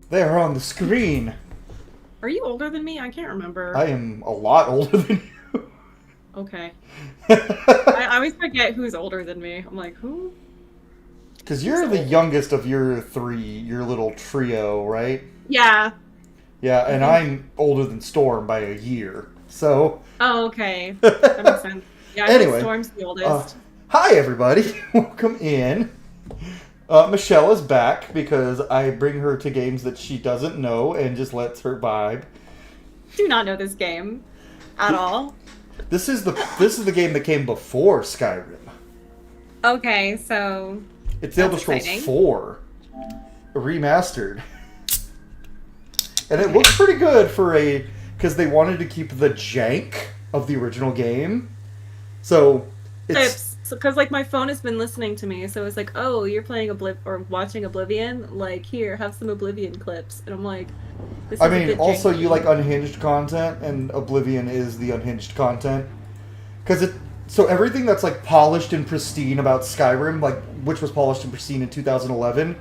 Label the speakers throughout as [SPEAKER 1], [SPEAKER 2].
[SPEAKER 1] They're on the screen.
[SPEAKER 2] Are you older than me? I can't remember.
[SPEAKER 1] I am a lot older than you.
[SPEAKER 2] Okay. I always forget who's older than me. I'm like, who?
[SPEAKER 1] Because
[SPEAKER 2] Who's
[SPEAKER 1] you're the
[SPEAKER 2] old?
[SPEAKER 1] youngest of your three, your little trio, right?
[SPEAKER 2] Yeah,
[SPEAKER 1] Yeah,
[SPEAKER 2] I
[SPEAKER 1] and
[SPEAKER 2] think.
[SPEAKER 1] I'm older than Storm by a year. So,
[SPEAKER 2] Oh, okay. That makes sense. Yeah, I think
[SPEAKER 1] anyway,
[SPEAKER 2] Storm's the
[SPEAKER 1] uh,
[SPEAKER 2] oldest.
[SPEAKER 1] hi everybody. Welcome in. Michelle is back because I bring her to games that she doesn't know and just lets her vibe.
[SPEAKER 2] Do not know this game at all.
[SPEAKER 1] This is the game that came before Skyrim.
[SPEAKER 2] Okay, so
[SPEAKER 1] It's The
[SPEAKER 2] that's
[SPEAKER 1] Elder Scrolls
[SPEAKER 2] exciting.
[SPEAKER 1] 4 remastered, and it looks
[SPEAKER 2] Okay.
[SPEAKER 1] pretty good for because they wanted to keep the jank of the original game. So It's
[SPEAKER 2] clips because like my phone has been listening to me, so it's like, oh, you're playing or watching Oblivion. Like, here, have some Oblivion clips, and I'm like, this
[SPEAKER 1] I
[SPEAKER 2] is a
[SPEAKER 1] mean,
[SPEAKER 2] bit
[SPEAKER 1] also you like
[SPEAKER 2] janky.
[SPEAKER 1] unhinged content, and Oblivion is the unhinged content. Because so everything that's like polished and pristine about Skyrim, like which was polished and pristine in 2011,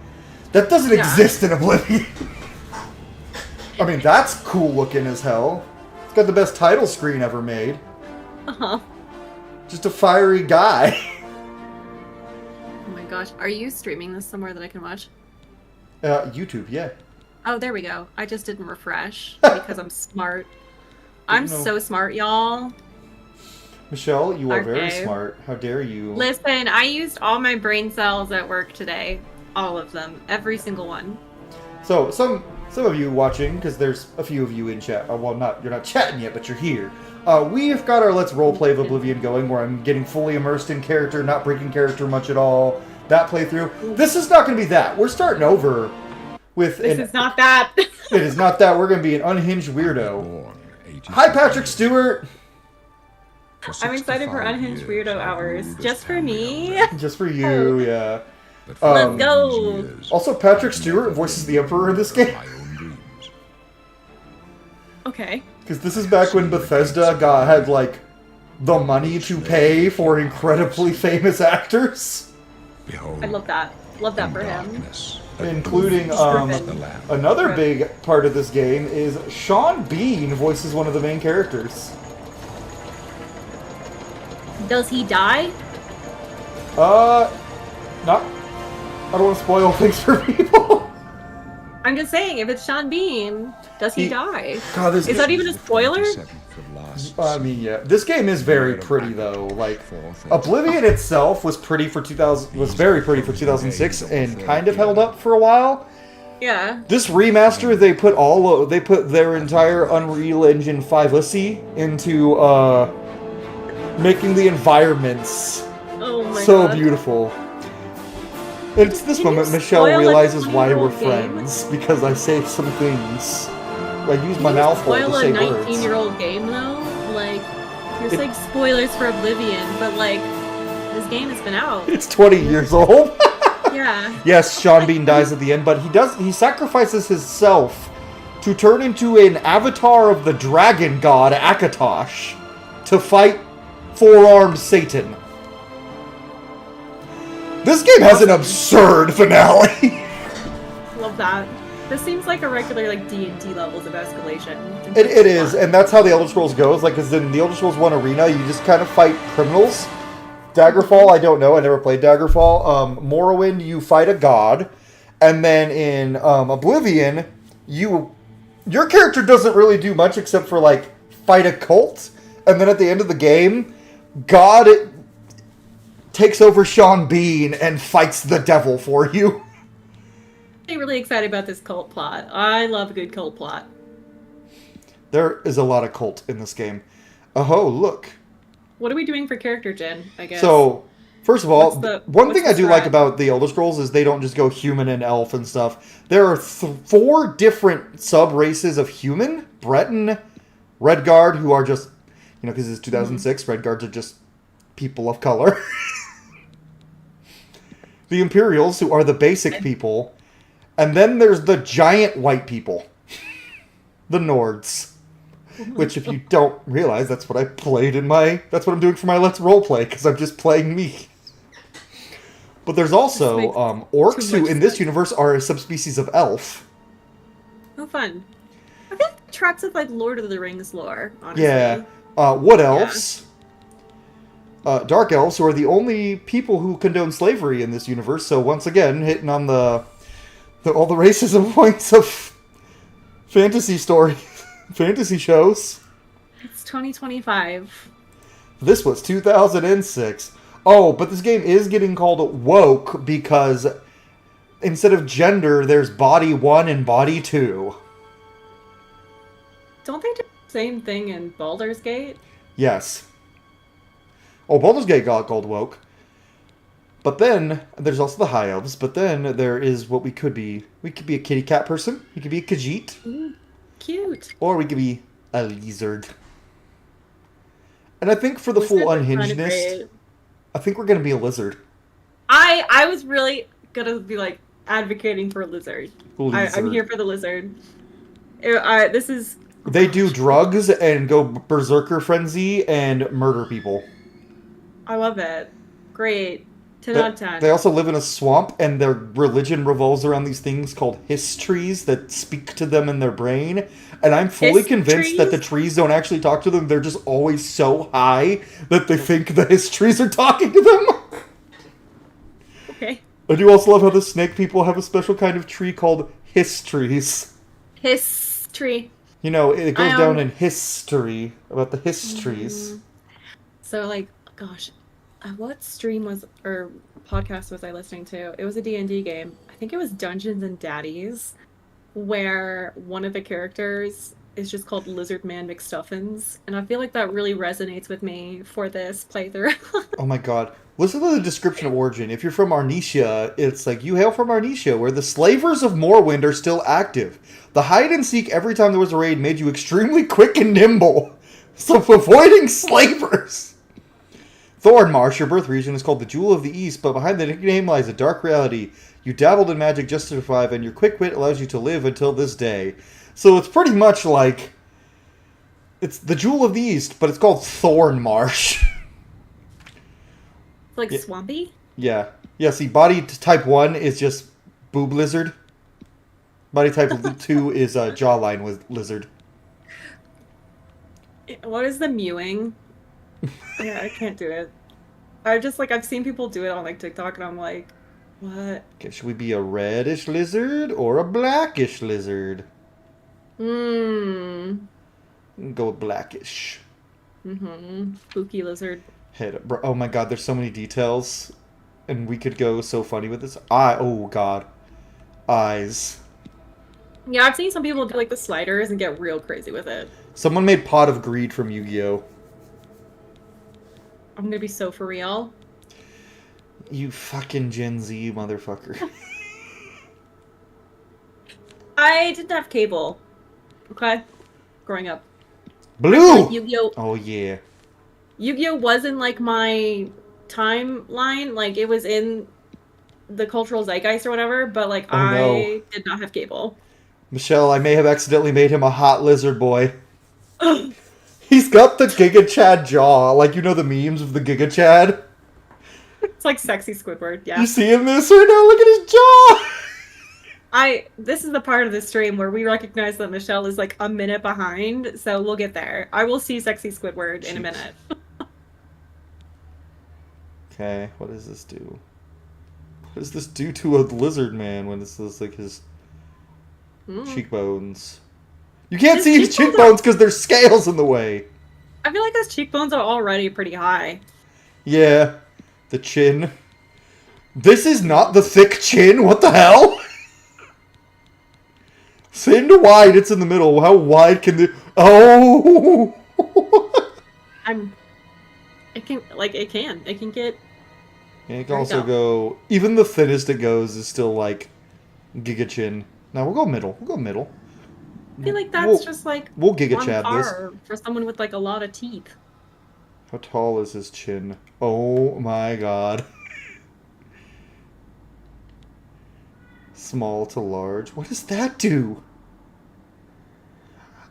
[SPEAKER 1] that doesn't
[SPEAKER 2] Yeah.
[SPEAKER 1] exist in Oblivion. I mean, that's cool looking as hell. It's got the best title screen ever made.
[SPEAKER 2] Uh-huh.
[SPEAKER 1] Just a fiery guy.
[SPEAKER 2] Oh my gosh, are you streaming this somewhere that I can watch?
[SPEAKER 1] YouTube, yeah.
[SPEAKER 2] Oh, there we go. I just didn't refresh because I'm smart. I'm
[SPEAKER 1] No.
[SPEAKER 2] so smart, y'all.
[SPEAKER 1] Michelle, you are very
[SPEAKER 2] Okay.
[SPEAKER 1] smart. How dare you?
[SPEAKER 2] Listen, I used all my brain cells at work today. All of them. Every single one.
[SPEAKER 1] So some of you watching, because there's a few of you in chat. Well, you're not chatting yet, but you're here. We've got our Let's Roleplay of Oblivion going, where I'm getting fully immersed in character, not breaking character much at all. That playthrough. This is not going to be that. We're starting over with
[SPEAKER 2] This is not that.
[SPEAKER 1] It is not that. We're going to be an unhinged weirdo. Hi, Patrick Stewart.
[SPEAKER 2] I'm excited for Unhinged Weirdo Hours. Just for me.
[SPEAKER 1] Just for you, yeah.
[SPEAKER 2] Let's go.
[SPEAKER 1] Also, Patrick Stewart voices the Emperor in this game.
[SPEAKER 2] Okay.
[SPEAKER 1] Because this is back when Bethesda had, like, the money to pay for incredibly famous actors.
[SPEAKER 2] I love that. Love that for him.
[SPEAKER 1] Including, another big part of this game is Sean Bean voices one of the main characters.
[SPEAKER 2] Does he die?
[SPEAKER 1] Not... I don't want to spoil things for people.
[SPEAKER 2] I'm just saying, if it's Sean Bean, does he die?
[SPEAKER 1] God,
[SPEAKER 2] Is that even a spoiler?
[SPEAKER 1] I mean, yeah. This game is very pretty, though. Like, Oblivion itself was pretty for 2000, was very pretty for 2006, and kind of held up for a while.
[SPEAKER 2] Yeah.
[SPEAKER 1] This remaster, they put their entire Unreal Engine 5 into making the environments
[SPEAKER 2] Oh my
[SPEAKER 1] so
[SPEAKER 2] god.
[SPEAKER 1] beautiful. It's this
[SPEAKER 2] Can you
[SPEAKER 1] moment Michelle
[SPEAKER 2] spoil a
[SPEAKER 1] realizes why
[SPEAKER 2] 20-year-old
[SPEAKER 1] we're
[SPEAKER 2] game?
[SPEAKER 1] friends, because I say some things. I use my
[SPEAKER 2] Can you
[SPEAKER 1] mouth hole to
[SPEAKER 2] spoil
[SPEAKER 1] say
[SPEAKER 2] a
[SPEAKER 1] words.
[SPEAKER 2] 19-year-old game though? Like, you're saying spoilers for Oblivion, but like, this game has been out.
[SPEAKER 1] It's 20 years old.
[SPEAKER 2] Yeah.
[SPEAKER 1] Yes, Sean Bean dies at the end, but he sacrifices himself to turn into an avatar of the dragon god Akatosh to fight four-armed Satan. This game has an absurd finale.
[SPEAKER 2] Love that. This seems like a regular like D&D levels of escalation.
[SPEAKER 1] It is, and that's how the Elder Scrolls goes. Like, because in the Elder Scrolls 1 Arena, you just kind of fight criminals. Daggerfall, I don't know. I never played Daggerfall. Morrowind, you fight a god. And then in Oblivion, your character doesn't really do much except for, like, fight a cult. And then at the end of the game, God takes over Sean Bean and fights the devil for you.
[SPEAKER 2] I'm really excited about this cult plot. I love a good cult plot.
[SPEAKER 1] There is a lot of cult in this game. Oh, look.
[SPEAKER 2] What are we doing for character gen, I guess?
[SPEAKER 1] So, first of all, one thing I do like
[SPEAKER 2] strat?
[SPEAKER 1] about the Elder Scrolls is they don't just go human and elf and stuff. There are 4 different sub-races of human. Breton, Redguard, who are just, because it's 2006, Redguards are just people of color. The Imperials, who are the basic people. And then there's the giant white people. The Nords. Which, if you don't realize, that's what I played that's what I'm doing for my Let's Roleplay, because I'm just playing me. But there's also orcs, who in this universe are a subspecies of elf.
[SPEAKER 2] Oh, fun. I feel like tracks of like Lord of the Rings lore, honestly.
[SPEAKER 1] Yeah. Wood elves. Yeah. Dark elves, who are the only people who condone slavery in this universe. So once again, hitting on all the racism points of fantasy stories. Fantasy shows.
[SPEAKER 2] It's 2025.
[SPEAKER 1] This was 2006. Oh, but this game is getting called woke because instead of gender, there's body 1 and body 2.
[SPEAKER 2] Don't they do the same thing in Baldur's Gate?
[SPEAKER 1] Yes. Oh, Baldur's Gate got called woke. But then, there's also the High Elves, but then there is what we could be. We could be a kitty cat person. We could be a Khajiit.
[SPEAKER 2] Ooh, cute.
[SPEAKER 1] Or we could be a lizard. And I think for the full unhingedness... I think we're gonna be a lizard.
[SPEAKER 2] I was really gonna be like advocating for a lizard. I'm
[SPEAKER 1] Lizard.
[SPEAKER 2] here for the lizard. This is. Oh
[SPEAKER 1] They do
[SPEAKER 2] gosh.
[SPEAKER 1] drugs and go berserker frenzy and murder people.
[SPEAKER 2] I love it. Great. 10
[SPEAKER 1] They
[SPEAKER 2] out of 10.
[SPEAKER 1] they also live in a swamp, and their religion revolves around these things called histories that speak to them in their brain. And I'm fully convinced that the trees don't actually talk to them. They're just always so high that they think the histories are talking to them.
[SPEAKER 2] Okay.
[SPEAKER 1] I do also love how the snake people have a special kind of tree called histories.
[SPEAKER 2] History.
[SPEAKER 1] You know, it goes
[SPEAKER 2] I,
[SPEAKER 1] down in history about the histories.
[SPEAKER 2] So, like, gosh, what stream was or podcast was I listening to? It was a D&D game. I think it was Dungeons and Daddies, where one of the characters is just called Lizard Man McStuffins, and I feel like that really resonates with me for this playthrough.
[SPEAKER 1] Oh my god. Listen to the description of origin. If you're from Arnesia, it's like, you hail from Arnesia, where the slavers of Morrowind are still active. The hide and seek every time there was a raid made you extremely quick and nimble. So avoiding slavers. Thornmarsh, your birth region, is called the Jewel of the East, but behind the nickname lies a dark reality. You dabbled in magic just to survive, and your quick wit allows you to live until this day. So it's pretty much like... It's the Jewel of the East, but it's called Thornmarsh.
[SPEAKER 2] Like swampy?
[SPEAKER 1] Yeah. Yeah, see, body type 1 is just boob lizard. Body type 2 is jawline lizard.
[SPEAKER 2] What is the mewing? Yeah, I can't do it. I've seen people do it on like TikTok, and I'm like, what?
[SPEAKER 1] Okay, should we be a reddish lizard or a blackish lizard? Go with blackish.
[SPEAKER 2] Spooky lizard.
[SPEAKER 1] Oh my god, there's so many details. And we could go so funny with this. Oh god. Eyes.
[SPEAKER 2] Yeah, I've seen some people do like the sliders and get real crazy with it.
[SPEAKER 1] Someone made Pot of Greed from Yu-Gi-Oh!
[SPEAKER 2] I'm gonna be so for real.
[SPEAKER 1] You fucking Gen Z motherfucker.
[SPEAKER 2] I didn't have cable. Okay? Growing up.
[SPEAKER 1] Blue!
[SPEAKER 2] Like Yu-Gi-Oh!
[SPEAKER 1] Oh yeah.
[SPEAKER 2] Yu-Gi-Oh! Wasn't like my timeline. Like it was in the cultural zeitgeist or whatever, but like I did not have cable.
[SPEAKER 1] Michelle, I may have accidentally made him a hot lizard boy. He's got the Giga Chad jaw. Like, you know the memes of the Giga Chad?
[SPEAKER 2] It's like sexy Squidward, yeah.
[SPEAKER 1] You seeing this right now? Look at his jaw!
[SPEAKER 2] This is the part of the stream where we recognize that Michelle is like a minute behind, so we'll get there. I will see sexy Squidward in a minute.
[SPEAKER 1] Okay, what does this do? What does this do to a lizard man when this is like his cheekbones? You can't see his cheekbones because there's scales in the way.
[SPEAKER 2] I feel like his cheekbones are already pretty high.
[SPEAKER 1] Yeah, the chin. This is not the thick chin. What the hell? Same to wide. It's in the middle. How wide can the? Oh.
[SPEAKER 2] It can get.
[SPEAKER 1] And it can also go. Even the thinnest it goes is still like Giga Chin. Now we'll go middle. We'll go middle.
[SPEAKER 2] I feel like that's just like
[SPEAKER 1] we'll Giga Chad this
[SPEAKER 2] for someone with like a lot of teeth.
[SPEAKER 1] How tall is his chin? Oh my god. Small to large. What does that do?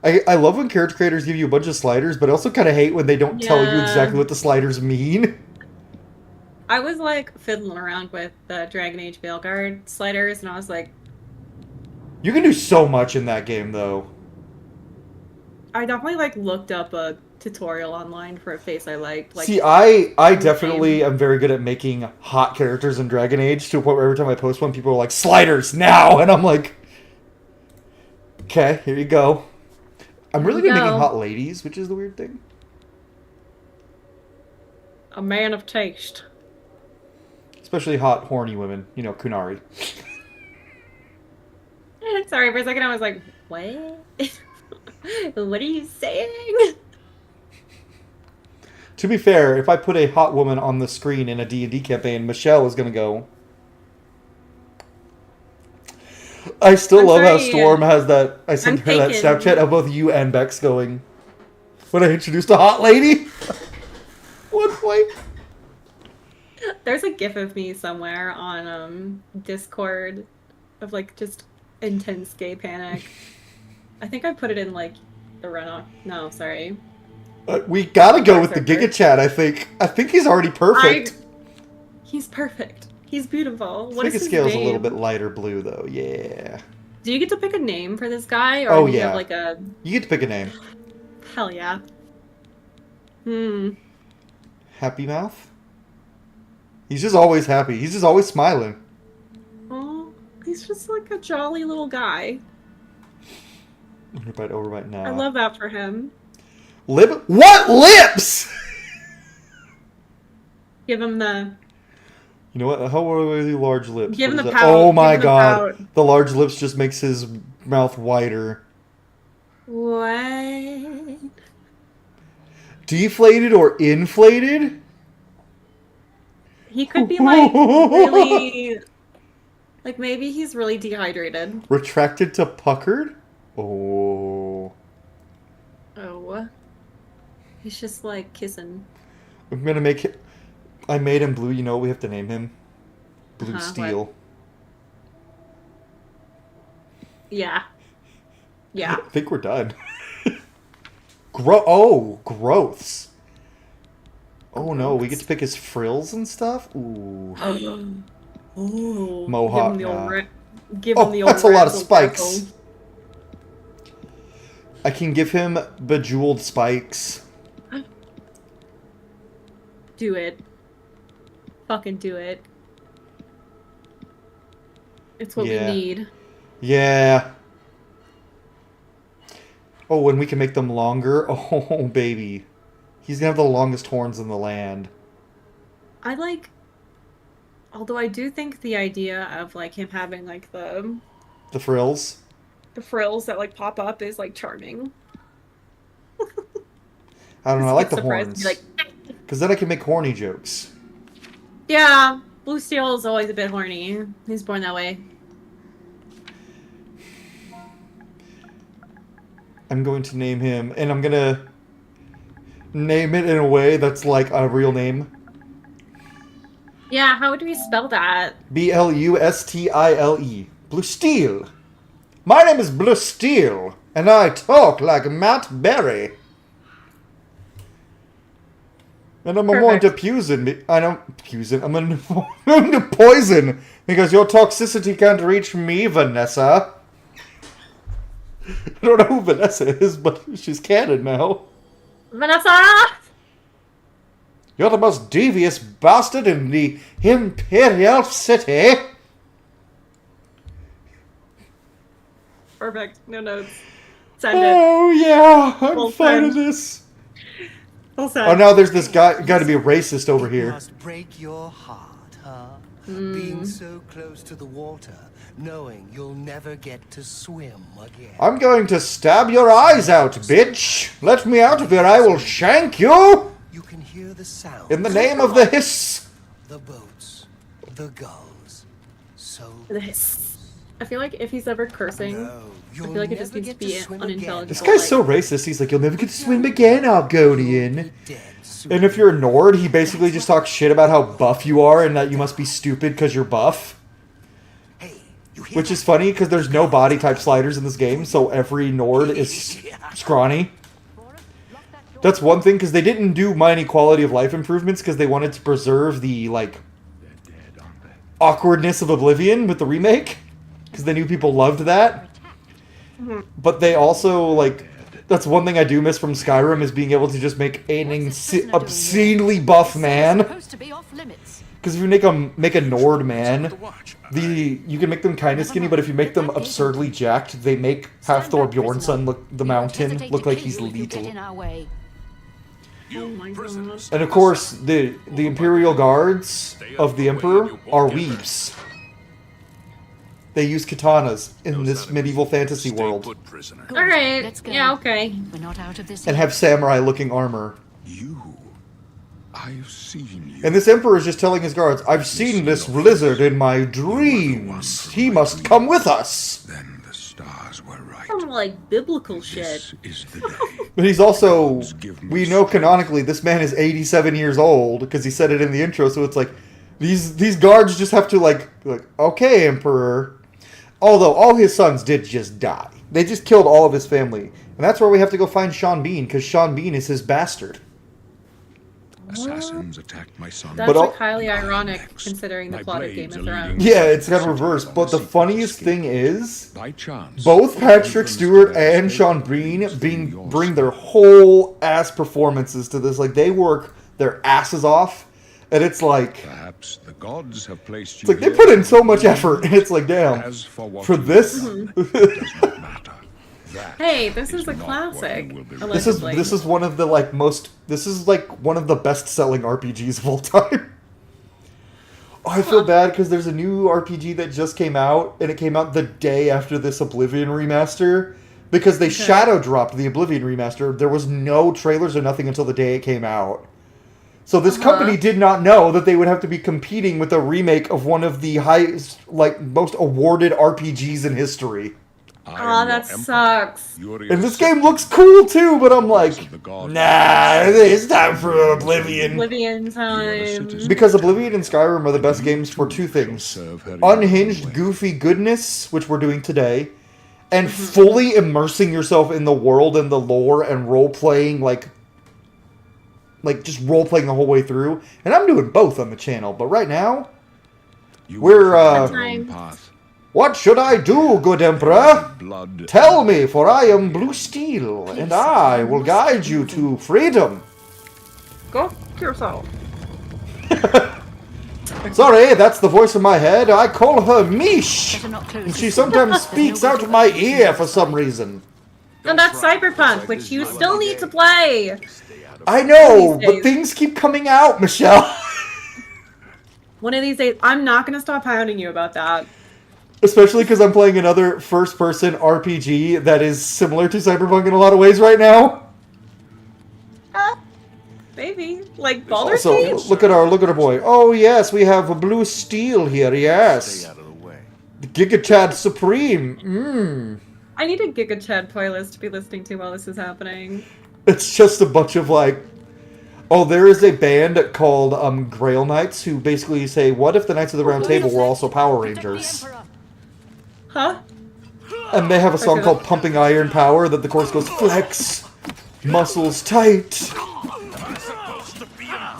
[SPEAKER 1] I love when character creators give you a bunch of sliders, but I also kind of hate when they don't tell you exactly what the sliders mean.
[SPEAKER 2] I was like fiddling around with the Dragon Age Veilguard sliders, and I was like,
[SPEAKER 1] you can do so much in that game, though.
[SPEAKER 2] I definitely like looked up a tutorial online for a face I liked. Like,
[SPEAKER 1] see, I definitely am very good at making hot characters in Dragon Age to a point where every time I post one, people are like, sliders now! And I'm like, okay, here you go. I'm really good at making hot ladies, which is the weird thing.
[SPEAKER 2] A man of taste.
[SPEAKER 1] Especially hot, horny women. You know, Kunari.
[SPEAKER 2] Sorry, for a second I was like, what? What are you saying?
[SPEAKER 1] To be fair, if I put a hot woman on the screen in a D&D campaign, Michelle is going to go... I still love how Storm has that... I sent her that Snapchat of both you and Bex going... When I introduced a hot lady? One point.
[SPEAKER 2] There's a gif of me somewhere on Discord of like just intense gay panic. I think I put it in like the run. No, sorry.
[SPEAKER 1] We gotta go with the
[SPEAKER 2] Server.
[SPEAKER 1] Giga Chat, I think. I think he's already perfect.
[SPEAKER 2] He's perfect. He's beautiful. What
[SPEAKER 1] Giga
[SPEAKER 2] is his
[SPEAKER 1] Scale's
[SPEAKER 2] name?
[SPEAKER 1] a little bit lighter blue, though. Yeah.
[SPEAKER 2] Do you get to pick a name for this guy, or
[SPEAKER 1] Oh,
[SPEAKER 2] do you
[SPEAKER 1] yeah.
[SPEAKER 2] have like a
[SPEAKER 1] You get to pick a name.
[SPEAKER 2] hell yeah? Hmm.
[SPEAKER 1] Happy Mouth? He's just always happy. He's just always smiling.
[SPEAKER 2] Oh, he's just like a jolly little guy.
[SPEAKER 1] Overbite, overbite, nah.
[SPEAKER 2] I love that for him.
[SPEAKER 1] Lip? What lips?
[SPEAKER 2] Give him the.
[SPEAKER 1] You know what? How are the large lips?
[SPEAKER 2] Give him
[SPEAKER 1] What
[SPEAKER 2] the
[SPEAKER 1] is that?
[SPEAKER 2] pout.
[SPEAKER 1] Oh my
[SPEAKER 2] Give him the
[SPEAKER 1] god.
[SPEAKER 2] pout.
[SPEAKER 1] The large lips just makes his mouth wider.
[SPEAKER 2] What?
[SPEAKER 1] Deflated or inflated?
[SPEAKER 2] He could be like really. Like maybe he's really dehydrated.
[SPEAKER 1] Retracted to puckered? Oh.
[SPEAKER 2] Oh. He's just like kissing.
[SPEAKER 1] I'm gonna make it. I made him blue. You know what we have to name him? Blue Steel.
[SPEAKER 2] What? Yeah. Yeah.
[SPEAKER 1] I think we're done. Growths. Oh no, we get to pick his frills and stuff? Ooh.
[SPEAKER 2] Ooh.
[SPEAKER 1] Mohawk,
[SPEAKER 2] Give him the old
[SPEAKER 1] that's a lot of
[SPEAKER 2] razzle
[SPEAKER 1] spikes.
[SPEAKER 2] dazzle.
[SPEAKER 1] I can give him bejeweled spikes.
[SPEAKER 2] Do it. Fucking do it. It's what we need.
[SPEAKER 1] Yeah. Oh, and we can make them longer. Oh, baby. He's gonna have the longest horns in the land.
[SPEAKER 2] I like... Although I do think the idea of like him having like the
[SPEAKER 1] frills?
[SPEAKER 2] The frills that like pop up is like charming.
[SPEAKER 1] I don't know, I like the
[SPEAKER 2] surprised
[SPEAKER 1] horns.
[SPEAKER 2] and be
[SPEAKER 1] Because then I can make horny jokes.
[SPEAKER 2] Yeah, Blue Steel is always a bit horny. He's born that way.
[SPEAKER 1] I'm going to name him, and I'm gonna name it in a way that's like a real name.
[SPEAKER 2] Yeah, how would we spell that?
[SPEAKER 1] Blustile. Blue Steel. My name is Blue Steel, and I talk like Matt Berry. And I'm going to poison. I'm going to poison because your toxicity can't reach me, Vanessa. I don't know who Vanessa is, but she's canon now.
[SPEAKER 2] Vanessa!
[SPEAKER 1] You're the most devious bastard in the Imperial City.
[SPEAKER 2] Perfect. No notes. Send it.
[SPEAKER 1] Oh, yeah. I'm
[SPEAKER 2] Full
[SPEAKER 1] fine with
[SPEAKER 2] send.
[SPEAKER 1] this.
[SPEAKER 2] Full send.
[SPEAKER 1] Oh, now there's this guy. Got to be a racist over
[SPEAKER 3] It
[SPEAKER 1] here.
[SPEAKER 3] must break your heart, huh? Being so close to the water, knowing you'll never get to swim again.
[SPEAKER 1] I'm going to stab your eyes out, bitch. Let me out of here. I will shank you.
[SPEAKER 3] You can hear the sound.
[SPEAKER 1] In the name of the hiss.
[SPEAKER 3] The boats, the gulls. So
[SPEAKER 2] I feel like if he's ever cursing,
[SPEAKER 3] no,
[SPEAKER 2] I
[SPEAKER 3] you'll
[SPEAKER 2] feel like it just
[SPEAKER 3] never
[SPEAKER 2] needs to
[SPEAKER 3] get
[SPEAKER 2] be
[SPEAKER 3] swim
[SPEAKER 2] unintelligible.
[SPEAKER 3] again.
[SPEAKER 1] This guy's
[SPEAKER 2] like,
[SPEAKER 1] so racist. He's like, you'll never get to swim again, Argonian.
[SPEAKER 3] You'll be dead soon.
[SPEAKER 1] And if you're a Nord, he basically just talks shit about how buff you are and that you must be stupid because you're buff.
[SPEAKER 3] Hey, you hear
[SPEAKER 1] Which
[SPEAKER 3] that?
[SPEAKER 1] is funny because there's no body type sliders in this game, so every Nord is scrawny. That's one thing, because they didn't do many quality of life improvements because they wanted to preserve the, like, awkwardness of Oblivion with the remake. Because they knew people loved that. But they also, like, that's one thing I do miss from Skyrim is being able to just make an obscenely buff man. Because if you make a Nord man, you can make them kind of skinny, but if you make them absurdly jacked, they make Halfthor Bjornsson the mountain look like he's lethal.
[SPEAKER 2] oh my god.
[SPEAKER 1] And of course, the Imperial Guards of the Emperor are weebs. They use katanas in this medieval fantasy world.
[SPEAKER 2] Alright.
[SPEAKER 4] Let's go.
[SPEAKER 2] Yeah, okay.
[SPEAKER 4] We're not out of this
[SPEAKER 1] And
[SPEAKER 4] yet.
[SPEAKER 1] have samurai-looking armor.
[SPEAKER 5] I've seen you.
[SPEAKER 1] And this Emperor is just telling his guards, I've seen this lizard in my dreams. He must come with us.
[SPEAKER 5] Then the stars were right.
[SPEAKER 2] Some like biblical shit.
[SPEAKER 5] This is the day.
[SPEAKER 1] But he's also, we know canonically this man is 87 years old, because he said it in the intro, so it's like, These guards just have to like, okay, Emperor. Although all his sons did just die. They just killed all of his family. And that's where we have to go find Sean Bean, because Sean Bean is his bastard.
[SPEAKER 5] Assassins attacked my son.
[SPEAKER 2] That's
[SPEAKER 1] But
[SPEAKER 2] like highly ironic considering the
[SPEAKER 5] My
[SPEAKER 2] plot of Game
[SPEAKER 5] blades
[SPEAKER 2] of
[SPEAKER 5] are
[SPEAKER 2] Thrones.
[SPEAKER 5] leading
[SPEAKER 1] Yeah, it's kind of reversed. But the funniest thing is,
[SPEAKER 5] By chance,
[SPEAKER 1] both Patrick Stewart and Sean Bean bring their whole ass performances to this. Like, they work their asses off. And it's like...
[SPEAKER 5] Perhaps the gods have placed
[SPEAKER 1] It's
[SPEAKER 5] you
[SPEAKER 1] like, they
[SPEAKER 5] here
[SPEAKER 1] put in so much effort. And it's like, damn.
[SPEAKER 5] As for what
[SPEAKER 1] For
[SPEAKER 5] you
[SPEAKER 1] this?
[SPEAKER 5] have done, it does not matter. That
[SPEAKER 2] Hey, this is a
[SPEAKER 5] not what
[SPEAKER 2] classic.
[SPEAKER 5] you will be
[SPEAKER 2] Allegedly.
[SPEAKER 1] This is one of the, like, this is, like, one of the best-selling RPGs of all time. Oh, I feel bad because there's a new RPG that just came out, and it came out the day after this Oblivion remaster, because they shadow dropped the Oblivion remaster. There was no trailers or nothing until the day it came out. So this company did not know that they would have to be competing with a remake of one of the highest, like, most awarded RPGs in history.
[SPEAKER 2] Aw, that sucks.
[SPEAKER 1] And this game looks cool too, but I'm like, nah, it's time for Oblivion.
[SPEAKER 2] Oblivion time.
[SPEAKER 1] Because Oblivion and Skyrim are the best games for two things. Unhinged, goofy goodness, which we're doing today, and fully immersing yourself in the world and the lore and role-playing, like just role-playing the whole way through. And I'm doing both on the channel, but right now, what should I do, good Emperor?
[SPEAKER 5] Blood.
[SPEAKER 1] Tell me, for I am Blue Steel, and I will guide you to freedom.
[SPEAKER 2] Go yourself.
[SPEAKER 1] Sorry, that's the voice in my head. I call her Mish, and she sometimes speaks out of my ear for some reason.
[SPEAKER 2] And that's Cyberpunk, which you still need to play.
[SPEAKER 1] I know,
[SPEAKER 2] These
[SPEAKER 1] but
[SPEAKER 2] days.
[SPEAKER 1] things keep coming out, Michelle.
[SPEAKER 2] One of these days, I'm not going to stop hounding you about that.
[SPEAKER 1] Especially because I'm playing another first-person RPG that is similar to Cyberpunk in a lot of ways right now.
[SPEAKER 2] Maybe. Like Baldur's
[SPEAKER 1] So
[SPEAKER 2] Gate?
[SPEAKER 1] look at our boy. Oh yes, we have a Blue Steel here. Yes,
[SPEAKER 3] Stay out of the way.
[SPEAKER 1] the Giga Chad Supreme.
[SPEAKER 2] I need a Giga Chad playlist to be listening to while this is happening.
[SPEAKER 1] It's just a bunch of like... Oh, there is a band called Grail Knights who basically say, what if the Knights of the Round Table were also Power Rangers?
[SPEAKER 2] Huh?
[SPEAKER 1] And they have a song
[SPEAKER 2] Okay.
[SPEAKER 1] called Pumping Iron Power that the chorus goes, flex, muscles tight.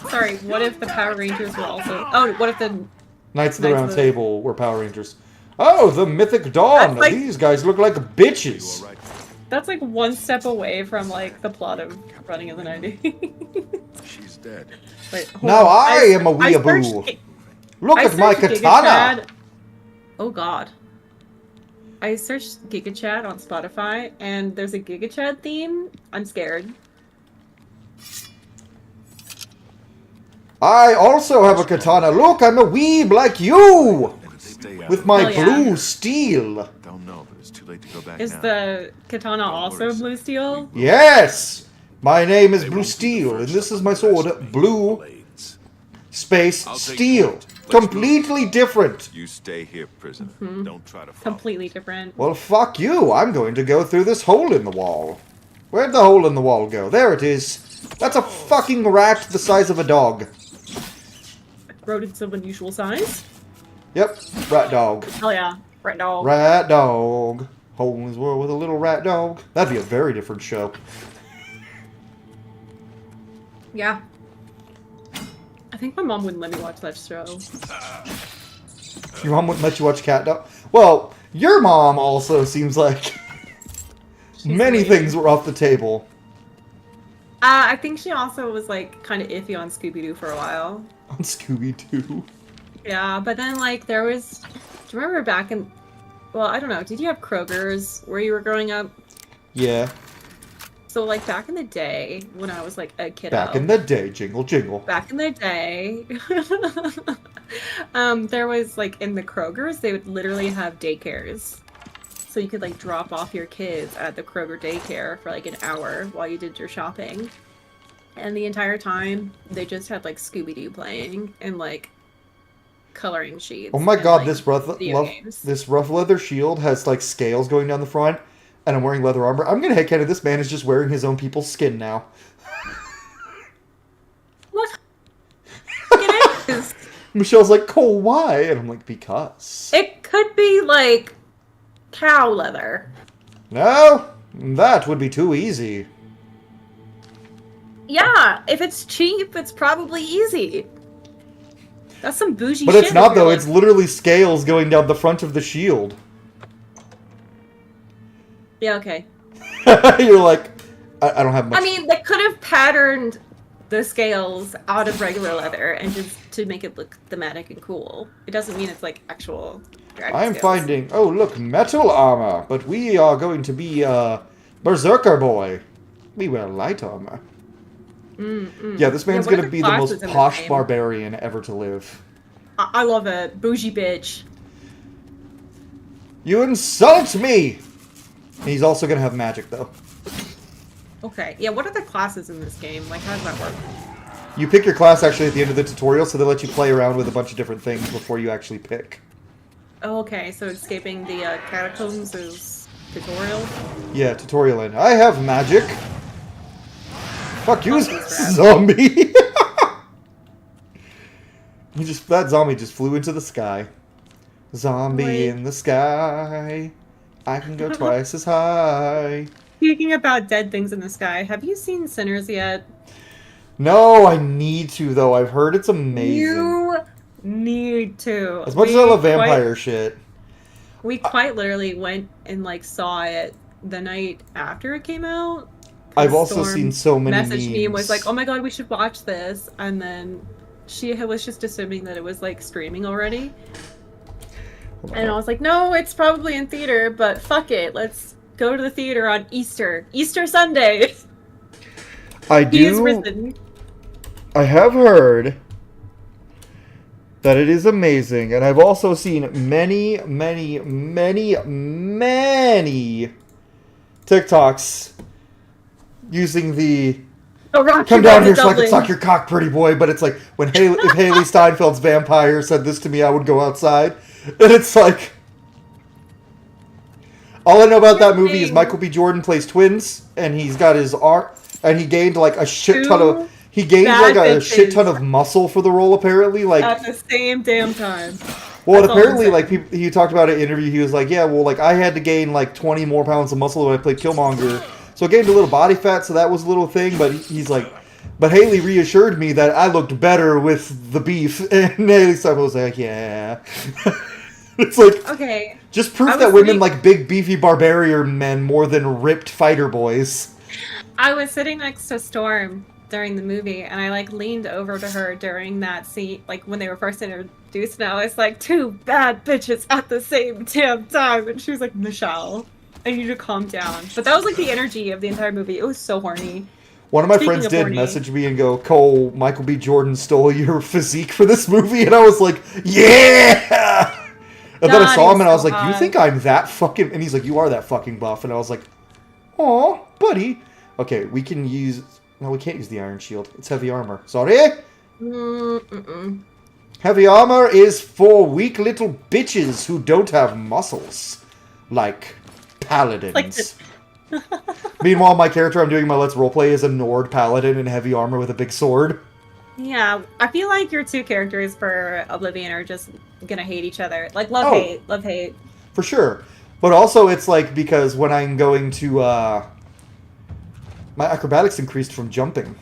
[SPEAKER 2] Sorry, what if the Power Rangers were also... Oh, what if the...
[SPEAKER 1] Knights of the
[SPEAKER 2] Knights
[SPEAKER 1] Round
[SPEAKER 2] of the-
[SPEAKER 1] Table were Power Rangers. Oh, the Mythic Dawn.
[SPEAKER 2] That's like-
[SPEAKER 1] These guys look like bitches.
[SPEAKER 2] That's like one step away from like the plot of Running in the 90s.
[SPEAKER 5] She's dead.
[SPEAKER 2] Wait, hold
[SPEAKER 1] Now
[SPEAKER 2] on.
[SPEAKER 1] I am a
[SPEAKER 2] I
[SPEAKER 1] weeaboo.
[SPEAKER 2] searched-
[SPEAKER 1] Look
[SPEAKER 2] I
[SPEAKER 1] at my
[SPEAKER 2] searched Giga
[SPEAKER 1] katana.
[SPEAKER 2] Chad. Oh god. I searched Giga Chad on Spotify and there's a Giga Chad theme. I'm scared.
[SPEAKER 1] I also have a katana. Look, I'm a weeb like you.
[SPEAKER 3] Stay out
[SPEAKER 1] With
[SPEAKER 3] of
[SPEAKER 1] my
[SPEAKER 2] Hell yeah.
[SPEAKER 1] blue steel.
[SPEAKER 3] Don't know, but it's too late to go back
[SPEAKER 2] Is
[SPEAKER 3] now.
[SPEAKER 2] the katana also blue steel?
[SPEAKER 1] Yes. My name is Blue Steel, and this is my sword, Blue
[SPEAKER 3] Blades.
[SPEAKER 1] Space
[SPEAKER 3] I'll take
[SPEAKER 1] Steel.
[SPEAKER 3] point. Let's
[SPEAKER 1] Completely different.
[SPEAKER 3] You stay here, prisoner. Don't try to follow.
[SPEAKER 2] Completely different.
[SPEAKER 1] Well, fuck you. I'm going to go through this hole in the wall. Where'd the hole in the wall go? There it is. That's a fucking rat the size of a dog.
[SPEAKER 2] Rodents of unusual size.
[SPEAKER 1] Yep, rat dog.
[SPEAKER 2] Hell yeah. Right dog.
[SPEAKER 1] Rat dog. Hole in his world with a little rat dog. That'd be a very different show.
[SPEAKER 2] Yeah. I think my mom wouldn't let me watch that show.
[SPEAKER 1] Your mom wouldn't let you watch Cat Dog? Well, your mom also seems like many
[SPEAKER 2] weird.
[SPEAKER 1] things were off the table.
[SPEAKER 2] I think she also was like kind of iffy on Scooby-Doo for a while.
[SPEAKER 1] On Scooby-Doo.
[SPEAKER 2] Yeah, but then like there was, do you remember back in, well, I don't know, did you have Kroger's where you were growing up?
[SPEAKER 1] Yeah.
[SPEAKER 2] So like back in the day when I was like a kiddo.
[SPEAKER 1] Back in the day, jingle jingle.
[SPEAKER 2] Back in the day, there was like in the Kroger's, they would literally have daycares. So you could like drop off your kids at the Kroger daycare for like an hour while you did your shopping. And the entire time, they just had like Scooby-Doo playing and like coloring sheets.
[SPEAKER 1] Oh my
[SPEAKER 2] and,
[SPEAKER 1] god,
[SPEAKER 2] like, video games.
[SPEAKER 1] this rough leather shield has like scales going down the front, and I'm wearing leather armor. I'm gonna headcanon this man is just wearing his own people's skin now.
[SPEAKER 2] What? It is.
[SPEAKER 1] Michelle's like, Cole, why? And I'm like, because.
[SPEAKER 2] It could be like cow leather.
[SPEAKER 1] No, that would be too easy.
[SPEAKER 2] Yeah, if it's cheap, it's probably easy. That's some bougie
[SPEAKER 1] But
[SPEAKER 2] shit.
[SPEAKER 1] it's not,
[SPEAKER 2] if you're
[SPEAKER 1] though.
[SPEAKER 2] like-
[SPEAKER 1] It's literally scales going down the front of the shield.
[SPEAKER 2] Yeah, okay.
[SPEAKER 1] You're like, I don't have much.
[SPEAKER 2] I mean, they could have patterned the scales out of regular leather and just to make it look thematic and cool. It doesn't mean it's like actual dragon
[SPEAKER 1] I'm
[SPEAKER 2] scales.
[SPEAKER 1] finding, oh look, metal armor, but we are going to be, Berserker Boy. We wear light armor. Yeah, this man's
[SPEAKER 2] what are
[SPEAKER 1] gonna
[SPEAKER 2] the
[SPEAKER 1] be the
[SPEAKER 2] classes
[SPEAKER 1] most
[SPEAKER 2] in this
[SPEAKER 1] posh
[SPEAKER 2] game?
[SPEAKER 1] barbarian ever to live.
[SPEAKER 2] I love it. Bougie bitch.
[SPEAKER 1] You insult me! He's also gonna have magic, though.
[SPEAKER 2] Okay, yeah, what are the classes in this game? Like, how does that work?
[SPEAKER 1] You pick your class actually at the end of the tutorial, so they let you play around with a bunch of different things before you actually pick.
[SPEAKER 2] Oh, okay, so escaping the catacombs is tutorial?
[SPEAKER 1] Yeah, tutorial end. I have magic. Fuck you,
[SPEAKER 2] Fuck this rat.
[SPEAKER 1] zombie. That zombie just flew into the sky. Zombie
[SPEAKER 2] Wait.
[SPEAKER 1] in the sky. I can go twice as high.
[SPEAKER 2] Speaking about dead things in the sky, have you seen Sinners yet?
[SPEAKER 1] No, I need to though. I've heard it's amazing.
[SPEAKER 2] You need to.
[SPEAKER 1] As much as I love vampire shit.
[SPEAKER 2] We quite literally went and like saw it the night after it came out.
[SPEAKER 1] I've also
[SPEAKER 2] Storm
[SPEAKER 1] seen so many
[SPEAKER 2] messaged me and was
[SPEAKER 1] memes.
[SPEAKER 2] like, "Oh my god, we should watch this," and then she was just assuming that it was like streaming already. And I was like, "No, it's probably in theater, but fuck it, let's go to the theater on Easter Sunday."
[SPEAKER 1] I
[SPEAKER 2] He is
[SPEAKER 1] do.
[SPEAKER 2] risen.
[SPEAKER 1] I have heard that it is amazing, and I've also seen many TikToks using the
[SPEAKER 2] Oh, Rocky
[SPEAKER 1] "come down
[SPEAKER 2] Road
[SPEAKER 1] here
[SPEAKER 2] to
[SPEAKER 1] so I can
[SPEAKER 2] Dublin.
[SPEAKER 1] suck your cock, pretty boy," but it's like when if Haley Steinfeld's vampire said this to me, I would go outside, and it's like all I know about that movie is Michael B. Jordan plays twins, and he's got his arm, and he gained like a shit ton of. He gained
[SPEAKER 2] bad
[SPEAKER 1] like a
[SPEAKER 2] bitches.
[SPEAKER 1] shit ton of muscle for the role, apparently. Like,
[SPEAKER 2] At the same damn time.
[SPEAKER 1] well,
[SPEAKER 2] That's all
[SPEAKER 1] apparently,
[SPEAKER 2] I'm
[SPEAKER 1] like
[SPEAKER 2] saying.
[SPEAKER 1] he talked about it in an interview. He was like, "Yeah, well, like I had to gain like 20 more pounds of muscle when I played Killmonger, so I gained a little body fat, so that was a little thing." But he's like, "But Haley reassured me that I looked better with the beef," and Haley was like, "Yeah." It's like
[SPEAKER 2] Okay.
[SPEAKER 1] just proof
[SPEAKER 2] I
[SPEAKER 1] that
[SPEAKER 2] was
[SPEAKER 1] women
[SPEAKER 2] sitting-
[SPEAKER 1] like big beefy barbarian men more than ripped fighter boys.
[SPEAKER 2] I was sitting next to Storm during the movie, and I like leaned over to her during that scene, like when they were first introduced, and I was like, "Two bad bitches at the same damn time," and she was like, "Michelle, I need you to calm down." But that was like the energy of the entire movie. It was so horny.
[SPEAKER 1] One of my
[SPEAKER 2] Speaking
[SPEAKER 1] friends
[SPEAKER 2] of
[SPEAKER 1] did
[SPEAKER 2] horny.
[SPEAKER 1] message me and go, "Cole, Michael B. Jordan stole your physique for this movie," and I was like, "Yeah!" And then I
[SPEAKER 2] God,
[SPEAKER 1] saw
[SPEAKER 2] he
[SPEAKER 1] him and I
[SPEAKER 2] was
[SPEAKER 1] was
[SPEAKER 2] so
[SPEAKER 1] like, "You
[SPEAKER 2] hot.
[SPEAKER 1] think I'm that fucking?" And he's like, "You are that fucking buff." And I was like, "Aw, buddy." Okay, we can use. No, we can't use the Iron Shield. It's heavy armor. Sorry.
[SPEAKER 2] Mm-mm.
[SPEAKER 1] Heavy armor is for weak little bitches who don't have muscles, like paladins.
[SPEAKER 2] Like the-
[SPEAKER 1] Meanwhile, my character I'm doing my Let's Roleplay is a Nord paladin in heavy armor with a big sword.
[SPEAKER 2] Yeah, I feel like your two characters for Oblivion are just gonna hate each other. Like
[SPEAKER 1] Oh.
[SPEAKER 2] love hate.
[SPEAKER 1] For sure. But also it's like because when I'm going to my acrobatics increased from jumping.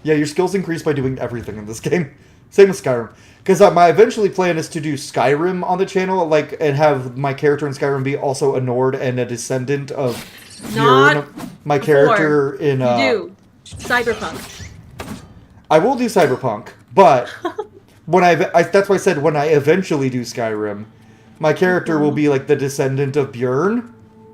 [SPEAKER 1] Yeah, your skills increase by doing everything in this game. Same with Skyrim. Because my eventually plan is to do Skyrim on the channel, like, and have my character in Skyrim be also a Nord and a descendant of
[SPEAKER 2] Not
[SPEAKER 1] Bjorn, my character in
[SPEAKER 2] You do Cyberpunk.
[SPEAKER 1] I will do Cyberpunk, but when that's why I said when I eventually do Skyrim, my character will be like the descendant of Bjorn.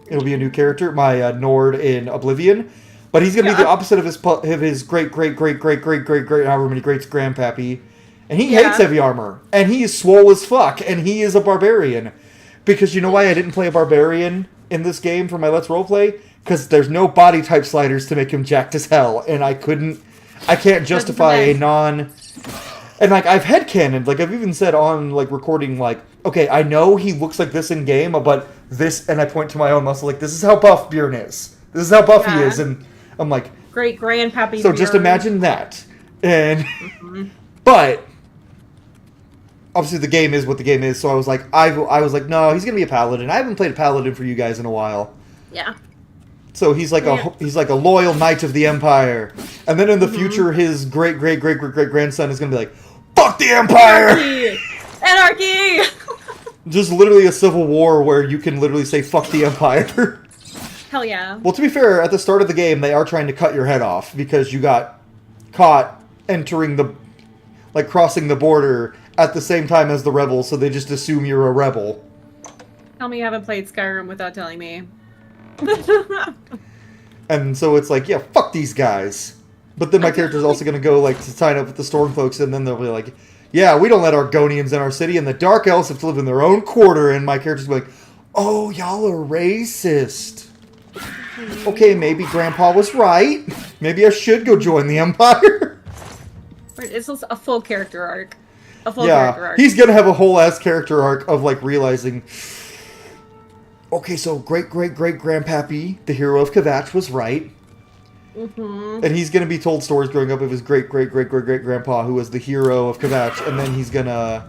[SPEAKER 1] It'll be a new character, my Nord in Oblivion, but he's gonna be the opposite of his great however many greats grandpappy, and he hates heavy armor, and he is swole as fuck, and he is a barbarian. Because you know why I didn't play a barbarian in this game for my Let's Roleplay? Because there's no body type sliders to make him jacked as hell, and I can't justify a non... And, like, I've headcanoned, like, I've even said on, like, recording, like, okay, I know he looks like this in game, but this, and I point to my own muscle, like, this is how buff Bjorn is. This is how buff he
[SPEAKER 2] Yeah.
[SPEAKER 1] is, and I'm like,
[SPEAKER 2] Great grandpappy.
[SPEAKER 1] so just
[SPEAKER 2] Bjorn.
[SPEAKER 1] imagine that. And, but, obviously the game is what the game is, so I was like, I was like, no, he's gonna be a paladin. I haven't played a paladin for you guys in a while.
[SPEAKER 2] Yeah.
[SPEAKER 1] So he's like a loyal knight of the Empire, and then in the future, his great grandson is gonna be like, fuck the Empire!
[SPEAKER 2] Anarchy!
[SPEAKER 1] Just literally a civil war where you can literally say fuck the Empire.
[SPEAKER 2] Hell yeah.
[SPEAKER 1] Well, to be fair, at the start of the game, they are trying to cut your head off because you got caught entering crossing the border at the same time as the rebels, so they just assume you're a rebel.
[SPEAKER 2] Tell me you haven't played Skyrim without telling me.
[SPEAKER 1] And so it's like, yeah, fuck these guys. But then my character's also going to go, like, to sign up with the Storm folks, and then they'll be like, yeah, we don't let Argonians in our city, and the Dark Elves have to live in their own quarter, and my character's like, oh, y'all are racist. Okay, maybe Grandpa was right. Maybe I should go join the Empire.
[SPEAKER 2] It's just a full character arc. A full character arc.
[SPEAKER 1] He's going to have a whole-ass character arc of, like, realizing... Okay, so great-great-great-grandpappy, the hero of Kvatch, was right. Mm-hmm. And he's going to be told stories growing up of his great-great-great-great-great-grandpa, who was the hero of Kvatch, and then he's going to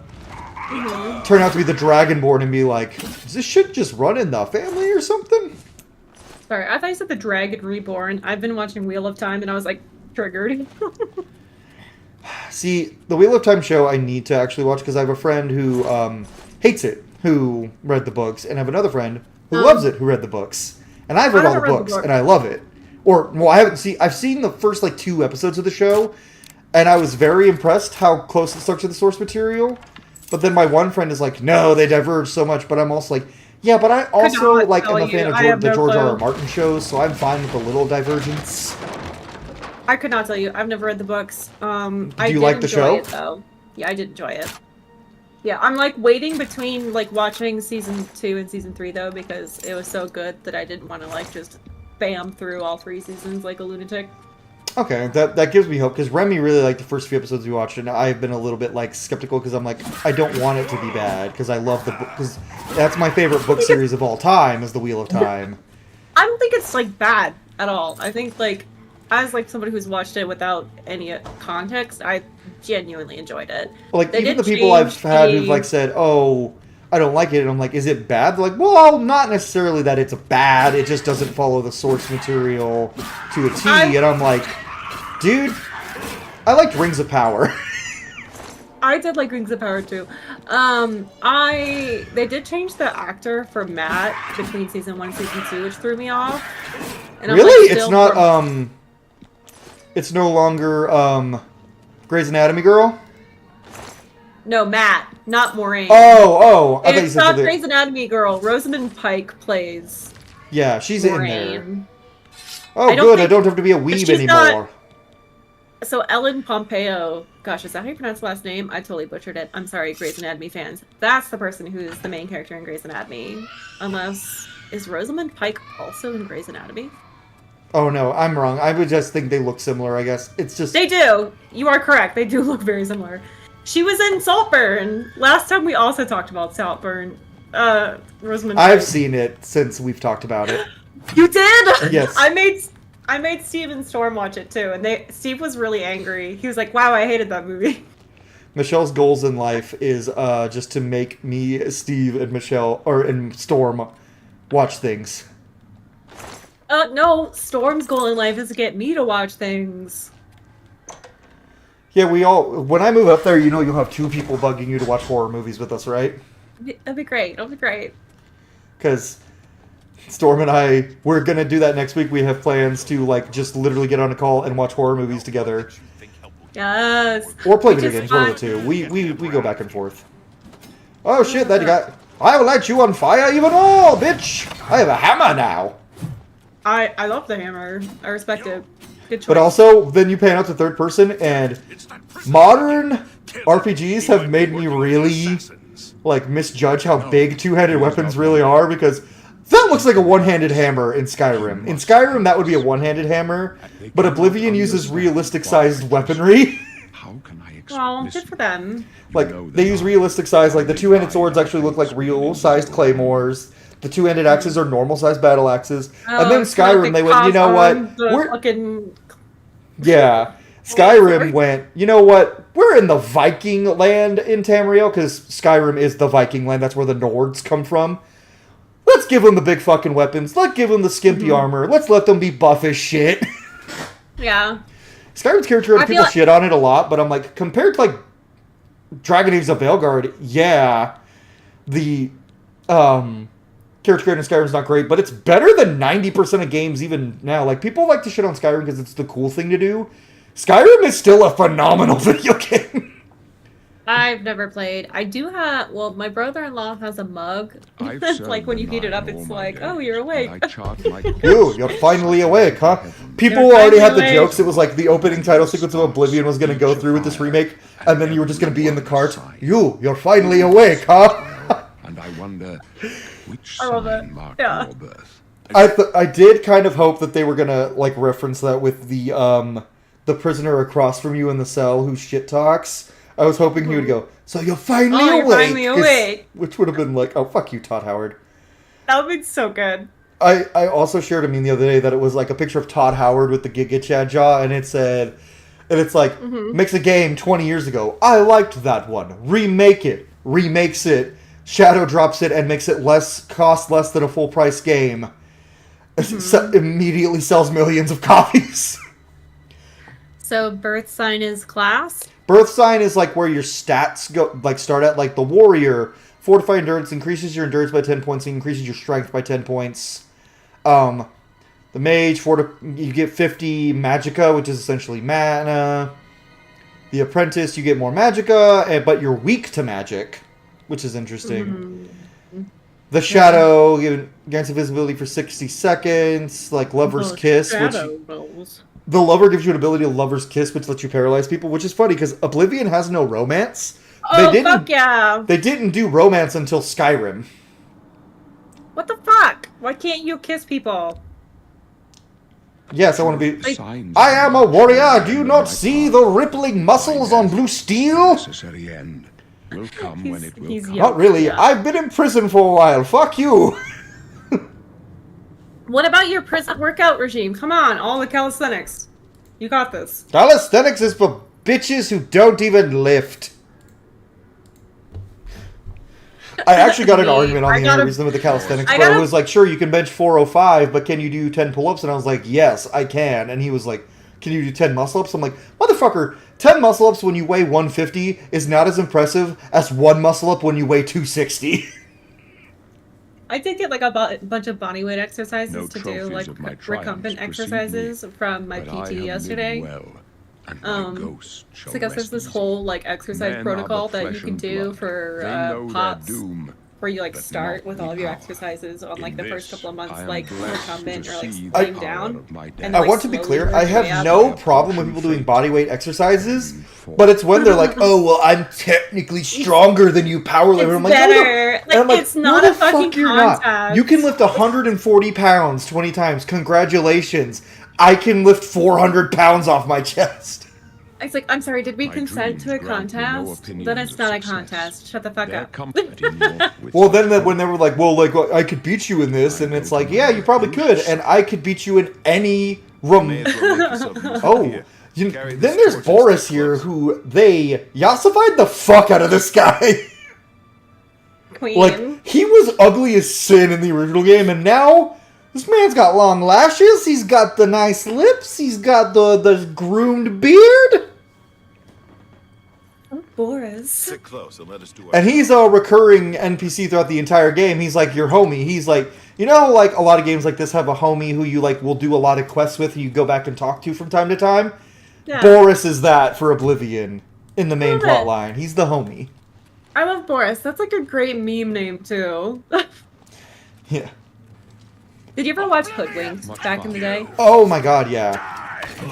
[SPEAKER 1] turn out to be the Dragonborn and be like, does this shit just run in the family or something?
[SPEAKER 2] Sorry, I thought you said the Dragon Reborn. I've been watching Wheel of Time, and I was, like, triggered.
[SPEAKER 1] See, the Wheel of Time show I need to actually watch, because I have a friend who hates it, who read the books, and I have another friend who loves it, who read the books. And I've read all the books, and I love it. I've seen the first, like, 2 episodes of the show, and I was very impressed how close it stuck to the source material. But then my one friend is like, no, they diverge so much, but I'm also like, yeah, but I also, am a fan of the George R. R. Martin shows, so I'm fine with a little divergence.
[SPEAKER 2] I could not tell you. I've never read the books.
[SPEAKER 1] Do you like the show?
[SPEAKER 2] It, though. Yeah, I did enjoy it. Yeah, I'm, like, waiting between, like, watching Season 2 and Season 3, though, because it was so good that I didn't want to, like, just bam through all 3 seasons like a lunatic.
[SPEAKER 1] Okay, that gives me hope, because Remy really liked the first few episodes we watched, and I've been a little bit, like, skeptical, because I'm like, I don't want it to be bad, because I love the book, because that's my favorite book series of all time, is The Wheel of Time.
[SPEAKER 2] I don't think it's, like, bad at all. I think, like, as, like, somebody who's watched it without any context, I genuinely enjoyed it.
[SPEAKER 1] Well, like, even the people I've had who've, like, said, oh, I don't like it, and I'm like, is it bad? They're like, well, not necessarily that it's bad, it just doesn't follow the source material to a T, and I'm like, dude, I liked Rings of Power.
[SPEAKER 2] I did like Rings of Power, too. They did change the actor for Matt between Season 1 and Season 2, which threw me off. And
[SPEAKER 1] really? It's not, it's no longer, Grey's Anatomy girl?
[SPEAKER 2] No, Matt, not Maureen.
[SPEAKER 1] Oh, I thought you
[SPEAKER 2] it's
[SPEAKER 1] said
[SPEAKER 2] not Grey's Anatomy girl. Rosamund Pike plays.
[SPEAKER 1] Yeah, she's
[SPEAKER 2] Maureen.
[SPEAKER 1] in there. Oh, good. I don't have to be a weeb anymore.
[SPEAKER 2] So Ellen Pompeo, gosh, is that how you pronounce the last name? I totally butchered it. I'm sorry, Grey's Anatomy fans. That's the person who's the main character in Grey's Anatomy. Unless, is Rosamund Pike also in Grey's Anatomy?
[SPEAKER 1] Oh no, I'm wrong. I would just think they look similar, I guess. It's just...
[SPEAKER 2] They do! You are correct. They do look very similar. She was in Saltburn. Last time we also talked about Saltburn. Rosamund Pike.
[SPEAKER 1] I've seen it since we've talked about it.
[SPEAKER 2] You did?
[SPEAKER 1] Yes.
[SPEAKER 2] I made Steve and Storm watch it too, and Steve was really angry. He was like, wow, I hated that movie.
[SPEAKER 1] Michelle's goals in life is just to make me, Steve, and Storm watch things.
[SPEAKER 2] No, Storm's goal in life is to get me to watch things.
[SPEAKER 1] Yeah, when I move up there, you know you'll have 2 people bugging you to watch horror movies with us, right?
[SPEAKER 2] That'd be great. That'd be great.
[SPEAKER 1] Because Storm and I, we're going to do that next week. We have plans to, like, just literally get on a call and watch horror movies together.
[SPEAKER 2] Yes.
[SPEAKER 1] Or play video games, one of the 2. We go back and forth. Oh shit, that guy. I will light you on fire even more, bitch! I have a hammer now.
[SPEAKER 2] I love the hammer. I respect it. Good choice.
[SPEAKER 1] But also, then you pan out to third person, and modern RPGs have made me really, like, misjudge how big two-handed weapons really are, because that looks like a one-handed hammer in Skyrim. In Skyrim, that would be a one-handed hammer, but Oblivion uses realistic-sized weaponry.
[SPEAKER 5] How can I
[SPEAKER 2] Well, good for them.
[SPEAKER 1] Like, they use realistic size, like, the two-handed swords actually look like real-sized claymores. The two-handed axes are normal-sized battle axes. And then Skyrim, they went, you know what?
[SPEAKER 2] Fucking...
[SPEAKER 1] Yeah. Skyrim went, you know what? We're in the Viking land in Tamriel, because Skyrim is the Viking land. That's where the Nords come from. Let's give them the big fucking weapons. Let's give them the skimpy armor. Let's let them be buff as shit.
[SPEAKER 2] Yeah.
[SPEAKER 1] Skyrim's character, people shit on it a lot, but I'm like, compared to, like, Dragon Age of Veilguard, yeah, the character creator in Skyrim's not great, but it's better than 90% of games even now. Like, people like to shit on Skyrim because it's the cool thing to do. Skyrim is still a phenomenal video game.
[SPEAKER 2] I've never played. I do have, well, my brother-in-law has a mug. Like, when you heat it up, it's like, oh, you're awake.
[SPEAKER 1] Ooh, you're finally awake, huh? People already had the jokes. It was like the opening title sequence of Oblivion was going to go through with this remake, and then you were just going to be in the cart. You're finally awake, huh?
[SPEAKER 5] And I wonder which
[SPEAKER 2] I love it.
[SPEAKER 5] sign marked
[SPEAKER 2] Yeah.
[SPEAKER 5] your birth.
[SPEAKER 1] I did kind of hope that they were going to, like, reference that with the prisoner across from you in the cell who shit talks. I was hoping he would go, so you're finally awake.
[SPEAKER 2] You're finally awake.
[SPEAKER 1] Which would have been like, oh, fuck you, Todd Howard.
[SPEAKER 2] That would be so good.
[SPEAKER 1] I also shared a meme the other day that it was like a picture of Todd Howard with the Giga Chad jaw, and it said, and it's like, makes a game 20 years ago. I liked that one. Remake it. Remakes it. Shadow drops it and makes it cost less than a full price game. Immediately sells millions of copies.
[SPEAKER 2] So birth sign is class?
[SPEAKER 1] Birth sign is like where your stats go, like start at, like the warrior. Fortify endurance increases your endurance by 10 points and increases your strength by 10 points. The mage, you get 50 magicka, which is essentially mana. The apprentice, you get more magicka, but you're weak to magic, which is interesting. The shadow, grants invisibility for 60 seconds, like Lover's Kiss, the lover gives you an ability of Lover's Kiss, which lets you paralyze people, which is funny because Oblivion has no romance.
[SPEAKER 2] Fuck yeah!
[SPEAKER 1] They didn't do romance until Skyrim.
[SPEAKER 2] What the fuck? Why can't you kiss people?
[SPEAKER 1] Yes, I want to be... I am a warrior! Do you not see the rippling muscles on blue steel?
[SPEAKER 5] Necessary end will come when it will come.
[SPEAKER 1] Not really.
[SPEAKER 2] Yeah.
[SPEAKER 1] I've been in prison for a while. Fuck you!
[SPEAKER 2] What about your prison workout regime? Come on, all the calisthenics. You got this.
[SPEAKER 1] Calisthenics is for bitches who don't even lift. I actually got an argument on the air recently with the calisthenics bro who was like, sure, you can bench 405, but can you do 10 pull-ups? And I was like, yes, I can. And he was like, can you do 10 muscle-ups? I'm like, motherfucker, 10 muscle-ups when you weigh 150 is not as impressive as one muscle-up when you weigh 260.
[SPEAKER 2] I did get like a bunch of bodyweight exercises to do, like recumbent exercises from my PT yesterday. So I guess there's this whole like exercise protocol that you can do for POTS, where you like start with all of your exercises on like the first couple of months, like recumbent or like sitting down. And,
[SPEAKER 1] I
[SPEAKER 2] like,
[SPEAKER 1] want to be clear,
[SPEAKER 2] slowly
[SPEAKER 1] I
[SPEAKER 2] work your way
[SPEAKER 1] have
[SPEAKER 2] up.
[SPEAKER 1] no problem with people doing bodyweight exercises, but it's when they're like, oh, well, I'm technically stronger than you, powerlifter.
[SPEAKER 2] It's
[SPEAKER 1] I'm like,
[SPEAKER 2] better.
[SPEAKER 1] No, I'm like,
[SPEAKER 2] it's not
[SPEAKER 1] no,
[SPEAKER 2] a fucking
[SPEAKER 1] you're
[SPEAKER 2] contest.
[SPEAKER 1] not. You can lift 140 pounds 20 times. Congratulations. I can lift 400 pounds off my chest.
[SPEAKER 2] It's like, I'm sorry, did we
[SPEAKER 5] My
[SPEAKER 2] consent to a
[SPEAKER 5] dreams grant me no
[SPEAKER 2] contest?
[SPEAKER 5] opinions
[SPEAKER 2] Then it's
[SPEAKER 5] of
[SPEAKER 2] not a
[SPEAKER 5] success.
[SPEAKER 2] contest. Shut the fuck
[SPEAKER 5] Their
[SPEAKER 2] up.
[SPEAKER 5] comfort in your
[SPEAKER 1] Well, then when they were like, well, like, I could beat you in this, and it's like, yeah, you probably could, and I could beat you in any then there's Boris here, who they yassified the fuck out of this guy.
[SPEAKER 2] Queen.
[SPEAKER 1] Like, he was ugly as sin in the original game, and now this man's got long lashes, he's got the nice lips, he's got the groomed beard.
[SPEAKER 2] Oh, Boris.
[SPEAKER 4] Sit close and let us do our
[SPEAKER 1] And he's a recurring NPC throughout the entire game. He's like your homie. He's like, you know, like a lot of games like this have a homie who you like will do a lot of quests with, and you go back and talk to from time to time.
[SPEAKER 2] Yeah.
[SPEAKER 1] Boris is that for Oblivion in the main
[SPEAKER 2] Love it.
[SPEAKER 1] plot line. He's the homie.
[SPEAKER 2] I love Boris. That's like a great meme name, too.
[SPEAKER 1] Yeah.
[SPEAKER 2] Did you ever watch Hoodwinked back in the day?
[SPEAKER 1] Oh my god, yeah.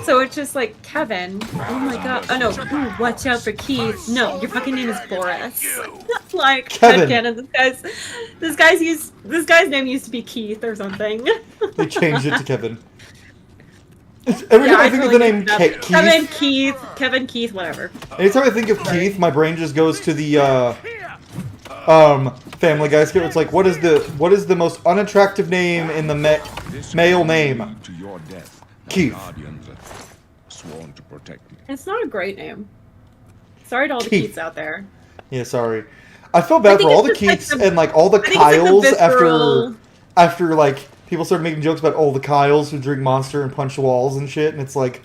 [SPEAKER 2] So it's just like, Kevin. Oh my god. Oh no. Ooh, watch out for Keith. No, your fucking name is Boris. Like,
[SPEAKER 1] Kevin.
[SPEAKER 2] headcanon, this guy's name used to be Keith or something.
[SPEAKER 1] They changed it to Kevin. Every time I think of the name Keith,
[SPEAKER 2] Kevin Keith, whatever.
[SPEAKER 1] anytime I think of Keith, my brain just goes to the Family Guy skit. It's like, what is the most unattractive name in the male name?
[SPEAKER 5] To your death,
[SPEAKER 1] Keith.
[SPEAKER 5] guardians, sworn to protect me.
[SPEAKER 2] It's not a great name. Sorry to all the
[SPEAKER 1] Keith.
[SPEAKER 2] Keiths out there.
[SPEAKER 1] Yeah, sorry. I feel bad for
[SPEAKER 2] think
[SPEAKER 1] all the
[SPEAKER 2] it's just, like,
[SPEAKER 1] Keiths
[SPEAKER 2] the-
[SPEAKER 1] and like all the
[SPEAKER 2] I think it's, like, the
[SPEAKER 1] Kyles
[SPEAKER 2] visceral-
[SPEAKER 1] after like people started making jokes about all the Kyles who drink Monster and punch walls and shit, and it's like,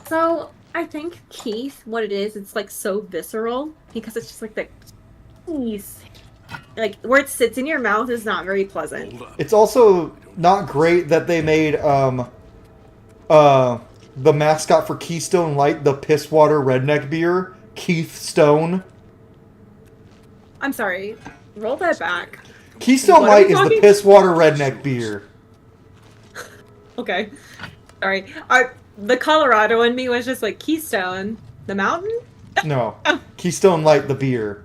[SPEAKER 2] So I think Keith, what it is, it's like so visceral because it's just like the Keith. Like where it sits in your mouth is not very pleasant.
[SPEAKER 1] it's also not great that they made the mascot for Keystone Light, the Pisswater Redneck Beer, Keith Stone.
[SPEAKER 2] I'm sorry. Roll that back.
[SPEAKER 1] Keystone
[SPEAKER 2] What are
[SPEAKER 1] Light
[SPEAKER 2] we
[SPEAKER 1] is the
[SPEAKER 2] talking-
[SPEAKER 1] Pisswater Redneck Beer.
[SPEAKER 2] Okay. Sorry. The Colorado in me was just like Keystone, the mountain?
[SPEAKER 1] No, Keystone Light, the beer.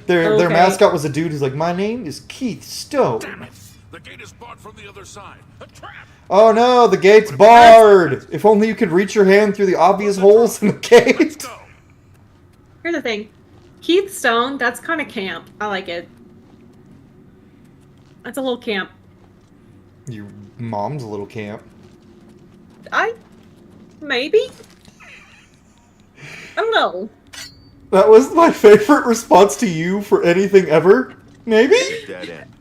[SPEAKER 1] Their
[SPEAKER 2] Okay.
[SPEAKER 1] mascot was a dude who's like, my name is Keith Stone.
[SPEAKER 5] Damn it! The gate is barred from the other side. A trap!
[SPEAKER 1] Oh no, the gate's barred! If only you could reach your hand through the obvious holes in the gate.
[SPEAKER 5] Go!
[SPEAKER 2] Here's the thing. Keith Stone, that's kind of camp. I like it. That's a little camp.
[SPEAKER 1] Your mom's a little camp.
[SPEAKER 2] Maybe? I don't know.
[SPEAKER 1] That was my favorite response to you for anything ever. Maybe?
[SPEAKER 4] Dead end.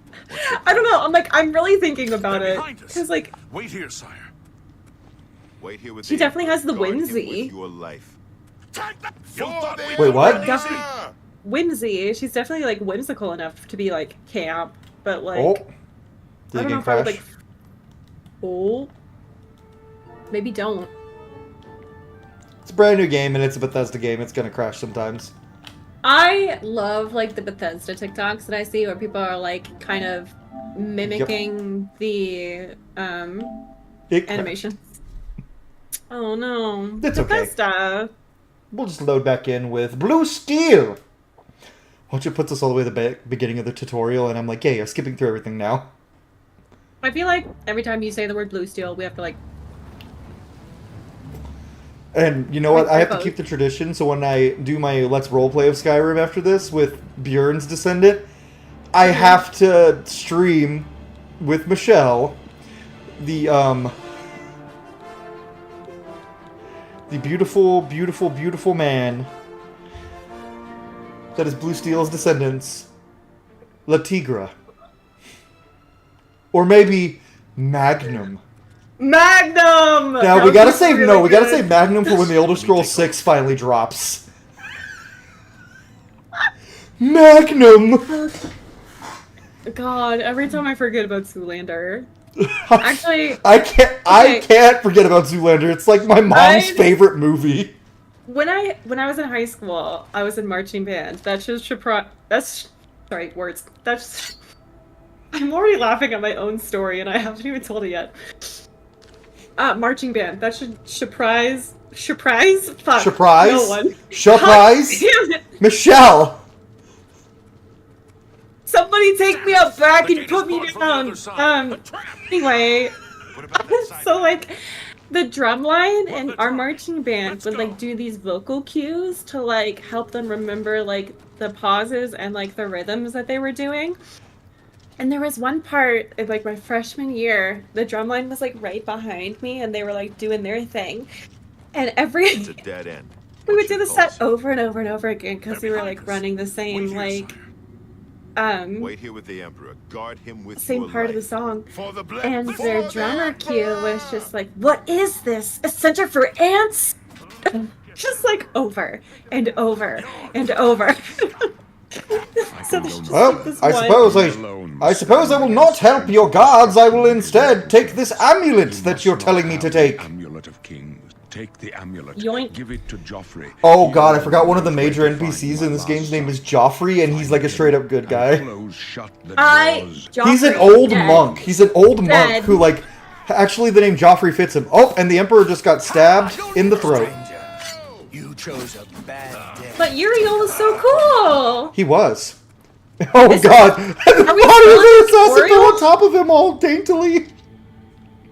[SPEAKER 2] I don't know. I'm really thinking about
[SPEAKER 5] They're
[SPEAKER 2] it.
[SPEAKER 5] behind us.
[SPEAKER 2] Because, like,
[SPEAKER 5] Wait here, sire.
[SPEAKER 4] Wait here with
[SPEAKER 2] She
[SPEAKER 4] the
[SPEAKER 2] definitely has the
[SPEAKER 4] Guard him
[SPEAKER 2] whimsy.
[SPEAKER 4] with your life.
[SPEAKER 5] Take that! You
[SPEAKER 4] For
[SPEAKER 5] thought
[SPEAKER 4] the
[SPEAKER 5] we
[SPEAKER 1] Wait, what?
[SPEAKER 5] were
[SPEAKER 2] Definitely.
[SPEAKER 5] easy?
[SPEAKER 2] whimsy. She's definitely, like, whimsical enough to be, like, camp. But, like,
[SPEAKER 1] Oh.
[SPEAKER 2] I
[SPEAKER 1] Did
[SPEAKER 2] don't
[SPEAKER 1] the
[SPEAKER 2] know
[SPEAKER 1] game
[SPEAKER 2] if I would,
[SPEAKER 1] crash?
[SPEAKER 2] like... Oh. Maybe don't.
[SPEAKER 1] It's a brand new game and it's a Bethesda game. It's gonna crash sometimes.
[SPEAKER 2] I love, like, the Bethesda TikToks that I see where people are, like, kind of mimicking the,
[SPEAKER 1] It
[SPEAKER 2] animation. Oh, no.
[SPEAKER 1] It's okay.
[SPEAKER 2] Bethesda.
[SPEAKER 1] We'll just load back in with Blue Steel. Once it puts us all the way to the beginning of the tutorial, and I'm like, hey, I'm skipping through everything now.
[SPEAKER 2] I feel like every time you say the word blue steel, we have to, like...
[SPEAKER 1] And you know what? I have to
[SPEAKER 2] Both.
[SPEAKER 1] keep the tradition, so when I do my Let's Roleplay of Skyrim after this with Bjorn's Descendant, I have to stream with Michelle the beautiful, beautiful, beautiful man that is Blue Steel's descendants, La Tigra. Or maybe Magnum.
[SPEAKER 2] Magnum!
[SPEAKER 1] Now we gotta save we gotta save Magnum for when the Elder Scrolls 6 finally drops. Magnum.
[SPEAKER 2] God, every time I forget about Zoolander. Actually,
[SPEAKER 1] I
[SPEAKER 2] Okay.
[SPEAKER 1] can't forget about Zoolander. It's like my mom's favorite movie.
[SPEAKER 2] when I was in high school, I was in marching band. That's just sorry, words. That's I'm already laughing at my own story and I haven't even told it yet. Marching band. That should surprise. Fuck.
[SPEAKER 1] Surprise?
[SPEAKER 2] No one.
[SPEAKER 1] Surprise?
[SPEAKER 2] God damn it.
[SPEAKER 1] Michelle!
[SPEAKER 2] Somebody take me up back
[SPEAKER 5] The
[SPEAKER 2] and
[SPEAKER 5] gate
[SPEAKER 2] put
[SPEAKER 5] is
[SPEAKER 2] me
[SPEAKER 5] barred from the
[SPEAKER 2] down.
[SPEAKER 5] other side. A trap!
[SPEAKER 2] Anyway,
[SPEAKER 5] What about that side?
[SPEAKER 2] so like the drum line and
[SPEAKER 5] the
[SPEAKER 2] our
[SPEAKER 5] drum.
[SPEAKER 2] marching band
[SPEAKER 5] Let's
[SPEAKER 2] would
[SPEAKER 5] go.
[SPEAKER 2] like do these vocal cues to like help them remember like the pauses and like the rhythms that they were doing. And there was one part of like my freshman year, the drum line was like right behind me and they were like doing their thing. And
[SPEAKER 4] It's a dead end.
[SPEAKER 2] we would
[SPEAKER 4] What's
[SPEAKER 2] do
[SPEAKER 4] your
[SPEAKER 2] the set
[SPEAKER 4] pulse?
[SPEAKER 2] over and over and over again because we
[SPEAKER 5] They're
[SPEAKER 2] were
[SPEAKER 5] behind
[SPEAKER 2] like
[SPEAKER 5] us.
[SPEAKER 2] running the
[SPEAKER 5] Wait
[SPEAKER 2] same
[SPEAKER 5] here,
[SPEAKER 2] like
[SPEAKER 5] sire.
[SPEAKER 4] Wait here with the Emperor. Guard him with
[SPEAKER 2] same
[SPEAKER 4] your
[SPEAKER 2] part of the
[SPEAKER 4] life.
[SPEAKER 2] song.
[SPEAKER 5] For the blood.
[SPEAKER 2] And
[SPEAKER 5] For
[SPEAKER 2] their
[SPEAKER 5] the
[SPEAKER 2] drummer cue was
[SPEAKER 5] Emperor!
[SPEAKER 2] just like, what is this? A center for ants? Just like over and over and over. So there's just
[SPEAKER 1] Well,
[SPEAKER 2] like this
[SPEAKER 1] I
[SPEAKER 2] one.
[SPEAKER 1] suppose I will not help your gods. I will instead take this amulet that you're telling me to take.
[SPEAKER 5] Amulet of Kings. Take the amulet.
[SPEAKER 2] Yoink.
[SPEAKER 5] Give it to Joffrey.
[SPEAKER 1] Oh
[SPEAKER 5] He
[SPEAKER 1] god, I
[SPEAKER 5] will
[SPEAKER 1] forgot one of the
[SPEAKER 5] know
[SPEAKER 1] major
[SPEAKER 5] where to find
[SPEAKER 1] NPCs
[SPEAKER 5] my
[SPEAKER 1] in this
[SPEAKER 5] last
[SPEAKER 1] game's name is
[SPEAKER 5] son.
[SPEAKER 1] Joffrey, and he's like a straight up good
[SPEAKER 5] And
[SPEAKER 1] guy.
[SPEAKER 5] close shut the doors.
[SPEAKER 1] He's an
[SPEAKER 2] Joffrey,
[SPEAKER 1] old
[SPEAKER 2] dead.
[SPEAKER 1] monk. He's an old monk
[SPEAKER 2] Dead.
[SPEAKER 1] who, like, actually the name Joffrey fits him. Oh, and the Emperor just got stabbed in the throat.
[SPEAKER 3] Stranger, you chose a bad day.
[SPEAKER 2] But Uriel is so cool.
[SPEAKER 1] He was. Oh
[SPEAKER 2] Is-
[SPEAKER 1] god. And the
[SPEAKER 2] are we
[SPEAKER 1] body of
[SPEAKER 2] still in
[SPEAKER 1] the assassin
[SPEAKER 2] tutorial?
[SPEAKER 1] fell on top of him all daintily.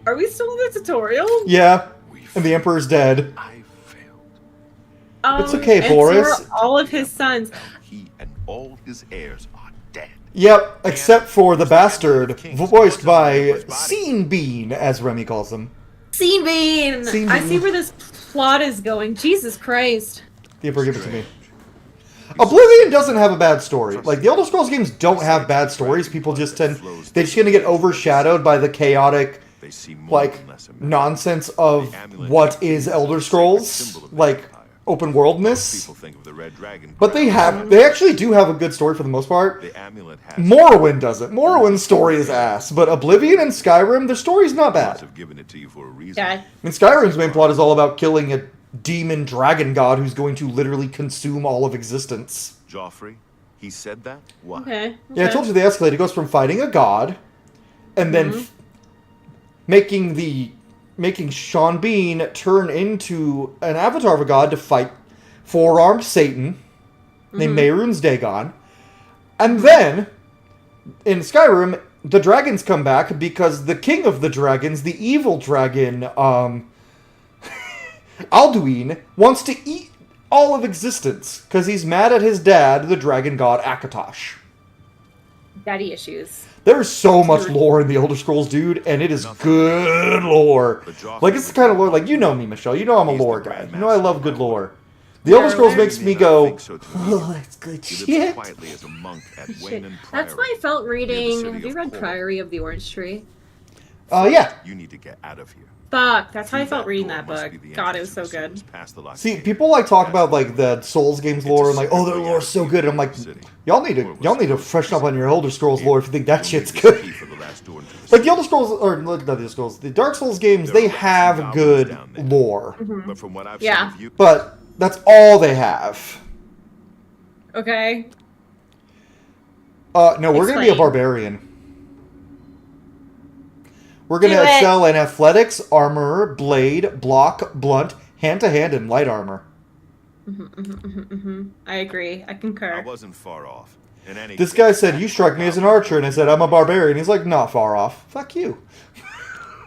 [SPEAKER 2] Are we still in the tutorial?
[SPEAKER 1] Yeah. And the Emperor's dead.
[SPEAKER 5] I failed.
[SPEAKER 1] It's okay,
[SPEAKER 2] and so
[SPEAKER 1] Boris.
[SPEAKER 2] are all of his sons.
[SPEAKER 4] He and all his heirs are dead.
[SPEAKER 1] Yep, except for the bastard, voiced by Scene Bean, as Remy calls him.
[SPEAKER 2] Scene Bean.
[SPEAKER 1] Scene
[SPEAKER 2] I
[SPEAKER 1] Bean.
[SPEAKER 2] see where this plot is going. Jesus Christ.
[SPEAKER 1] The Emperor, give it to me. Oblivion doesn't have a bad story. Like, the Elder Scrolls games don't have bad stories. People just tend... They're just going to get overshadowed by the chaotic, like, nonsense of what is Elder Scrolls. Like, open worldness. But they actually do have a good story for the most part. Morrowind doesn't. Morrowind's story is ass. But Oblivion and Skyrim, their story's not bad.
[SPEAKER 2] Okay.
[SPEAKER 1] I mean, Skyrim's main plot is all about killing a demon dragon god who's going to literally consume all of existence.
[SPEAKER 4] Joffrey, he said that? Why?
[SPEAKER 2] Okay.
[SPEAKER 1] Yeah, I told you they escalate. It goes from fighting a god, and then making Sean Bean turn into an avatar of a god to fight four-armed Satan, named Mehrunes Dagon. And then, in Skyrim, the dragons come back because the king of the dragons, the evil dragon, Alduin, wants to eat all of existence because he's mad at his dad, the dragon god Akatosh.
[SPEAKER 2] Daddy issues.
[SPEAKER 1] There's so much lore in the Elder Scrolls, dude, and it is good lore. Like, it's the kind of lore, like, you know me, Michelle. You know I'm a lore guy. You know I love good lore. The Elder Scrolls makes me go, oh, that's good shit.
[SPEAKER 2] That's why I felt reading... Have you read Priory of the Orange Tree?
[SPEAKER 1] Yeah.
[SPEAKER 4] You need to get out of here.
[SPEAKER 2] Fuck, that's how I felt reading that book. God, it was so good.
[SPEAKER 1] See, people like talk about like the Souls games lore and like, oh, their lore's so good. And I'm like, y'all need to freshen up on your Elder Scrolls lore if you think that shit's good. Like the Elder Scrolls, or not the Elder Scrolls, the Dark Souls games, they have good lore.
[SPEAKER 4] But from what I've
[SPEAKER 2] Yeah.
[SPEAKER 4] seen of you,
[SPEAKER 1] But that's all they have.
[SPEAKER 2] Okay.
[SPEAKER 1] No, we're gonna be a
[SPEAKER 2] Explain.
[SPEAKER 1] barbarian. We're gonna
[SPEAKER 2] Do it.
[SPEAKER 1] excel in athletics, armor, blade, block, blunt, hand-to-hand, and light armor.
[SPEAKER 2] I agree. I
[SPEAKER 4] I
[SPEAKER 2] concur.
[SPEAKER 4] wasn't far off. In any
[SPEAKER 1] This
[SPEAKER 4] case,
[SPEAKER 1] guy said, you struck me as an archer, and I said, I'm a barbarian. He's like, not far off. Fuck you.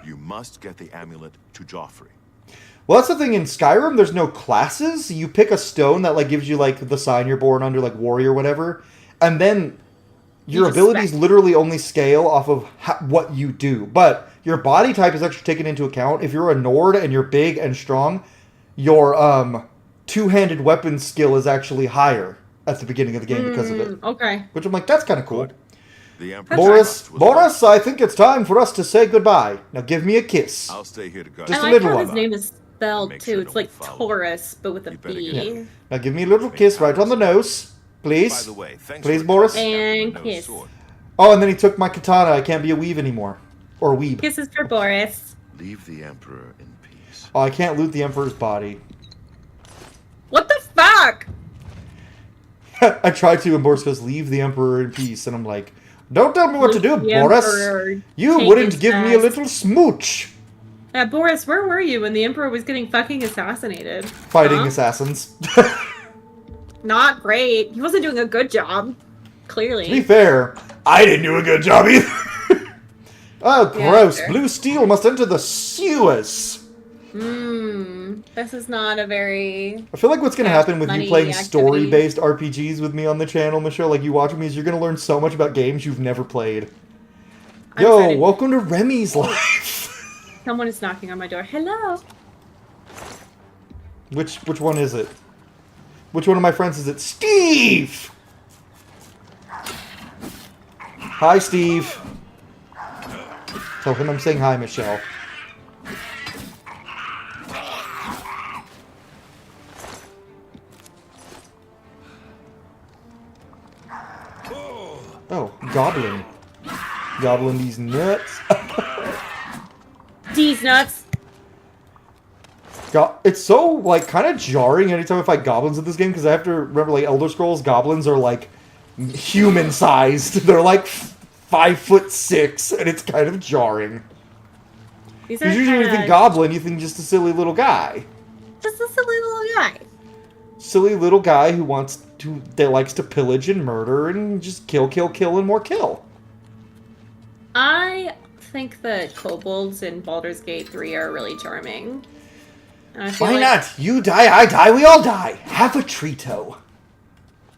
[SPEAKER 4] you must get the amulet to Joffrey.
[SPEAKER 1] Well, that's the thing, in Skyrim, there's no classes. You pick a stone that, like, gives you, like, the sign you're born under, like, warrior or whatever, and then your
[SPEAKER 2] You just
[SPEAKER 1] abilities
[SPEAKER 2] spec.
[SPEAKER 1] literally only scale off of what you do. But your body type is actually taken into account. If you're a Nord and you're big and strong, your two-handed weapon skill is actually higher at the beginning of the game because of it.
[SPEAKER 2] Okay.
[SPEAKER 1] Which I'm like, that's kind of cool.
[SPEAKER 4] The Emperor
[SPEAKER 1] Boris, I think it's time for us to say goodbye. Now give me a kiss.
[SPEAKER 4] I'll stay here to guard.
[SPEAKER 1] Just
[SPEAKER 2] I
[SPEAKER 1] a
[SPEAKER 2] like
[SPEAKER 1] little
[SPEAKER 2] how
[SPEAKER 1] one.
[SPEAKER 2] his name is spelled
[SPEAKER 4] Make
[SPEAKER 2] too.
[SPEAKER 4] sure
[SPEAKER 2] It's
[SPEAKER 4] no
[SPEAKER 2] like
[SPEAKER 4] one follows.
[SPEAKER 2] Taurus, but with a
[SPEAKER 4] You better
[SPEAKER 2] B.
[SPEAKER 4] get
[SPEAKER 1] Yeah. Now give me a little kiss right on the nose,
[SPEAKER 4] By
[SPEAKER 1] please.
[SPEAKER 4] the way, thanks
[SPEAKER 1] Please,
[SPEAKER 4] for
[SPEAKER 1] Boris?
[SPEAKER 2] And
[SPEAKER 4] no
[SPEAKER 2] kiss.
[SPEAKER 4] sword.
[SPEAKER 1] Oh, and then he took my katana. I can't be a weave anymore. Or weeb.
[SPEAKER 2] Kisses for Boris.
[SPEAKER 4] Leave the Emperor in peace.
[SPEAKER 1] Oh, I can't loot the Emperor's body.
[SPEAKER 2] What the fuck?
[SPEAKER 1] I tried to, and Boris goes, leave the Emperor in peace. And I'm like, don't tell me what to do,
[SPEAKER 2] The
[SPEAKER 1] Boris.
[SPEAKER 2] Emperor,
[SPEAKER 1] You
[SPEAKER 2] take
[SPEAKER 1] wouldn't
[SPEAKER 2] his
[SPEAKER 1] give me a
[SPEAKER 2] ass.
[SPEAKER 1] little smooch.
[SPEAKER 2] Boris, where were you when the Emperor was getting fucking assassinated?
[SPEAKER 1] Fighting
[SPEAKER 2] Huh?
[SPEAKER 1] assassins.
[SPEAKER 2] Not great. He wasn't doing a good job.
[SPEAKER 1] To be
[SPEAKER 2] Clearly.
[SPEAKER 1] fair, I didn't do a good job either. Oh,
[SPEAKER 2] Yeah,
[SPEAKER 1] gross.
[SPEAKER 2] sure.
[SPEAKER 1] Blue steel must enter the sewers.
[SPEAKER 2] This is not a very...
[SPEAKER 1] I feel like what's going to happen with you
[SPEAKER 2] Money
[SPEAKER 1] playing
[SPEAKER 2] activity.
[SPEAKER 1] story-based RPGs with me on the channel, Michelle, like you watching me, is you're going to learn so much about games you've never played.
[SPEAKER 2] I'm
[SPEAKER 1] Yo,
[SPEAKER 2] excited.
[SPEAKER 1] welcome to Remy's life.
[SPEAKER 2] Someone is knocking on my door. Hello.
[SPEAKER 1] Which one is it? Which one of my friends is it? Steve! Hi, Steve. Tell him I'm saying hi, Michelle. Oh, Goblin. Goblin these nuts.
[SPEAKER 2] D's nuts.
[SPEAKER 1] It's so, like, kind of jarring anytime I fight goblins in this game, because I have to remember, like, Elder Scrolls goblins are, like, human-sized. They're, like, 5'6", and it's kind of jarring.
[SPEAKER 2] These are
[SPEAKER 1] Because usually when you think
[SPEAKER 2] kinda
[SPEAKER 1] goblin, you think just a silly little guy.
[SPEAKER 2] just a silly little guy.
[SPEAKER 1] Silly little guy that likes to pillage and murder and just kill, and more kill.
[SPEAKER 2] I think that kobolds in Baldur's Gate 3 are really charming. And I feel
[SPEAKER 1] Why
[SPEAKER 2] like,
[SPEAKER 1] not? You die, I die, we all die. Have a treato.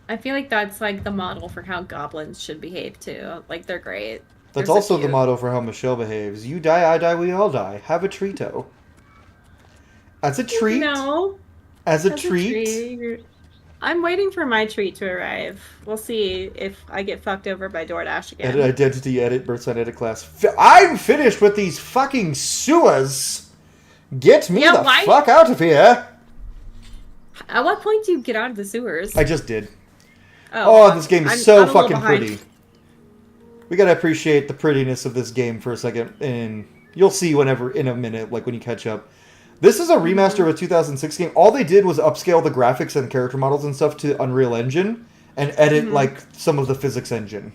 [SPEAKER 2] I feel like that's like the model for how goblins should behave too. Like they're great.
[SPEAKER 1] That's
[SPEAKER 2] They're so
[SPEAKER 1] also the
[SPEAKER 2] cute.
[SPEAKER 1] motto for how Michelle behaves. You die, I die, we all die. Have a treato. As a treat.
[SPEAKER 2] No.
[SPEAKER 1] As a
[SPEAKER 2] As
[SPEAKER 1] treat.
[SPEAKER 2] I'm waiting for my treat to arrive. We'll see if I get fucked over by DoorDash again.
[SPEAKER 1] Edit identity, edit birth sign, edit class. I'm finished with these fucking sewers. Get me the fuck out of here.
[SPEAKER 2] At what point do you get out of the sewers?
[SPEAKER 1] I just did.
[SPEAKER 2] Oh,
[SPEAKER 1] this game is so fucking pretty. We gotta appreciate the prettiness of this game for a second, and you'll see whenever, in a minute, like when you catch up. This is a remaster of a 2006 game. All they did was upscale the graphics and character models and stuff to Unreal Engine, and edit, like, some of the physics engine.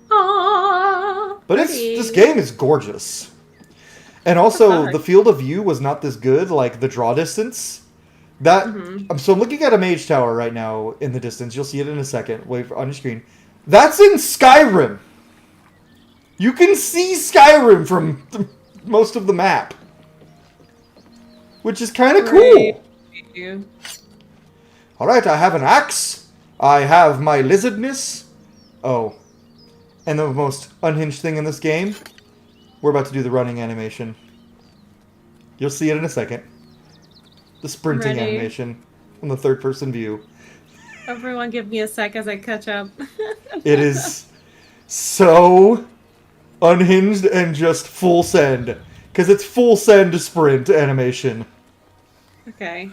[SPEAKER 2] Aww,
[SPEAKER 1] but this game is gorgeous. And also, the field of view was not this good, like, the draw distance. So I'm looking at a mage tower right now in the distance. You'll see it in a second. Wait on your screen. That's in Skyrim. You can see Skyrim from most of the map, which is kind of cool. All right, I have an axe. I have my lizardness. Oh, and the most unhinged thing in this game. We're about to do the running animation. You'll see it in a second. The sprinting animation from the third-person view.
[SPEAKER 2] Everyone give me a sec as I catch up.
[SPEAKER 1] It is so unhinged and just full send. Because it's full send sprint animation.
[SPEAKER 2] Okay.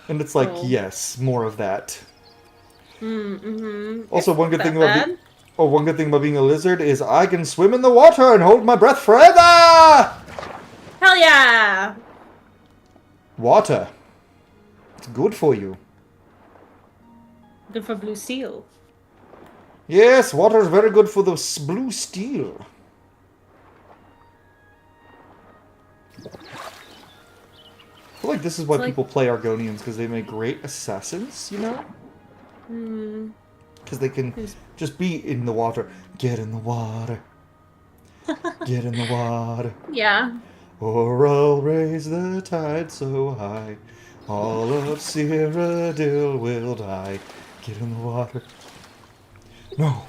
[SPEAKER 1] And it's like, yes, more of that. Also, one good thing about being a lizard is I can swim in the water and hold my breath forever!
[SPEAKER 2] Hell yeah!
[SPEAKER 1] Water. It's good for you.
[SPEAKER 2] Good for blue steel.
[SPEAKER 1] Yes, water is very good for the blue steel. I feel like this is why people play Argonians, because they make great assassins, you know? Because they can just be in the water. Get in the water. Get in the water.
[SPEAKER 2] Yeah.
[SPEAKER 1] Or I'll raise the tide so high, all of Cyrodil will die. Get in the water. No.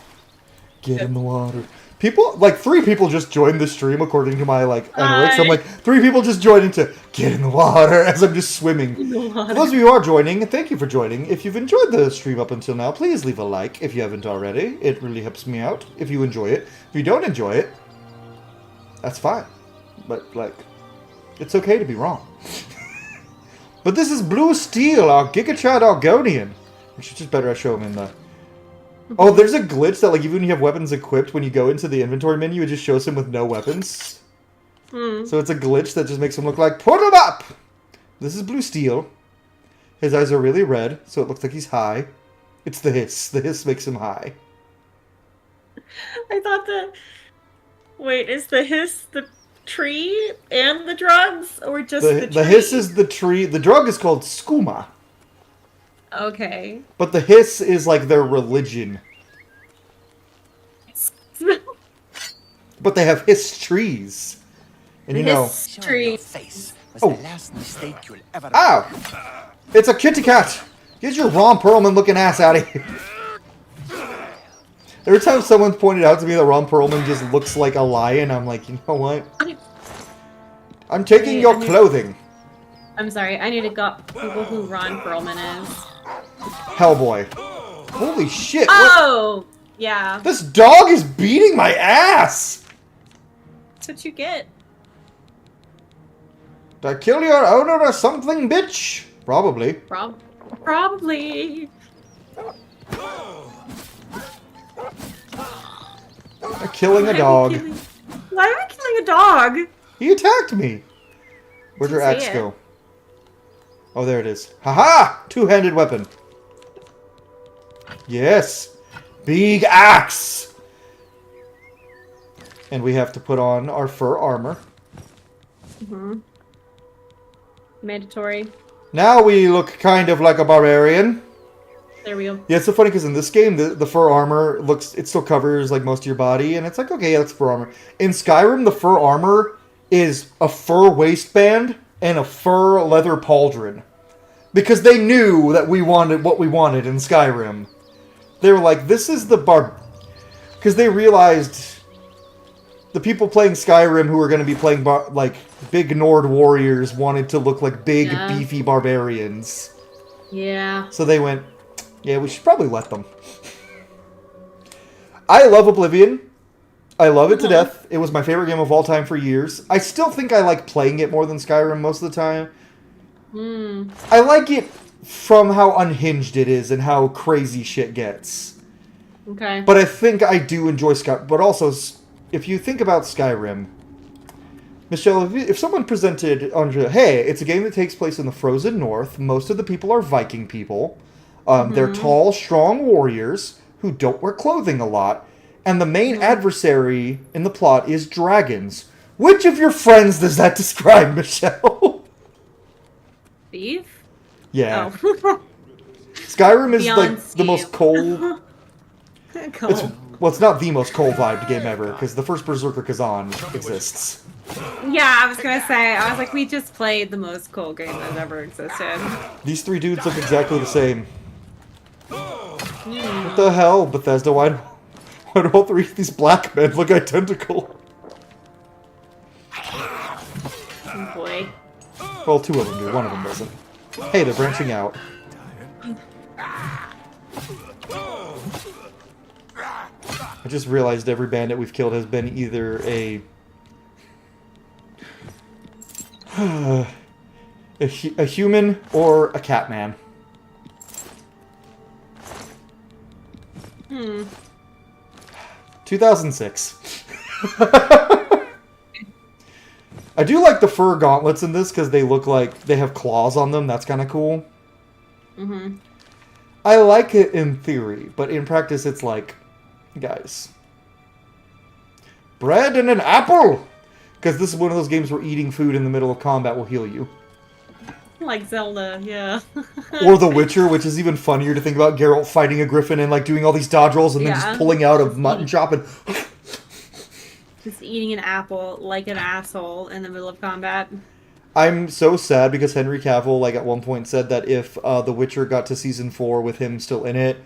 [SPEAKER 1] Get in the water. People, like, 3 people just joined the stream according to my, like, analytics. So I'm like, 3 people just joining to get in the water as I'm just swimming. For those of you who are joining, thank you for joining. If you've enjoyed the stream up until now, please leave a like if you haven't already. It really helps me out if you enjoy it. If you don't enjoy it, that's fine. But, like, it's okay to be wrong. But this is Blue Steel, our Gigachad Argonian. Which is just better I show him in the... Oh, there's a glitch that, like, even when you have weapons equipped, when you go into the inventory menu, it just shows him with no weapons. So it's a glitch that just makes him look like, put him up! This is Blue Steel. His eyes are really red, so it looks like he's high. It's the hiss. The hiss makes him high.
[SPEAKER 2] I thought that... Wait, is the hiss the tree and the drugs? Or just the tree?
[SPEAKER 1] The hiss is the tree. The drug is called skooma.
[SPEAKER 2] Okay.
[SPEAKER 1] But the hiss is like their religion. But they have hiss trees. And you know...
[SPEAKER 2] Hiss tree.
[SPEAKER 1] Oh. Ow! It's a kitty cat! Get your Ron Perlman looking ass out of here. Every time someone pointed out to me that Ron Perlman just looks like a lion, I'm like, you know what? I'm taking your clothing.
[SPEAKER 2] I'm sorry, I need to Google who Ron Perlman is.
[SPEAKER 1] Hellboy. Holy shit.
[SPEAKER 2] Oh! Yeah.
[SPEAKER 1] This dog is beating my ass!
[SPEAKER 2] That's what you get.
[SPEAKER 1] Did I kill your owner or something, bitch? Probably.
[SPEAKER 2] Probably.
[SPEAKER 1] I'm killing a dog.
[SPEAKER 2] Why am I killing a dog?
[SPEAKER 1] He attacked me. Where'd your axe go? Oh, there it is. Haha! Two-handed weapon. Yes. Big axe. And we have to put on our fur armor.
[SPEAKER 2] Mandatory.
[SPEAKER 1] Now we look kind of like a barbarian.
[SPEAKER 2] There we go.
[SPEAKER 1] Yeah, it's so funny because in this game, the fur armor it still covers like most of your body, and it's like, okay, yeah, that's fur armor. In Skyrim, the fur armor is a fur waistband and a fur leather pauldron. Because they knew that we wanted what we wanted in Skyrim. They were like, this is the because they realized the people playing Skyrim who were going to be playing like big Nord warriors wanted to look like big, beefy barbarians.
[SPEAKER 2] Yeah.
[SPEAKER 1] So they went, yeah, we should probably let them. I love Oblivion. I love it to death. It was my favorite game of all time for years. I still think I like playing it more than Skyrim most of the time. I like it from how unhinged it is and how crazy shit gets.
[SPEAKER 2] Okay.
[SPEAKER 1] But I think I do enjoy Skyrim. But also, if you think about Skyrim, Michelle, if someone presented, hey, it's a game that takes place in the frozen north. Most of the people are Viking people. They're tall, strong warriors who don't wear clothing a lot. And the main adversary in the plot is dragons. Which of your friends does that describe, Michelle?
[SPEAKER 2] Beef?
[SPEAKER 1] Yeah.
[SPEAKER 2] Oh.
[SPEAKER 1] Skyrim is
[SPEAKER 2] Beyond
[SPEAKER 1] like the most cold.
[SPEAKER 2] Cold.
[SPEAKER 1] It's not the most cold vibed game ever, because the first Berserker Kazan exists.
[SPEAKER 2] Yeah, I was gonna say, I was like, we just played the most cool game that ever existed.
[SPEAKER 1] These three dudes look exactly the same. What the hell, Bethesda? Why do all three of these black men look identical?
[SPEAKER 2] Oh boy.
[SPEAKER 1] Well, two of them do. One of them doesn't. Hey, they're branching out. I just realized every bandit we've killed has been either a human or a cat man. 2006. I do like the fur gauntlets in this because they look like they have claws on them. That's kind of cool. I like it in theory, but in practice it's like, guys, bread and an apple! Because this is one of those games where eating food in the middle of combat will heal you.
[SPEAKER 2] Like Zelda, yeah.
[SPEAKER 1] Or The Witcher, which is even funnier to think about Geralt fighting a griffin and like doing all these dodge rolls and then just pulling out a mutton chop and...
[SPEAKER 2] Just eating an apple like an asshole in the middle of combat.
[SPEAKER 1] I'm so sad because Henry Cavill, like, at one point said that if The Witcher got to season 4 with him still in it,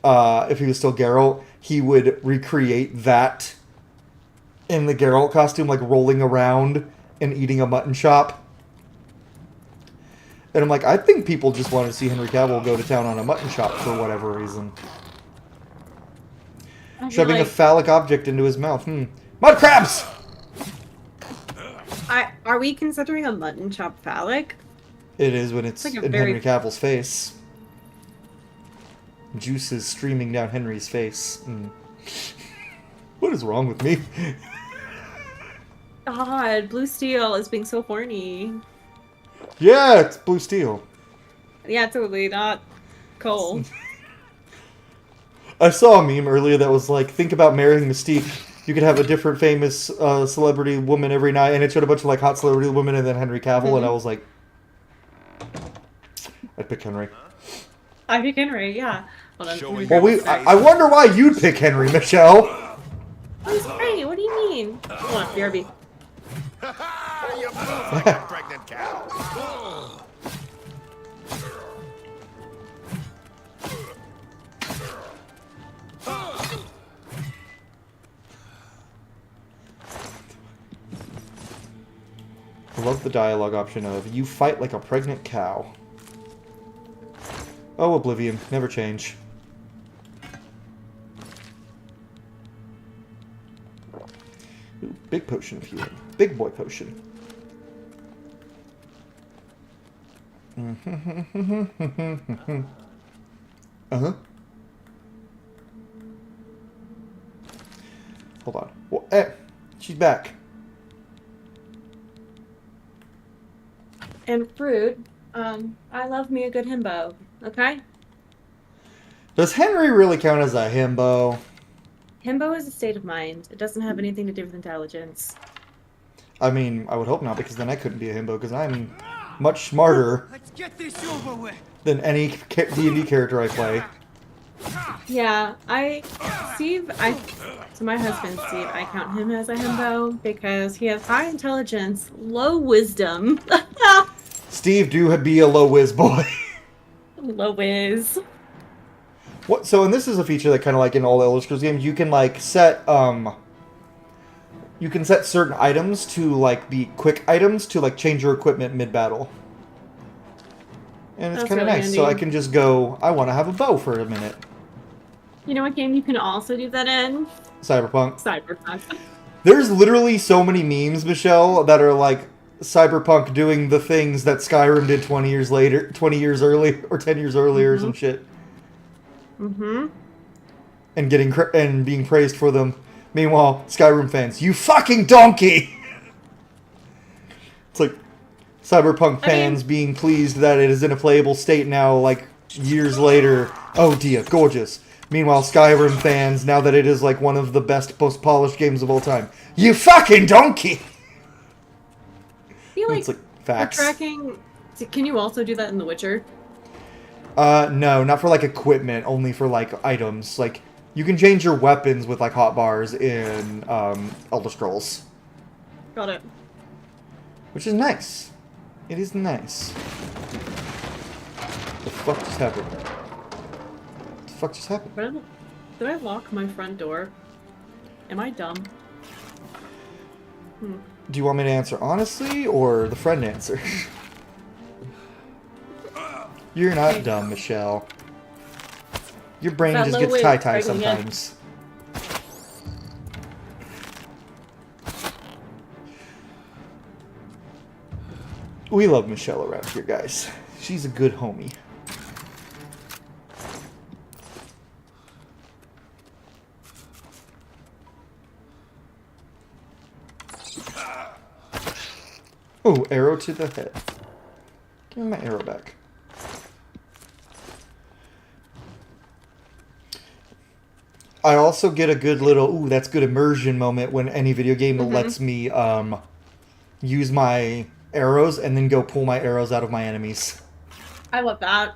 [SPEAKER 1] if he was still Geralt, he would recreate that in the Geralt costume, like rolling around and eating a mutton chop. And I'm like, I think people just want to see Henry Cavill go to town on a mutton chop for whatever reason. Shoving a phallic object into his mouth. Mud crabs!
[SPEAKER 2] Are we considering a mutton chop phallic?
[SPEAKER 1] It is when it's
[SPEAKER 2] like
[SPEAKER 1] in Henry Cavill's face. Juices streaming down Henry's face. What is wrong with me?
[SPEAKER 2] God, Blue Steel is being so horny.
[SPEAKER 1] Yeah, it's Blue Steel.
[SPEAKER 2] Yeah, totally, not Cole.
[SPEAKER 1] I saw a meme earlier that was like, think about marrying Mystique. You could have a different famous celebrity woman every night, and it showed a bunch of like hot celebrity women and then Henry Cavill, and I was like, I'd pick Henry.
[SPEAKER 2] I pick Henry, yeah. Hold on.
[SPEAKER 1] Well, I wonder why you'd pick Henry, Michelle.
[SPEAKER 2] Oh, he's great. What do you mean? Hold on, BRB.
[SPEAKER 4] You move like a pregnant cow.
[SPEAKER 1] I love the dialogue option of, you fight like a pregnant cow. Oh, Oblivion. Never change. Ooh, big potion of healing. Big boy potion. Uh-huh. Hold on. Well, she's back.
[SPEAKER 2] And fruit. I love me a good himbo. Okay?
[SPEAKER 1] Does Henry really count as a himbo?
[SPEAKER 2] Himbo is a state of mind. It doesn't have anything to do with intelligence.
[SPEAKER 1] I mean, I would hope not, because then I couldn't be a himbo, because I'm much smarter than any D&D character I play.
[SPEAKER 2] Yeah, to my husband, Steve, I count him as a himbo because he has high intelligence, low wisdom.
[SPEAKER 1] Steve do be a low whiz boy.
[SPEAKER 2] Low whiz.
[SPEAKER 1] What? So, and this is a feature that kind of like in all the Elder Scrolls games, you can like set, you can set certain items to like be quick items to like change your equipment mid-battle. And it's
[SPEAKER 2] That's
[SPEAKER 1] kind of
[SPEAKER 2] really
[SPEAKER 1] nice. So I
[SPEAKER 2] handy.
[SPEAKER 1] can just go, I want to have a bow for a minute.
[SPEAKER 2] You know what game you can also do that in?
[SPEAKER 1] Cyberpunk.
[SPEAKER 2] Cyberpunk.
[SPEAKER 1] There's literally so many memes, Michelle, that are like Cyberpunk doing the things that Skyrim did 20 years later, 20 years early, or 10 years earlier or some shit.
[SPEAKER 2] Mm-hmm.
[SPEAKER 1] And and being praised for them. Meanwhile, Skyrim fans, you fucking donkey! It's like Cyberpunk fans being pleased that it is in a playable state now, like years later. Oh dear, gorgeous. Meanwhile, Skyrim fans, now that it is like one of the best, most polished games of all time, you fucking donkey!
[SPEAKER 2] I feel like
[SPEAKER 1] It's like
[SPEAKER 2] for
[SPEAKER 1] facts.
[SPEAKER 2] tracking. Can you also do that in The Witcher?
[SPEAKER 1] No, not for like equipment, only for like items. Like, you can change your weapons with like hotbars in Elder Scrolls.
[SPEAKER 2] Got it.
[SPEAKER 1] Which is nice. It is nice. The fuck just happened? What the fuck just happened?
[SPEAKER 2] Did I lock my front door? Am I dumb?
[SPEAKER 1] Do you want me to answer honestly, or the friend answer? You're not
[SPEAKER 2] Okay.
[SPEAKER 1] dumb, Michelle. Your brain
[SPEAKER 2] That
[SPEAKER 1] just
[SPEAKER 2] low
[SPEAKER 1] gets
[SPEAKER 2] wave
[SPEAKER 1] tie-tie
[SPEAKER 2] dragging in.
[SPEAKER 1] sometimes. We love Michelle around here, guys. She's a good homie. Oh, arrow to the head. Give me my arrow back. I also get a good little, ooh, that's good immersion moment when any video game lets me use my arrows and then go pull my arrows out of my enemies.
[SPEAKER 2] I love that.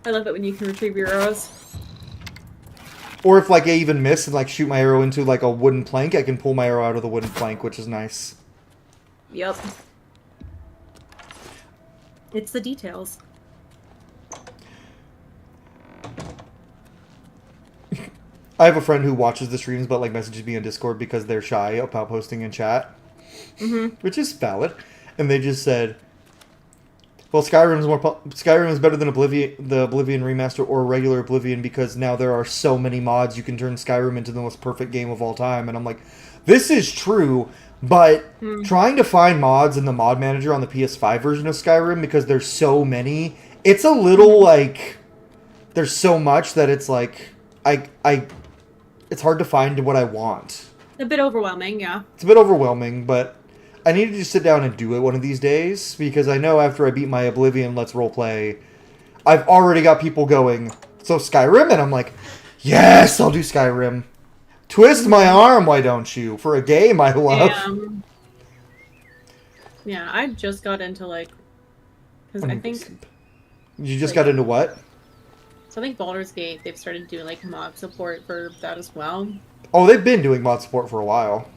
[SPEAKER 2] I love it when you can retrieve your arrows.
[SPEAKER 1] Or if like I even miss and like shoot my arrow into like a wooden plank, I can pull my arrow out of the wooden plank, which is nice.
[SPEAKER 2] Yep. It's the details.
[SPEAKER 1] I have a friend who watches the streams but like messages me on Discord because they're shy about posting in chat. Which is valid. And they just said, well, Skyrim is better than Oblivion, the Oblivion remaster or regular Oblivion because now there are so many mods you can turn Skyrim into the most perfect game of all time. And I'm like, this is true, but trying to find mods in the mod manager on the PS5 version of Skyrim because there's so many, it's a little like there's so much that it's like it's hard to find what I want.
[SPEAKER 2] A bit overwhelming, yeah.
[SPEAKER 1] It's a bit overwhelming, but I need to just sit down and do it one of these days, because I know after I beat my Oblivion Let's Roleplay, I've already got people going, so Skyrim? And I'm like, yes, I'll do Skyrim. Twist my arm, why don't you? For a game I love.
[SPEAKER 2] Yeah, I just got into, like, because I think...
[SPEAKER 1] You just
[SPEAKER 2] like-
[SPEAKER 1] got into what?
[SPEAKER 2] So I think Baldur's Gate, they've started doing, like, mod support for that as well.
[SPEAKER 1] Oh, they've been doing mod support for a while.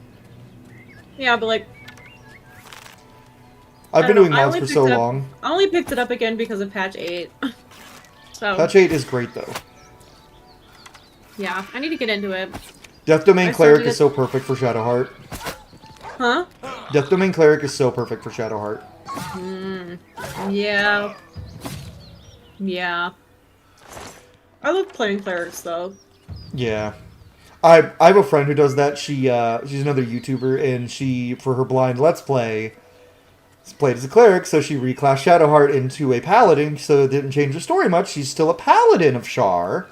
[SPEAKER 2] Yeah, but, like...
[SPEAKER 1] I've
[SPEAKER 2] I
[SPEAKER 1] been
[SPEAKER 2] don't
[SPEAKER 1] doing
[SPEAKER 2] know, I
[SPEAKER 1] mods
[SPEAKER 2] only
[SPEAKER 1] for
[SPEAKER 2] picked
[SPEAKER 1] so
[SPEAKER 2] it up-
[SPEAKER 1] long.
[SPEAKER 2] I only picked it up again because of patch 8. So,
[SPEAKER 1] Patch 8 is great, though.
[SPEAKER 2] yeah, I need to get into it.
[SPEAKER 1] Death Domain
[SPEAKER 2] I
[SPEAKER 1] Cleric
[SPEAKER 2] started
[SPEAKER 1] is so perfect for Shadowheart.
[SPEAKER 2] Huh?
[SPEAKER 1] Death Domain Cleric is so perfect for Shadowheart.
[SPEAKER 2] Yeah. Yeah. I love playing clerics, though.
[SPEAKER 1] Yeah. I have a friend who does that. She's another YouTuber, and she, for her blind Let's Play, played as a cleric, so she reclassed Shadowheart into a paladin, so it didn't change her story much. She's still a paladin of Shar.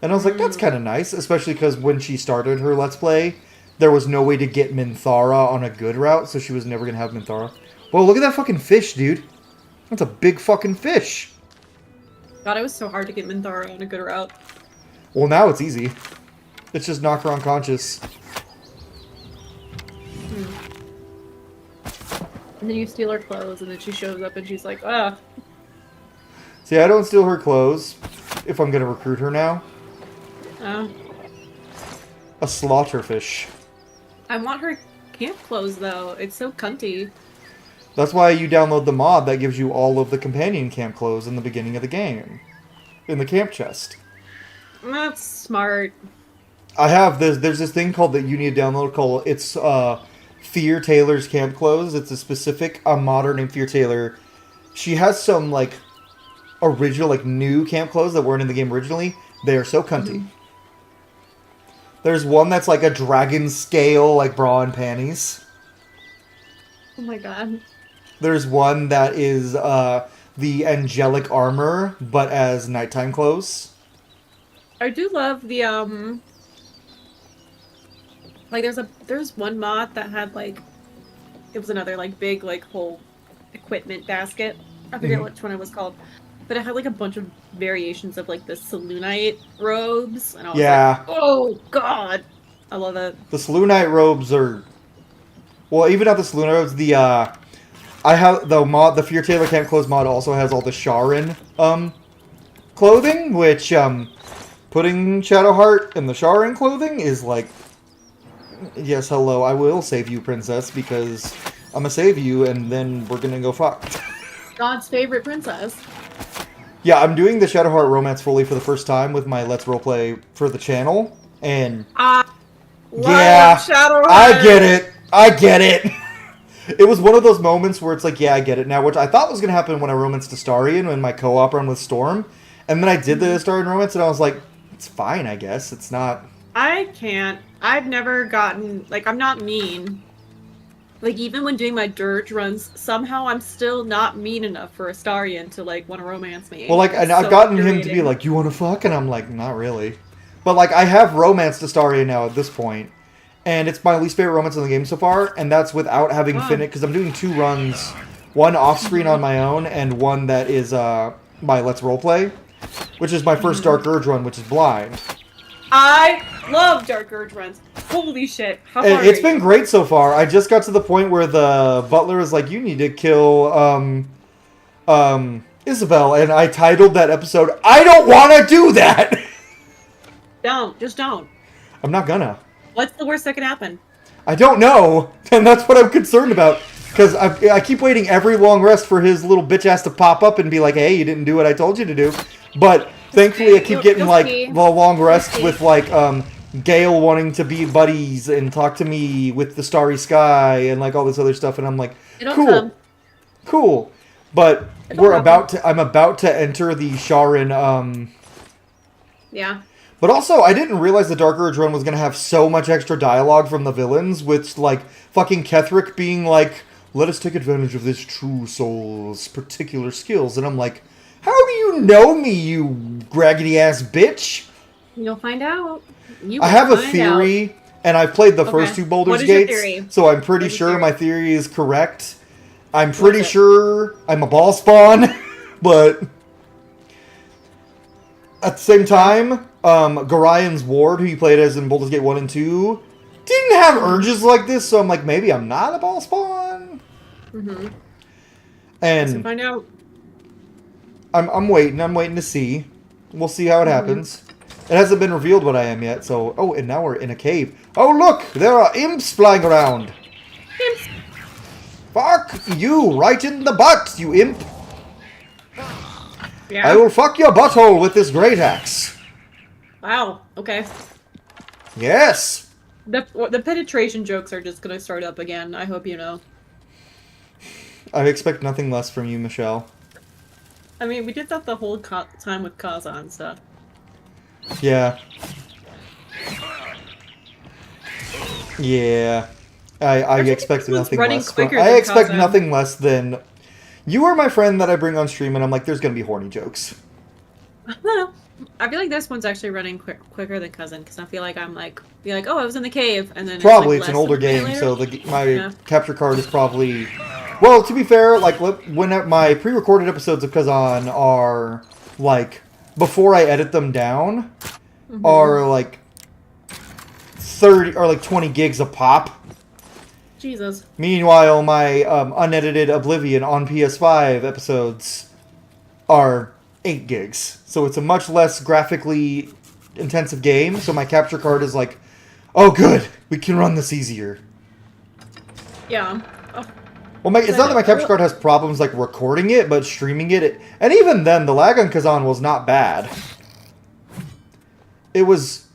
[SPEAKER 1] And I was like, that's kind of nice, especially because when she started her Let's Play, there was no way to get Minthara on a good route, so she was never going to have Minthara. Whoa, look at that fucking fish, dude. That's a big fucking fish.
[SPEAKER 2] God, it was so hard to get Minthara on a good route.
[SPEAKER 1] Well, now it's easy. It's just knock her unconscious.
[SPEAKER 2] And then you steal her clothes, and then she shows up and she's like, ah.
[SPEAKER 1] See, I don't steal her clothes if I'm going to recruit her now. A slaughterfish.
[SPEAKER 2] I want her camp clothes, though. It's so cunty.
[SPEAKER 1] That's why you download the mod that gives you all of the companion camp clothes in the beginning of the game. In the camp chest.
[SPEAKER 2] That's smart.
[SPEAKER 1] I have this. There's this thing called that you need to download called it's Fear Taylor's Camp Clothes. It's a specific modern named Fear Taylor. She has some like original like new camp clothes that weren't in the game originally. They are so cunty. There's one that's like a dragon scale like bra and panties.
[SPEAKER 2] Oh my god.
[SPEAKER 1] There's one that is the angelic armor but as nighttime clothes.
[SPEAKER 2] I do love the like there's one mod that had like it was another like big like whole equipment basket. I forget which one it was called. But it had like a bunch of variations of like the Selûnite robes and I was like, oh god. I love it.
[SPEAKER 1] The Selûnite robes are well, even not the Selûnite robes, the I have the mod the Fear Taylor Camp Clothes mod also has all the Sharin clothing, which putting Shadowheart in the Sharin clothing is like yes, hello, I will save you, princess, because I'm gonna save you, and then we're gonna go fuck.
[SPEAKER 2] God's favorite princess.
[SPEAKER 1] Yeah, I'm doing the Shadowheart romance fully for the first time with my Let's Roleplay for the channel, and yeah,
[SPEAKER 2] Shadowheart.
[SPEAKER 1] I get it. It was one of those moments where it's like, yeah, I get it now, which I thought was gonna happen when I romanced Astarion in my co-op run with Storm, and then I did the Astarion romance, and I was like, it's fine, I guess. It's not.
[SPEAKER 2] I can't. I've never gotten like I'm not mean. Like even when doing my dirge runs, somehow I'm still not mean enough for Astarion to like want to romance me.
[SPEAKER 1] Well, like, and I've gotten him to be like, you want to fuck? And I'm like, not really. But like, I have romanced Astarion now at this point, and it's my least favorite romance in the game so far, and that's without having finished, because I'm doing 2 runs, one off-screen on my own, and one that is my Let's Roleplay, which is my first Dark Urge run, which is blind.
[SPEAKER 2] I love Dark Urge runs. Holy shit. How far
[SPEAKER 1] It's been great so far. I just got to the point where the butler is like, you need to kill Isabel, and I titled that episode, I don't want to do that!
[SPEAKER 2] Just don't.
[SPEAKER 1] I'm not gonna.
[SPEAKER 2] What's the worst that could happen?
[SPEAKER 1] I don't know, and that's what I'm concerned about. Because I keep waiting every long rest for his little bitch ass to pop up and be like, hey, you didn't do what I told you to do. But thankfully I keep getting like the long rest with like Gale wanting to be buddies and talk to me with the starry sky and like all this other stuff, and I'm like, cool. But I'm about to enter the Sharin
[SPEAKER 2] yeah.
[SPEAKER 1] But also, I didn't realize the Dark Urge run was going to have so much extra dialogue from the villains, with, like, fucking Ketherick being like, let us take advantage of this true soul's particular skills. And I'm like, how do you know me, you raggedy-ass bitch?
[SPEAKER 2] You'll find out.
[SPEAKER 1] I have a theory, and I've played the first 2 Baldur's Gates, so I'm pretty sure my theory is correct. I'm pretty sure I'm a ball spawn, but at the same time, Garion's ward, who you played as in Baldur's Gate 1 and 2, didn't have urges like this, so I'm like, maybe I'm not a ball spawn? And
[SPEAKER 2] find out.
[SPEAKER 1] I'm waiting to see. We'll see how it happens. It hasn't been revealed what I am yet, so... Oh, and now we're in a cave. Oh, look! There are imps flying around!
[SPEAKER 2] Imps!
[SPEAKER 1] Fuck you right in the butt, you imp!
[SPEAKER 2] Yeah.
[SPEAKER 1] I will fuck your butthole with this great axe.
[SPEAKER 2] Wow, okay.
[SPEAKER 1] Yes!
[SPEAKER 2] The penetration jokes are just gonna start up again, I hope you know.
[SPEAKER 1] I expect nothing less from you, Michelle.
[SPEAKER 2] I mean, we did that the whole time with Kaza and stuff.
[SPEAKER 1] Yeah. Yeah. I expect nothing less. I expect nothing less than... You are my friend that I bring on stream, and I'm like, there's gonna be horny jokes.
[SPEAKER 2] I don't know. I feel like this one's actually running quicker than Cousin, because I feel like I'm like, oh, I was in the cave, and then
[SPEAKER 1] probably
[SPEAKER 2] it's
[SPEAKER 1] an older game, so my
[SPEAKER 2] capture
[SPEAKER 1] capture card is probably... Well, to be fair, like when my pre-recorded episodes of Kazan are like before I edit them down, are like 30 or like 20 gigs a pop.
[SPEAKER 2] Jesus.
[SPEAKER 1] Meanwhile, my unedited Oblivion on PS5 episodes are 8 gigs. So it's a much less graphically intensive game. So my capture card is like, oh good, we can run this easier.
[SPEAKER 2] Yeah. Oh.
[SPEAKER 1] Well, it's not that my capture card has problems like recording it, but streaming it, and even then, the lag on Kazan was not bad. It was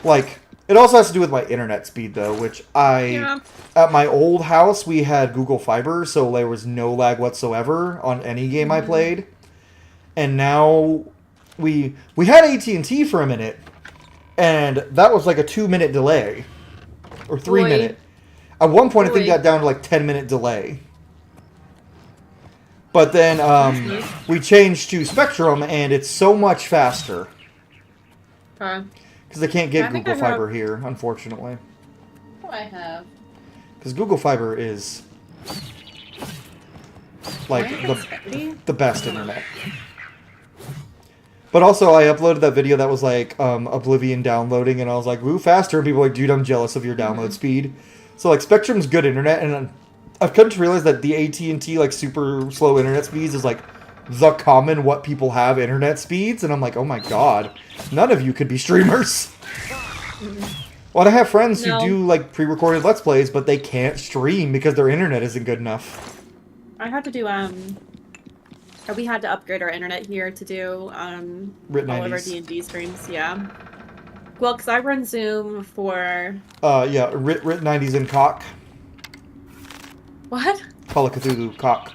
[SPEAKER 1] Like, it also has to do with my internet speed, though, which at my old house, we had Google Fiber, so there was no lag whatsoever on any game I played. And now we had AT&T for a minute, and that was like a 2-minute delay. Or 3-minute. At one point, I think it got down to like 10-minute delay. But then we changed to Spectrum, and it's so much faster. Because I can't get Google Fiber here, unfortunately.
[SPEAKER 2] What do I have?
[SPEAKER 1] Because Google Fiber is like the best internet. But also, I uploaded that video that was like Oblivion downloading, and I was like, "Woo, faster!" And people were like, "Dude, I'm jealous of your download speed." So like, Spectrum's good internet, and I've come to realize that the AT&T like super slow internet speeds is like the common what people have internet speeds, and I'm like, oh my god, none of you could be streamers. Well, I have friends who do like pre-recorded Let's Plays, but they can't stream because their internet isn't good enough.
[SPEAKER 2] I had to do we had to upgrade our internet here to do
[SPEAKER 1] Writ
[SPEAKER 2] all of our
[SPEAKER 1] 90s.
[SPEAKER 2] D&D streams. Yeah. Well, because I run Zoom for
[SPEAKER 1] Yeah, Writ 90s and cock.
[SPEAKER 2] what?
[SPEAKER 1] Call of Cthulhu cock.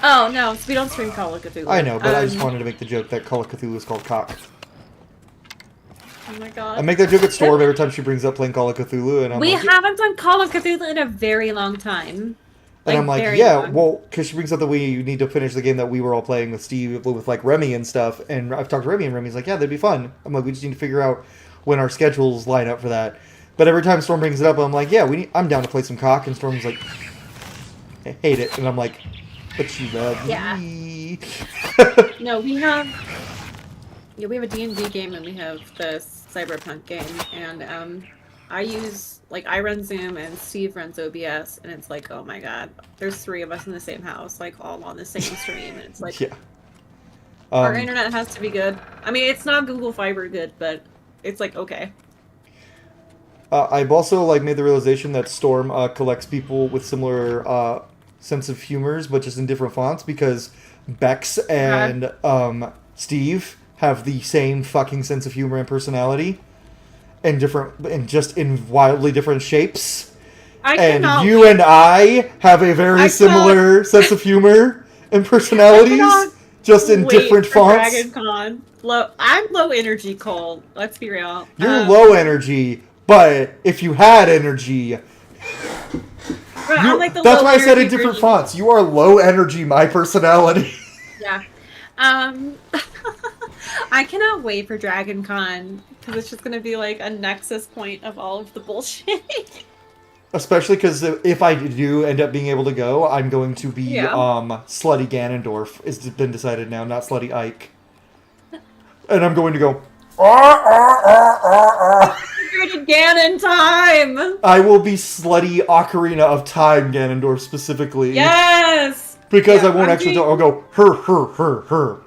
[SPEAKER 2] Oh no, so we don't stream Call of Cthulhu.
[SPEAKER 1] I know, but I just wanted to make the joke that Call of Cthulhu is called cock.
[SPEAKER 2] Oh my god.
[SPEAKER 1] I make that joke at Storm every time she brings up playing Call of Cthulhu, and I'm
[SPEAKER 2] we
[SPEAKER 1] like,
[SPEAKER 2] haven't done Call of Cthulhu in a very long time.
[SPEAKER 1] and I'm like,
[SPEAKER 2] very
[SPEAKER 1] yeah,
[SPEAKER 2] long.
[SPEAKER 1] well, because she brings up that we need to finish the game that we were all playing with Steve, with like Remy and stuff, and I've talked to Remy, and Remy's like, yeah, that'd be fun. I'm like, we just need to figure out when our schedules line up for that. But every time Storm brings it up, I'm like, yeah, I'm down to play some cock, and Storm's like, I hate it, and I'm like, but you love me.
[SPEAKER 2] No, we have a D&D game and we have the Cyberpunk game, and I run Zoom and Steve runs OBS, and it's like, oh my god, there's 3 of us in the same house, like all on the same stream, and it's like,
[SPEAKER 1] Yeah.
[SPEAKER 2] our internet has to be good. I mean, it's not Google Fiber good, but it's like, okay.
[SPEAKER 1] I've also like made the realization that Storm collects people with similar sense of humors, but just in different fonts, because Bex and Steve have the same fucking sense of humor and personality, and just in wildly different shapes. And you and I have a very similar sense of humor and personalities, just in different fonts.
[SPEAKER 2] DragonCon. I'm low energy, Cole. Let's be real.
[SPEAKER 1] You're low energy, but if you had energy,
[SPEAKER 2] I'm like the
[SPEAKER 1] that's
[SPEAKER 2] low
[SPEAKER 1] why I said in
[SPEAKER 2] energy
[SPEAKER 1] different
[SPEAKER 2] version.
[SPEAKER 1] fonts. You are low energy, my personality.
[SPEAKER 2] Yeah. I cannot wait for DragonCon, because it's just going to be like a nexus point of all of the bullshit.
[SPEAKER 1] Especially because if I do end up being able to go, I'm going to be Slutty Ganondorf. It's been decided now, not Slutty Ike. And I'm going to go.
[SPEAKER 2] Ganon time!
[SPEAKER 1] I will be Slutty Ocarina of Time Ganondorf specifically.
[SPEAKER 2] Yes!
[SPEAKER 1] Because I won't actually. I'll go her.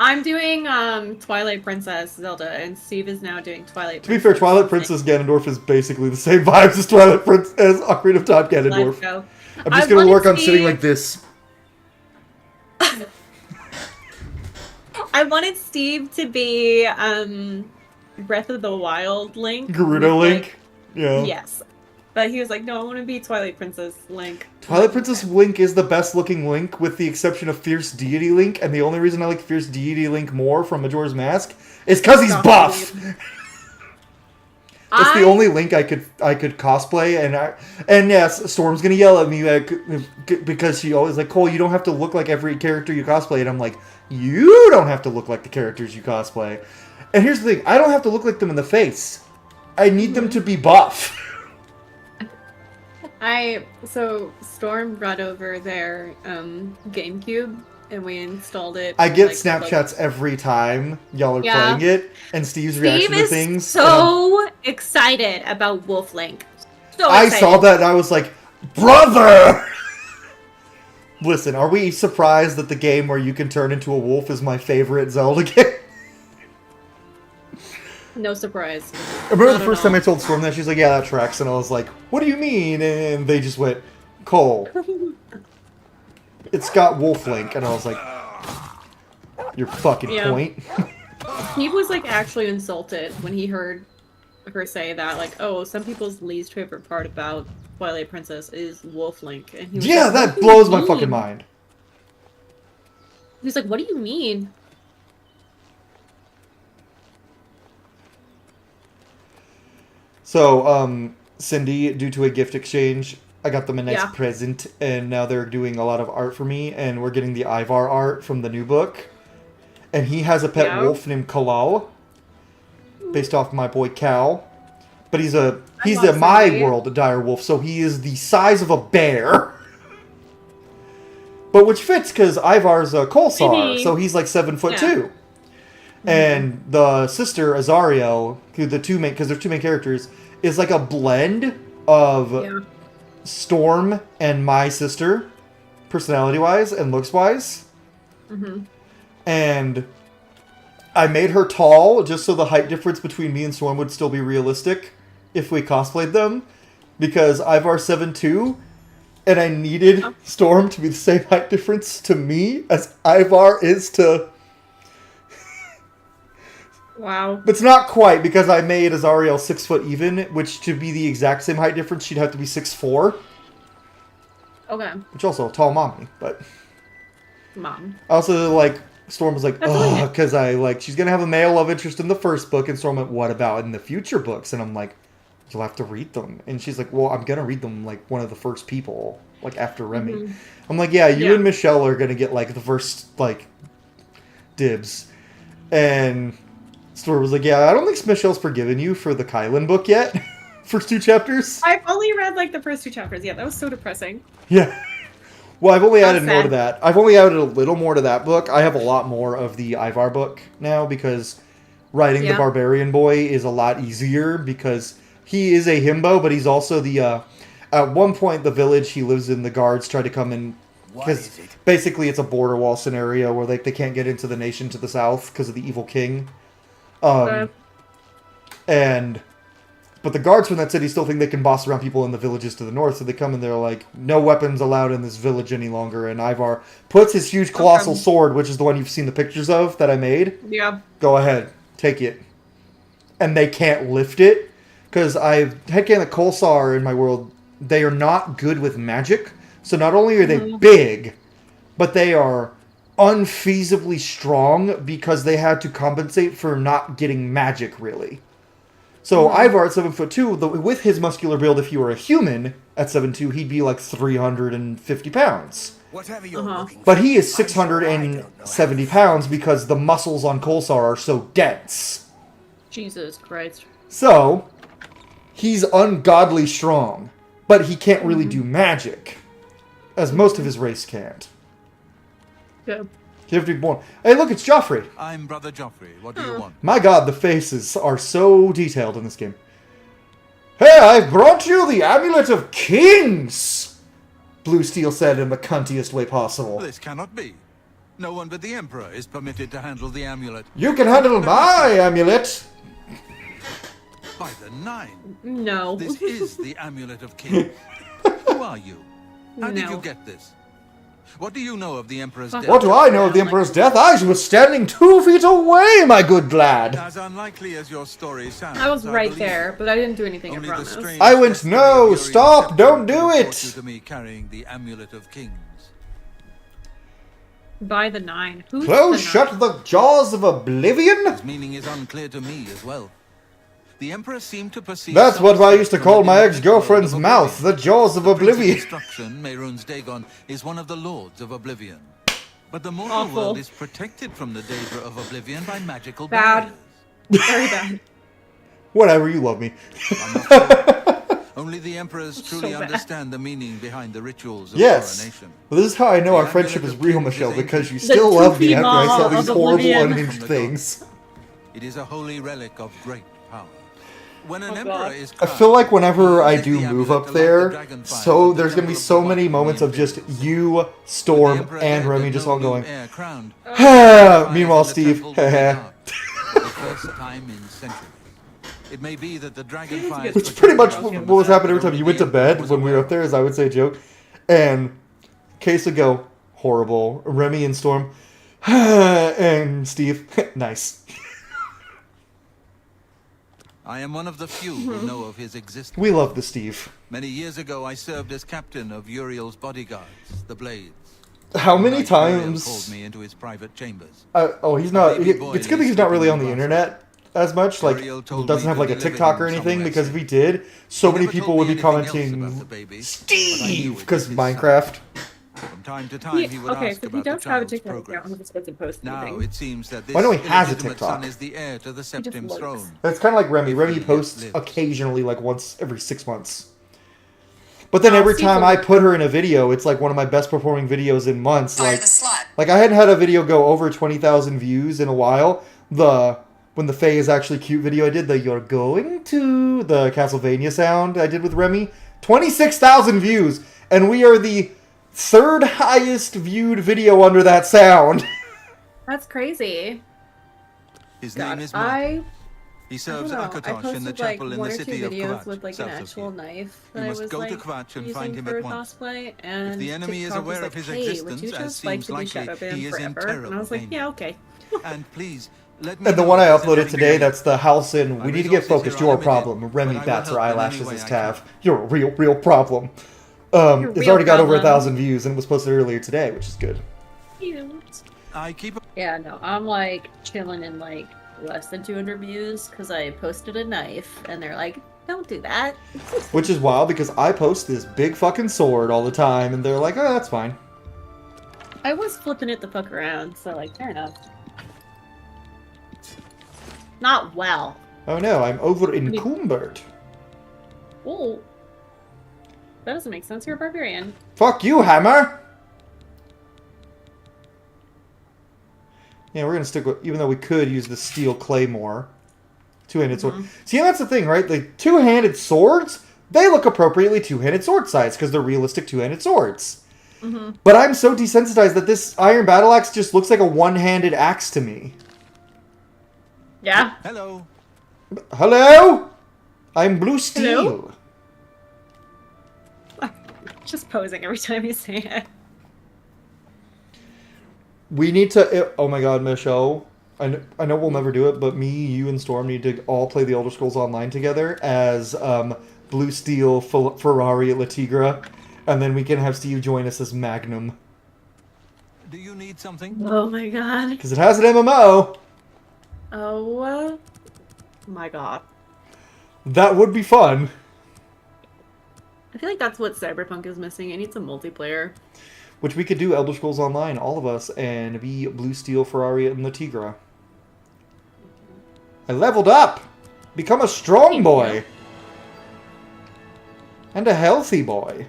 [SPEAKER 2] I'm doing Twilight Princess Zelda, and Steve is now doing Twilight Princess.
[SPEAKER 1] To be fair, Twilight Princess Ganondorf is basically the same vibes as Twilight Princess as Ocarina of Time Ganondorf.
[SPEAKER 2] Let's go.
[SPEAKER 1] I'm just going to work on sitting like this.
[SPEAKER 2] I wanted Steve to be Breath of the Wild Link.
[SPEAKER 1] Gerudo Link? Yeah.
[SPEAKER 2] Yes. But he was like, no, I want to be Twilight Princess Link.
[SPEAKER 1] Twilight Princess Link is the best looking Link, with the exception of Fierce Deity Link, and the only reason I like Fierce Deity Link more from Majora's Mask is because he's buff! That's the only Link I could cosplay, and yes, Storm's gonna yell at me because she always like, Cole, you don't have to look like every character you cosplay, and I'm like, you don't have to look like the characters you cosplay. And here's the thing, I don't have to look like them in the face. I need them to be buff.
[SPEAKER 2] So Storm brought over their GameCube, and we installed it.
[SPEAKER 1] I get Snapchats every time y'all are playing it, and Steve's reaction to things.
[SPEAKER 2] So excited about Wolf Link.
[SPEAKER 1] I saw that and I was like, brother! Listen, are we surprised that the game where you can turn into a wolf is my favorite Zelda game?
[SPEAKER 2] No surprise.
[SPEAKER 1] I remember the first time I told Storm that, she's like, yeah, that tracks. And I was like, what do you mean? And they just went, Cole, it's got Wolf Link. And I was like, your fucking point.
[SPEAKER 2] He was like actually insulted when he heard her say that, like, oh, some people's least favorite part about Twilight Princess is Wolf Link, and he was
[SPEAKER 1] Yeah,
[SPEAKER 2] like,
[SPEAKER 1] that
[SPEAKER 2] "What do you
[SPEAKER 1] blows my
[SPEAKER 2] mean?"
[SPEAKER 1] fucking mind.
[SPEAKER 2] He's like, what do you mean?
[SPEAKER 1] So, Cindy, due to a gift exchange, I got them a nice
[SPEAKER 2] Yeah.
[SPEAKER 1] present, and now they're doing a lot of art for me, and we're getting the Ivar art from the new book. And he has a pet
[SPEAKER 2] Yeah.
[SPEAKER 1] wolf named Kalal, based off my boy Cal. But he's a
[SPEAKER 2] love
[SPEAKER 1] my
[SPEAKER 2] Cindy.
[SPEAKER 1] world dire wolf, so he is the size of a bear. But which fits because Ivar's a Kolsar,
[SPEAKER 2] Maybe.
[SPEAKER 1] so he's like 7'2".
[SPEAKER 2] Yeah.
[SPEAKER 1] And the sister Azariel, who because there's two main characters, is like a blend of
[SPEAKER 2] Yeah.
[SPEAKER 1] Storm and my sister, personality-wise and looks-wise.
[SPEAKER 2] Mm-hmm.
[SPEAKER 1] And I made her tall just so the height difference between me and Storm would still be realistic if we cosplayed them, because Ivar's 7'2", and I needed Storm to be the same height difference to me as Ivar is to...
[SPEAKER 2] Wow.
[SPEAKER 1] But it's not quite, because I made Azariel 6 foot even, which to be the exact same height difference, she'd have to be 6'4",
[SPEAKER 2] Okay.
[SPEAKER 1] which also a tall mommy, but...
[SPEAKER 2] Mom.
[SPEAKER 1] I also, like, Storm was like,
[SPEAKER 2] That's
[SPEAKER 1] oh,
[SPEAKER 2] okay.
[SPEAKER 1] because she's going to have a male love interest in the first book, and Storm went, what about in the future books? And I'm like, you'll have to read them. And she's like, well, I'm going to read them, like, one of the first people, like, after Remy.
[SPEAKER 2] Mhm.
[SPEAKER 1] I'm like, yeah, you
[SPEAKER 2] Yeah.
[SPEAKER 1] and Michelle are going to get, like, the first, like, dibs. And Storm was like, yeah, I don't think Michelle's forgiven you for the Kylan book yet. First 2 chapters.
[SPEAKER 2] I've only read like the first 2 chapters. Yeah, that was so depressing.
[SPEAKER 1] Yeah. Well, I've only
[SPEAKER 2] How
[SPEAKER 1] added more to
[SPEAKER 2] sad.
[SPEAKER 1] that. I've only added a little more to that book. I have a lot more of the Ivar book now because writing the
[SPEAKER 2] Yeah.
[SPEAKER 1] Barbarian Boy is a lot easier because he is a himbo, but he's also the... at one point, the village he lives in, the guards try to come in
[SPEAKER 3] What
[SPEAKER 1] because
[SPEAKER 3] is it?
[SPEAKER 1] basically it's a border wall scenario where like they can't get into the nation to the south because of the evil king. But the guards from that city still think they can boss around people in the villages to the north, so they come and they're like, no weapons allowed in this village any longer, and Ivar puts his huge colossal sword, which is the one you've seen the pictures of that I made.
[SPEAKER 2] Yeah.
[SPEAKER 1] Go ahead, take it. And they can't lift it, because headcanon the Kolsar in my world, they are not good with magic, so not only are they big, but they are unfeasibly strong because they had to compensate for not getting magic, really. So Ivar at 7'2", with his muscular build, if he were a human at 7'2", he'd be like 350 pounds.
[SPEAKER 3] Whatever you're
[SPEAKER 2] Uh-huh.
[SPEAKER 3] looking for,
[SPEAKER 1] But he is
[SPEAKER 3] I'm sure I don't know
[SPEAKER 1] 670
[SPEAKER 3] how.
[SPEAKER 1] pounds because the muscles on Kolsar are so dense.
[SPEAKER 2] Jesus Christ.
[SPEAKER 1] So, he's ungodly strong, but he can't really do magic, as most of his race can't.
[SPEAKER 2] Good.
[SPEAKER 1] You have to be born. Hey, look, it's Joffrey.
[SPEAKER 6] I'm Brother Joffrey. What do you want?
[SPEAKER 1] My god, the faces are so detailed in this game. Hey, I've brought you the Amulet of Kings! Blue Steel said in the cuntiest way possible.
[SPEAKER 6] This cannot be. No one but the Emperor is permitted to handle the amulet.
[SPEAKER 1] You can handle my amulet!
[SPEAKER 6] By the 9.
[SPEAKER 2] No.
[SPEAKER 6] This is the Amulet of Kings. Who are you? How did
[SPEAKER 2] No.
[SPEAKER 6] you get this? What do you know of the Emperor's death?
[SPEAKER 1] What do I know of the Emperor's death? I was standing 2 feet away, my good lad!
[SPEAKER 6] As unlikely as your story sounds.
[SPEAKER 2] I was right
[SPEAKER 6] believe
[SPEAKER 2] there,
[SPEAKER 6] it.
[SPEAKER 2] but I didn't do anything, I
[SPEAKER 6] Only the
[SPEAKER 2] promise.
[SPEAKER 6] strange
[SPEAKER 1] I went,
[SPEAKER 6] destiny
[SPEAKER 1] "No,
[SPEAKER 6] of your
[SPEAKER 1] stop,
[SPEAKER 6] scepter
[SPEAKER 1] don't do
[SPEAKER 6] brought
[SPEAKER 1] it."
[SPEAKER 6] you to me carrying the Amulet of Kings.
[SPEAKER 2] By the 9. Who's
[SPEAKER 1] Close
[SPEAKER 2] the
[SPEAKER 1] shut
[SPEAKER 2] 9?
[SPEAKER 1] the jaws of oblivion?
[SPEAKER 6] His meaning is unclear to me as well. The Emperor seemed to perceive.
[SPEAKER 1] That's
[SPEAKER 6] some
[SPEAKER 1] what I used to
[SPEAKER 6] threat
[SPEAKER 1] call
[SPEAKER 6] from
[SPEAKER 1] my
[SPEAKER 6] within the
[SPEAKER 1] ex-girlfriend's
[SPEAKER 6] world of
[SPEAKER 1] mouth, the
[SPEAKER 6] Oblivion.
[SPEAKER 1] jaws of
[SPEAKER 6] The Prince
[SPEAKER 1] oblivion.
[SPEAKER 6] Destruction, Mehrunes Dagon, is one of the lords of Oblivion. But the mortal
[SPEAKER 2] Awful.
[SPEAKER 6] world is protected from the danger of Oblivion by magical
[SPEAKER 2] Bad.
[SPEAKER 6] barriers.
[SPEAKER 2] Very bad.
[SPEAKER 1] Whatever, you love me.
[SPEAKER 6] I'm not sure. Only the emperors truly
[SPEAKER 2] bad.
[SPEAKER 6] understand the meaning behind the rituals of
[SPEAKER 1] Yes.
[SPEAKER 6] coronation.
[SPEAKER 1] Well, this is how I know our
[SPEAKER 6] The
[SPEAKER 1] friendship is
[SPEAKER 6] Amulet of
[SPEAKER 1] real,
[SPEAKER 6] Kings
[SPEAKER 1] Michelle,
[SPEAKER 6] is
[SPEAKER 1] because you
[SPEAKER 6] ancient.
[SPEAKER 1] still love me after I
[SPEAKER 2] Tupi
[SPEAKER 1] saw
[SPEAKER 2] Ma
[SPEAKER 1] these
[SPEAKER 2] of
[SPEAKER 1] horrible,
[SPEAKER 2] Oblivion.
[SPEAKER 1] unhinged things.
[SPEAKER 6] It is a holy relic of great power. When an
[SPEAKER 2] Oh,
[SPEAKER 6] emperor
[SPEAKER 2] God.
[SPEAKER 6] is
[SPEAKER 1] I feel like
[SPEAKER 6] crowned,
[SPEAKER 1] whenever
[SPEAKER 6] he
[SPEAKER 1] I
[SPEAKER 6] uses
[SPEAKER 1] do
[SPEAKER 6] the
[SPEAKER 1] move
[SPEAKER 6] amulet
[SPEAKER 1] up
[SPEAKER 6] to light
[SPEAKER 1] there,
[SPEAKER 6] the dragon fire
[SPEAKER 1] so
[SPEAKER 6] with the
[SPEAKER 1] there's gonna be
[SPEAKER 6] temple of
[SPEAKER 1] so
[SPEAKER 6] the
[SPEAKER 1] many
[SPEAKER 6] one
[SPEAKER 1] moments of just
[SPEAKER 6] influence.
[SPEAKER 1] you,
[SPEAKER 6] The
[SPEAKER 1] Storm,
[SPEAKER 6] emperor
[SPEAKER 1] and
[SPEAKER 6] dead
[SPEAKER 1] Remy
[SPEAKER 6] and
[SPEAKER 1] just
[SPEAKER 6] no
[SPEAKER 1] all
[SPEAKER 6] new
[SPEAKER 1] going,
[SPEAKER 6] heir crowned.
[SPEAKER 1] Meanwhile,
[SPEAKER 6] Meanwhile,
[SPEAKER 1] Steve,
[SPEAKER 6] For the first time in centuries. It may be that the dragon fire.
[SPEAKER 1] Which pretty much what was happening every time you went to bed when we were up there, as I would say joke. And Case would go, horrible. Remy and Storm, and Steve, nice.
[SPEAKER 6] I am one of the few who know of his existence.
[SPEAKER 1] We love the Steve.
[SPEAKER 6] Many years ago, I served as captain of Uriel's bodyguards, the Blades.
[SPEAKER 1] How many
[SPEAKER 6] One night, Uriel
[SPEAKER 1] times?
[SPEAKER 6] called me into his private chambers.
[SPEAKER 1] He's not.
[SPEAKER 6] Baby boy
[SPEAKER 1] It's good that he's not really on the
[SPEAKER 6] sleeping in
[SPEAKER 1] internet as much. Like,
[SPEAKER 6] Uriel told
[SPEAKER 1] doesn't
[SPEAKER 6] me
[SPEAKER 1] have
[SPEAKER 6] to
[SPEAKER 1] like a
[SPEAKER 6] deliver
[SPEAKER 1] TikTok or
[SPEAKER 6] him
[SPEAKER 1] anything.
[SPEAKER 6] some
[SPEAKER 1] Because if he
[SPEAKER 6] message.
[SPEAKER 1] did, so
[SPEAKER 6] He
[SPEAKER 1] many
[SPEAKER 6] never
[SPEAKER 1] people
[SPEAKER 6] told
[SPEAKER 1] would
[SPEAKER 6] me
[SPEAKER 1] be
[SPEAKER 6] anything else
[SPEAKER 1] commenting
[SPEAKER 6] about the baby, but I knew
[SPEAKER 1] Steve
[SPEAKER 6] it
[SPEAKER 1] because
[SPEAKER 6] was his son.
[SPEAKER 1] Minecraft.
[SPEAKER 6] From time to time, he would
[SPEAKER 2] Okay,
[SPEAKER 6] ask
[SPEAKER 2] so he
[SPEAKER 6] about the
[SPEAKER 2] does have a
[SPEAKER 6] child's
[SPEAKER 2] TikTok
[SPEAKER 6] progress.
[SPEAKER 2] account. I'm supposed to post
[SPEAKER 6] Now
[SPEAKER 2] anything.
[SPEAKER 6] it seems that this
[SPEAKER 1] I know he has a
[SPEAKER 6] illegitimate
[SPEAKER 1] TikTok.
[SPEAKER 6] son is the heir to the
[SPEAKER 2] He just
[SPEAKER 6] Septim
[SPEAKER 2] looks.
[SPEAKER 6] throne.
[SPEAKER 1] It's kind of like Remy. Remy
[SPEAKER 6] he
[SPEAKER 1] posts
[SPEAKER 6] lives.
[SPEAKER 1] occasionally, like once every 6 months. But then
[SPEAKER 2] I'll
[SPEAKER 1] every
[SPEAKER 2] see
[SPEAKER 1] time
[SPEAKER 2] the-
[SPEAKER 1] I put her in a video, it's like one of my best performing videos in months.
[SPEAKER 7] Fire
[SPEAKER 1] Like,
[SPEAKER 7] the slut.
[SPEAKER 1] like I hadn't had a video go over 20,000 views in a while. When the Faye is actually cute video I did, the "You're going to" the Castlevania sound I did with Remy, 26,000 views, and we are the third highest viewed video under that sound.
[SPEAKER 2] That's crazy.
[SPEAKER 6] His
[SPEAKER 2] God,
[SPEAKER 6] name is Mark.
[SPEAKER 2] I
[SPEAKER 6] He
[SPEAKER 2] don't
[SPEAKER 6] serves
[SPEAKER 2] know. I
[SPEAKER 6] Akatosh in the
[SPEAKER 2] posted like
[SPEAKER 6] chapel in
[SPEAKER 2] one
[SPEAKER 6] the
[SPEAKER 2] or two
[SPEAKER 6] city of
[SPEAKER 2] videos
[SPEAKER 6] Kvatch,
[SPEAKER 2] with like an
[SPEAKER 6] south of
[SPEAKER 2] actual
[SPEAKER 6] here.
[SPEAKER 2] knife
[SPEAKER 6] You
[SPEAKER 2] that I
[SPEAKER 6] must
[SPEAKER 2] was
[SPEAKER 6] go to
[SPEAKER 2] like
[SPEAKER 6] Kvatch and
[SPEAKER 2] using
[SPEAKER 6] find him
[SPEAKER 2] for
[SPEAKER 6] at once.
[SPEAKER 2] cosplay, and
[SPEAKER 6] If the enemy is
[SPEAKER 2] TikTok
[SPEAKER 6] aware
[SPEAKER 2] was
[SPEAKER 6] of his
[SPEAKER 2] like, hey, would
[SPEAKER 6] existence,
[SPEAKER 2] you
[SPEAKER 6] as
[SPEAKER 2] just like
[SPEAKER 6] seems
[SPEAKER 2] to be
[SPEAKER 6] likely,
[SPEAKER 2] shadow banned
[SPEAKER 6] he is in
[SPEAKER 2] forever? And I
[SPEAKER 6] terrible
[SPEAKER 2] was like,
[SPEAKER 6] danger.
[SPEAKER 2] yeah, okay.
[SPEAKER 6] And please, let me
[SPEAKER 1] And the
[SPEAKER 6] know
[SPEAKER 1] one I
[SPEAKER 6] if there's
[SPEAKER 1] uploaded
[SPEAKER 6] anything
[SPEAKER 1] today,
[SPEAKER 6] you
[SPEAKER 1] that's the house in
[SPEAKER 6] My
[SPEAKER 1] "We need to get
[SPEAKER 6] resources
[SPEAKER 1] focused,
[SPEAKER 6] here
[SPEAKER 1] you're
[SPEAKER 6] are
[SPEAKER 1] a
[SPEAKER 6] limited,
[SPEAKER 1] problem."
[SPEAKER 6] but
[SPEAKER 1] Remy
[SPEAKER 6] I will
[SPEAKER 1] bats her
[SPEAKER 6] help in any
[SPEAKER 1] eyelashes
[SPEAKER 6] way
[SPEAKER 1] as
[SPEAKER 6] I
[SPEAKER 1] Tav.
[SPEAKER 6] can.
[SPEAKER 1] You're a real problem.
[SPEAKER 2] You're a
[SPEAKER 1] It's
[SPEAKER 2] real
[SPEAKER 1] already got over
[SPEAKER 2] problem.
[SPEAKER 1] 1,000 views and was posted earlier today, which is good.
[SPEAKER 2] Cute.
[SPEAKER 6] I keep a
[SPEAKER 2] Yeah, no, I'm like chilling in like less than 200 views because I posted a knife, and they're like, don't do that.
[SPEAKER 1] Which is wild because I post this big fucking sword all the time, and they're like, "Oh, that's fine."
[SPEAKER 2] I was flipping it the fuck around, so like, fair enough. Not well.
[SPEAKER 1] Oh no, I'm over encumbered.
[SPEAKER 2] Oh, that doesn't make sense. You're a barbarian.
[SPEAKER 1] Fuck you, Hammer! Yeah, we're gonna stick with, even though we could use the steel claymore. Two-handed sword. See, and that's the thing, right? The two-handed swords, they look appropriately two-handed sword size because they're realistic two-handed swords. But I'm so desensitized that this iron battle axe just looks like a one-handed axe to me.
[SPEAKER 2] Yeah.
[SPEAKER 6] hello.
[SPEAKER 1] Hello? I'm blue steel.
[SPEAKER 2] Hello? Just posing every time you say it.
[SPEAKER 1] We need to... Oh my god, Michelle. I know we'll never do it, but me, you, and Storm need to all play the Elder Scrolls Online together as Blue Steel, Ferrari, La Tigra, and then we can have Steve join us as Magnum.
[SPEAKER 6] Do you need something?
[SPEAKER 2] Oh my god.
[SPEAKER 1] Because it has an MMO.
[SPEAKER 2] Oh my god.
[SPEAKER 1] That would be fun.
[SPEAKER 2] I feel like that's what Cyberpunk is missing. It needs some multiplayer.
[SPEAKER 1] Which we could do Elder Scrolls Online, all of us, and be Blue Steel, Ferrari, and La Tigra. I leveled up! Become a strong boy! And a healthy boy.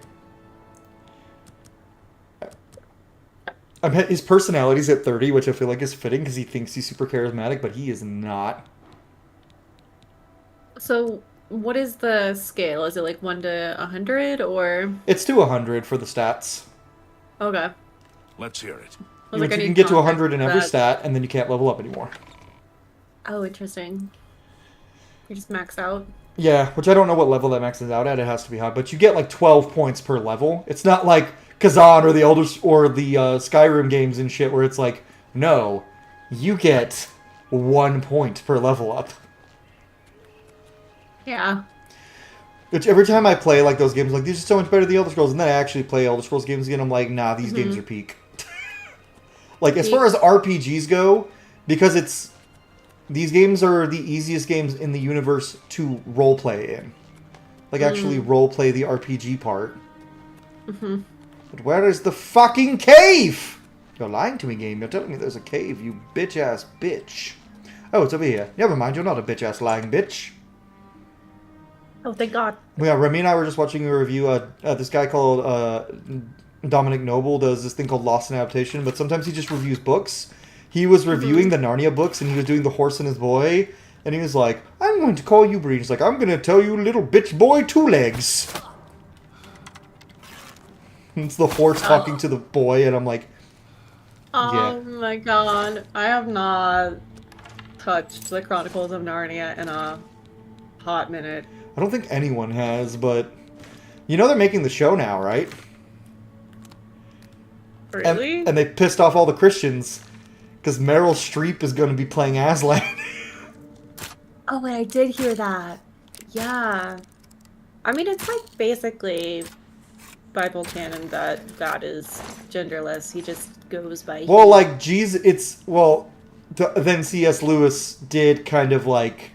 [SPEAKER 1] His personality's at 30, which I feel like is fitting because he thinks he's super charismatic, but he is not.
[SPEAKER 2] So, what is the scale? Is it like 1 to 100 or?
[SPEAKER 1] It's to 100 for the stats.
[SPEAKER 2] Okay.
[SPEAKER 4] Let's hear it.
[SPEAKER 2] I was like, I
[SPEAKER 1] You can
[SPEAKER 2] need
[SPEAKER 1] get to
[SPEAKER 2] context
[SPEAKER 1] 100 in
[SPEAKER 2] for
[SPEAKER 1] every
[SPEAKER 2] that.
[SPEAKER 1] stat, and then you can't level up anymore.
[SPEAKER 2] Oh, interesting. You just max out.
[SPEAKER 1] Yeah, which I don't know what level that maxes out at. It has to be high, but you get like 12 points per level. It's not like Kazan or the Skyrim games and shit where it's like, no, you get 1 point per level up.
[SPEAKER 2] Yeah.
[SPEAKER 1] Which every time I play like those games, like these are so much better than the Elder Scrolls, and then I actually play Elder Scrolls games again, I'm like, nah, these games are peak. Like as far as RPGs go, because these games are the easiest games in the universe to roleplay in. Like actually roleplay the RPG part. But where is the fucking cave? You're lying to me, game. You're telling me there's a cave, you bitch-ass bitch. Oh, it's over here. Never mind, you're not a bitch-ass lying bitch.
[SPEAKER 2] Oh, thank God.
[SPEAKER 1] Yeah, Remy and I were just watching a review. This guy called Dominic Noble does this thing called Lost in Adaptation, but sometimes he just reviews books. He was reviewing the Narnia books, and he was doing The Horse and His Boy, and he was like, I'm going to call you Bree. He's like, I'm going to tell you little bitch boy two legs. It's the horse talking to the boy, and I'm like,
[SPEAKER 2] Oh my God. I have not touched the Chronicles of Narnia in a hot minute.
[SPEAKER 1] I don't think anyone has, but you know they're making the show now, right?
[SPEAKER 2] Really?
[SPEAKER 1] And they pissed off all the Christians because Meryl Streep is going to be playing Aslan.
[SPEAKER 2] Oh, wait, I did hear that. Yeah. I mean, it's like basically Bible canon that God is genderless. He just goes by
[SPEAKER 1] Well,
[SPEAKER 2] he.
[SPEAKER 1] like, Jesus, then C.S. Lewis did kind of, like,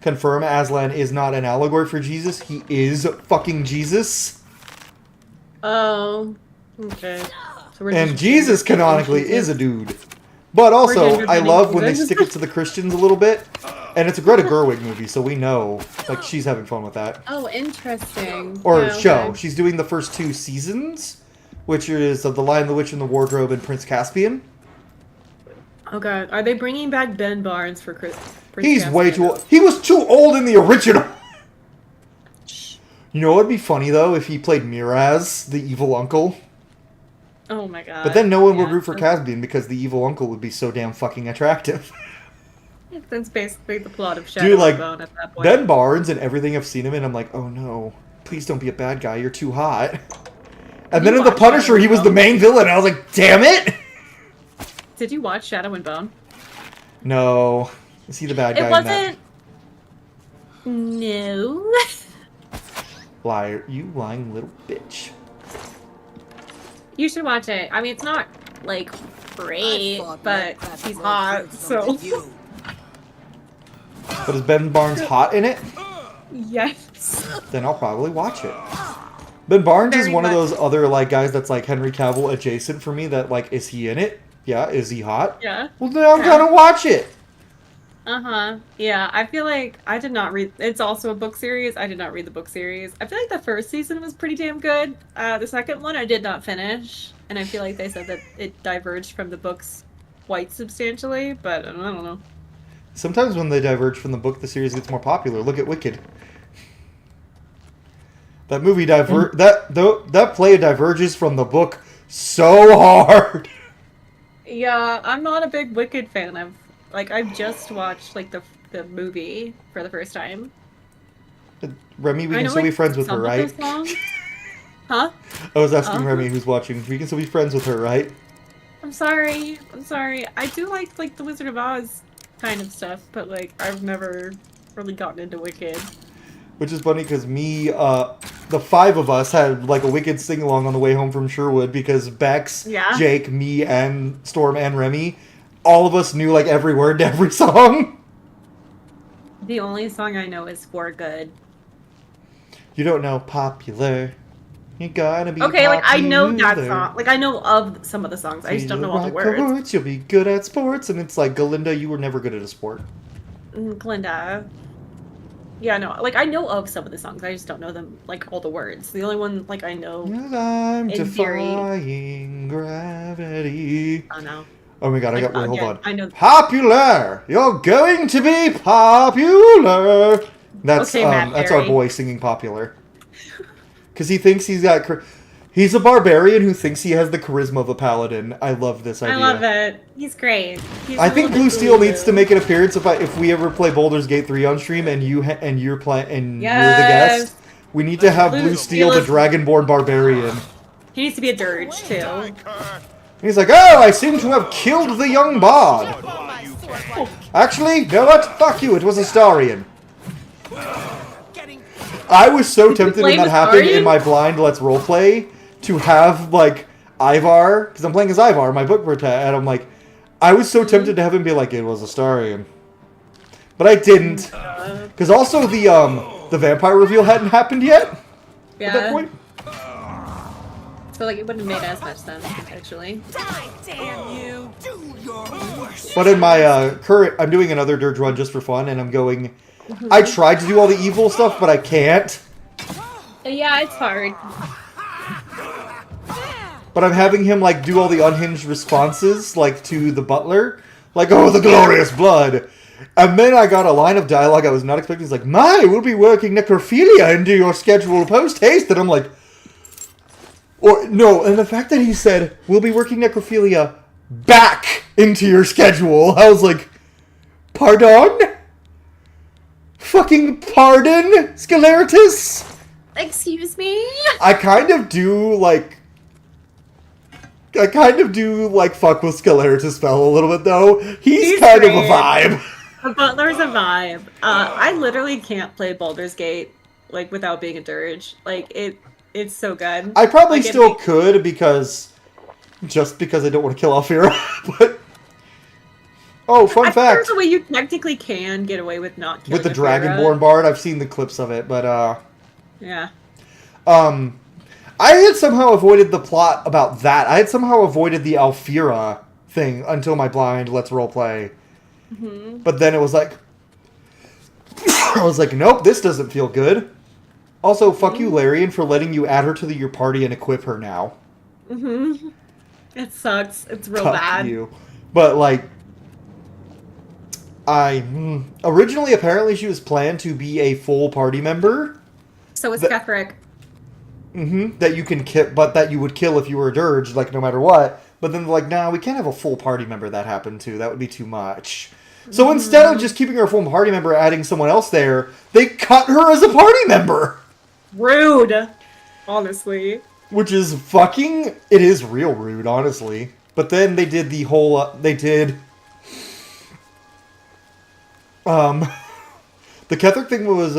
[SPEAKER 1] confirm Aslan is not an allegory for Jesus. He is fucking Jesus.
[SPEAKER 2] Oh, okay. So we're
[SPEAKER 1] And
[SPEAKER 2] just
[SPEAKER 1] Jesus
[SPEAKER 2] gender-
[SPEAKER 1] canonically is a dude. But also,
[SPEAKER 2] gender
[SPEAKER 1] I
[SPEAKER 2] bending
[SPEAKER 1] love when they
[SPEAKER 2] Jesus.
[SPEAKER 1] stick it to the Christians a little bit. And it's a Greta Gerwig movie, so we know, like, she's having fun with that.
[SPEAKER 2] Oh, interesting.
[SPEAKER 1] Or
[SPEAKER 2] Yeah,
[SPEAKER 1] show.
[SPEAKER 2] okay.
[SPEAKER 1] She's doing the first 2 seasons, which is of The Lion, the Witch, and the Wardrobe and Prince Caspian.
[SPEAKER 2] Okay. Are they bringing back Ben Barnes for Prince
[SPEAKER 1] He's way
[SPEAKER 2] Caspian?
[SPEAKER 1] too old. He was too old in the original. You know what would be funny, though, if he played Miraz, the evil uncle?
[SPEAKER 2] Oh my god.
[SPEAKER 1] But then no one would
[SPEAKER 2] Yeah.
[SPEAKER 1] root for Caspian because the evil uncle would be so damn fucking attractive.
[SPEAKER 2] That's basically the plot of Shadow
[SPEAKER 1] Dude, like,
[SPEAKER 2] and Bone at that point.
[SPEAKER 1] Ben Barnes and everything I've seen him in, I'm like, oh no, please don't be a bad guy, you're too hot. And then
[SPEAKER 2] You
[SPEAKER 1] in The
[SPEAKER 2] watched
[SPEAKER 1] Punisher,
[SPEAKER 2] Shadow
[SPEAKER 1] he
[SPEAKER 2] and
[SPEAKER 1] was the
[SPEAKER 2] Bone?
[SPEAKER 1] main villain, and I was like, damn it!
[SPEAKER 2] Did you watch Shadow and Bone?
[SPEAKER 1] No. Is he the bad guy
[SPEAKER 2] It
[SPEAKER 1] in
[SPEAKER 2] wasn't. No.
[SPEAKER 1] that? Liar. You lying little bitch.
[SPEAKER 2] You should watch it. I mean, it's not like great, but he's hot, so.
[SPEAKER 1] But is Ben Barnes hot in it?
[SPEAKER 2] Yes.
[SPEAKER 1] Then I'll probably watch it. Ben Barnes is
[SPEAKER 2] Very
[SPEAKER 1] one of
[SPEAKER 2] much.
[SPEAKER 1] those other, like, guys that's, like, Henry Cavill adjacent for me that, like, is he in it? Yeah. Is he hot?
[SPEAKER 2] Yeah.
[SPEAKER 1] Well, then I'm
[SPEAKER 2] Yeah.
[SPEAKER 1] gonna watch it.
[SPEAKER 2] Uh-huh. Yeah, I feel like I did not read. It's also a book series. I did not read the book series. I feel like the first season was pretty damn good. The second one I did not finish, and I feel like they said that it diverged from the books quite substantially, but I don't know.
[SPEAKER 1] Sometimes when they diverge from the book, the series gets more popular. Look at Wicked. That movie that play diverges from the book so hard.
[SPEAKER 2] Yeah, I'm not a big Wicked fan. I've just watched like the movie for the first time.
[SPEAKER 1] Remy, we
[SPEAKER 2] I
[SPEAKER 1] can
[SPEAKER 2] know,
[SPEAKER 1] still be
[SPEAKER 2] like,
[SPEAKER 1] friends with her,
[SPEAKER 2] some of
[SPEAKER 1] right?
[SPEAKER 2] those songs. Huh?
[SPEAKER 1] I was asking
[SPEAKER 2] Uh-huh.
[SPEAKER 1] Remy, who's watching. We can still be friends with her, right?
[SPEAKER 2] I'm sorry. I do like the Wizard of Oz kind of stuff, but like I've never really gotten into Wicked.
[SPEAKER 1] Which is funny because the 5 of us had like a Wicked sing along on the way home from Sherwood because Bex,
[SPEAKER 2] Yeah.
[SPEAKER 1] Jake, me, and Storm and Remy, all of us knew like every word to every song.
[SPEAKER 2] The only song I know is For Good.
[SPEAKER 1] You don't know popular. You gotta be
[SPEAKER 2] Okay, like I know that
[SPEAKER 1] popular.
[SPEAKER 2] song. Like I know of some of the songs. I just don't know all the words.
[SPEAKER 1] Chords, you'll be good at sports, and it's like Galinda, you were never good at a sport.
[SPEAKER 2] Glinda. Yeah, no. Like I know of some of the songs. I just don't know them like all the words. The only one like I know.
[SPEAKER 1] I'm
[SPEAKER 2] In theory.
[SPEAKER 1] defying gravity.
[SPEAKER 2] Oh no.
[SPEAKER 1] Oh my god, I
[SPEAKER 2] Like,
[SPEAKER 1] got. Wait, hold
[SPEAKER 2] again,
[SPEAKER 1] on.
[SPEAKER 2] I know.
[SPEAKER 1] Popular. You're going to be popular. That's
[SPEAKER 2] Okay, Matt
[SPEAKER 1] that's our
[SPEAKER 2] Berry.
[SPEAKER 1] boy singing popular. Because he thinks he's got. He's a barbarian who thinks he has the charisma of a paladin. I love this idea.
[SPEAKER 2] I love it. He's great. He's
[SPEAKER 1] I
[SPEAKER 2] a
[SPEAKER 1] think
[SPEAKER 2] little
[SPEAKER 1] Blue
[SPEAKER 2] bit
[SPEAKER 1] Steel
[SPEAKER 2] blue.
[SPEAKER 1] needs to make an appearance if we ever play Baldur's Gate 3 on stream and you're you're the
[SPEAKER 2] Yes.
[SPEAKER 1] guest. We need to have
[SPEAKER 2] Blue
[SPEAKER 1] Blue Steel,
[SPEAKER 2] Steel
[SPEAKER 1] the
[SPEAKER 2] is-
[SPEAKER 1] Dragonborn barbarian.
[SPEAKER 2] He needs to be a dirge too.
[SPEAKER 1] And he's like, oh, I seem to have killed the young bard. Actually, no, what? Fuck you. It was Astarion. I was so tempted when
[SPEAKER 2] playing
[SPEAKER 1] that happened in
[SPEAKER 2] Astarion?
[SPEAKER 1] my blind Let's Roleplay to have, like, Ivar, because I'm playing as Ivar, my book and I'm like, I was so tempted to have him be like, it was Astarion. But I didn't. Because also the vampire reveal hadn't happened yet at that
[SPEAKER 2] Yeah.
[SPEAKER 1] point.
[SPEAKER 2] So like it wouldn't have made as much sense actually.
[SPEAKER 1] But in my current, I'm doing another Dirge run just for fun, and I'm going, I tried to do all the evil stuff, but I can't.
[SPEAKER 2] Yeah, it's hard.
[SPEAKER 1] But I'm having him, like, do all the unhinged responses, like, to the butler. Like, oh, the glorious blood. And then I got a line of dialogue I was not expecting. He's like, my, we'll be working necrophilia into your schedule post-haste. And I'm like, or, no, and the fact that he said, we'll be working necrophilia back into your schedule. I was like, pardon? Fucking pardon, Scaleritus?
[SPEAKER 2] Excuse me?
[SPEAKER 1] I kind of do, like, fuck with Scaleritus spell a little bit, though. He's kind of a
[SPEAKER 2] great.
[SPEAKER 1] vibe.
[SPEAKER 2] The Butler's a vibe. I literally can't play Baldur's Gate like without being a dirge. Like it's so good.
[SPEAKER 1] I probably
[SPEAKER 2] Like,
[SPEAKER 1] still could because I don't want to kill Alfira. But fun
[SPEAKER 2] I think
[SPEAKER 1] fact.
[SPEAKER 2] there's a way you technically can get away with not killing
[SPEAKER 1] With the
[SPEAKER 2] Alfira.
[SPEAKER 1] Dragonborn Bard, I've seen the clips of it, but
[SPEAKER 2] Yeah.
[SPEAKER 1] I had somehow avoided the plot about that. I had somehow avoided the Alfira thing until my blind let's roleplay.
[SPEAKER 2] Mm-hmm.
[SPEAKER 1] But then it was like, I was like, nope, this doesn't feel good. Also, fuck you, Larian, for letting you add her to your party and equip her now.
[SPEAKER 2] Mm-hmm. It sucks. It's real
[SPEAKER 1] Fuck
[SPEAKER 2] bad.
[SPEAKER 1] you. But like, originally apparently she was planned to be a full party member.
[SPEAKER 2] So is Ketherick.
[SPEAKER 1] That you can kill, but that you would kill if you were a dirge, like no matter what. But then like, nah, we can't have a full party member that happened to. That would be too much. So instead of just keeping her a full party member, adding someone else there, they cut her as a party member.
[SPEAKER 2] Rude. Honestly.
[SPEAKER 1] Which is fucking... It is real rude, honestly. But then they did the whole... the Ketherick thing was...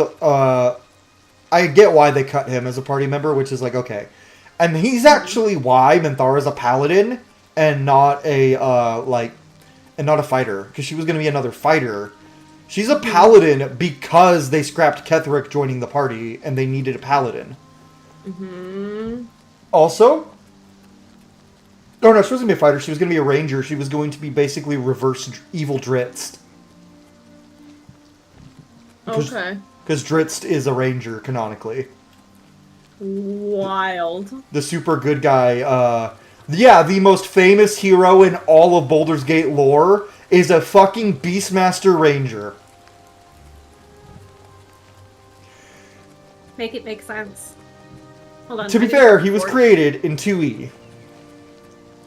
[SPEAKER 1] I get why they cut him as a party member, which is like, okay. And he's actually why Minthara's a paladin and not a, and not a fighter. Because she was going to be another fighter. She's a paladin because they scrapped Ketherick joining the party and they needed a paladin.
[SPEAKER 2] Mm-hmm.
[SPEAKER 1] Also... Oh no, she wasn't going to be a fighter. She was going to be a ranger. She was going to be basically reverse evil Dritz.
[SPEAKER 2] Okay.
[SPEAKER 1] Because Dritz is a ranger, canonically.
[SPEAKER 2] Wild.
[SPEAKER 1] The super good guy, yeah, the most famous hero in all of Baldur's Gate lore is a fucking Beastmaster Ranger.
[SPEAKER 2] Make it make sense. Hold on.
[SPEAKER 1] To be fair, he was created in 2E.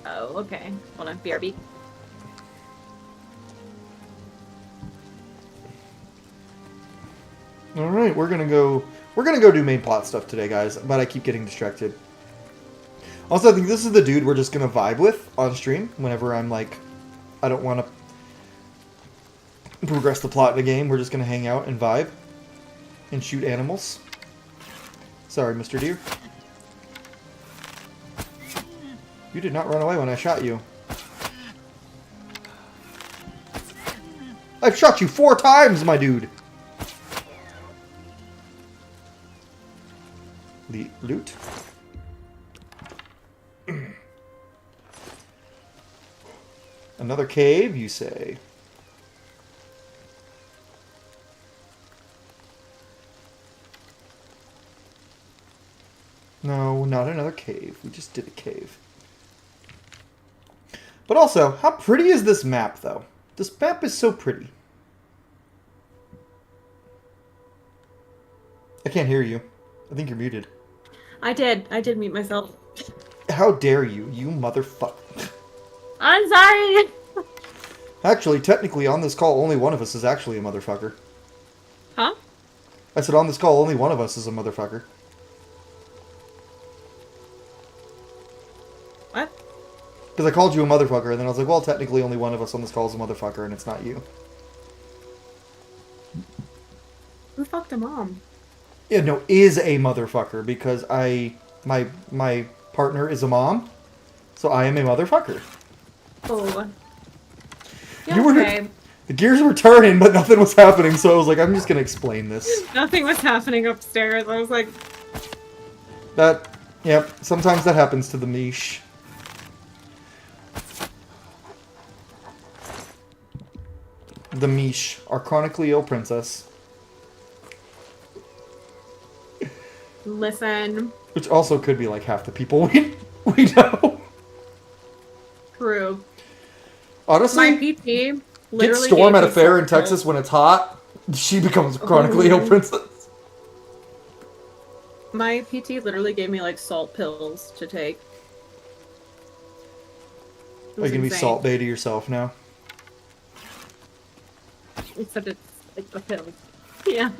[SPEAKER 2] Oh, okay. Hold on. BRB.
[SPEAKER 1] Alright, we're gonna go do main plot stuff today, guys, but I keep getting distracted. Also, I think this is the dude we're just gonna vibe with on stream whenever I'm like, I don't want to progress the plot in a game. We're just gonna hang out and vibe and shoot animals. Sorry, Mr. Deer. You did not run away when I shot you. I've shot you 4 times, my dude! Loot. Another cave, you say? No, not another cave. We just did a cave. But also, how pretty is this map, though? This map is so pretty. I can't hear you. I think you're muted.
[SPEAKER 2] I did mute myself.
[SPEAKER 1] How dare you, you motherfucker.
[SPEAKER 2] I'm sorry!
[SPEAKER 1] Actually, technically, on this call, only one of us is actually a motherfucker.
[SPEAKER 2] Huh?
[SPEAKER 1] I said on this call, only one of us is a motherfucker.
[SPEAKER 2] What?
[SPEAKER 1] Because I called you a motherfucker, and then I was like, well, technically, only one of us on this call is a motherfucker, and it's not you.
[SPEAKER 2] Who fucked a mom?
[SPEAKER 1] Yeah, no, is a motherfucker, because my partner is a mom, so I am a motherfucker.
[SPEAKER 2] Oh. Yeah,
[SPEAKER 1] You were,
[SPEAKER 2] okay.
[SPEAKER 1] the gears were turning, but nothing was happening, so I was like, I'm just gonna explain this.
[SPEAKER 2] Nothing was happening upstairs. I was like...
[SPEAKER 1] Yep, sometimes that happens to the Mish. The Mish, our chronically ill princess.
[SPEAKER 2] Listen.
[SPEAKER 1] Which also could be like half the people we know.
[SPEAKER 2] True.
[SPEAKER 1] Honestly,
[SPEAKER 2] My PT
[SPEAKER 1] get
[SPEAKER 2] literally
[SPEAKER 1] Storm
[SPEAKER 2] gave
[SPEAKER 1] at a
[SPEAKER 2] me
[SPEAKER 1] fair in
[SPEAKER 2] salt
[SPEAKER 1] Texas
[SPEAKER 2] pills.
[SPEAKER 1] when it's hot. She becomes a chronically ill princess.
[SPEAKER 2] My PT literally gave me like salt pills to take. It
[SPEAKER 1] Are
[SPEAKER 2] was
[SPEAKER 1] you gonna be
[SPEAKER 2] insane.
[SPEAKER 1] salt bay to yourself now?
[SPEAKER 2] Except it's like a pill. Yeah.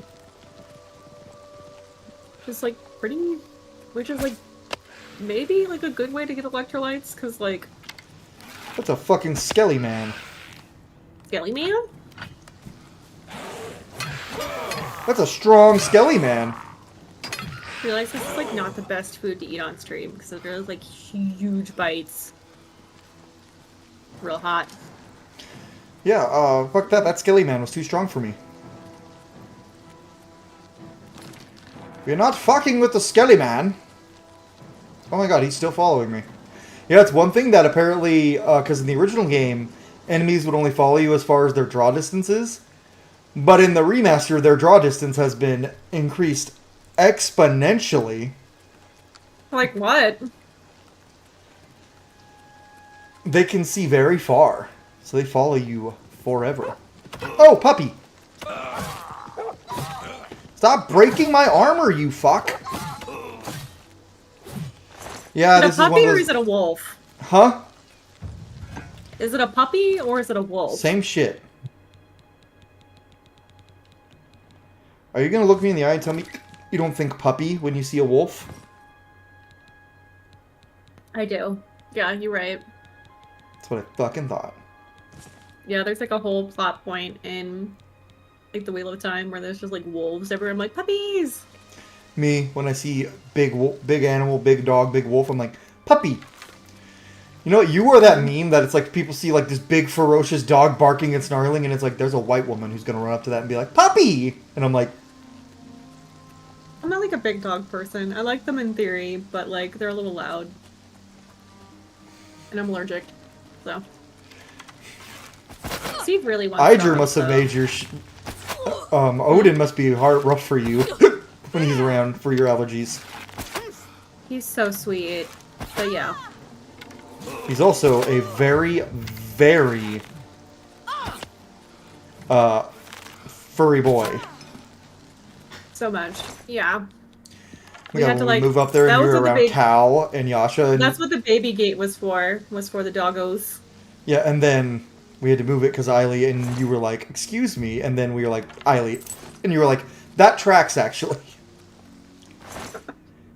[SPEAKER 2] Just like pretty, which is like maybe like a good way to get electrolytes, cause like
[SPEAKER 1] That's a fucking skelly man.
[SPEAKER 2] Skelly Man?
[SPEAKER 1] That's a strong skelly man.
[SPEAKER 2] I realize this is like not the best food to eat on stream because it really like huge bites. Real hot.
[SPEAKER 1] Yeah, fuck that. That skelly man was too strong for me. We're not fucking with the skelly man. Oh my god, he's still following me. Yeah, it's one thing that apparently, because in the original game, enemies would only follow you as far as their draw distances. But in the remaster, their draw distance has been increased exponentially.
[SPEAKER 2] Like what?
[SPEAKER 1] They can see very far, so they follow you forever. Oh, puppy! Stop breaking my armor, you fuck! Yeah,
[SPEAKER 2] Is it
[SPEAKER 1] this
[SPEAKER 2] a
[SPEAKER 1] is one
[SPEAKER 2] puppy
[SPEAKER 1] of
[SPEAKER 2] or
[SPEAKER 1] those...
[SPEAKER 2] is it a wolf?
[SPEAKER 1] Huh?
[SPEAKER 2] Is it a puppy or is it a wolf?
[SPEAKER 1] Same shit. Are you gonna look me in the eye and tell me you don't think puppy when you see a wolf?
[SPEAKER 2] I do. Yeah, you're right.
[SPEAKER 1] That's what I fucking thought.
[SPEAKER 2] Yeah, there's like a whole plot point in like the Wheel of Time where there's just like wolves everywhere. I'm like, puppies!
[SPEAKER 1] Me, when I see big animal, big dog, big wolf, I'm like, puppy! You know what? You are that meme that it's like people see like this big ferocious dog barking and snarling and it's like there's a white woman who's gonna run up to that and be like, puppy! And I'm like...
[SPEAKER 2] I'm not like a big dog person. I like them in theory, but like they're a little loud. And I'm allergic, so. Steve really wants
[SPEAKER 1] Idr
[SPEAKER 2] dogs,
[SPEAKER 1] must have
[SPEAKER 2] though.
[SPEAKER 1] made your... Odin must be rough for you when he's around for your allergies.
[SPEAKER 2] He's so sweet. But yeah.
[SPEAKER 1] He's also a very, very furry boy.
[SPEAKER 2] So much. Yeah.
[SPEAKER 1] We
[SPEAKER 2] had to, like,
[SPEAKER 1] move up there
[SPEAKER 2] that
[SPEAKER 1] and
[SPEAKER 2] was
[SPEAKER 1] you're
[SPEAKER 2] what the
[SPEAKER 1] around
[SPEAKER 2] big-
[SPEAKER 1] Cal and Yasha. And,
[SPEAKER 2] That's what the baby gate was for the doggos.
[SPEAKER 1] yeah, and then we had to move it because Eiley, and you were like, excuse me, and then we were like, Eiley, and you were like, that tracks, actually.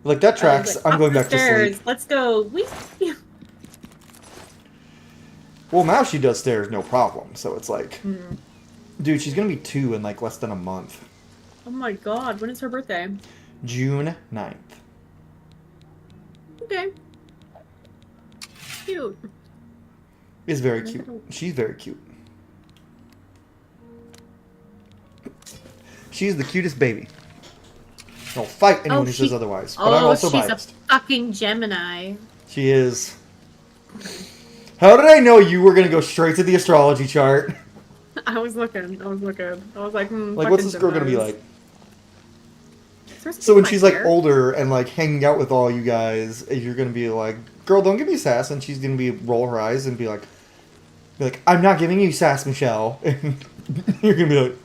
[SPEAKER 1] Like, that tracks,
[SPEAKER 2] Like,
[SPEAKER 1] I'm
[SPEAKER 2] up
[SPEAKER 1] going
[SPEAKER 2] the
[SPEAKER 1] back to
[SPEAKER 2] stairs.
[SPEAKER 1] sleep.
[SPEAKER 2] Let's go. Whee!
[SPEAKER 1] Well, now she does stairs, no problem, so it's like, dude, she's going to be 2 in, like, less than a month.
[SPEAKER 2] Oh my god, when is her birthday?
[SPEAKER 1] June 9th.
[SPEAKER 2] Okay. Cute.
[SPEAKER 1] Is very cute. She's very cute. She's the cutest baby. I'll fight anyone who says otherwise, but I'm also
[SPEAKER 2] she's
[SPEAKER 1] biased.
[SPEAKER 2] a fucking Gemini.
[SPEAKER 1] She is. How did I know you were gonna go straight to the astrology chart?
[SPEAKER 2] I was looking. I was like,
[SPEAKER 1] Like, what's this girl gonna be like?
[SPEAKER 2] Supposed to
[SPEAKER 1] So
[SPEAKER 2] be
[SPEAKER 1] when
[SPEAKER 2] my
[SPEAKER 1] she's like
[SPEAKER 2] hair.
[SPEAKER 1] older and like hanging out with all you guys, you're gonna be like, "Girl, don't give me sass," and she's gonna be roll her eyes and be like, "I'm not giving you sass, Michelle." And you're gonna be like,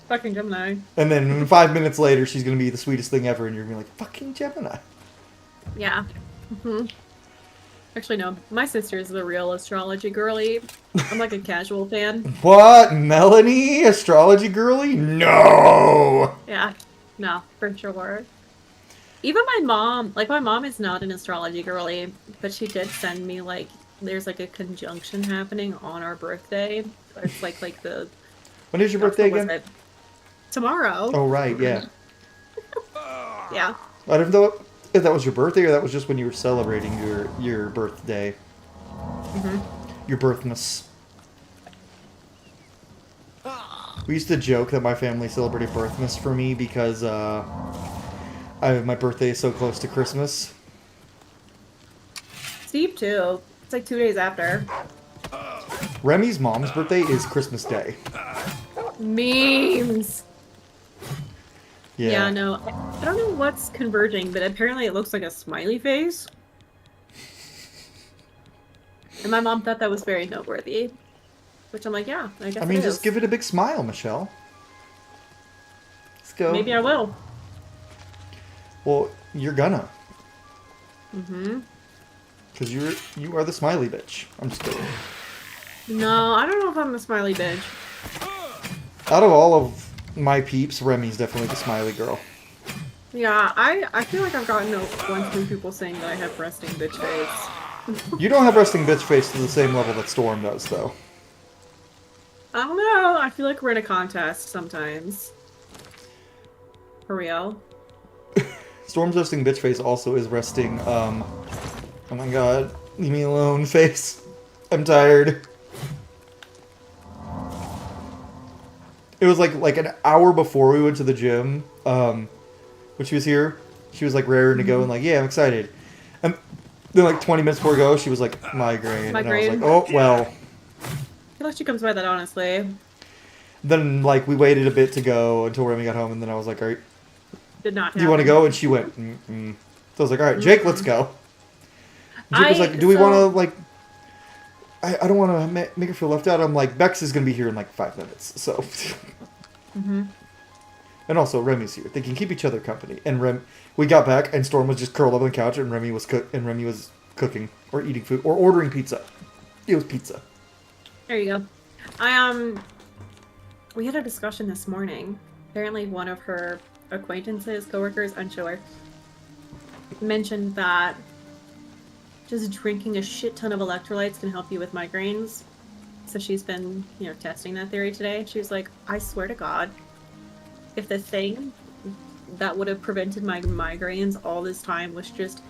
[SPEAKER 2] Fucking Gemini.
[SPEAKER 1] and then 5 minutes later, she's gonna be the sweetest thing ever, and you're gonna be like, "Fucking Gemini."
[SPEAKER 2] Yeah. Actually, no. My sister is the real astrology girly. I'm like a casual fan.
[SPEAKER 1] What, Melanie, astrology girly? No.
[SPEAKER 2] Yeah. No, for sure. Even my mom is not an astrology girly, but she did send me like there's like a conjunction happening on our birthday. It's like the
[SPEAKER 1] When is your birthday
[SPEAKER 2] what was
[SPEAKER 1] again?
[SPEAKER 2] it? Tomorrow.
[SPEAKER 1] Oh right, yeah.
[SPEAKER 2] Yeah.
[SPEAKER 1] I don't know if that was your birthday or that was just when you were celebrating your birthday. Your birthmas. We used to joke that my family celebrated birthmas for me because my birthday is so close to Christmas.
[SPEAKER 2] Steve too. It's like 2 days after.
[SPEAKER 1] Remy's mom's birthday is Christmas Day.
[SPEAKER 2] Memes.
[SPEAKER 1] Yeah.
[SPEAKER 2] Yeah, no. I don't know what's converging, but apparently it looks like a smiley face. And my mom thought that was very noteworthy. Which I'm like, yeah, I guess
[SPEAKER 1] I mean,
[SPEAKER 2] it
[SPEAKER 1] just
[SPEAKER 2] is.
[SPEAKER 1] give it a big smile, Michelle. Let's go.
[SPEAKER 2] Maybe I will.
[SPEAKER 1] Well, you're gonna.
[SPEAKER 2] Mm-hmm.
[SPEAKER 1] Because you are the smiley bitch. I'm just kidding.
[SPEAKER 2] No, I don't know if I'm a smiley bitch.
[SPEAKER 1] Out of all of my peeps, Remy's definitely the smiley girl.
[SPEAKER 2] Yeah, I feel like I've gotten one or two people saying that I have resting bitch face.
[SPEAKER 1] You don't have resting bitch face to the same level that Storm does, though.
[SPEAKER 2] I don't know. I feel like we're in a contest sometimes. For real.
[SPEAKER 1] Storm's resting bitch face also is resting, oh my god, leave me alone face. I'm tired. It was like an hour before we went to the gym, when she was here. She was like raring to go and like, yeah, I'm excited. And then like 20 minutes before we go, she was like, migraine. And I was like, oh, well.
[SPEAKER 2] I feel like she comes by that honestly.
[SPEAKER 1] Then like we waited a bit to go until Remy got home, and then I was like, all right.
[SPEAKER 2] Did not happen.
[SPEAKER 1] Do you want to go? And she went, mm-mm. So I was like, all right, Jake, let's go. Jake was like, do we want to, like, I don't want to make her feel left out. I'm like, Bex is going to be here in like 5 minutes, so. And also, Remy's here. They can keep each other company. And we got back, and Storm was just curled up on the couch, and Remy was cooking, or eating food, or ordering pizza. It was pizza.
[SPEAKER 2] There you go. We had a discussion this morning. Apparently one of her acquaintances, coworkers, unsure, mentioned that just drinking a shit ton of electrolytes can help you with migraines. So she's been, testing that theory today. She was like, I swear to God, if the thing that would have prevented my migraines all this time was just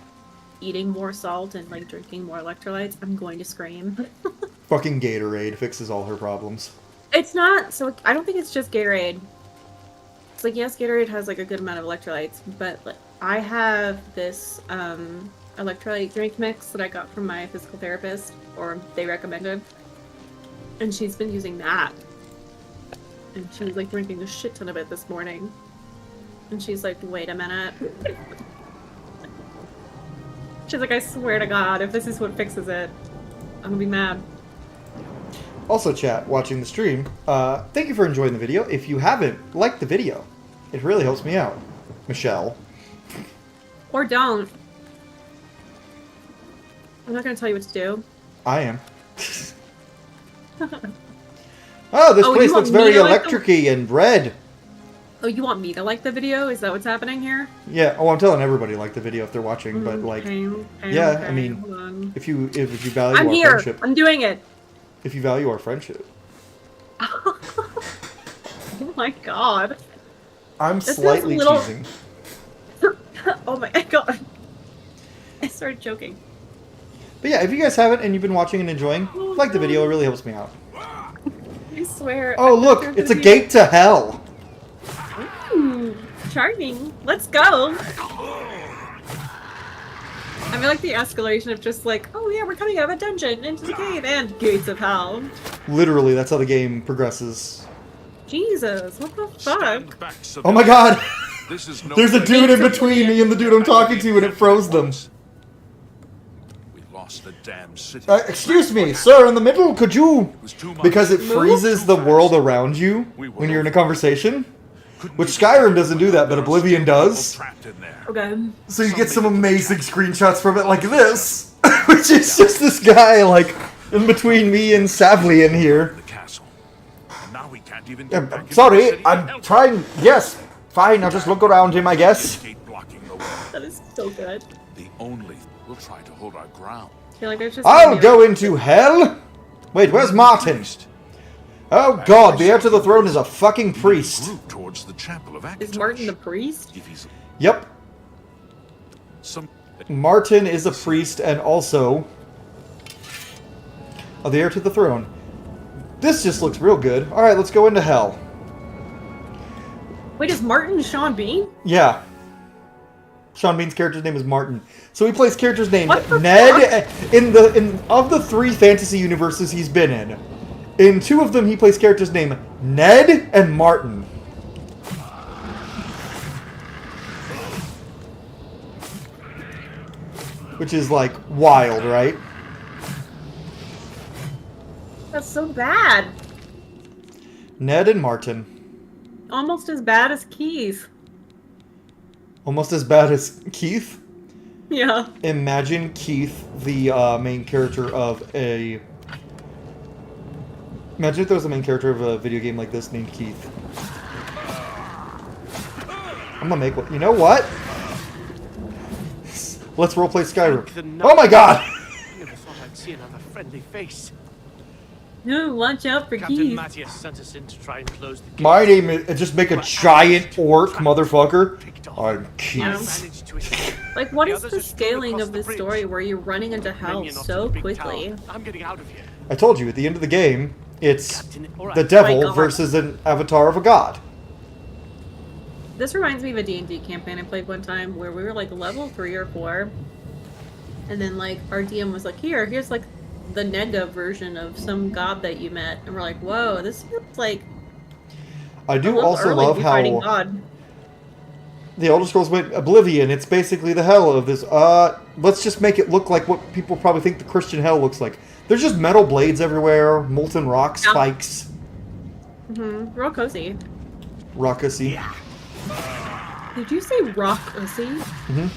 [SPEAKER 2] eating more salt and like drinking more electrolytes, I'm going to scream.
[SPEAKER 1] Fucking Gatorade fixes all her problems.
[SPEAKER 2] It's not, so I don't think it's just Gatorade. It's like, yes, Gatorade has like a good amount of electrolytes, but like, I have this electrolyte drink mix that I got from my physical therapist, or they recommended, and she's been using that. And she was like drinking a shit ton of it this morning. And she's like, wait a minute. She's like, I swear to God, if this is what fixes it, I'm gonna be mad.
[SPEAKER 1] Also, chat, watching the stream, thank you for enjoying the video. If you haven't, like the video. It really helps me out. Michelle.
[SPEAKER 2] Or don't. I'm not gonna tell you what to do.
[SPEAKER 1] I am. Oh, this place looks very electric-y and red.
[SPEAKER 2] Oh, you want me to like the video? Is that what's happening here?
[SPEAKER 1] Yeah. Oh, I'm telling everybody like the video if they're watching, but like, yeah.
[SPEAKER 2] Okay,
[SPEAKER 1] I mean,
[SPEAKER 2] hold on.
[SPEAKER 1] if you value
[SPEAKER 2] I'm
[SPEAKER 1] our
[SPEAKER 2] here.
[SPEAKER 1] friendship,
[SPEAKER 2] I'm doing it.
[SPEAKER 1] if you value our friendship,
[SPEAKER 2] Oh my God.
[SPEAKER 1] I'm
[SPEAKER 2] This is
[SPEAKER 1] slightly
[SPEAKER 2] a little-
[SPEAKER 1] teasing.
[SPEAKER 2] Oh my God. I started joking.
[SPEAKER 1] But yeah, if you guys haven't and you've been watching and enjoying, like the video. It really helps me out.
[SPEAKER 2] I swear.
[SPEAKER 1] Oh look, it's a gate to hell.
[SPEAKER 2] Ooh, charming. Let's go. I mean, like the escalation of just like, oh yeah, we're coming out of a dungeon into the cave and gates of hell.
[SPEAKER 1] Literally, that's how the game progresses.
[SPEAKER 2] Jesus, what the fuck?
[SPEAKER 4] Back,
[SPEAKER 1] Oh my God!
[SPEAKER 4] This is no
[SPEAKER 1] There's a
[SPEAKER 4] place.
[SPEAKER 1] dude in between me and the dude I'm talking to, and it froze them.
[SPEAKER 4] We lost the damn city.
[SPEAKER 1] Excuse me, sir, in the middle, could you?
[SPEAKER 4] It was too much.
[SPEAKER 1] Because it freezes the world around you when you're in a conversation.
[SPEAKER 4] Couldn't
[SPEAKER 1] Which
[SPEAKER 4] be-
[SPEAKER 1] Skyrim doesn't do that, but Oblivion does.
[SPEAKER 4] Trapped in there.
[SPEAKER 2] Okay.
[SPEAKER 1] So you get some amazing screenshots from it like this. Which is just this guy, like, in between me and Savly in here.
[SPEAKER 4] The castle. And now we can't even get back into the
[SPEAKER 1] Sorry,
[SPEAKER 4] city
[SPEAKER 1] I'm
[SPEAKER 4] without
[SPEAKER 1] trying. Yes, fine, I'll just look around him, I guess.
[SPEAKER 4] the gate blocking the way.
[SPEAKER 2] That is so good.
[SPEAKER 4] The only we'll try to hold our ground.
[SPEAKER 2] I feel like there's just
[SPEAKER 1] I'll go into hell? Wait, where's Martin? Oh god, the heir to the throne is a fucking priest.
[SPEAKER 4] Group towards the chapel of
[SPEAKER 2] Is Martin the priest?
[SPEAKER 4] If he's
[SPEAKER 1] Yep,
[SPEAKER 4] some
[SPEAKER 1] Martin is a priest and also the heir to the throne. This just looks real good. Alright, let's go into hell.
[SPEAKER 2] Wait, is Martin Sean Bean?
[SPEAKER 1] Yeah. Sean Bean's character's name is Martin. So he plays characters named
[SPEAKER 2] What the
[SPEAKER 1] Ned of the 3 fantasy universes he's been in. In 2 of them he plays characters named Ned and Martin. Which is like wild, right?
[SPEAKER 2] That's so bad.
[SPEAKER 1] Ned and Martin.
[SPEAKER 2] Almost as bad as Keith.
[SPEAKER 1] Almost as bad as Keith.
[SPEAKER 2] Yeah.
[SPEAKER 1] Imagine Keith, the main character of a... Imagine if there was a main character of a video game like this named Keith. I'm gonna make one. You know what? Let's roleplay Skyrim. Oh my god!
[SPEAKER 7] Never thought I'd see another friendly face.
[SPEAKER 2] No, watch out for
[SPEAKER 7] Captain
[SPEAKER 2] keys.
[SPEAKER 7] Matthias sent us in to try and close the gate.
[SPEAKER 1] My name is just make a giant orc motherfucker. I'm Keith.
[SPEAKER 7] Managed to escape.
[SPEAKER 2] Like, what
[SPEAKER 7] The
[SPEAKER 2] is
[SPEAKER 7] others
[SPEAKER 2] the
[SPEAKER 7] are still
[SPEAKER 2] scaling
[SPEAKER 7] across
[SPEAKER 2] of
[SPEAKER 7] the
[SPEAKER 2] this
[SPEAKER 7] bridge.
[SPEAKER 2] story where you're running into hell
[SPEAKER 7] Minion off to
[SPEAKER 2] so
[SPEAKER 7] the big
[SPEAKER 2] quickly?
[SPEAKER 7] tower. I'm getting out of here.
[SPEAKER 1] I told you, at the end of the game, it's
[SPEAKER 7] Captain, all right.
[SPEAKER 1] the
[SPEAKER 2] My
[SPEAKER 1] devil
[SPEAKER 2] God.
[SPEAKER 1] versus an avatar of a god.
[SPEAKER 2] This reminds me of a D&D campaign I played one time where we were like level 3 or 4. And then like our DM was like, here's like the nega version of some god that you met. And we're like, whoa, this feels like
[SPEAKER 1] I
[SPEAKER 2] a
[SPEAKER 1] do
[SPEAKER 2] little
[SPEAKER 1] also
[SPEAKER 2] early to
[SPEAKER 1] love
[SPEAKER 2] be fighting
[SPEAKER 1] how
[SPEAKER 2] God.
[SPEAKER 1] the Elder Scrolls went Oblivion. It's basically the hell of this. Let's just make it look like what people probably think the Christian hell looks like. There's just metal blades everywhere, molten rock
[SPEAKER 2] Yeah.
[SPEAKER 1] spikes,
[SPEAKER 2] Real cozy.
[SPEAKER 1] raucousy.
[SPEAKER 2] Did you say rock ussy?
[SPEAKER 1] Mhm.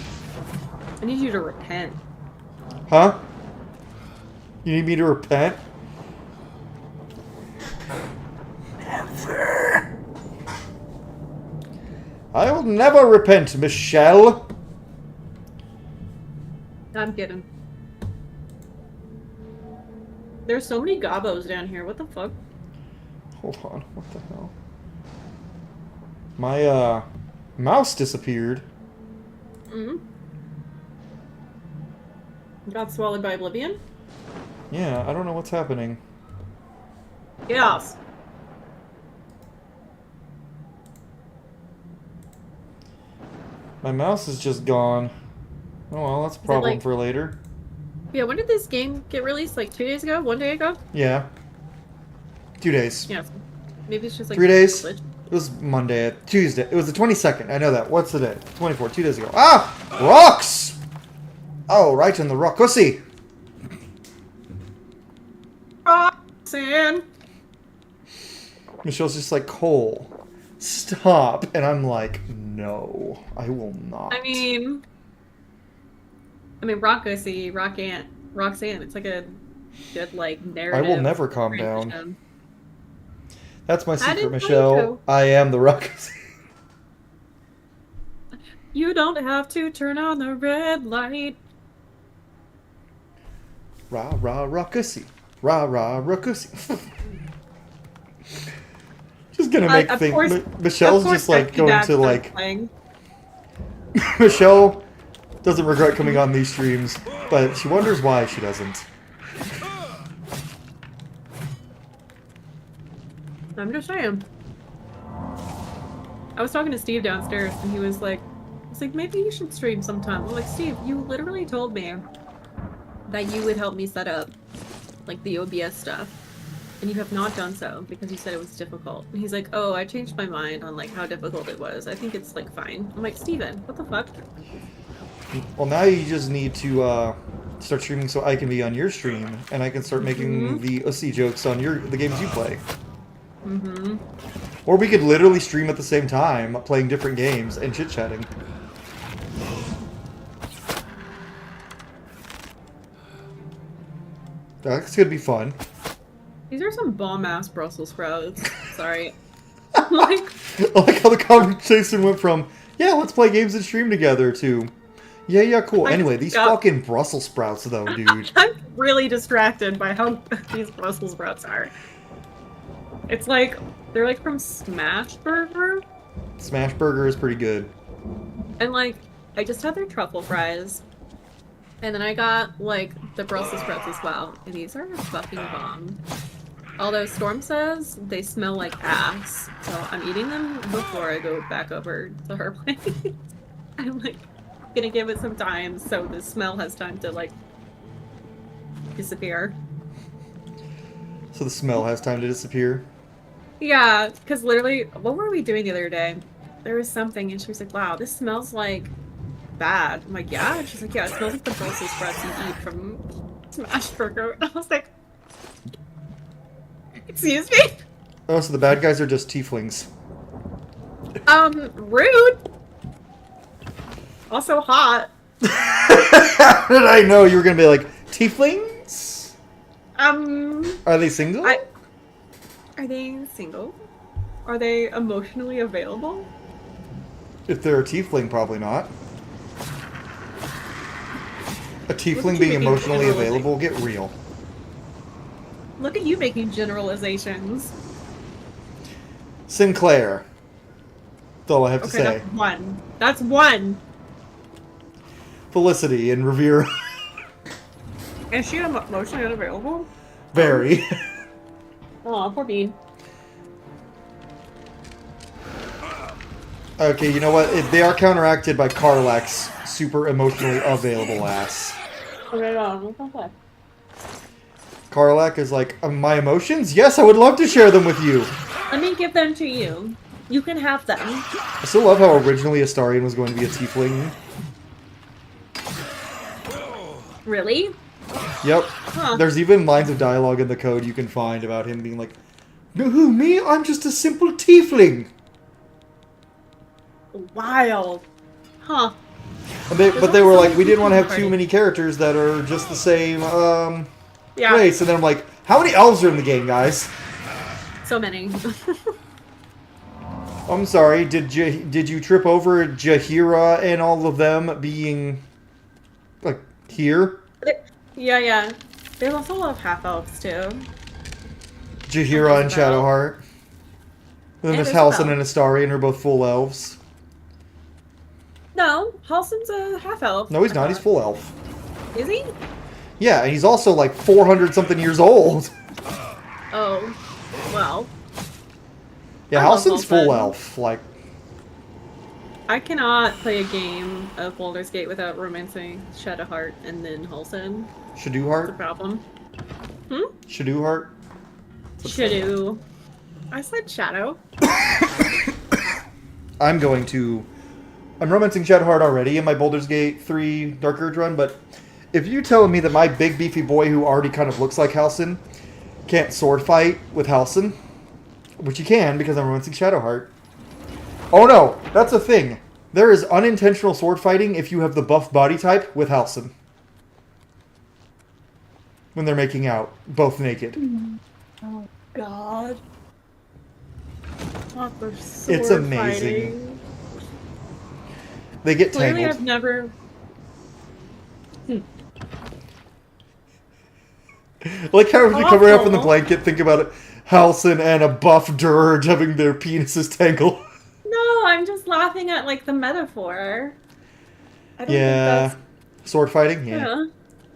[SPEAKER 2] I need you to repent.
[SPEAKER 1] Huh? You need me to repent? Never. I will never repent, Michelle.
[SPEAKER 2] I'm kidding. There's so many gobos down here. What the fuck?
[SPEAKER 1] Hold on. What the hell? My, mouse disappeared.
[SPEAKER 2] Got swallowed by Oblivion?
[SPEAKER 1] Yeah, I don't know what's happening.
[SPEAKER 2] Yes.
[SPEAKER 1] My mouse is just gone. Oh well, that's a problem
[SPEAKER 2] like-
[SPEAKER 1] for later.
[SPEAKER 2] Yeah, when did this game get released? Like 2 days ago? 1 day ago?
[SPEAKER 1] Yeah. 2 days.
[SPEAKER 2] Yeah. Maybe it's just like
[SPEAKER 1] 3 days?
[SPEAKER 2] glitch.
[SPEAKER 1] It was Monday. Tuesday. It was the 22nd. I know that. What's the day? 24. 2 days ago. Ah! Rocks! Oh, right in the raucousy.
[SPEAKER 2] Sand.
[SPEAKER 1] Michelle's just like, Cole, stop. And I'm like, no, I will not.
[SPEAKER 2] I mean, Raucousy, Roxanne. It's like a good like narrative.
[SPEAKER 1] I will never calm down.
[SPEAKER 2] transition.
[SPEAKER 1] That's my
[SPEAKER 2] I
[SPEAKER 1] secret,
[SPEAKER 2] didn't know
[SPEAKER 1] Michelle.
[SPEAKER 2] you.
[SPEAKER 1] I am the raucousy.
[SPEAKER 2] You don't have to turn on the red light.
[SPEAKER 1] Rah, rah, raucousy. Rah, rah, raucousy. Just gonna make
[SPEAKER 2] Of
[SPEAKER 1] things.
[SPEAKER 2] course-
[SPEAKER 1] Michelle's
[SPEAKER 2] of course
[SPEAKER 1] just like
[SPEAKER 2] Becky
[SPEAKER 1] going
[SPEAKER 2] Dax
[SPEAKER 1] to
[SPEAKER 2] is
[SPEAKER 1] like.
[SPEAKER 2] playing.
[SPEAKER 1] Michelle doesn't regret coming on these streams, but she wonders why she doesn't.
[SPEAKER 2] I'm just saying. I was talking to Steve downstairs, and he was like, maybe you should stream sometime. I'm like, Steve, you literally told me that you would help me set up, like, the OBS stuff. And you have not done so, because you said it was difficult. And he's like, oh, I changed my mind on, like, how difficult it was. I think it's, like, fine. I'm like, Steven, what the fuck?
[SPEAKER 1] Well, now you just need to start streaming so I can be on your stream, and I can start making the ussy jokes on the games you play.
[SPEAKER 2] Mm-hmm.
[SPEAKER 1] Or we could literally stream at the same time, playing different games and chit-chatting. That's gonna be fun.
[SPEAKER 2] These are some bomb-ass Brussels sprouts. Sorry. Like,
[SPEAKER 1] I like how the conversation went from, yeah, let's play games and stream together, to, yeah, cool. Anyway, these fucking Brussels sprouts, though, dude.
[SPEAKER 2] I'm really distracted by how these Brussels sprouts are. It's like, they're like from Smash Burger.
[SPEAKER 1] Smash Burger is pretty good.
[SPEAKER 2] And like, I just had their truffle fries. And then I got like the Brussels sprouts as well. And these are fucking bomb. Although Storm says they smell like ass. So I'm eating them before I go back over to her place. I'm like gonna give it some time so the smell has time to like disappear.
[SPEAKER 1] So the smell has time to disappear.
[SPEAKER 2] Yeah, because literally, what were we doing the other day? There was something, and she was like, wow, this smells like bad. I'm like, yeah? And she's like, yeah, it smells like the Brussels sprouts you eat from Smash Burger. And I was like, excuse me?
[SPEAKER 1] Oh, so the bad guys are just tieflings.
[SPEAKER 2] Rude. Also hot.
[SPEAKER 1] How did I know you were gonna be like, tieflings? Are they single?
[SPEAKER 2] Are they single? Are they emotionally available?
[SPEAKER 1] If they're a tiefling, probably not. A tiefling
[SPEAKER 2] you
[SPEAKER 1] being
[SPEAKER 2] making
[SPEAKER 1] emotionally
[SPEAKER 2] for a living?
[SPEAKER 1] available, get real.
[SPEAKER 2] Look at you making generalizations.
[SPEAKER 1] Sinclair. That's all I have to
[SPEAKER 2] Okay,
[SPEAKER 1] say.
[SPEAKER 2] that's one. That's one.
[SPEAKER 1] Felicity and Revere.
[SPEAKER 2] Is she emotionally unavailable?
[SPEAKER 1] Very.
[SPEAKER 2] Oh, poor Bean.
[SPEAKER 1] Okay, you know what? They are counteracted by Karlak's super emotionally available ass.
[SPEAKER 2] Okay, what's that?
[SPEAKER 1] Karlak is like, my emotions? Yes, I would love to share them with you.
[SPEAKER 2] Let me give them to you. You can have them.
[SPEAKER 1] I still love how originally Astarion was going to be a tiefling.
[SPEAKER 2] Really?
[SPEAKER 1] Yep.
[SPEAKER 2] Huh.
[SPEAKER 1] There's even lines of dialogue in the code you can find about him being like, who, me? I'm just a simple tiefling.
[SPEAKER 2] Wild. Huh.
[SPEAKER 1] And but they were like, we didn't want to have too many characters that are just the same
[SPEAKER 2] Yeah.
[SPEAKER 1] race. And then I'm like, how many elves are in the game, guys?
[SPEAKER 2] So many.
[SPEAKER 1] I'm sorry, did you trip over Jaheira and all of them being, like, here?
[SPEAKER 2] Yeah. There's also a lot of half-elves, too.
[SPEAKER 1] Jaheira and Shadowheart. And then
[SPEAKER 2] And
[SPEAKER 1] Miss Halcyon
[SPEAKER 2] Isabel.
[SPEAKER 1] and Astarion are both full elves.
[SPEAKER 2] No, Halson's a half-elf.
[SPEAKER 1] No, he's
[SPEAKER 2] I
[SPEAKER 1] not. He's
[SPEAKER 2] thought.
[SPEAKER 1] full elf.
[SPEAKER 2] Is he?
[SPEAKER 1] Yeah, and he's also like 400-something years old.
[SPEAKER 2] Oh. Well.
[SPEAKER 1] Yeah,
[SPEAKER 2] I love
[SPEAKER 1] Halson's full
[SPEAKER 2] Halcyon.
[SPEAKER 1] elf. Like,
[SPEAKER 2] I cannot play a game of Baldur's Gate without romancing Shadowheart and then Halson. That's the
[SPEAKER 1] Shadowheart?
[SPEAKER 2] problem.
[SPEAKER 1] Shadowheart?
[SPEAKER 2] Shadow. I said Shadow.
[SPEAKER 1] I'm romancing Shadowheart already in my Baldur's Gate 3 Dark Urge run, but if you're telling me that my big beefy boy who already kind of looks like Halcyon can't sword fight with Halcyon, which he can because I'm romancing Shadowheart. Oh no, that's a thing. There is unintentional sword fighting if you have the buff body type with Halcyon. When they're making out, both naked.
[SPEAKER 2] Oh God. What the
[SPEAKER 1] It's
[SPEAKER 2] sword
[SPEAKER 1] amazing.
[SPEAKER 2] fighting.
[SPEAKER 1] They get
[SPEAKER 2] Clearly,
[SPEAKER 1] tangled.
[SPEAKER 2] I've never.
[SPEAKER 1] Like how if you cover up in the
[SPEAKER 2] Awful.
[SPEAKER 1] blanket, think about it. Halcyon and a buff dirge having their penises tangled.
[SPEAKER 2] No, I'm just laughing at like the metaphor. I don't
[SPEAKER 1] Yeah.
[SPEAKER 2] think
[SPEAKER 1] Sword fighting?
[SPEAKER 2] that's.
[SPEAKER 1] Yeah.
[SPEAKER 2] Yeah.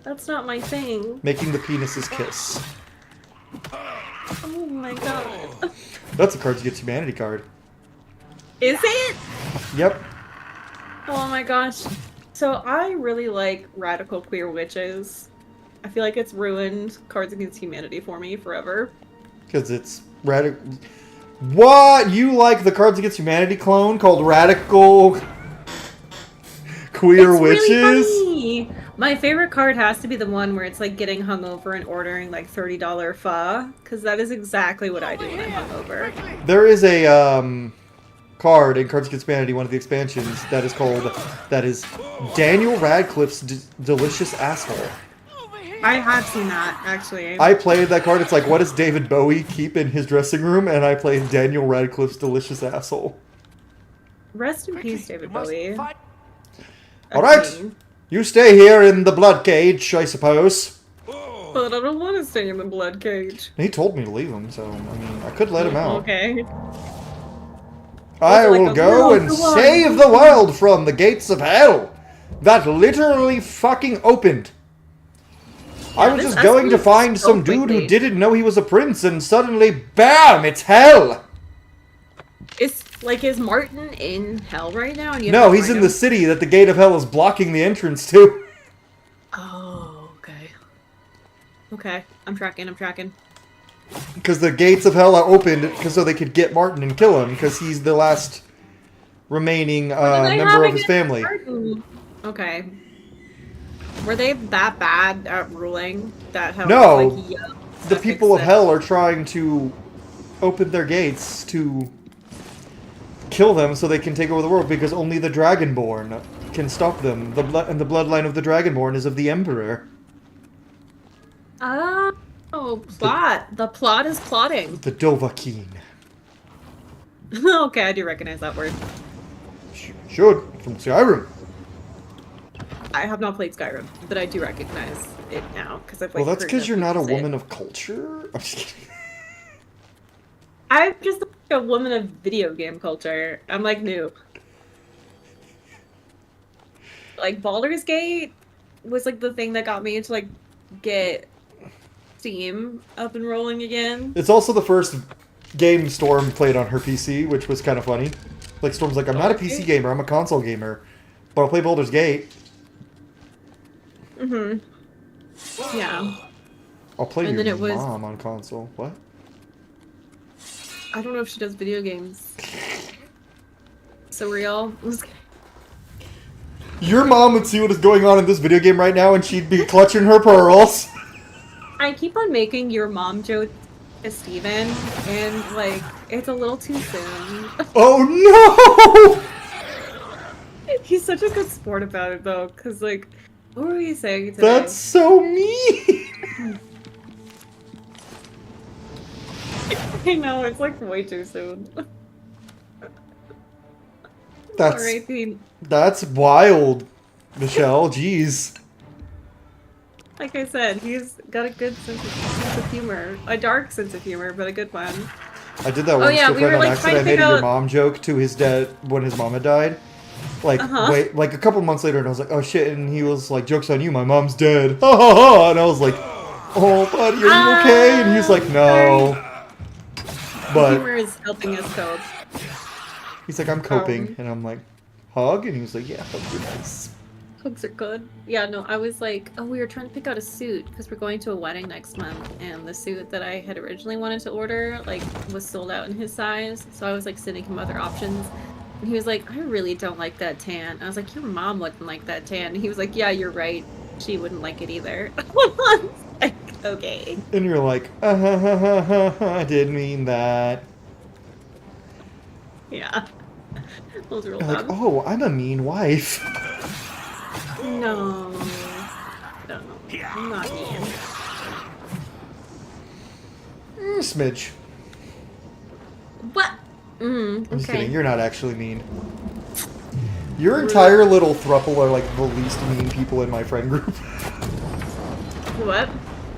[SPEAKER 2] That's not my thing.
[SPEAKER 1] Making the penises kiss.
[SPEAKER 2] Oh my god.
[SPEAKER 1] That's a Cards Against Humanity card.
[SPEAKER 2] Is it?
[SPEAKER 1] Yep.
[SPEAKER 2] Oh my gosh. So I really like radical queer witches. I feel like it's ruined Cards Against Humanity for me forever.
[SPEAKER 1] Because it's radical. What? You like the Cards Against Humanity clone called Radical Queer
[SPEAKER 2] It's
[SPEAKER 1] Witches?
[SPEAKER 2] really funny. My favorite card has to be the one where it's like getting hungover and ordering like $30 pho, because that is exactly what I do when I'm hungover.
[SPEAKER 1] There is a card in Cards Against Humanity, one of the expansions, that is Daniel Radcliffe's Delicious Asshole.
[SPEAKER 2] I have seen that actually.
[SPEAKER 1] I played that card. It's like, what does David Bowie keep in his dressing room? And I played Daniel Radcliffe's Delicious Asshole.
[SPEAKER 2] Rest in peace, David Bowie.
[SPEAKER 1] All right, you stay here in the blood cage, I suppose.
[SPEAKER 2] But I don't want to stay in the blood cage.
[SPEAKER 1] He told me to leave him, so I mean, I could let him out.
[SPEAKER 2] Okay.
[SPEAKER 1] I
[SPEAKER 2] Also, like,
[SPEAKER 1] will
[SPEAKER 2] a
[SPEAKER 1] go
[SPEAKER 2] world
[SPEAKER 1] and
[SPEAKER 2] to one.
[SPEAKER 1] save the world from the gates of hell that literally fucking opened. I was
[SPEAKER 2] this
[SPEAKER 1] just going to
[SPEAKER 2] escalates
[SPEAKER 1] find
[SPEAKER 2] so
[SPEAKER 1] some dude who
[SPEAKER 2] quickly.
[SPEAKER 1] didn't know he was a prince, and suddenly, BAM! It's hell!
[SPEAKER 2] Is Martin in hell right now? And you
[SPEAKER 1] No,
[SPEAKER 2] have to
[SPEAKER 1] he's
[SPEAKER 2] find
[SPEAKER 1] in the
[SPEAKER 2] him?
[SPEAKER 1] city that the gate of hell is blocking the entrance to.
[SPEAKER 2] Oh, okay. Okay, I'm tracking.
[SPEAKER 1] Because the gates of hell are opened so they could get Martin and kill him, because he's the last remaining
[SPEAKER 2] What do they
[SPEAKER 1] member
[SPEAKER 2] have
[SPEAKER 1] of his
[SPEAKER 2] against
[SPEAKER 1] family.
[SPEAKER 2] Martin? Okay. Were they that bad at ruling that hell
[SPEAKER 1] No,
[SPEAKER 2] was like, yeah,
[SPEAKER 1] The
[SPEAKER 2] that
[SPEAKER 1] people of
[SPEAKER 2] fixed it?
[SPEAKER 1] hell are trying to open their gates to kill them so they can take over the world, because only the Dragonborn can stop them. And the bloodline of the Dragonborn is of the Emperor.
[SPEAKER 2] Oh, plot. The plot is plotting.
[SPEAKER 1] The Dovahkiin.
[SPEAKER 2] Okay, I do recognize that word.
[SPEAKER 1] Should, from Skyrim.
[SPEAKER 2] I have not played Skyrim, but I do recognize it now because I've.
[SPEAKER 1] Well,
[SPEAKER 2] Like,
[SPEAKER 1] that's
[SPEAKER 2] heard
[SPEAKER 1] because you're not a
[SPEAKER 2] people say it.
[SPEAKER 1] woman of culture. I'm just kidding.
[SPEAKER 2] I'm just like a woman of video game culture. I'm like new. Like Baldur's Gate was like the thing that got me to like get Steam up and rolling again.
[SPEAKER 1] It's also the first game Storm played on her PC, which was kind of funny. Like, Storm's like, I'm not a PC gamer, I'm a console gamer. But I'll play Baldur's Gate.
[SPEAKER 2] Mm-hmm. Yeah.
[SPEAKER 1] I'll play
[SPEAKER 2] And
[SPEAKER 1] your
[SPEAKER 2] then it was-
[SPEAKER 1] mom on console. What?
[SPEAKER 2] I don't know if she does video games. Surreal.
[SPEAKER 1] Your mom would see what is going on in this video game right now, and she'd be clutching her pearls.
[SPEAKER 2] I keep on making your mom joke to Steven, and like, it's a little too soon.
[SPEAKER 1] Oh no!
[SPEAKER 2] He's such a good sport about it though, because like, what were we saying today?
[SPEAKER 1] That's so mean!
[SPEAKER 2] I know, it's like way too soon.
[SPEAKER 1] That's
[SPEAKER 2] R.I.P.
[SPEAKER 1] that's wild, Michelle. Jeez.
[SPEAKER 2] Like I said, he's got a good sense of humor. A dark sense of humor, but a good one.
[SPEAKER 1] I did that once
[SPEAKER 2] yeah,
[SPEAKER 1] to a
[SPEAKER 2] we
[SPEAKER 1] friend
[SPEAKER 2] were,
[SPEAKER 1] on
[SPEAKER 2] like,
[SPEAKER 1] accident. I
[SPEAKER 2] trying to
[SPEAKER 1] made a
[SPEAKER 2] figure
[SPEAKER 1] your
[SPEAKER 2] out-
[SPEAKER 1] mom joke to his dad when his mom had died. Like, wait, like a couple months later, and I was like, oh shit, and he was like, joke's on you, my mom's dead. Ha ha ha! And I was like, oh buddy, are you okay? And he was like, no. But
[SPEAKER 2] Humor is helping us cope.
[SPEAKER 1] he's like, I'm coping. And I'm like, hug? And he was like, yeah, hugs are nice.
[SPEAKER 2] Hugs are good. Yeah, no, I was like, oh, we were trying to pick out a suit because we're going to a wedding next month, and the suit that I had originally wanted to order, like, was sold out in his size, so I was, like, sending him other options. And he was like, I really don't like that tan. I was like, your mom wouldn't like that tan. And he was like, yeah, you're right. She wouldn't like it either. I was like, okay.
[SPEAKER 1] And you're like, I didn't mean that.
[SPEAKER 2] Yeah. Those real
[SPEAKER 1] You're like,
[SPEAKER 2] dumb.
[SPEAKER 1] oh, I'm a mean wife.
[SPEAKER 2] No. No. I'm not mean.
[SPEAKER 1] Smidge.
[SPEAKER 2] What?
[SPEAKER 1] I'm just kidding.
[SPEAKER 2] Okay.
[SPEAKER 1] You're not actually mean. Your entire little thruple are like the least mean people in my friend group.
[SPEAKER 2] What?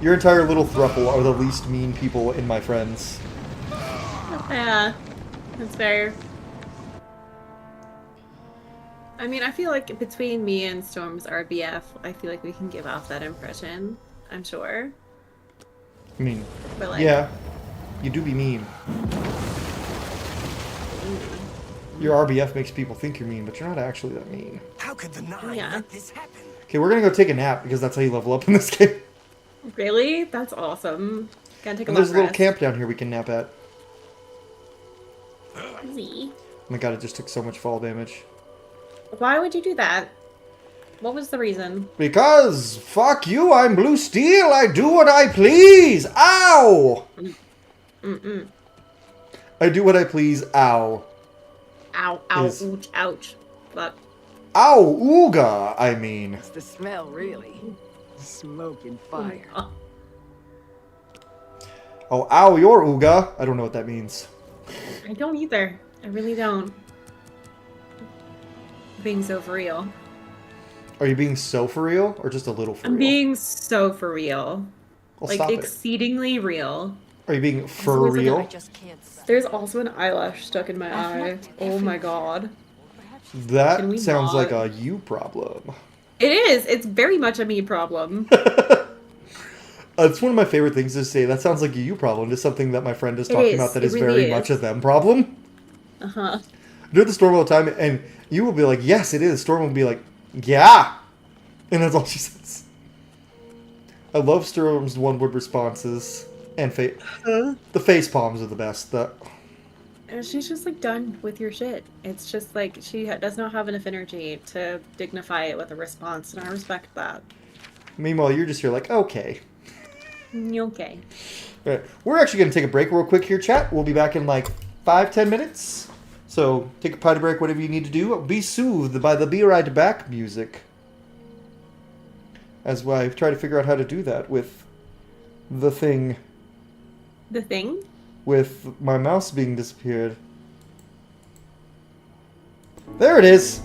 [SPEAKER 1] Your entire little thruple are the least mean people in my friends.
[SPEAKER 2] Yeah. That's fair. I mean, I feel like between me and Storm's RBF, I feel like we can give off that impression. I'm sure.
[SPEAKER 1] I mean,
[SPEAKER 2] But like,
[SPEAKER 1] yeah, you do be mean. Your RBF makes people think you're mean, but you're not actually that mean.
[SPEAKER 3] How could the Nine
[SPEAKER 2] Yeah.
[SPEAKER 3] let this happen?
[SPEAKER 1] Okay, we're gonna go take a nap because that's how you level up in this game.
[SPEAKER 2] really? That's awesome. Gotta take a
[SPEAKER 1] And there's a little
[SPEAKER 2] rest.
[SPEAKER 1] camp down here we can nap at.
[SPEAKER 2] Z.
[SPEAKER 1] Oh my god, it just took so much fall damage.
[SPEAKER 2] Why would you do that? What was the reason?
[SPEAKER 1] Because, fuck you, I'm blue steel, I do what I please! Ow!
[SPEAKER 2] Mm-mm.
[SPEAKER 1] I do what I please, ow.
[SPEAKER 2] Ow, ow,
[SPEAKER 1] Is-
[SPEAKER 2] ouch, ouch. But
[SPEAKER 1] Ow, ooga, I mean.
[SPEAKER 8] It's the smell, really. Smoke and fire.
[SPEAKER 2] oh,
[SPEAKER 1] Oh, ow, your ooga. I don't know what that means.
[SPEAKER 2] I don't either. I really don't. Being so for real.
[SPEAKER 1] Are you being so for real, or just a little for
[SPEAKER 2] I'm
[SPEAKER 1] real?
[SPEAKER 2] being so for real.
[SPEAKER 1] Well,
[SPEAKER 2] Like,
[SPEAKER 1] stop it.
[SPEAKER 2] exceedingly real.
[SPEAKER 1] Are you being for
[SPEAKER 2] always like
[SPEAKER 1] real?
[SPEAKER 8] Just can't stop.
[SPEAKER 2] There's also an eyelash stuck in my eye. Oh my god. Can
[SPEAKER 1] That
[SPEAKER 2] we
[SPEAKER 1] sounds like
[SPEAKER 2] not?
[SPEAKER 1] a you problem.
[SPEAKER 2] It is. It's very much a me problem.
[SPEAKER 1] It's one of my favorite things to say. That sounds like a you problem. It's something that my friend is
[SPEAKER 2] It
[SPEAKER 1] talking
[SPEAKER 2] is.
[SPEAKER 1] about that
[SPEAKER 2] It
[SPEAKER 1] is
[SPEAKER 2] really
[SPEAKER 1] very
[SPEAKER 2] is.
[SPEAKER 1] much a them problem.
[SPEAKER 2] Uh-huh.
[SPEAKER 1] I do it the Storm all the time, and you will be like, yes, it is. Storm will be like, yeah. And that's all she says. I love Storm's one-word responses. And the face palms are the best.
[SPEAKER 2] And she's just like done with your shit. It's just like she does not have enough energy to dignify it with a response, and I respect that.
[SPEAKER 1] Meanwhile, you're just here like, okay.
[SPEAKER 2] Okay.
[SPEAKER 1] All right. We're actually going to take a break real quick here, chat. We'll be back in like 5-10 minutes. So take a potty break, whatever you need to do. Be soothed by the Be Right Back music. As I try to figure out how to do that with the thing.
[SPEAKER 2] The thing?
[SPEAKER 1] With my mouse being disappeared. There it is!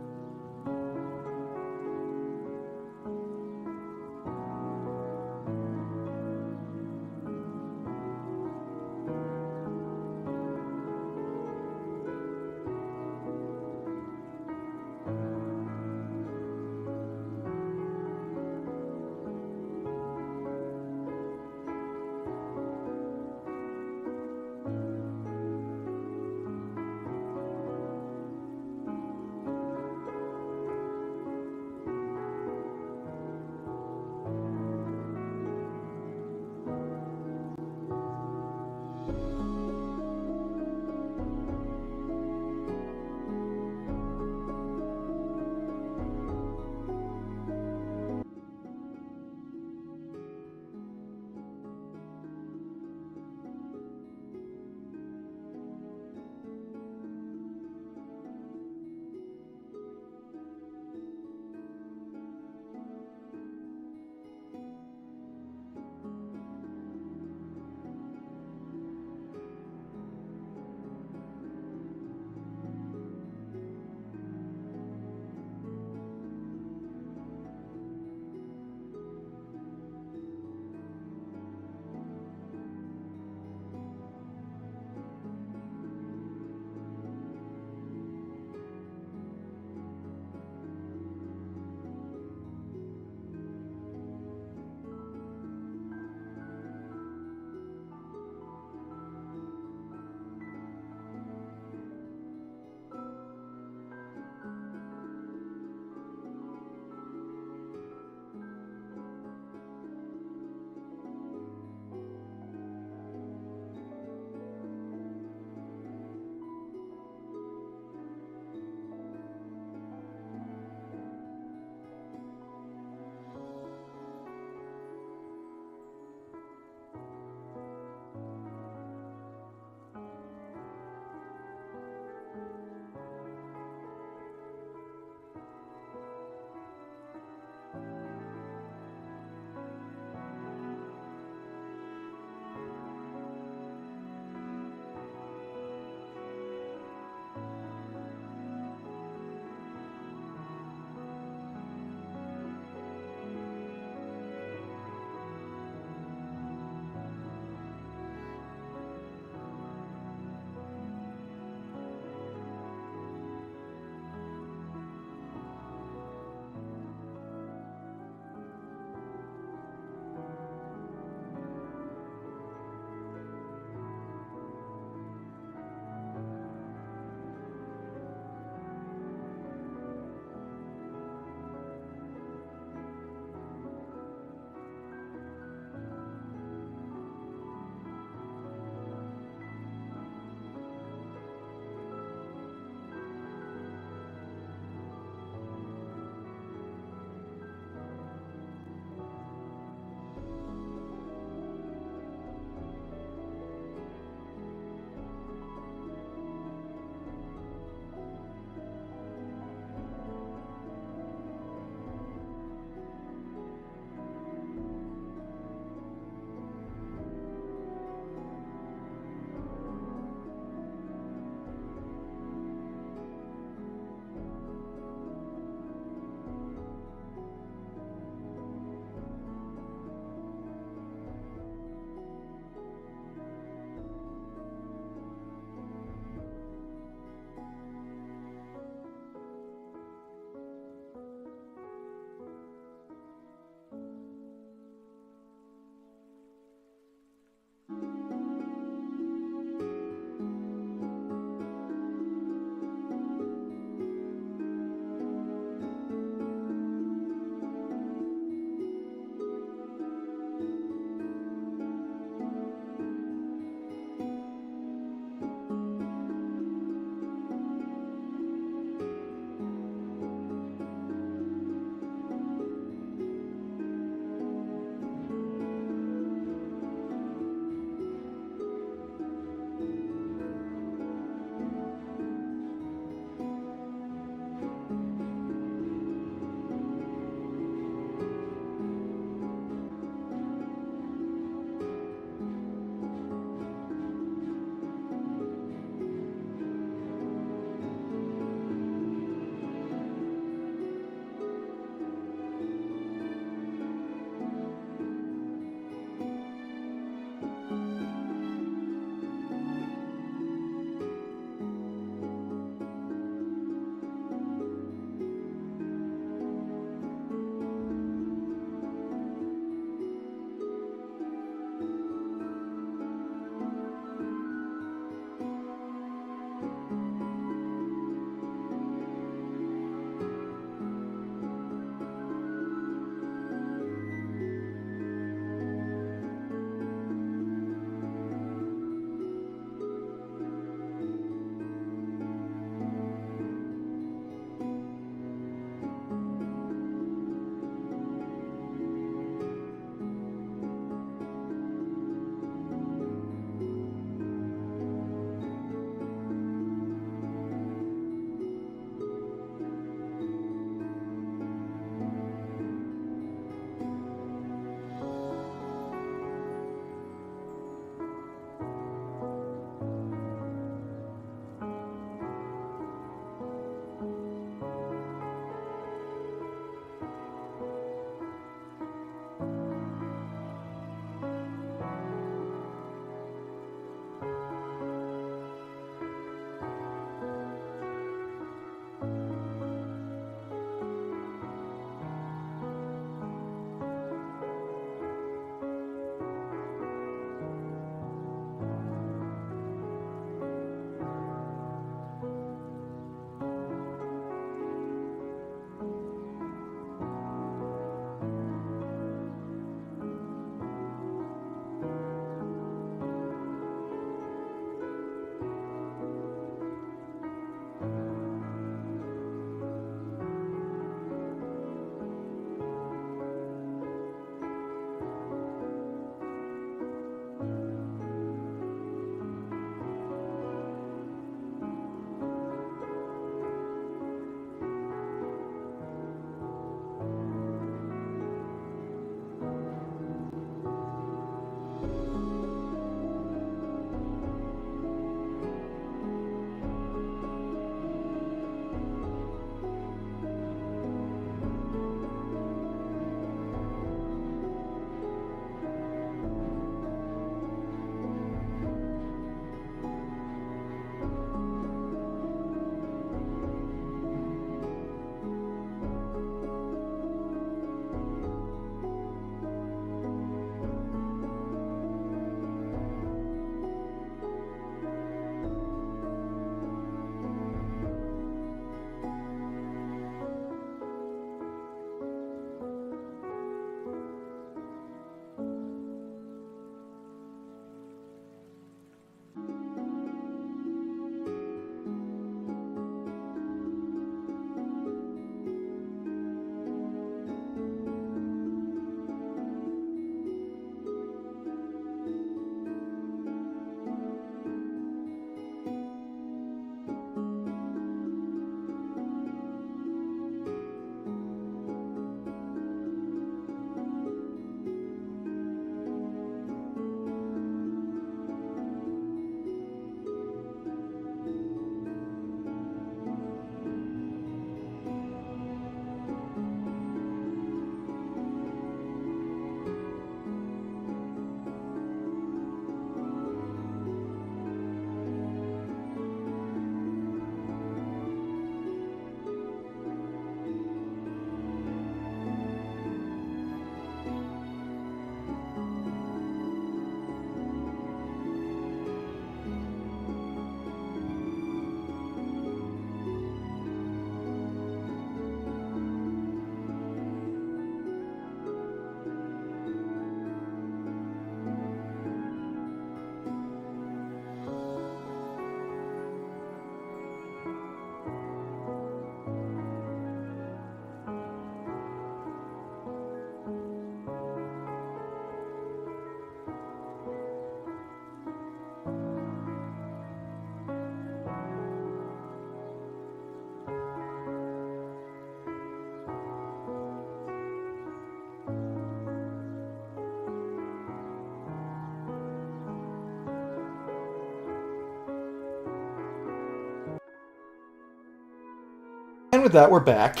[SPEAKER 1] with that, we're back.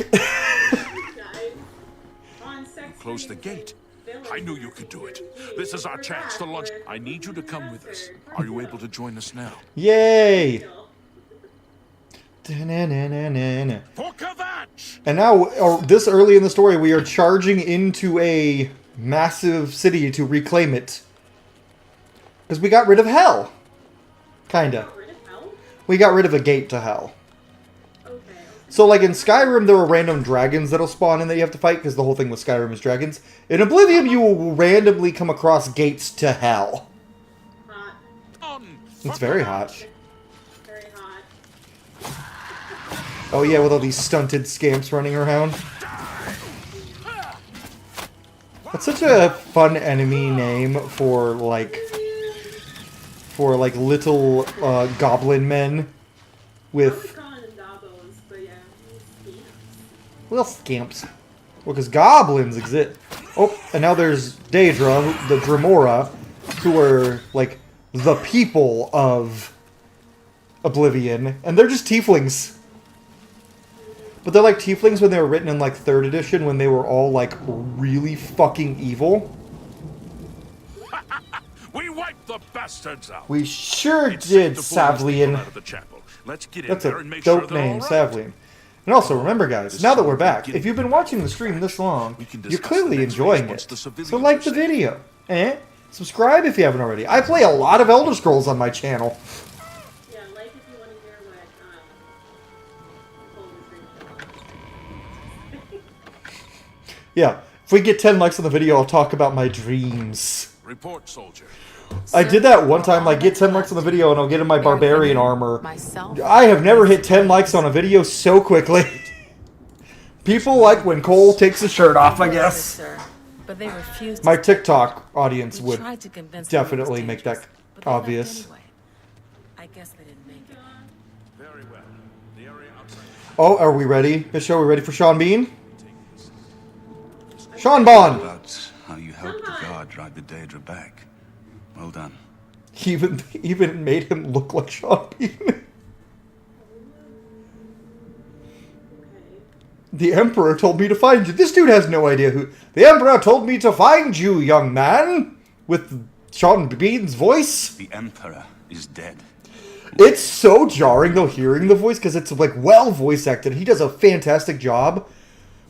[SPEAKER 5] Close the gate. I knew you could do it. This is our chance to launch. I need you to come with us. Are you able to join us now?
[SPEAKER 1] Yay!
[SPEAKER 5] For Kvatch!
[SPEAKER 1] And now, this early in the story, we are charging into a massive city to reclaim it. Because we got rid of hell. Kinda. We got rid of a gate to hell. So, like, in Skyrim, there were random dragons that'll spawn in that you have to fight, because the whole thing with Skyrim is dragons. In Oblivion, you will randomly come across gates to hell. It's very hot.
[SPEAKER 2] Very hot.
[SPEAKER 1] Oh yeah, with all these stunted scamps running around. That's such a fun enemy name for little goblin men with little scamps. Well, because goblins exist. Oh, and now there's Daedra, the Dremora, who are like the people of Oblivion, and they're just tieflings. But they're like tieflings when they were written in like 3rd edition, when they were all like really fucking evil.
[SPEAKER 5] We wiped the bastards out.
[SPEAKER 1] We sure
[SPEAKER 5] It's
[SPEAKER 1] did,
[SPEAKER 5] safe to pull these people
[SPEAKER 1] Savlian.
[SPEAKER 5] out of the chapel. Let's get in
[SPEAKER 1] That's
[SPEAKER 5] there
[SPEAKER 1] a
[SPEAKER 5] and make sure
[SPEAKER 1] dope
[SPEAKER 5] they're
[SPEAKER 1] name,
[SPEAKER 5] all right.
[SPEAKER 1] Savlian. And also, remember guys, now that we're back, if you've been watching the stream this long,
[SPEAKER 5] We can
[SPEAKER 1] you're
[SPEAKER 5] discuss
[SPEAKER 1] clearly
[SPEAKER 5] the next
[SPEAKER 1] enjoying
[SPEAKER 5] phase once
[SPEAKER 1] it.
[SPEAKER 5] the civilians
[SPEAKER 1] So like
[SPEAKER 5] are
[SPEAKER 1] the
[SPEAKER 5] safe.
[SPEAKER 1] video. Subscribe if you haven't already. I play a lot of Elder Scrolls on my channel.
[SPEAKER 2] Yeah, like if you want to hear what
[SPEAKER 1] Yeah, if we get 10 likes on the video, I'll talk about my dreams.
[SPEAKER 5] Report, soldier.
[SPEAKER 1] I did that one time, like get 10 likes on the video and I'll get in my barbarian armor.
[SPEAKER 9] Myself.
[SPEAKER 1] I have never hit 10 likes on a video so quickly. People like when Cole takes his shirt off, I guess.
[SPEAKER 9] Sir, but they refused.
[SPEAKER 1] My TikTok audience
[SPEAKER 9] We
[SPEAKER 1] would
[SPEAKER 9] tried to convince them it was
[SPEAKER 1] definitely make that
[SPEAKER 9] dangerous, but they left
[SPEAKER 1] obvious.
[SPEAKER 9] anyway. I guess they didn't make it.
[SPEAKER 5] Very well. The area outside.
[SPEAKER 1] Oh, are we ready? Michelle, are we ready for Sean Bean? Sean Bond!
[SPEAKER 6] About how you helped the guard drive the Daedra back. Well done.
[SPEAKER 1] He even made him look like Sean Bean. The Emperor told me to find you. This dude has no idea who... The Emperor told me to find you, young man! With Sean Bean's voice.
[SPEAKER 6] The Emperor is dead.
[SPEAKER 1] It's so jarring, though, hearing the voice, because it's, like, well voice acted. He does a fantastic job.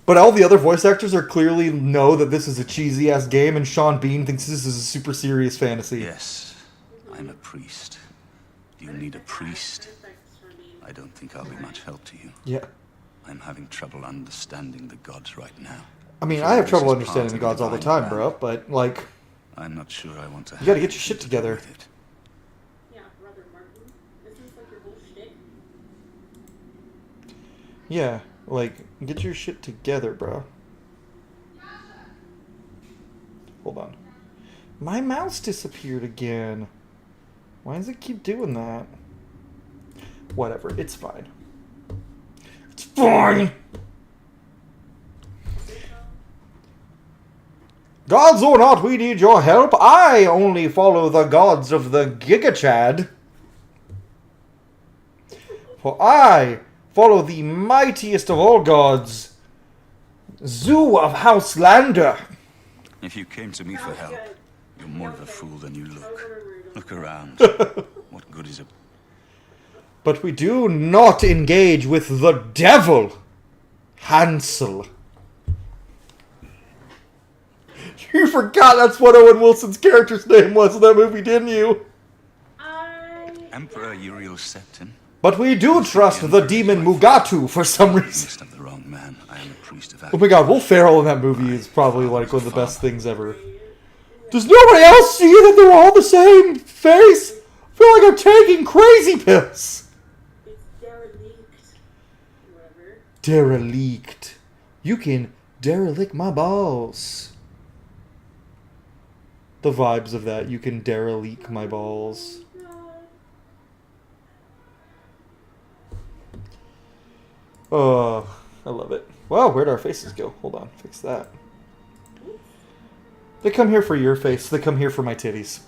[SPEAKER 1] But all the other voice actors are clearly know that this is a cheesy-ass game, and Sean Bean thinks this is a super serious fantasy.
[SPEAKER 6] Yes, I'm a priest. Do you need a priest? I don't think I'll be much help to you.
[SPEAKER 1] Yeah.
[SPEAKER 6] I'm having trouble understanding the gods right now.
[SPEAKER 1] I mean,
[SPEAKER 6] Sure,
[SPEAKER 1] I have
[SPEAKER 6] this
[SPEAKER 1] trouble
[SPEAKER 6] is
[SPEAKER 1] understanding the
[SPEAKER 6] part of
[SPEAKER 1] gods all the
[SPEAKER 6] divine
[SPEAKER 1] time,
[SPEAKER 6] plan.
[SPEAKER 1] bro, but, like...
[SPEAKER 6] I'm not sure I want to.
[SPEAKER 1] You gotta
[SPEAKER 6] have
[SPEAKER 1] get your shit
[SPEAKER 6] anything to do
[SPEAKER 1] together.
[SPEAKER 6] with it.
[SPEAKER 2] Yeah, Brother Martin. Isn't this like your whole shtick?
[SPEAKER 1] Yeah, like, get your shit together, bro. Hold on. My mouse disappeared again. Why does it keep doing that? Whatever, it's fine. It's fine! Gods or not, we need your help. I only follow the gods of the Gigachad. For I follow the mightiest of all gods, Zoo of House Lander.
[SPEAKER 6] If you came to me for help, you're more of a fool than you look. Look around. What good is it?
[SPEAKER 1] But we do not engage with the devil, Hansel. You forgot that's what Owen Wilson's character's name was in that movie, didn't you?
[SPEAKER 6] Emperor Uriel Septim?
[SPEAKER 1] But we do trust the demon Mugatu for some
[SPEAKER 6] You
[SPEAKER 1] reason.
[SPEAKER 6] must have the wrong man. I am a priest of
[SPEAKER 1] Oh my god, Will Ferrell in that movie is probably like one of the best things ever. Does nobody else see that they're all the same face? I feel like I'm taking crazy pills.
[SPEAKER 2] It's derelict. Whatever.
[SPEAKER 1] Derelict. You can derelict my balls. The vibes of that. You can derelict my balls. Oh, I love it. Wow, where'd our faces go? Hold on, fix that. They come here for your face. They come here for my titties.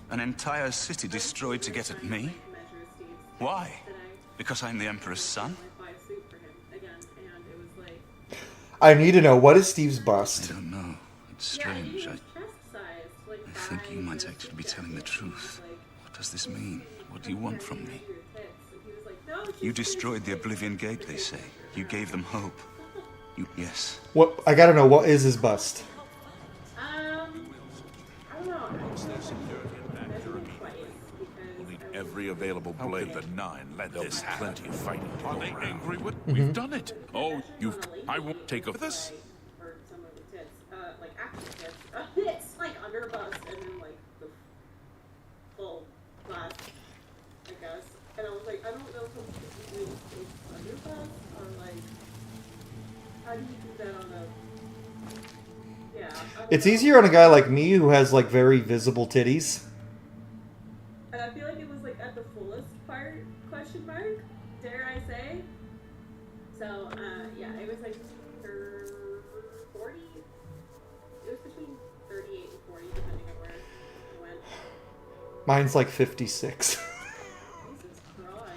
[SPEAKER 6] An entire city destroyed to get at me? Why? Because I'm the Emperor's son?
[SPEAKER 1] I need to know, what is Steve's
[SPEAKER 6] I
[SPEAKER 1] bust?
[SPEAKER 6] don't know. It's strange. I think you might actually be telling the truth. What does this mean? What do you want from me? You destroyed the Oblivion Gate, they say. You gave them hope. Yes.
[SPEAKER 1] What? I gotta know, what is his bust?
[SPEAKER 2] I don't know.
[SPEAKER 5] We'll need every available blade. The 9. Let this happen. Plenty of fighting. Are they angry with? We've done it. Oh, you've. I won't take of this.
[SPEAKER 2] For some of the tits, like actual tits. It's like under bust and then like the full glass, I guess. And I was like, I don't know if I'm doing under bust or like, how do you do that on a? Yeah.
[SPEAKER 1] It's easier on a guy like me who has like very visible titties.
[SPEAKER 2] And I feel like it was like at the fullest part, question mark, dare I say. So, yeah, it was like 40, it was between 38 and 40, depending on where it went.
[SPEAKER 1] Mine's like 56.
[SPEAKER 2] Jesus Christ.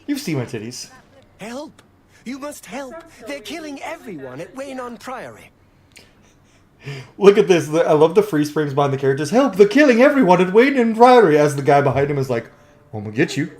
[SPEAKER 1] You've seen my titties.
[SPEAKER 3] Help! You must help! They're killing everyone at Waynon Priory.
[SPEAKER 1] Look at this. I love the freeze frames behind the characters. Help, they're killing everyone at Wayne and Priory, as the guy behind him is like, I'm gonna get you.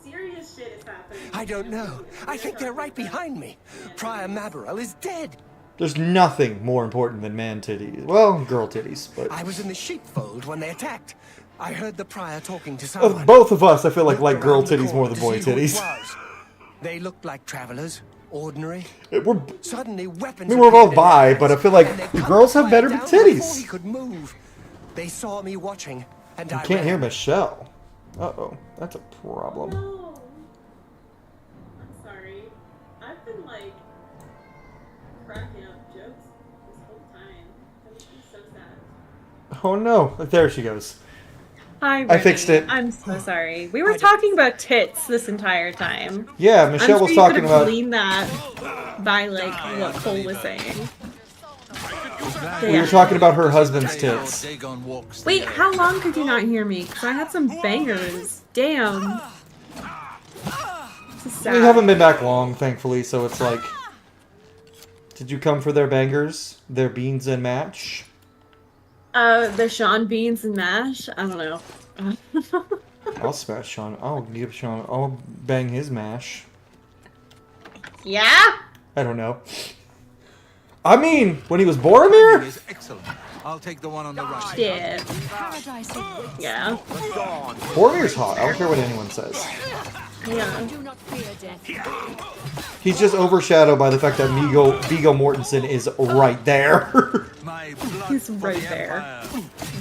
[SPEAKER 2] Serious shit is happening.
[SPEAKER 3] I don't know. I think they're right behind me. Prior Mabarel is dead.
[SPEAKER 1] There's nothing more important than man titties. Well, girl titties, but...
[SPEAKER 3] I was in the sheepfold when they attacked. I heard the prior talking to someone.
[SPEAKER 1] both of us, I feel like
[SPEAKER 3] Looked
[SPEAKER 1] girl
[SPEAKER 3] around the
[SPEAKER 1] titties more
[SPEAKER 3] corner
[SPEAKER 1] than
[SPEAKER 3] to
[SPEAKER 1] boy
[SPEAKER 3] see who it
[SPEAKER 1] titties.
[SPEAKER 3] was. They looked like travelers, ordinary.
[SPEAKER 1] We're...
[SPEAKER 3] Suddenly, weapons.
[SPEAKER 1] I mean, we're all
[SPEAKER 3] appeared in
[SPEAKER 1] bi,
[SPEAKER 3] their
[SPEAKER 1] but I
[SPEAKER 3] hands,
[SPEAKER 1] feel like
[SPEAKER 3] and they
[SPEAKER 1] the
[SPEAKER 3] cut
[SPEAKER 1] girls have
[SPEAKER 3] prior
[SPEAKER 1] better
[SPEAKER 3] down Before he
[SPEAKER 1] titties.
[SPEAKER 3] could move. They saw me watching, and
[SPEAKER 1] You
[SPEAKER 3] I
[SPEAKER 1] can't
[SPEAKER 3] ran.
[SPEAKER 1] hear Michelle. Uh-oh, that's a problem.
[SPEAKER 2] No. I'm sorry. I've been like cracking up jokes this whole time. That makes me so sad.
[SPEAKER 1] Oh no, there she goes.
[SPEAKER 2] Hi,
[SPEAKER 1] I fixed it.
[SPEAKER 2] I'm so sorry. We were talking about tits this entire time.
[SPEAKER 1] Yeah, Michelle was talking about...
[SPEAKER 2] Clean that by like what Cole was saying.
[SPEAKER 1] We were talking about her husband's tits.
[SPEAKER 2] Wait, how long could you not hear me? Because I had some bangers. Damn. This is sad.
[SPEAKER 1] We haven't been back long, thankfully, so it's like... Did you come for their bangers? Their beans and mash?
[SPEAKER 2] The Sean Beans and mash? I don't know.
[SPEAKER 1] I'll smash Sean. I'll give Sean... I'll bang his mash.
[SPEAKER 2] Yeah?
[SPEAKER 1] I don't know. I mean, when he was Boromir?
[SPEAKER 10] Is excellent. I'll take the one on the right.
[SPEAKER 2] Yeah. Yeah.
[SPEAKER 1] Boromir's hot. I don't care what anyone says.
[SPEAKER 2] Yeah.
[SPEAKER 1] He's just overshadowed by the fact that Viggo Mortensen is right there.
[SPEAKER 2] He's right there.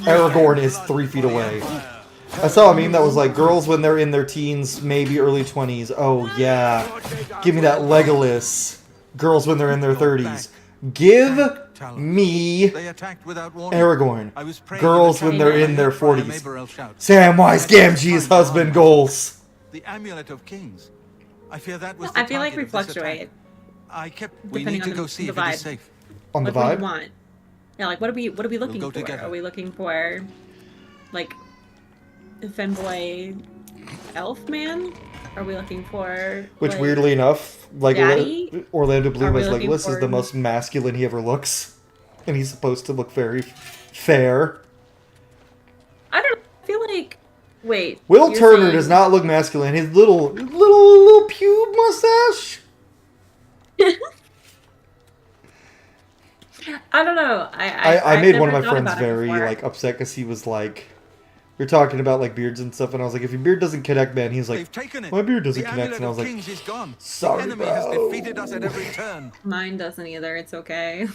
[SPEAKER 1] Aragorn is 3 feet away. I saw a meme that was like, girls when they're in their teens, maybe early 20s. Oh yeah. Give me that Legolas. Girls when they're in their 30s. Give me Aragorn. Girls when they're in their 40s. Samwise Gamgee's husband goals.
[SPEAKER 10] The Amulet of Kings. I fear that was
[SPEAKER 2] I feel like we fluctuate.
[SPEAKER 10] We need to go see if it is safe.
[SPEAKER 1] On the
[SPEAKER 2] What do
[SPEAKER 1] vibe?
[SPEAKER 2] we want? Yeah, like what are we looking
[SPEAKER 10] go
[SPEAKER 2] for?
[SPEAKER 10] together.
[SPEAKER 2] Are we looking for like a femboy elf man? Are we looking for
[SPEAKER 1] Which,
[SPEAKER 2] like,
[SPEAKER 1] weirdly enough, like
[SPEAKER 2] Daddy?
[SPEAKER 1] Orlando
[SPEAKER 2] Are
[SPEAKER 1] Bloom
[SPEAKER 2] we
[SPEAKER 1] as
[SPEAKER 2] looking
[SPEAKER 1] Legolas is
[SPEAKER 2] for-
[SPEAKER 1] the most masculine he ever looks, and he's supposed to look very fair.
[SPEAKER 2] I don't feel like. Wait.
[SPEAKER 1] Will
[SPEAKER 2] you're
[SPEAKER 1] Turner
[SPEAKER 2] saying-
[SPEAKER 1] does not look masculine. His little pube mustache.
[SPEAKER 2] I don't know.
[SPEAKER 1] I
[SPEAKER 2] I've
[SPEAKER 1] made one of
[SPEAKER 2] never
[SPEAKER 1] my
[SPEAKER 2] thought
[SPEAKER 1] friends
[SPEAKER 2] about it
[SPEAKER 1] very
[SPEAKER 2] before.
[SPEAKER 1] like upset because he was like, we were talking about like beards and stuff, and I was like, if your beard doesn't connect, man, he's like,
[SPEAKER 10] They've taken it.
[SPEAKER 1] my beard doesn't
[SPEAKER 10] The
[SPEAKER 1] connect, and I was
[SPEAKER 10] Amulet
[SPEAKER 1] like,
[SPEAKER 10] of Kings is gone.
[SPEAKER 1] sorry,
[SPEAKER 10] The enemy has
[SPEAKER 1] bro.
[SPEAKER 10] defeated us at every turn.
[SPEAKER 2] Mine doesn't either. It's okay.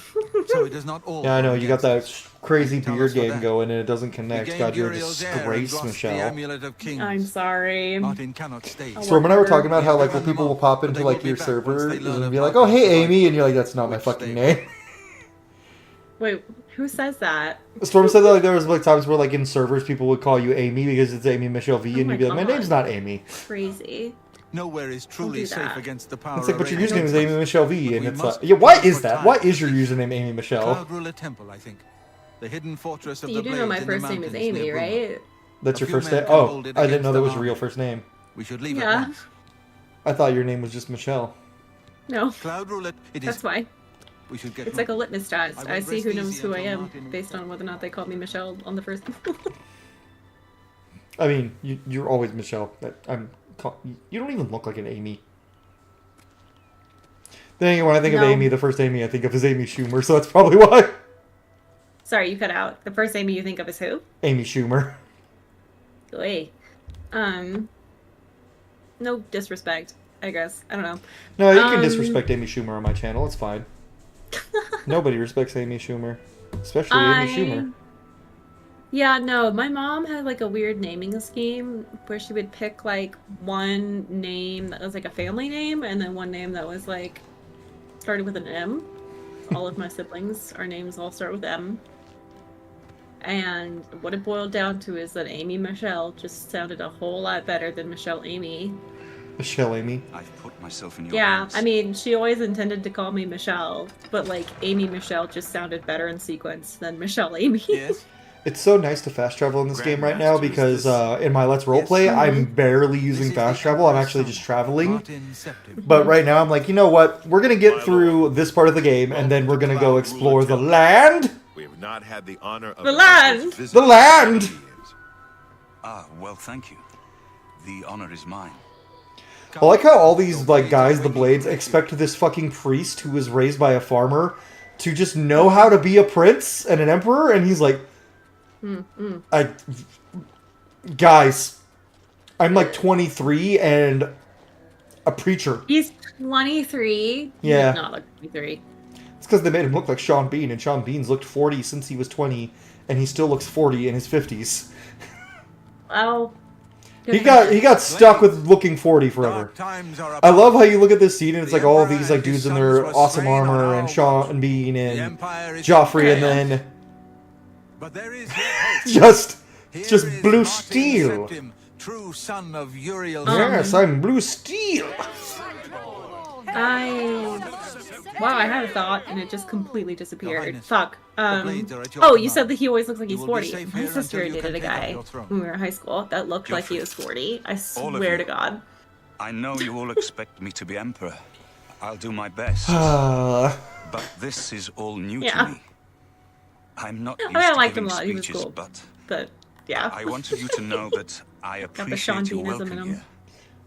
[SPEAKER 10] So it is not all.
[SPEAKER 1] Yeah, I know you got that crazy
[SPEAKER 10] Tell
[SPEAKER 1] beard
[SPEAKER 10] us for
[SPEAKER 1] game
[SPEAKER 10] that.
[SPEAKER 1] going, and it doesn't
[SPEAKER 10] We
[SPEAKER 1] connect.
[SPEAKER 10] gained
[SPEAKER 1] God, you're a
[SPEAKER 10] Uriel's heir and
[SPEAKER 1] disgrace,
[SPEAKER 10] lost the
[SPEAKER 1] Michelle.
[SPEAKER 10] Amulet of Kings.
[SPEAKER 2] I'm sorry.
[SPEAKER 10] Martin cannot stay.
[SPEAKER 1] Storm and I were talking about how like when people will pop into like your server and be like, "Oh, hey, Amy," and you're like, "That's not my fucking name."
[SPEAKER 2] Wait, who says that?
[SPEAKER 1] Storm said that like there was like times where like in servers people would call you Amy because it's Amy Michelle V, and
[SPEAKER 2] my
[SPEAKER 1] you'd be like, "My
[SPEAKER 2] God.
[SPEAKER 1] name's not Amy."
[SPEAKER 2] Crazy.
[SPEAKER 10] Nowhere is truly
[SPEAKER 2] do
[SPEAKER 10] safe
[SPEAKER 2] that.
[SPEAKER 10] against the power
[SPEAKER 1] It's like,
[SPEAKER 10] of
[SPEAKER 1] but your
[SPEAKER 10] Raven.
[SPEAKER 1] username is Amy Michelle V, and
[SPEAKER 10] We
[SPEAKER 1] it's like,
[SPEAKER 10] must
[SPEAKER 1] yeah, why
[SPEAKER 10] wait
[SPEAKER 1] is
[SPEAKER 10] for
[SPEAKER 1] that?
[SPEAKER 10] time.
[SPEAKER 1] Why is your username Amy Michelle?
[SPEAKER 10] Cloud Ruler Temple, I think. The hidden fortress of
[SPEAKER 2] You
[SPEAKER 10] the
[SPEAKER 2] do
[SPEAKER 10] Blades
[SPEAKER 2] know my
[SPEAKER 10] in the
[SPEAKER 2] first name is
[SPEAKER 10] mountains
[SPEAKER 2] Amy,
[SPEAKER 10] near Bruma.
[SPEAKER 2] right?
[SPEAKER 1] That's
[SPEAKER 10] A
[SPEAKER 1] your
[SPEAKER 10] few
[SPEAKER 1] first
[SPEAKER 10] men
[SPEAKER 1] name.
[SPEAKER 10] can
[SPEAKER 1] Oh,
[SPEAKER 10] hold it
[SPEAKER 1] I didn't
[SPEAKER 10] against
[SPEAKER 1] know that
[SPEAKER 10] the
[SPEAKER 1] was your real
[SPEAKER 10] army.
[SPEAKER 1] first name.
[SPEAKER 10] We should leave
[SPEAKER 2] Yeah.
[SPEAKER 10] at once.
[SPEAKER 1] I thought your name was just Michelle.
[SPEAKER 2] No,
[SPEAKER 10] Cloud Ruler, it is
[SPEAKER 2] that's why.
[SPEAKER 10] We should get
[SPEAKER 2] It's like a litmus test.
[SPEAKER 10] will
[SPEAKER 2] I see who
[SPEAKER 10] rest
[SPEAKER 2] knows
[SPEAKER 10] easy
[SPEAKER 2] who I
[SPEAKER 10] until
[SPEAKER 2] am
[SPEAKER 10] Martin
[SPEAKER 2] based on whether or not they called me Michelle on the first.
[SPEAKER 1] I mean, you're always Michelle. You don't even look like an Amy. Then again, when I think of
[SPEAKER 2] No.
[SPEAKER 1] Amy, the first Amy I think of is Amy Schumer, so that's probably why.
[SPEAKER 2] Sorry, you cut out. The first Amy you think of is who?
[SPEAKER 1] Amy Schumer.
[SPEAKER 2] Wait. No disrespect, I guess. I don't know.
[SPEAKER 1] No, you can disrespect Amy Schumer on my channel. It's fine. Nobody respects Amy Schumer. Especially Amy Schumer.
[SPEAKER 2] Yeah, no, my mom had like a weird naming scheme where she would pick like one name that was like a family name and then one name that was like started with an M. All of my siblings, our names all start with M. And what it boiled down to is that Amy Michelle just sounded a whole lot better than Michelle Amy.
[SPEAKER 1] Michelle Amy.
[SPEAKER 6] I've put myself in your
[SPEAKER 2] Yeah,
[SPEAKER 6] hands.
[SPEAKER 2] I mean, she always intended to call me Michelle, but like Amy Michelle just sounded better in sequence than Michelle Amy.
[SPEAKER 10] Yes.
[SPEAKER 1] It's so nice to fast travel in this game right now because in my Let's Roleplay, I'm barely using fast travel. I'm actually just traveling.
[SPEAKER 10] Martin Septim.
[SPEAKER 1] But right now, I'm like, you know what? We're going to get through this part of the game, and then we're going to go explore the land.
[SPEAKER 4] We have not had the honor of
[SPEAKER 2] The land!
[SPEAKER 1] The land!
[SPEAKER 6] Ah, well, thank you. The honor is mine.
[SPEAKER 1] I like how all these like guys, the Blades, expect this fucking priest who was raised by a farmer to just know how to be a prince and an emperor, and he's like, guys, I'm like 23 and a preacher.
[SPEAKER 2] He's 23. He
[SPEAKER 1] Yeah.
[SPEAKER 2] does not look 23.
[SPEAKER 1] It's because they made him look like Sean Bean, and Sean Bean's looked 40 since he was 20, and he still looks 40 in his 50s.
[SPEAKER 2] Well,
[SPEAKER 1] He got stuck with looking 40 forever.
[SPEAKER 10] Times are
[SPEAKER 1] I love how you look at this scene and it's like all of these like dudes in their awesome armor and Sean Bean and Joffrey and then
[SPEAKER 10] But there is yet hope.
[SPEAKER 1] just
[SPEAKER 10] Here
[SPEAKER 1] just
[SPEAKER 10] is
[SPEAKER 1] blue
[SPEAKER 10] Martin
[SPEAKER 1] steel.
[SPEAKER 10] Septim, true son of Uriel.
[SPEAKER 1] Yes, I'm blue steel.
[SPEAKER 2] Wow, I had a thought and it just completely disappeared.
[SPEAKER 10] Highness,
[SPEAKER 2] Fuck.
[SPEAKER 10] blades are at your
[SPEAKER 2] Oh, you
[SPEAKER 10] command.
[SPEAKER 2] said that he always looks like
[SPEAKER 10] You
[SPEAKER 2] he's
[SPEAKER 10] will be
[SPEAKER 2] 40.
[SPEAKER 10] safe
[SPEAKER 2] My
[SPEAKER 10] here
[SPEAKER 2] sister
[SPEAKER 10] until you
[SPEAKER 2] dated a
[SPEAKER 10] can take up
[SPEAKER 2] guy
[SPEAKER 10] your throne.
[SPEAKER 2] when we were in high school that looked like he was 40. I
[SPEAKER 6] All of
[SPEAKER 2] swear
[SPEAKER 6] you.
[SPEAKER 2] to God.
[SPEAKER 6] I know you all expect me to be emperor. I'll do my best. But this is all new
[SPEAKER 2] Yeah.
[SPEAKER 6] to me. I'm not used
[SPEAKER 2] I
[SPEAKER 6] to
[SPEAKER 2] liked him
[SPEAKER 6] giving
[SPEAKER 2] a lot. He was
[SPEAKER 6] speeches,
[SPEAKER 2] cool.
[SPEAKER 6] but
[SPEAKER 2] But, yeah.
[SPEAKER 6] I wanted you to know that I
[SPEAKER 2] Got the Sean
[SPEAKER 6] appreciate your
[SPEAKER 2] Beanism in
[SPEAKER 6] welcome
[SPEAKER 2] him.
[SPEAKER 6] here.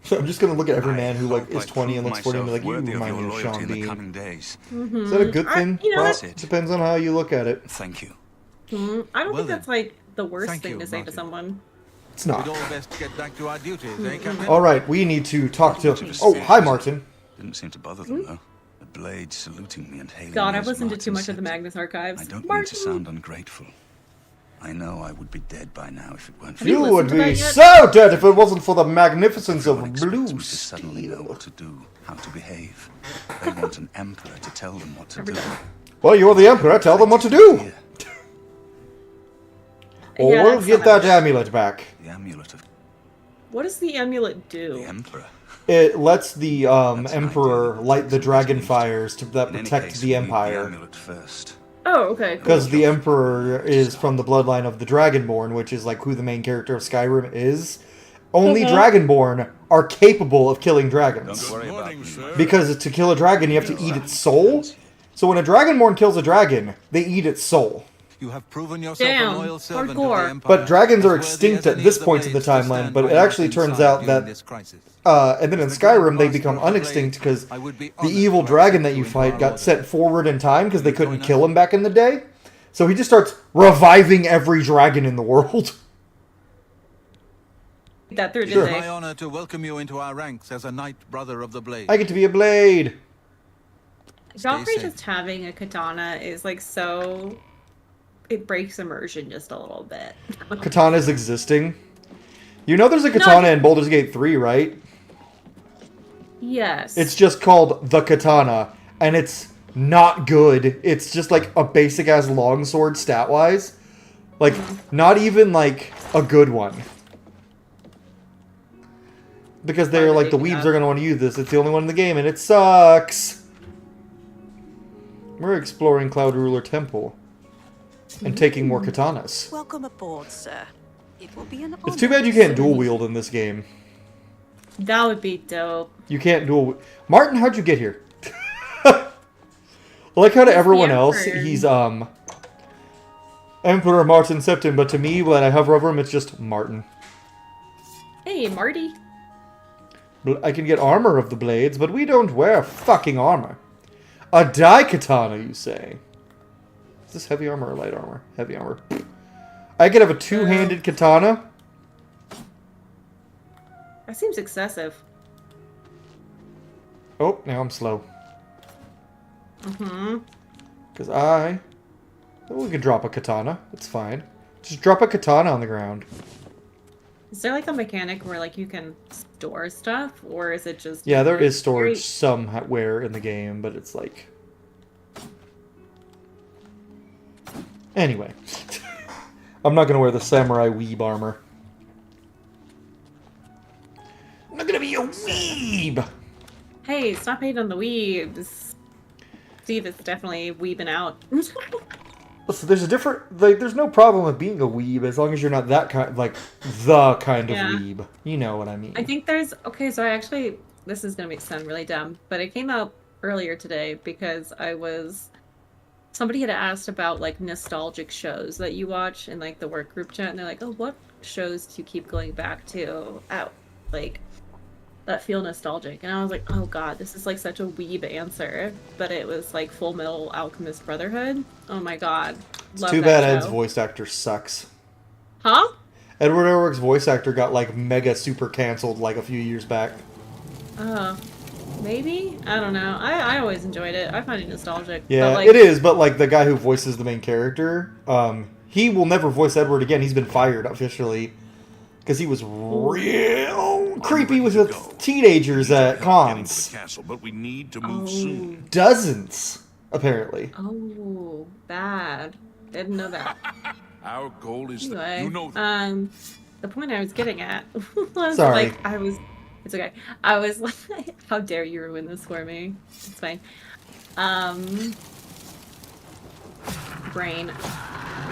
[SPEAKER 1] So I'm just gonna look at every man who like
[SPEAKER 6] I
[SPEAKER 1] is 20 and
[SPEAKER 6] prove
[SPEAKER 1] looks 40 and be like, you
[SPEAKER 6] myself worthy
[SPEAKER 1] remind
[SPEAKER 6] of
[SPEAKER 1] me
[SPEAKER 6] your
[SPEAKER 1] of
[SPEAKER 6] loyalty
[SPEAKER 1] Sean
[SPEAKER 6] in the
[SPEAKER 1] Bean.
[SPEAKER 6] coming days.
[SPEAKER 1] Is that a good thing?
[SPEAKER 2] You know,
[SPEAKER 1] Well,
[SPEAKER 6] that's it.
[SPEAKER 1] depends on how you look at it.
[SPEAKER 6] Thank you.
[SPEAKER 2] I don't
[SPEAKER 10] Well
[SPEAKER 2] think
[SPEAKER 10] then.
[SPEAKER 2] that's like the worst
[SPEAKER 10] Thank
[SPEAKER 2] thing
[SPEAKER 10] you,
[SPEAKER 2] to say to
[SPEAKER 10] Martin.
[SPEAKER 2] someone.
[SPEAKER 1] It's
[SPEAKER 10] We'd
[SPEAKER 1] not.
[SPEAKER 10] all best get back to our duties, eh, Captain?
[SPEAKER 1] All right, we need to talk to. Oh, hi, Martin.
[SPEAKER 6] Didn't seem to bother them though. The blade saluting me and hailing
[SPEAKER 2] God,
[SPEAKER 6] me
[SPEAKER 2] I've
[SPEAKER 6] as
[SPEAKER 2] listened to too
[SPEAKER 6] Martin
[SPEAKER 2] much of the
[SPEAKER 6] said.
[SPEAKER 2] Magnus Archives.
[SPEAKER 6] I don't mean
[SPEAKER 2] Martin!
[SPEAKER 6] to sound ungrateful. I know I would be dead by now if it weren't for
[SPEAKER 2] Have you
[SPEAKER 1] You
[SPEAKER 6] you.
[SPEAKER 1] would
[SPEAKER 2] listened to
[SPEAKER 1] be
[SPEAKER 2] that yet?
[SPEAKER 1] so dead if it wasn't for the magnificence
[SPEAKER 6] Everyone
[SPEAKER 1] of
[SPEAKER 6] expects
[SPEAKER 1] blue
[SPEAKER 6] me to suddenly know
[SPEAKER 1] steel.
[SPEAKER 6] what to do, how to behave. They want an emperor to tell them what to do.
[SPEAKER 1] Well, you're the emperor. Tell them what to do.
[SPEAKER 6] Here,
[SPEAKER 1] Or
[SPEAKER 2] Yeah,
[SPEAKER 1] we'll
[SPEAKER 2] that's
[SPEAKER 1] get
[SPEAKER 2] not
[SPEAKER 1] that amulet back.
[SPEAKER 6] the amulet of
[SPEAKER 2] What does the amulet
[SPEAKER 6] the
[SPEAKER 2] do?
[SPEAKER 6] emperor.
[SPEAKER 1] It lets the
[SPEAKER 6] That's an
[SPEAKER 1] emperor
[SPEAKER 6] idea.
[SPEAKER 1] light the
[SPEAKER 6] It's
[SPEAKER 1] dragon
[SPEAKER 6] used.
[SPEAKER 1] fires that
[SPEAKER 6] In any
[SPEAKER 1] protect
[SPEAKER 6] case,
[SPEAKER 1] the
[SPEAKER 6] we need
[SPEAKER 1] empire.
[SPEAKER 6] amulet first.
[SPEAKER 2] Oh, okay. Cool.
[SPEAKER 1] Because the emperor is from the bloodline of the Dragonborn, which is like who the main character of Skyrim is. Only Dragonborn are capable of killing dragons.
[SPEAKER 6] Don't worry about me.
[SPEAKER 1] Because to kill a dragon, you have to eat its soul. So when a Dragonborn kills a dragon, they eat its soul.
[SPEAKER 10] You have proven yourself
[SPEAKER 2] Damn,
[SPEAKER 10] a loyal servant
[SPEAKER 2] hardcore.
[SPEAKER 10] of the Empire.
[SPEAKER 1] But dragons are
[SPEAKER 10] as worthy
[SPEAKER 1] extinct
[SPEAKER 10] as
[SPEAKER 1] at
[SPEAKER 10] any
[SPEAKER 1] this
[SPEAKER 10] of the
[SPEAKER 1] point in the
[SPEAKER 10] blades to
[SPEAKER 1] timeline,
[SPEAKER 10] stand
[SPEAKER 1] but
[SPEAKER 10] by
[SPEAKER 1] it actually
[SPEAKER 10] Martin's
[SPEAKER 1] turns
[SPEAKER 10] side
[SPEAKER 1] out
[SPEAKER 10] during
[SPEAKER 1] that
[SPEAKER 10] this crisis.
[SPEAKER 1] and then in
[SPEAKER 10] As the Grand
[SPEAKER 1] Skyrim, they
[SPEAKER 10] Master
[SPEAKER 1] become
[SPEAKER 10] of the
[SPEAKER 1] unextinct
[SPEAKER 10] Blades,
[SPEAKER 1] because
[SPEAKER 10] I would be
[SPEAKER 1] the
[SPEAKER 10] honored
[SPEAKER 1] evil
[SPEAKER 10] to
[SPEAKER 1] dragon that
[SPEAKER 10] accept
[SPEAKER 1] you
[SPEAKER 10] into
[SPEAKER 1] fight
[SPEAKER 10] our
[SPEAKER 1] got
[SPEAKER 10] order.
[SPEAKER 1] sent forward in time because they
[SPEAKER 10] Will you
[SPEAKER 1] couldn't
[SPEAKER 10] join
[SPEAKER 1] kill
[SPEAKER 10] us?
[SPEAKER 1] him back in the day. So he just starts reviving every dragon in the world.
[SPEAKER 2] That through,
[SPEAKER 10] It
[SPEAKER 2] did
[SPEAKER 10] is
[SPEAKER 2] they?
[SPEAKER 10] my honor to welcome you into our ranks as a knight brother of the blade.
[SPEAKER 1] I get to be a blade.
[SPEAKER 2] Joffrey
[SPEAKER 10] safe.
[SPEAKER 2] just having a katana is like so. It breaks immersion just a little bit.
[SPEAKER 1] Katana's existing. You know there's a katana in Baldur's Gate 3, right?
[SPEAKER 2] Yes.
[SPEAKER 1] It's just called the katana, and it's not good. It's just like a basic ass longsword stat-wise. Like, not even like a good one. Because they're like, the weebs are going to want to use this. It's the only one in the game, and it sucks. We're exploring Cloud Ruler Temple. And taking more katanas.
[SPEAKER 9] Welcome aboard, sir. It will be an
[SPEAKER 1] It's too bad you can't dual wield in this game.
[SPEAKER 2] That would be dope.
[SPEAKER 1] You can't dual... Martin, how'd you get here? I like how to
[SPEAKER 2] Who's the
[SPEAKER 1] everyone else,
[SPEAKER 2] Emperor?
[SPEAKER 1] he's Emperor Martin Septim, but to me, when I hover over him, it's just Martin.
[SPEAKER 2] Hey, Marty.
[SPEAKER 1] I can get armor of the blades, but we don't wear fucking armor. A daikatana, you say? Is this heavy armor or light armor? Heavy armor. I could have a two-handed katana.
[SPEAKER 2] That seems excessive.
[SPEAKER 1] Oh, now I'm slow.
[SPEAKER 2] Mm-hmm.
[SPEAKER 1] Because well, we could drop a katana. It's fine. Just drop a katana on the ground.
[SPEAKER 2] Is there like a mechanic where like you can store stuff, or is it just...
[SPEAKER 1] Yeah, there is storage somewhere in the game, but it's like... Anyway. I'm not going to wear the samurai weeb armor. I'm not going to be a weeb!
[SPEAKER 2] Hey, stop hating on the weebs. Steve is definitely weebing out.
[SPEAKER 1] So there's a different... Like, there's no problem with being a weeb as long as you're not that kind... Like, the kind of weeb. You know what I mean.
[SPEAKER 2] I think there's... Okay, so I actually... This is going to sound really dumb, but it came up earlier today because I was... Somebody had asked about, like, nostalgic shows that you watch in, like, the work group chat, and they're like, oh, what shows do you keep going back to? Like, that feel nostalgic. And I was like, oh god, this is, like, such a weeb answer. But it was, like, Full Metal Alchemist Brotherhood. Oh my god.
[SPEAKER 1] It's
[SPEAKER 2] Love
[SPEAKER 1] too
[SPEAKER 2] that
[SPEAKER 1] bad
[SPEAKER 2] show.
[SPEAKER 1] Ed's voice actor sucks.
[SPEAKER 2] Huh?
[SPEAKER 1] Edward Elric's voice actor got, like, mega super canceled, like, a few years back.
[SPEAKER 2] Maybe? I don't know. I always enjoyed it. I find it nostalgic.
[SPEAKER 1] Yeah,
[SPEAKER 2] but, like,
[SPEAKER 1] it is, but, like, the guy who voices the main character, he will never voice Edward again. He's been fired officially. Because he was real creepy with the teenagers at cons.
[SPEAKER 5] Castle, but we need to move soon.
[SPEAKER 1] Dozens, apparently.
[SPEAKER 2] Oh, bad. Didn't know that.
[SPEAKER 5] Our goal is
[SPEAKER 2] Anyway,
[SPEAKER 5] you know
[SPEAKER 2] the point I was getting at was
[SPEAKER 1] Sorry.
[SPEAKER 2] like it's okay. I was like, how dare you ruin this for me? It's fine. Brain.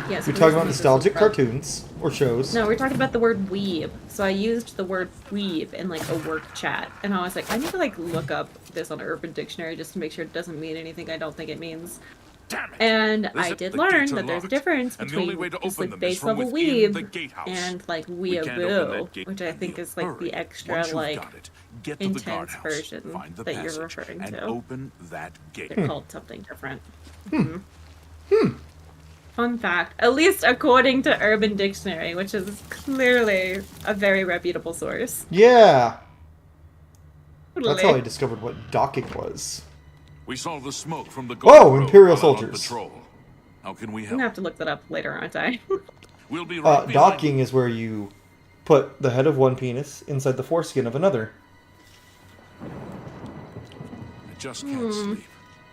[SPEAKER 2] Yes.
[SPEAKER 1] We're talking about nostalgic cartoons or shows.
[SPEAKER 2] No, we're talking about the word weeb. So I used the word weeb in like a work chat, and I was like, I need to like look up this on Urban Dictionary just to make sure it doesn't mean anything I don't think it means.
[SPEAKER 5] Damn it.
[SPEAKER 2] And I did learn that there's a difference between just like base level weeb and like weeaboo, which I think is like the extra like intense version that you're referring to.
[SPEAKER 5] Open that gate.
[SPEAKER 2] They're called something different. Fun fact, at least according to Urban Dictionary, which is clearly a very reputable source.
[SPEAKER 1] Yeah.
[SPEAKER 2] Totally.
[SPEAKER 1] That's how I discovered what docking was.
[SPEAKER 5] We saw the smoke from the
[SPEAKER 1] Whoa, Imperial soldiers.
[SPEAKER 5] Patrol. How can we
[SPEAKER 2] I'm
[SPEAKER 5] help?
[SPEAKER 2] gonna have to look that up later, aren't I?
[SPEAKER 5] We'll be right behind
[SPEAKER 1] Docking is where you put the head of one penis inside the foreskin of another.
[SPEAKER 5] I just can't sleep.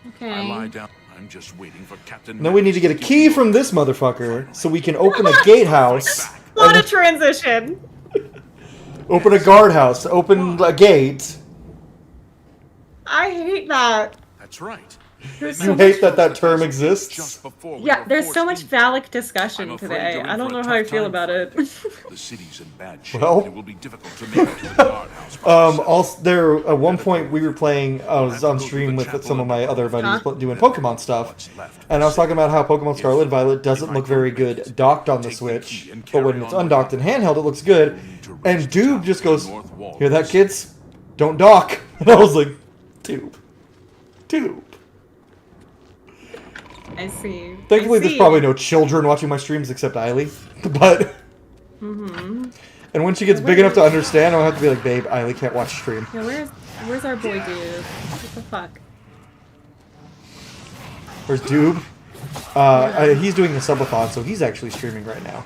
[SPEAKER 2] Okay.
[SPEAKER 5] I lie down. I'm just waiting for Captain.
[SPEAKER 1] Now we need to get a key from this motherfucker so we can open a gatehouse.
[SPEAKER 2] What a transition!
[SPEAKER 1] Open a guardhouse. Open a gate.
[SPEAKER 2] I hate that.
[SPEAKER 5] That's right.
[SPEAKER 2] There's
[SPEAKER 1] You hate that that term exists?
[SPEAKER 5] Just before we
[SPEAKER 2] Yeah,
[SPEAKER 5] were
[SPEAKER 2] there's so
[SPEAKER 5] forced
[SPEAKER 2] much
[SPEAKER 5] in.
[SPEAKER 2] phallic discussion
[SPEAKER 5] I'm afraid
[SPEAKER 2] today.
[SPEAKER 5] you're in
[SPEAKER 2] I don't
[SPEAKER 5] for
[SPEAKER 2] know
[SPEAKER 5] a
[SPEAKER 2] how I
[SPEAKER 5] tough
[SPEAKER 2] feel
[SPEAKER 5] time
[SPEAKER 2] about
[SPEAKER 5] for
[SPEAKER 2] it.
[SPEAKER 5] The city's in bad shape.
[SPEAKER 1] Well-
[SPEAKER 5] and it will be difficult to make it to the guardhouse. by yourself.
[SPEAKER 1] Also, there at one point we were playing. I was on stream with some of my other buddies doing Pokemon stuff, and I was talking about how Pokemon Scarlet and Violet doesn't look very good docked on the Switch, but when it's undocked and handheld, it looks good. And Doob just goes, "Hear that, kids? Don't dock." And I was like, "Doob, Doob."
[SPEAKER 2] I see.
[SPEAKER 1] Thankfully,
[SPEAKER 2] I
[SPEAKER 1] there's
[SPEAKER 2] see.
[SPEAKER 1] probably no children watching my streams except Eiley, but. And when she gets big enough to understand, I'll have to be like, babe, Eiley can't watch stream.
[SPEAKER 2] Yeah, where's our boy dude? What the fuck?
[SPEAKER 1] Where's Doob? He's doing the subathon, so he's actually streaming right now.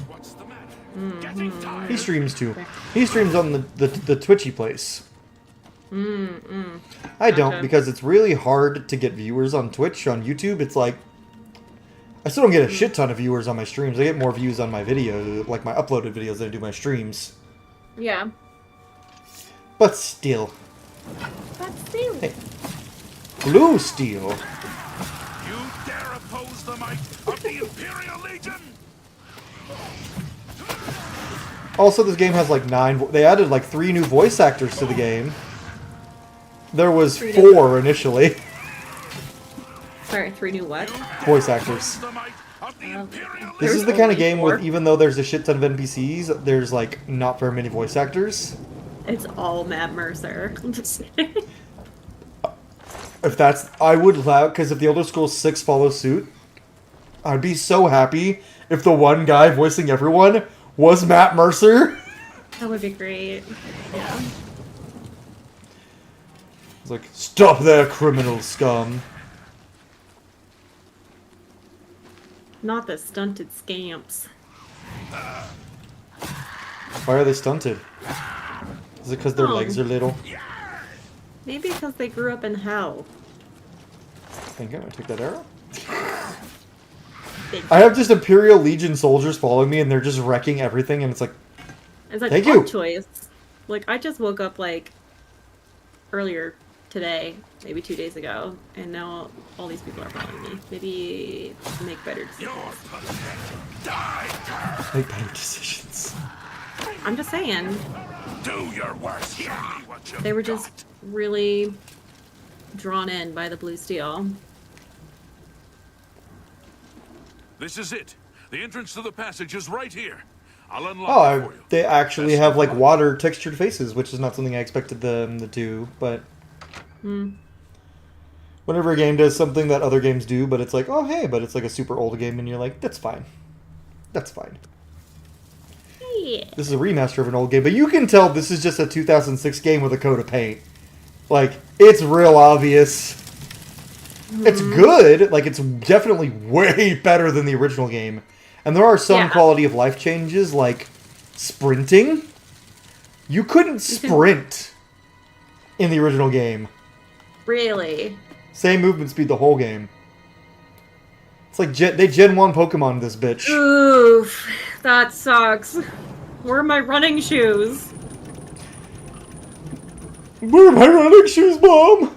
[SPEAKER 5] What's the matter? Getting tired.
[SPEAKER 1] He streams too. He streams on the Twitchy place. I don't,
[SPEAKER 2] Gotcha.
[SPEAKER 1] because it's really hard to get viewers on Twitch. On YouTube, it's like... I still don't get a shit ton of viewers on my streams. I get more views on my videos, like my uploaded videos, than I do my streams.
[SPEAKER 2] Yeah.
[SPEAKER 1] But still.
[SPEAKER 2] That's still.
[SPEAKER 1] Hey. Blue Steel.
[SPEAKER 5] You dare oppose the might of the Imperial Legion?
[SPEAKER 1] Also, this game has like 9... They added like 3 new voice actors to the game. There was 4 initially.
[SPEAKER 2] Sorry, 3 new what?
[SPEAKER 1] Voice actors.
[SPEAKER 5] The might of the Imperial.
[SPEAKER 1] This
[SPEAKER 2] There's
[SPEAKER 1] is the kind of
[SPEAKER 2] only
[SPEAKER 1] game
[SPEAKER 2] 4.
[SPEAKER 1] with, even though there's a shit ton of NPCs, there's like not very many voice actors.
[SPEAKER 2] It's all Matt Mercer. I'm just kidding.
[SPEAKER 1] If that's, I would laugh, because if the Elder Scrolls 6 follows suit, I'd be so happy if the one guy voicing everyone was Matt Mercer.
[SPEAKER 2] That would be great. Yeah.
[SPEAKER 1] It's like, stop there, criminal scum.
[SPEAKER 2] Not the stunted scamps.
[SPEAKER 1] Why are they stunted? Is it because their
[SPEAKER 2] Oh.
[SPEAKER 1] legs are little?
[SPEAKER 2] Maybe because they grew up in hell.
[SPEAKER 1] Thank you. I took that arrow.
[SPEAKER 2] Big.
[SPEAKER 1] I have just Imperial Legion soldiers following me, and they're just wrecking everything, and it's like,
[SPEAKER 2] It's a
[SPEAKER 1] Thank
[SPEAKER 2] tough
[SPEAKER 1] you.
[SPEAKER 2] choice. Like, I just woke up, like, earlier today, maybe 2 days ago, and now all these people are following me. Maybe make better decisions.
[SPEAKER 1] make better decisions.
[SPEAKER 2] I'm just saying,
[SPEAKER 5] Do your worst. Show me what you've
[SPEAKER 2] they were
[SPEAKER 5] got.
[SPEAKER 2] just really drawn in by the blue steel.
[SPEAKER 5] This is it. The entrance to the passage is right here. I'll unlock
[SPEAKER 1] Oh,
[SPEAKER 5] it for you.
[SPEAKER 1] they actually have like water textured faces, which is not something I expected them to do, but whenever a game does something that other games do, but it's like, oh hey, but it's like a super old game, and you're like, that's fine. That's fine.
[SPEAKER 2] Yeah.
[SPEAKER 1] This is a remaster of an old game, but you can tell this is just a 2006 game with a coat of paint. Like, it's real obvious. It's good. Like, it's definitely way better than the original game. And there are some
[SPEAKER 2] Yeah.
[SPEAKER 1] quality of life changes, like sprinting. You couldn't sprint in the original game.
[SPEAKER 2] Really?
[SPEAKER 1] Same movement speed the whole game. It's like they Gen 1 Pokemon this bitch.
[SPEAKER 2] Oof. That sucks. Where are my running shoes?
[SPEAKER 1] Where are my running shoes, Mom?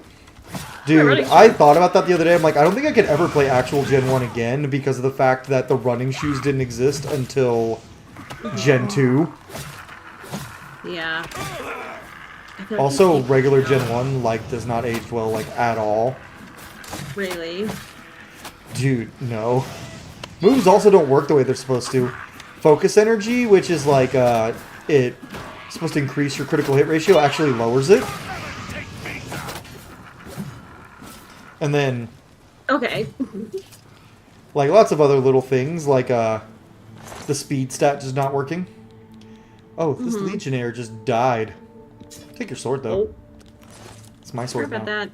[SPEAKER 1] Dude,
[SPEAKER 2] running
[SPEAKER 1] I thought about that the other day. I'm like, I don't think I could ever play actual Gen 1 again because of the fact that the running shoes didn't exist until Gen 2.
[SPEAKER 2] Yeah. I feel like
[SPEAKER 1] Also,
[SPEAKER 2] these
[SPEAKER 1] regular Gen 1, like, does not age well, like, at all.
[SPEAKER 2] people- Really?
[SPEAKER 1] Dude, no. Moves also don't work the way they're supposed to. Focus energy, which is like, it's supposed to increase your critical hit ratio, actually lowers it. And then,
[SPEAKER 2] Okay.
[SPEAKER 1] like, lots of other little things, like, the speed stat just not working. Oh, this Legionnaire just died. Take your sword, though.
[SPEAKER 2] Oh,
[SPEAKER 1] It's my
[SPEAKER 2] sorry
[SPEAKER 1] sword
[SPEAKER 2] about
[SPEAKER 1] now.
[SPEAKER 2] that.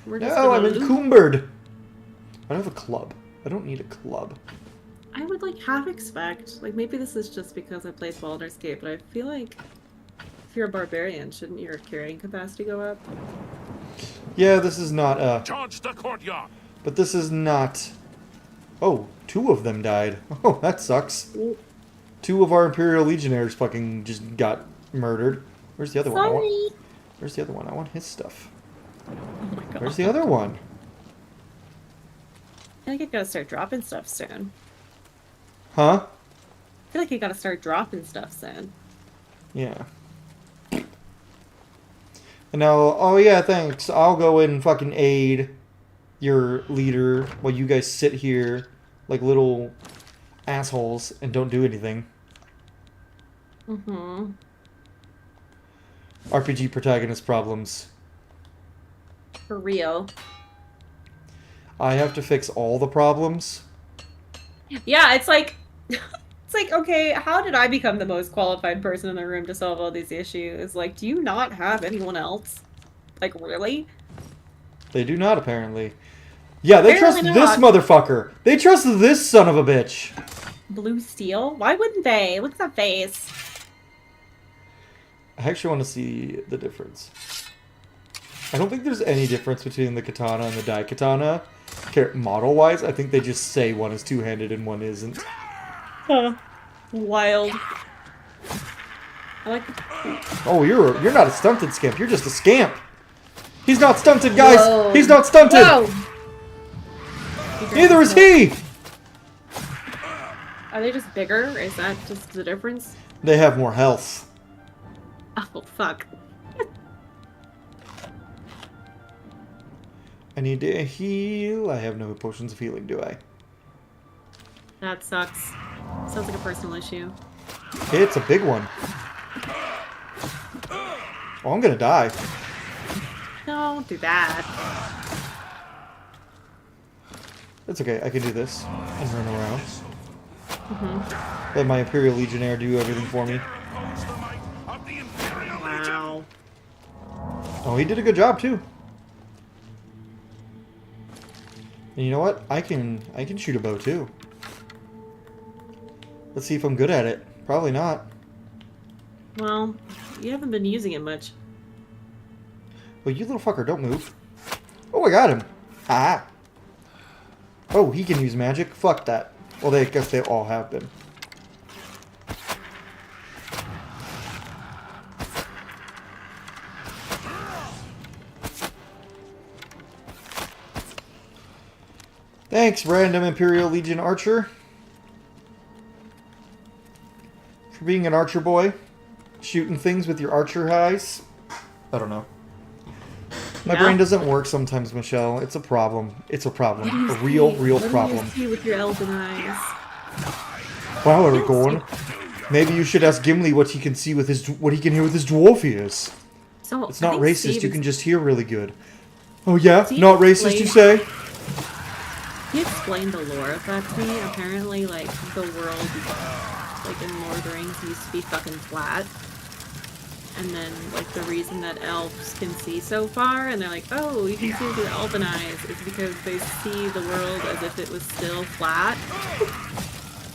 [SPEAKER 2] We're just
[SPEAKER 1] No, I'm
[SPEAKER 2] gonna loot.
[SPEAKER 1] encumbered. I don't have a club. I don't need a club.
[SPEAKER 2] I would like half expect, like maybe this is just because I played Baldur's Gate, but I feel like if you're a barbarian, shouldn't your carrying capacity go up?
[SPEAKER 1] Yeah, this is not,
[SPEAKER 5] Charge the courtyard.
[SPEAKER 1] but this is not... Oh, 2 of them died. Oh, that sucks. 2 of our Imperial Legionnaires fucking just got murdered. Where's the other one?
[SPEAKER 2] Sorry.
[SPEAKER 1] Where's the other one? I want his stuff.
[SPEAKER 2] Oh my god.
[SPEAKER 1] Where's the other one?
[SPEAKER 2] I feel like I gotta start dropping stuff soon.
[SPEAKER 1] Huh?
[SPEAKER 2] I feel like you gotta start dropping stuff soon.
[SPEAKER 1] Yeah. And now, oh yeah, thanks. I'll go and fucking aid your leader while you guys sit here like little assholes and don't do anything.
[SPEAKER 2] Mm-hmm.
[SPEAKER 1] RPG protagonist problems.
[SPEAKER 2] For real.
[SPEAKER 1] I have to fix all the problems.
[SPEAKER 2] Yeah, it's like it's like, okay, how did I become the most qualified person in the room to solve all these issues? Like, do you not have anyone else? Like, really?
[SPEAKER 1] They do not, apparently. Yeah, they trust
[SPEAKER 2] Apparently
[SPEAKER 1] this
[SPEAKER 2] not.
[SPEAKER 1] motherfucker. They trust this son of a bitch.
[SPEAKER 2] Blue steel? Why wouldn't they? Look at that face.
[SPEAKER 1] I actually want to see the difference. I don't think there's any difference between the katana and the daikatana. Model-wise, I think they just say one is two-handed and one isn't.
[SPEAKER 2] Huh. Wild. I like
[SPEAKER 1] Oh, you're not a stunted scamp. You're just a scamp. He's not stunted, guys.
[SPEAKER 2] Whoa.
[SPEAKER 1] He's not stunted.
[SPEAKER 2] Whoa!
[SPEAKER 1] Neither is he.
[SPEAKER 2] Are they just bigger? Is that just the difference?
[SPEAKER 1] They have more health.
[SPEAKER 2] Oh, fuck.
[SPEAKER 1] I need to heal. I have no potions of healing, do I?
[SPEAKER 2] That sucks. Sounds like a personal issue.
[SPEAKER 1] It's a big one. Oh, I'm gonna die.
[SPEAKER 2] Don't do that.
[SPEAKER 1] It's okay, I can do this. And run around. Let my Imperial Legionnaire do everything for me.
[SPEAKER 2] Wow.
[SPEAKER 1] Oh, he did a good job, too. And you know what? I can shoot a bow, too. Let's see if I'm good at it. Probably not.
[SPEAKER 2] Well, you haven't been using it much.
[SPEAKER 1] Well, you little fucker, don't move. Oh, I got him. Ah. Oh, he can use magic? Fuck that. Well, I guess they all have been. Thanks, random Imperial Legion archer. For being an archer boy. Shooting things with your archer eyes. I don't know. My brain doesn't work sometimes, Michelle. It's a problem. It's a problem. A real problem.
[SPEAKER 2] What do you see with your elven eyes?
[SPEAKER 1] Wow, Aragorn. Maybe you should ask Gimli what he can see with his what he can hear with his dwarf ears.
[SPEAKER 2] So,
[SPEAKER 1] It's not
[SPEAKER 2] I think
[SPEAKER 1] racist.
[SPEAKER 2] Steve
[SPEAKER 1] You
[SPEAKER 2] is-
[SPEAKER 1] can just hear really good. Oh yeah,
[SPEAKER 2] Steve
[SPEAKER 1] not racist. You
[SPEAKER 2] explained-
[SPEAKER 1] say?
[SPEAKER 2] He explained the lore of that to me. Apparently, like, the world, like, in Lord of the Rings used to be fucking flat. And then, like, the reason that elves can see so far, and they're like, oh, you can see with your elven eyes, is because they see the world as if it was still flat.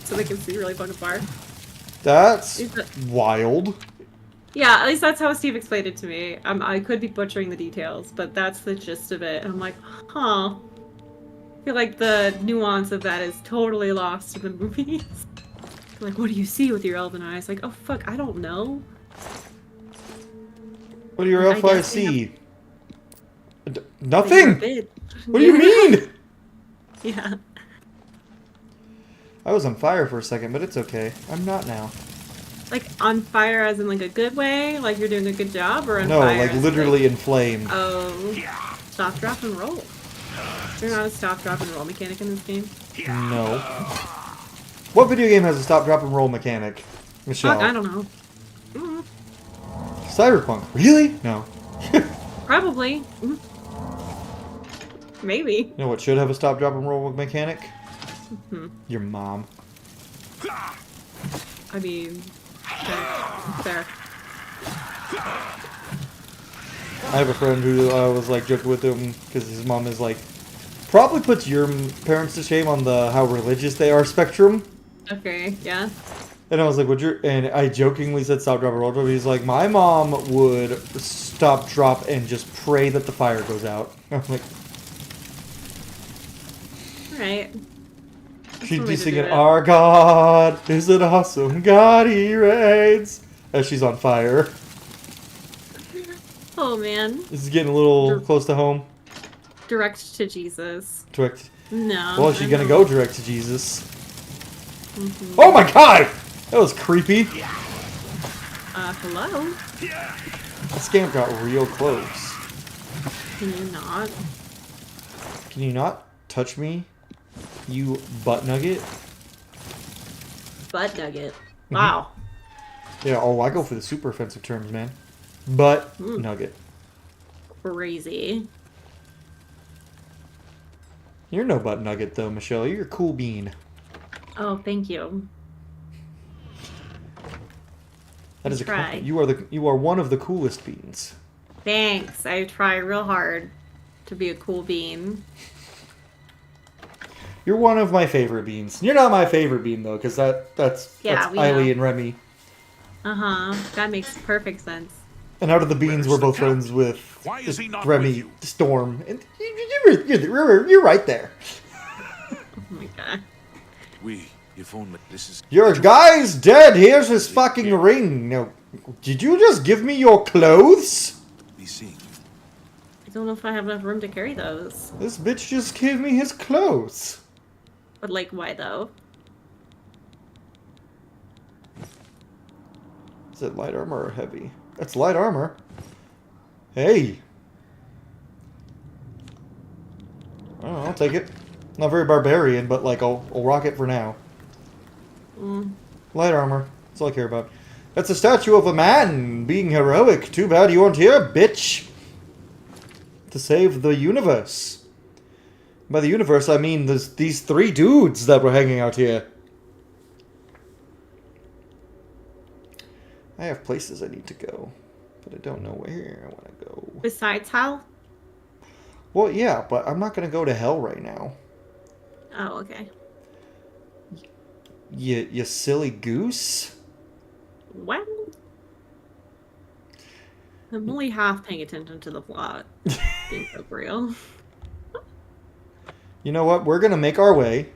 [SPEAKER 2] So they can see really fucking far.
[SPEAKER 1] That's
[SPEAKER 2] Is that-
[SPEAKER 1] wild.
[SPEAKER 2] Yeah, at least that's how Steve explained it to me. I could be butchering the details, but that's the gist of it. And I'm like, huh. I feel like the nuance of that is totally lost in the movies. Like, what do you see with your elven eyes? Like, oh fuck, I don't know.
[SPEAKER 1] What do your
[SPEAKER 2] I
[SPEAKER 1] elf eyes
[SPEAKER 2] guess they have-
[SPEAKER 1] see?
[SPEAKER 2] They're a
[SPEAKER 1] Nothing.
[SPEAKER 2] bit-
[SPEAKER 1] What do you mean?
[SPEAKER 2] Yeah.
[SPEAKER 1] I was on fire for a second, but it's okay. I'm not now.
[SPEAKER 2] Like, on fire as in, like, a good way? Like you're doing a good job? Or on
[SPEAKER 1] No,
[SPEAKER 2] fire
[SPEAKER 1] like
[SPEAKER 2] as,
[SPEAKER 1] literally inflamed.
[SPEAKER 2] Oh. Stop, drop, and roll. Is there not a stop, drop, and roll mechanic in this game?
[SPEAKER 1] No. What video game has a stop, drop, and roll mechanic? Michelle.
[SPEAKER 2] Fuck, I don't know. Mm,
[SPEAKER 1] Cyberpunk. Really? No.
[SPEAKER 2] probably. Mm. Maybe.
[SPEAKER 1] You know what should have a stop, drop, and roll mechanic? Your mom.
[SPEAKER 2] I mean, fair.
[SPEAKER 1] I have a friend who I was like joking with him because his mom is like probably puts your parents to shame on the how religious they are spectrum.
[SPEAKER 2] Okay, yeah.
[SPEAKER 1] And I was like, "Would your?" And I jokingly said, "Stop, drop, and roll." He's like, "My mom would stop, drop, and just pray that the fire goes out." I'm like,
[SPEAKER 2] Alright.
[SPEAKER 1] she'd
[SPEAKER 2] one
[SPEAKER 1] be
[SPEAKER 2] way to do
[SPEAKER 1] singing,
[SPEAKER 2] it.
[SPEAKER 1] "Our God is an awesome God, He reigns," as she's on fire.
[SPEAKER 2] Oh man.
[SPEAKER 1] This is getting a little close to home.
[SPEAKER 2] Direct to Jesus.
[SPEAKER 1] Direct.
[SPEAKER 2] No.
[SPEAKER 1] Well, she's
[SPEAKER 2] I
[SPEAKER 1] gonna
[SPEAKER 2] don't.
[SPEAKER 1] go direct to Jesus. Oh my God! That was creepy.
[SPEAKER 2] Hello?
[SPEAKER 1] That scamp got real close.
[SPEAKER 2] Can you not?
[SPEAKER 1] Can you not touch me, you butt nugget?
[SPEAKER 2] Butt nugget. Wow.
[SPEAKER 1] Yeah, oh, I go for the super offensive terms, man. Butt nugget.
[SPEAKER 2] Crazy.
[SPEAKER 1] You're no butt nugget, though, Michelle. You're a cool bean.
[SPEAKER 2] Oh, thank you.
[SPEAKER 1] That is a
[SPEAKER 2] Try.
[SPEAKER 1] you are one of the coolest beans.
[SPEAKER 2] Thanks. I try real hard to be a cool bean.
[SPEAKER 1] You're one of my favorite beans. You're not my favorite bean though, because that's
[SPEAKER 2] Yeah, we
[SPEAKER 1] Eiley
[SPEAKER 2] know.
[SPEAKER 1] and Remy.
[SPEAKER 2] Uh-huh. That makes perfect sense.
[SPEAKER 1] And out of the beans,
[SPEAKER 5] Where's
[SPEAKER 1] we're
[SPEAKER 5] the
[SPEAKER 1] both
[SPEAKER 5] count?
[SPEAKER 1] friends with
[SPEAKER 5] Why is he not
[SPEAKER 1] Remy,
[SPEAKER 5] with you?
[SPEAKER 1] Storm, and you're right there.
[SPEAKER 2] Oh my god.
[SPEAKER 5] If only this is...
[SPEAKER 1] Your guy's dead. Here's his fucking ring. Now, did you just give me your clothes?
[SPEAKER 5] Be seen.
[SPEAKER 2] I don't know if I have enough room to carry those.
[SPEAKER 1] This bitch just gave me his clothes.
[SPEAKER 2] But like, why though?
[SPEAKER 1] Is it light armor or heavy? That's light armor. Hey. I don't know, I'll take it. Not very barbarian, but like I'll rock it for now. Light armor. That's all I care about. That's a statue of a man being heroic. Too bad you weren't here, bitch. To save the universe. By the universe, I mean these 3 dudes that were hanging out here. I have places I need to go, but I don't know where I want to go.
[SPEAKER 2] Besides hell?
[SPEAKER 1] Well, yeah, but I'm not going to go to hell right now.
[SPEAKER 2] Oh, okay.
[SPEAKER 1] You silly goose.
[SPEAKER 2] Well, I'm only half paying attention to the plot. Being so real.
[SPEAKER 1] You know what? We're going to make our way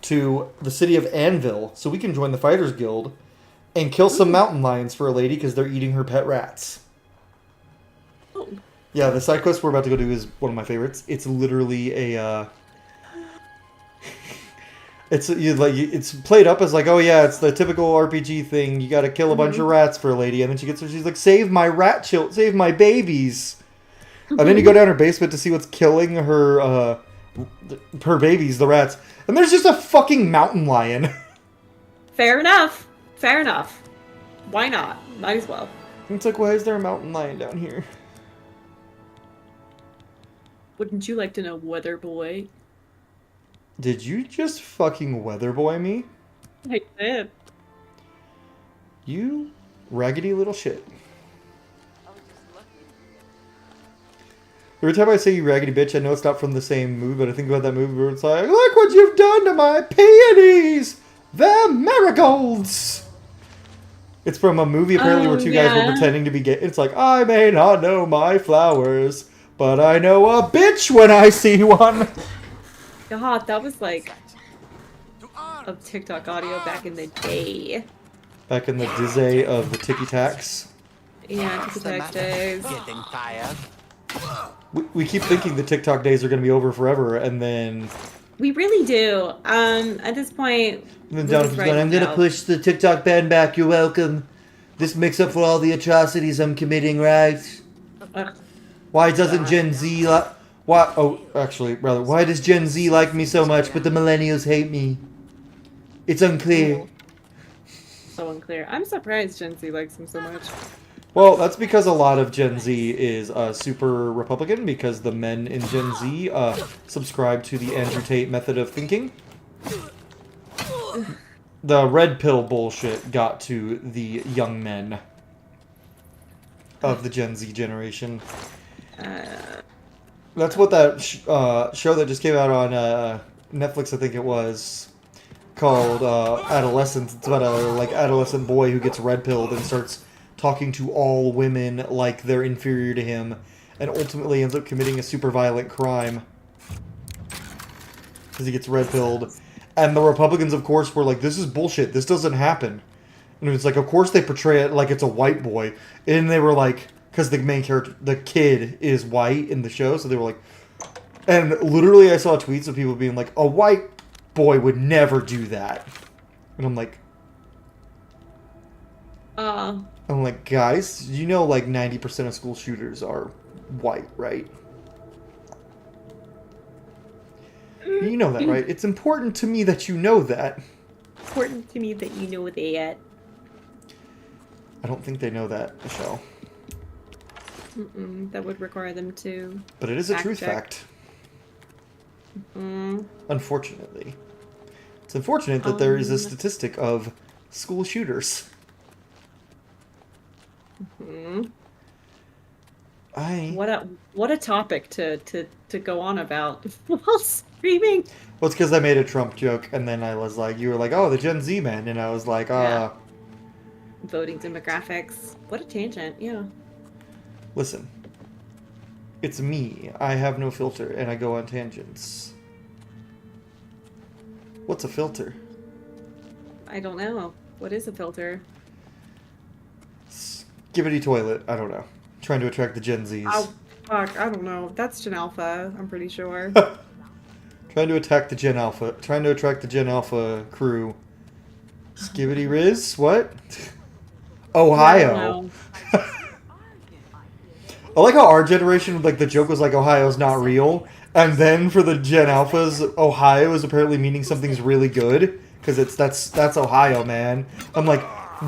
[SPEAKER 1] to the city of Anvil so we can join the Fighters Guild and kill some mountain lions for a lady because they're eating her pet rats.
[SPEAKER 2] Oh.
[SPEAKER 1] Yeah, the side quest we're about to go do is one of my favorites. It's literally a it's played up as like, oh yeah, it's the typical RPG thing. You got to kill a bunch of rats for a lady, and then she's like, save my save my babies. And then you go down her basement to see what's killing her babies, the rats, and there's just a fucking mountain lion.
[SPEAKER 2] Fair enough. Fair enough. Why not? Might as well.
[SPEAKER 1] It's like, why is there a mountain lion down here?
[SPEAKER 2] Wouldn't you like to know, Weather Boy?
[SPEAKER 1] Did you just fucking weather boy me?
[SPEAKER 2] I did.
[SPEAKER 1] You raggedy little shit. Every time I say you raggedy bitch, I know it's not from the same movie, but I think about that movie where it's like, look what you've done to my peonies! They're marigolds! It's from a movie apparently where 2 guys were pretending to be gay. It's like, I may not know my flowers, but I know a bitch when I see one!
[SPEAKER 2] God, that was like a TikTok audio back in the day.
[SPEAKER 1] Back in the dizzy of the ticky tacks.
[SPEAKER 2] Yeah, TikTok days.
[SPEAKER 3] Getting tired.
[SPEAKER 1] We keep thinking the TikTok days are going to be over forever, and then...
[SPEAKER 2] We really do. At this point...
[SPEAKER 1] And then Jonathan's going, I'm going to push the TikTok ban back, you're welcome. This makes up for all the atrocities I'm committing, right? Why doesn't Gen Z... why does Gen Z like me so much, but the millennials hate me? It's unclear.
[SPEAKER 2] So unclear. I'm surprised Gen Z likes him so much.
[SPEAKER 1] Well, that's because a lot of Gen Z is super Republican, because the men in Gen Z subscribe to the Andrew Tate method of thinking. The red pill bullshit got to the young men of the Gen Z generation. That's what that show that just came out on Netflix, I think it was, called Adolescence. It's about a adolescent boy who gets red pilled and starts talking to all women like they're inferior to him, and ultimately ends up committing a super violent crime because he gets red pilled. And the Republicans, of course, were like, "This is bullshit. This doesn't happen." And it's like, of course they portray it like it's a white boy, and they were like, because the main character, the kid, is white in the show, so they were like, and literally I saw tweets of people being like, a white boy would never do that. And I'm like, guys, you know, like 90% of school shooters are white, right? You know that, right? It's important to me that you know that.
[SPEAKER 2] Important to me that you know that.
[SPEAKER 1] I don't think they know that, Michelle.
[SPEAKER 2] That would require them to.
[SPEAKER 1] But it is a truth fact.
[SPEAKER 2] Mm.
[SPEAKER 1] Unfortunately. It's unfortunate that there is a statistic of school shooters.
[SPEAKER 2] What a topic to go on about while streaming.
[SPEAKER 1] Well, it's because I made a Trump joke, and then I was like, you were like, oh, the Gen Z man, and I was like,
[SPEAKER 2] Voting demographics. What a tangent, yeah.
[SPEAKER 1] Listen. It's me. I have no filter, and I go on tangents. What's a filter?
[SPEAKER 2] I don't know. What is a filter?
[SPEAKER 1] Skibbity toilet. I don't know. Trying to attract the Gen Zs.
[SPEAKER 2] Oh, fuck. I don't know. That's Gen Alpha, I'm pretty sure.
[SPEAKER 1] Trying to attract the Gen Alpha crew. Skibbity Riz? What? Ohio. I like how our generation, like, the joke was like, Ohio's not real. And then for the Gen Alphas, Ohio is apparently meaning something's really good because that's Ohio, man. I'm like,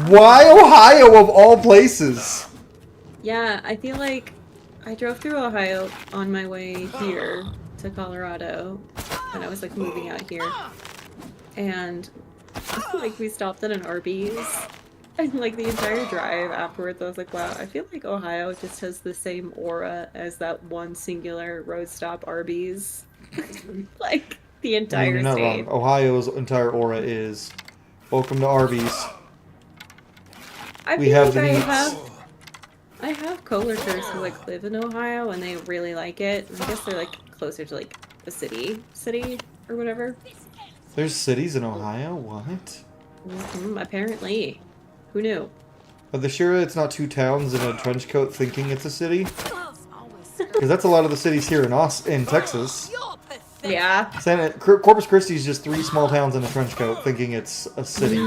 [SPEAKER 1] why Ohio of all places?
[SPEAKER 2] Yeah, I feel like I drove through Ohio on my way here to Colorado when I was like moving out here. And like we stopped at an Arby's and like the entire drive afterwards I was like, wow, I feel like Ohio just has the same aura as that one singular road stop Arby's. Like the
[SPEAKER 1] I mean,
[SPEAKER 2] entire
[SPEAKER 1] you're not
[SPEAKER 2] state.
[SPEAKER 1] wrong. Ohio's entire aura is welcome to Arby's.
[SPEAKER 2] I
[SPEAKER 1] We
[SPEAKER 2] feel
[SPEAKER 1] have
[SPEAKER 2] like
[SPEAKER 1] the
[SPEAKER 2] I
[SPEAKER 1] meats.
[SPEAKER 2] have coworkers who like live in Ohio and they really like it. I guess they're like closer to like a city or whatever.
[SPEAKER 1] There's cities in Ohio? What?
[SPEAKER 2] Apparently. Who knew?
[SPEAKER 1] Are they sure it's not two towns in a trench coat thinking it's a city? Because that's a lot of the cities here in Texas.
[SPEAKER 2] Yeah.
[SPEAKER 1] Corpus Christi is just 3 small towns in a trench coat thinking it's a city.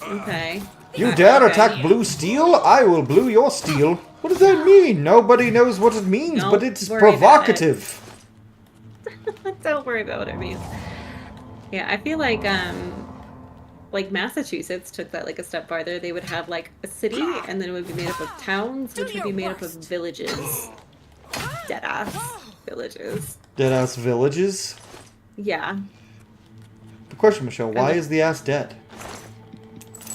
[SPEAKER 2] Okay.
[SPEAKER 1] You dare
[SPEAKER 2] Okay.
[SPEAKER 1] attack blue steel? I will blue your steel. What does that mean? Nobody knows what it means, but it's
[SPEAKER 2] worry about
[SPEAKER 1] provocative.
[SPEAKER 2] Don't worry about what it means. Yeah, I feel like Massachusetts took that like a step farther. They would have like a city and then it would be made up of towns, which would be made up of villages. Deadass villages.
[SPEAKER 1] Deadass villages?
[SPEAKER 2] Yeah.
[SPEAKER 1] The question, Michelle, why is the ass dead?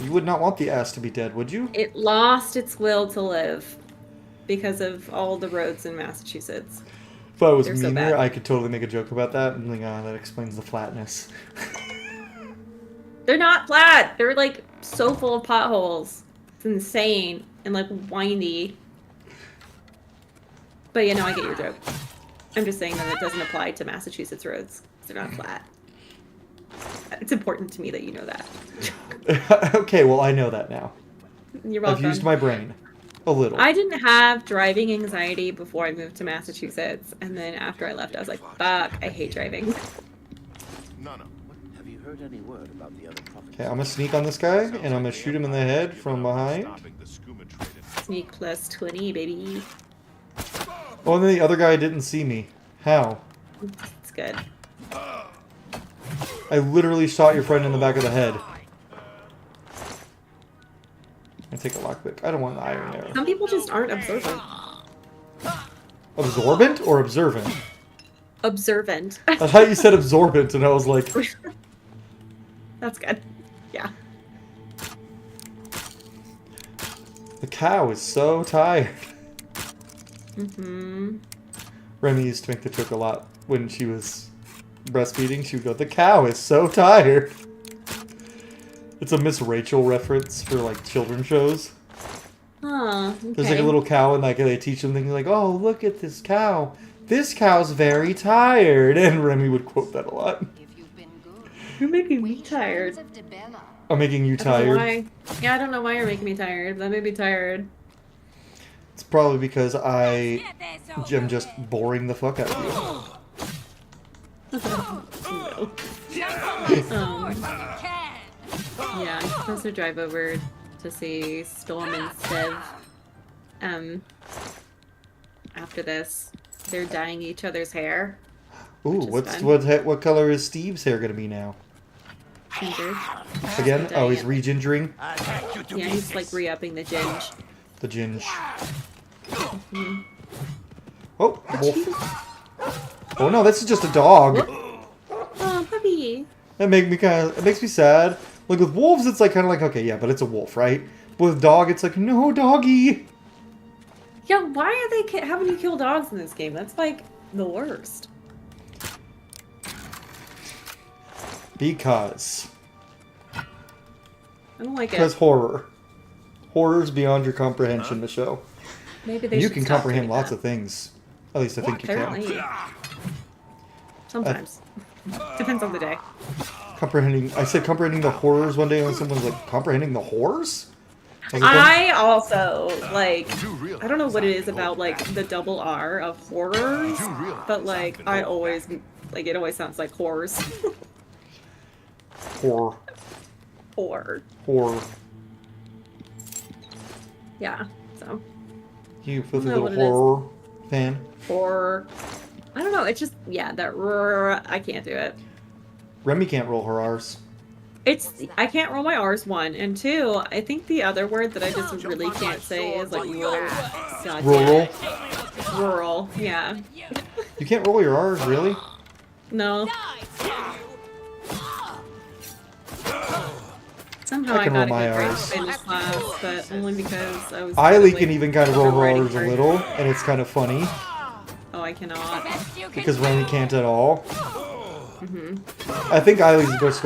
[SPEAKER 1] You would not want the ass to be dead, would you?
[SPEAKER 2] It lost its will to live because of all the roads in Massachusetts.
[SPEAKER 1] If I was
[SPEAKER 2] They're so
[SPEAKER 1] meaner,
[SPEAKER 2] bad.
[SPEAKER 1] I could totally make a joke about that. And like, that explains the flatness.
[SPEAKER 2] They're not flat. They're like so full of potholes. It's insane and like windy. But you know, I get your joke. I'm just saying that it doesn't apply to Massachusetts roads. They're not flat. It's important to me that you know that.
[SPEAKER 1] Okay, well, I know that now.
[SPEAKER 2] You're welcome.
[SPEAKER 1] I've used my brain. A little.
[SPEAKER 2] I didn't have driving anxiety before I moved to Massachusetts, and then after I left, I was like, fuck, I hate driving.
[SPEAKER 4] No.
[SPEAKER 7] Have you heard any word about the other provinces?
[SPEAKER 1] Okay, I'm gonna sneak on this guy, and I'm gonna shoot him in the head from behind.
[SPEAKER 2] Sneak plus 20, baby.
[SPEAKER 1] Oh, and then the other guy didn't see me. How?
[SPEAKER 2] It's good.
[SPEAKER 1] I literally shot your friend in the back of the head. I take a lockpick. I don't want an iron arrow.
[SPEAKER 2] Some people just aren't observant.
[SPEAKER 1] Absorbent or observant?
[SPEAKER 2] Observant.
[SPEAKER 1] I thought you said absorbent, and I was like...
[SPEAKER 2] That's good. Yeah.
[SPEAKER 1] The cow is so tired. Remy used to make the joke a lot when she was breastfeeding. She would go, the cow is so tired. It's a Miss Rachel reference for like children's shows.
[SPEAKER 2] Huh. Okay.
[SPEAKER 1] There's like a little cow and like they teach them things like, oh, look at this cow. This cow's very tired. And Remy would quote that a lot.
[SPEAKER 2] You're making me tired.
[SPEAKER 1] I'm making you
[SPEAKER 2] I don't know
[SPEAKER 1] tired.
[SPEAKER 2] why. Yeah, I don't know why you're making me tired. That made me tired.
[SPEAKER 1] It's probably because I am just boring the fuck out of you.
[SPEAKER 2] Yeah, I'm supposed to drive over to see Storm and Sev. After this, they're dyeing each other's hair.
[SPEAKER 1] Ooh,
[SPEAKER 2] which is fun.
[SPEAKER 1] what color is Steve's hair gonna be now?
[SPEAKER 2] Ginger.
[SPEAKER 1] Again? Oh, he's re-gingering?
[SPEAKER 2] Yeah, he's like re-upping the ginge.
[SPEAKER 1] The ginge. Oh, wolf. Oh no, this is just a dog.
[SPEAKER 2] Oh, puppy.
[SPEAKER 1] That it makes me sad. Like with wolves, it's like kind of like, okay, yeah, but it's a wolf, right? But with dog, it's like, no, doggy.
[SPEAKER 2] Yeah, why are they having you kill dogs in this game? That's like the worst.
[SPEAKER 1] Because.
[SPEAKER 2] I don't like
[SPEAKER 1] Because
[SPEAKER 2] it.
[SPEAKER 1] horror. Horror's beyond your comprehension, Michelle.
[SPEAKER 2] Maybe they
[SPEAKER 1] You
[SPEAKER 2] should
[SPEAKER 1] can
[SPEAKER 2] stop
[SPEAKER 1] comprehend
[SPEAKER 2] doing
[SPEAKER 1] lots
[SPEAKER 2] that.
[SPEAKER 1] of things. At least I think you can.
[SPEAKER 2] Apparently. Sometimes. Depends on the day.
[SPEAKER 1] I said comprehending the horrors one day, and someone was like, comprehending the horrors? I was like,
[SPEAKER 2] I also, like, I don't know what it is about, like, the double R of horrors, but, like, I always, like, it always sounds like horrors.
[SPEAKER 1] horror.
[SPEAKER 2] Horror.
[SPEAKER 1] Horror.
[SPEAKER 2] Yeah, so.
[SPEAKER 1] You filthy
[SPEAKER 2] I don't know
[SPEAKER 1] little
[SPEAKER 2] what it is.
[SPEAKER 1] horror fan.
[SPEAKER 2] Horror. I don't know. It's just that I can't do it.
[SPEAKER 1] Remy can't roll her R's.
[SPEAKER 2] I can't roll my R's, one, and two. I think the other word that I just really can't say is like rural. God
[SPEAKER 1] Rural.
[SPEAKER 2] Rural. Yeah.
[SPEAKER 1] You can't roll your R's, really?
[SPEAKER 2] No. Somehow
[SPEAKER 1] I can
[SPEAKER 2] got
[SPEAKER 1] roll my
[SPEAKER 2] a good grade
[SPEAKER 1] R's.
[SPEAKER 2] in this class, but only because I was.
[SPEAKER 1] Eiley can even kind of roll her
[SPEAKER 2] writing
[SPEAKER 1] R's a
[SPEAKER 2] hard.
[SPEAKER 1] little, and it's kind of funny
[SPEAKER 2] Oh, I cannot.
[SPEAKER 1] because Remy can't at all. I think Eiley's just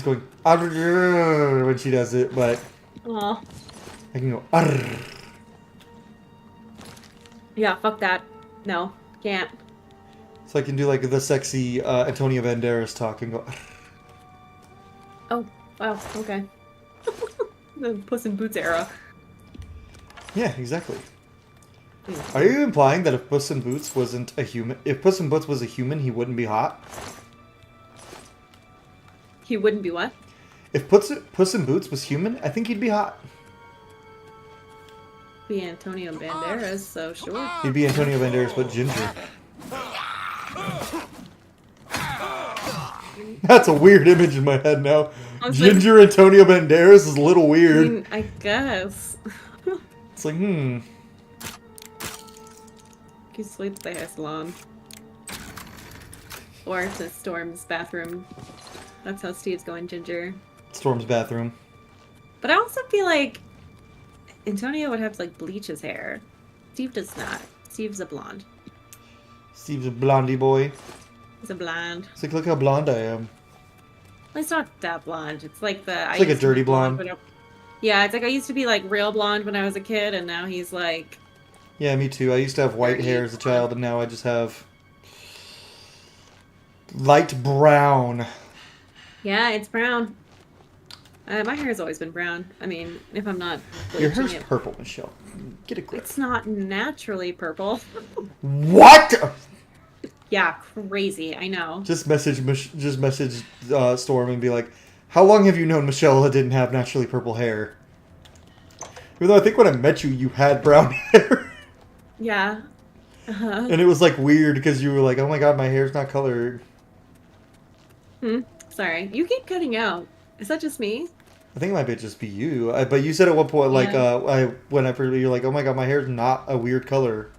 [SPEAKER 1] going "Arr" when she does it, but
[SPEAKER 2] Aw.
[SPEAKER 1] I can go "Arr."
[SPEAKER 2] Yeah, fuck that. No, can't.
[SPEAKER 1] So I can do like the sexy Antonio Banderas talk and go. "Arr."
[SPEAKER 2] Oh, wow, okay. The Puss in Boots era.
[SPEAKER 1] Yeah, exactly. Are you implying that if Puss in Boots wasn't a human, if Puss in Boots was a human, he wouldn't be hot?
[SPEAKER 2] He wouldn't be what?
[SPEAKER 1] If Puss in Boots was human, I think he'd be hot.
[SPEAKER 2] Be Antonio Banderas, so sure.
[SPEAKER 1] He'd be Antonio Banderas, but ginger. That's a weird image in my head now. Ginger Antonio Banderas is a little weird.
[SPEAKER 2] I guess.
[SPEAKER 1] It's like,
[SPEAKER 2] He sleeps at the hair salon. Or to Storm's bathroom. That's how Steve's going ginger.
[SPEAKER 1] Storm's bathroom.
[SPEAKER 2] But I also feel like Antonio would have to like bleach his hair. Steve does not. Steve's a blonde.
[SPEAKER 1] Steve's a blondie boy.
[SPEAKER 2] He's a blonde.
[SPEAKER 1] It's like, look how blonde I am.
[SPEAKER 2] It's not that blonde. It's like the.
[SPEAKER 1] It's like a dirty blonde.
[SPEAKER 2] Yeah, it's like I used to be like real blonde when I was a kid, and now he's like.
[SPEAKER 1] Yeah, me too. I used to have white hair as a child, and now I just have light brown.
[SPEAKER 2] Yeah, it's brown. My hair's always been brown. I mean, if I'm not
[SPEAKER 1] Your
[SPEAKER 2] bleaching
[SPEAKER 1] hair's
[SPEAKER 2] it.
[SPEAKER 1] purple, Michelle. Get a grip.
[SPEAKER 2] It's not naturally purple.
[SPEAKER 1] What?
[SPEAKER 2] Yeah, crazy. I know.
[SPEAKER 1] Just message Storm and be like, how long have you known Michelle didn't have naturally purple hair? Even though I think when I met you, you had brown hair.
[SPEAKER 2] Yeah.
[SPEAKER 1] And it was like weird because you were like, oh my god, my hair's not colored.
[SPEAKER 2] Sorry. You keep cutting out. Is that just me?
[SPEAKER 1] I think it might just be you. But you said at one point, like, you're like, oh my god, my hair's not a weird color.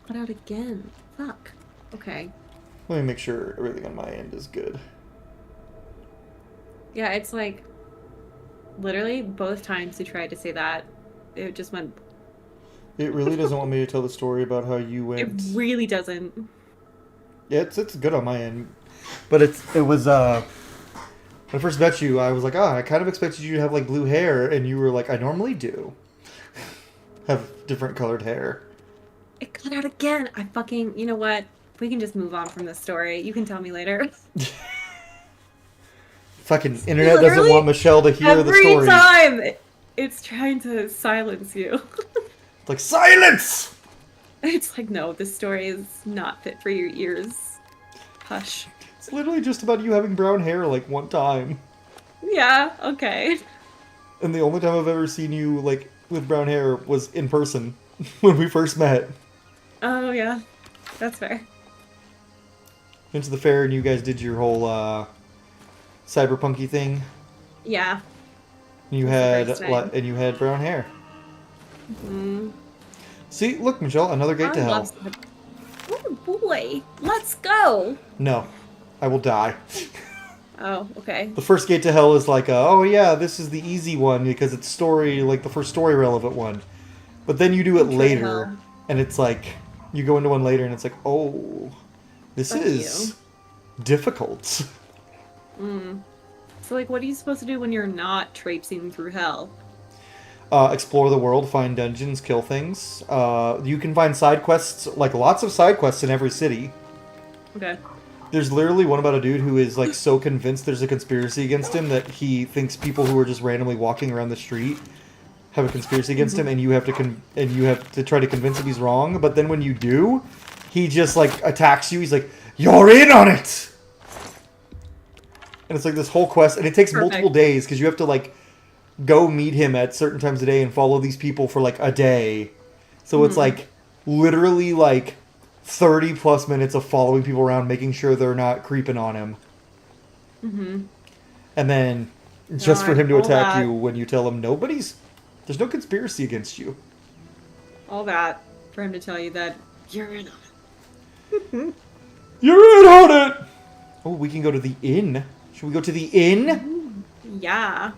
[SPEAKER 2] Cut out again. Fuck. Okay.
[SPEAKER 1] Let me make sure everything on my end is good.
[SPEAKER 2] Yeah, it's like literally both times you tried to say that, it just went.
[SPEAKER 1] It really doesn't want me to tell the story about how you went.
[SPEAKER 2] It really doesn't.
[SPEAKER 1] Yeah, it's good on my end, but it was when I first met you, I was like, I kind of expected you to have like blue hair, and you were like, I normally do have different colored hair.
[SPEAKER 2] It cut out again. I fucking. You know what? We can just move on from this story. You can tell me later.
[SPEAKER 1] Fucking internet doesn't want Michelle to hear the story.
[SPEAKER 2] Every time it's trying to silence you.
[SPEAKER 1] It's like, silence!
[SPEAKER 2] It's like, no, this story is not fit for your ears. Hush.
[SPEAKER 1] It's literally just about you having brown hair like one time.
[SPEAKER 2] Yeah, okay.
[SPEAKER 1] And the only time I've ever seen you like with brown hair was in person when we first met.
[SPEAKER 2] Oh, yeah. That's fair.
[SPEAKER 1] Went to the fair and you guys did your whole cyberpunky thing.
[SPEAKER 2] Yeah.
[SPEAKER 1] You had brown hair.
[SPEAKER 2] Mm.
[SPEAKER 1] See, look, Michelle, another gate to hell.
[SPEAKER 2] Oh boy, let's go.
[SPEAKER 1] No, I will die.
[SPEAKER 2] Oh, okay.
[SPEAKER 1] The first gate to hell is like, oh yeah, this is the easy one because it's story, like the first story relevant one. But then you do it later, and it's like, you go into one later and it's like, oh, this is difficult.
[SPEAKER 2] Mm. So, like, what are you supposed to do when you're not traipsing through hell?
[SPEAKER 1] Explore the world, find dungeons, kill things. You can find side quests, like lots of side quests in every city.
[SPEAKER 2] Okay.
[SPEAKER 1] There's literally one about a dude who is like so convinced there's a conspiracy against him that he thinks people who are just randomly walking around the street have a conspiracy against him, and you have to try to convince him he's wrong. But then when you do, he just like attacks you. He's like, "You're in on it," and it's like this whole quest, and it takes multiple days because you have to like go meet him at certain times of day and follow these people for like a day. So it's like literally like 30 plus minutes of following people around, making sure they're not creeping on him.
[SPEAKER 2] Mm-hmm.
[SPEAKER 1] And then just for him to
[SPEAKER 2] all
[SPEAKER 1] attack
[SPEAKER 2] that.
[SPEAKER 1] you when you tell him there's no conspiracy against you.
[SPEAKER 2] All that for him to tell you that you're in on it.
[SPEAKER 1] You're in on it! Oh, we can go to the inn. Should we go to the inn?
[SPEAKER 2] Yeah.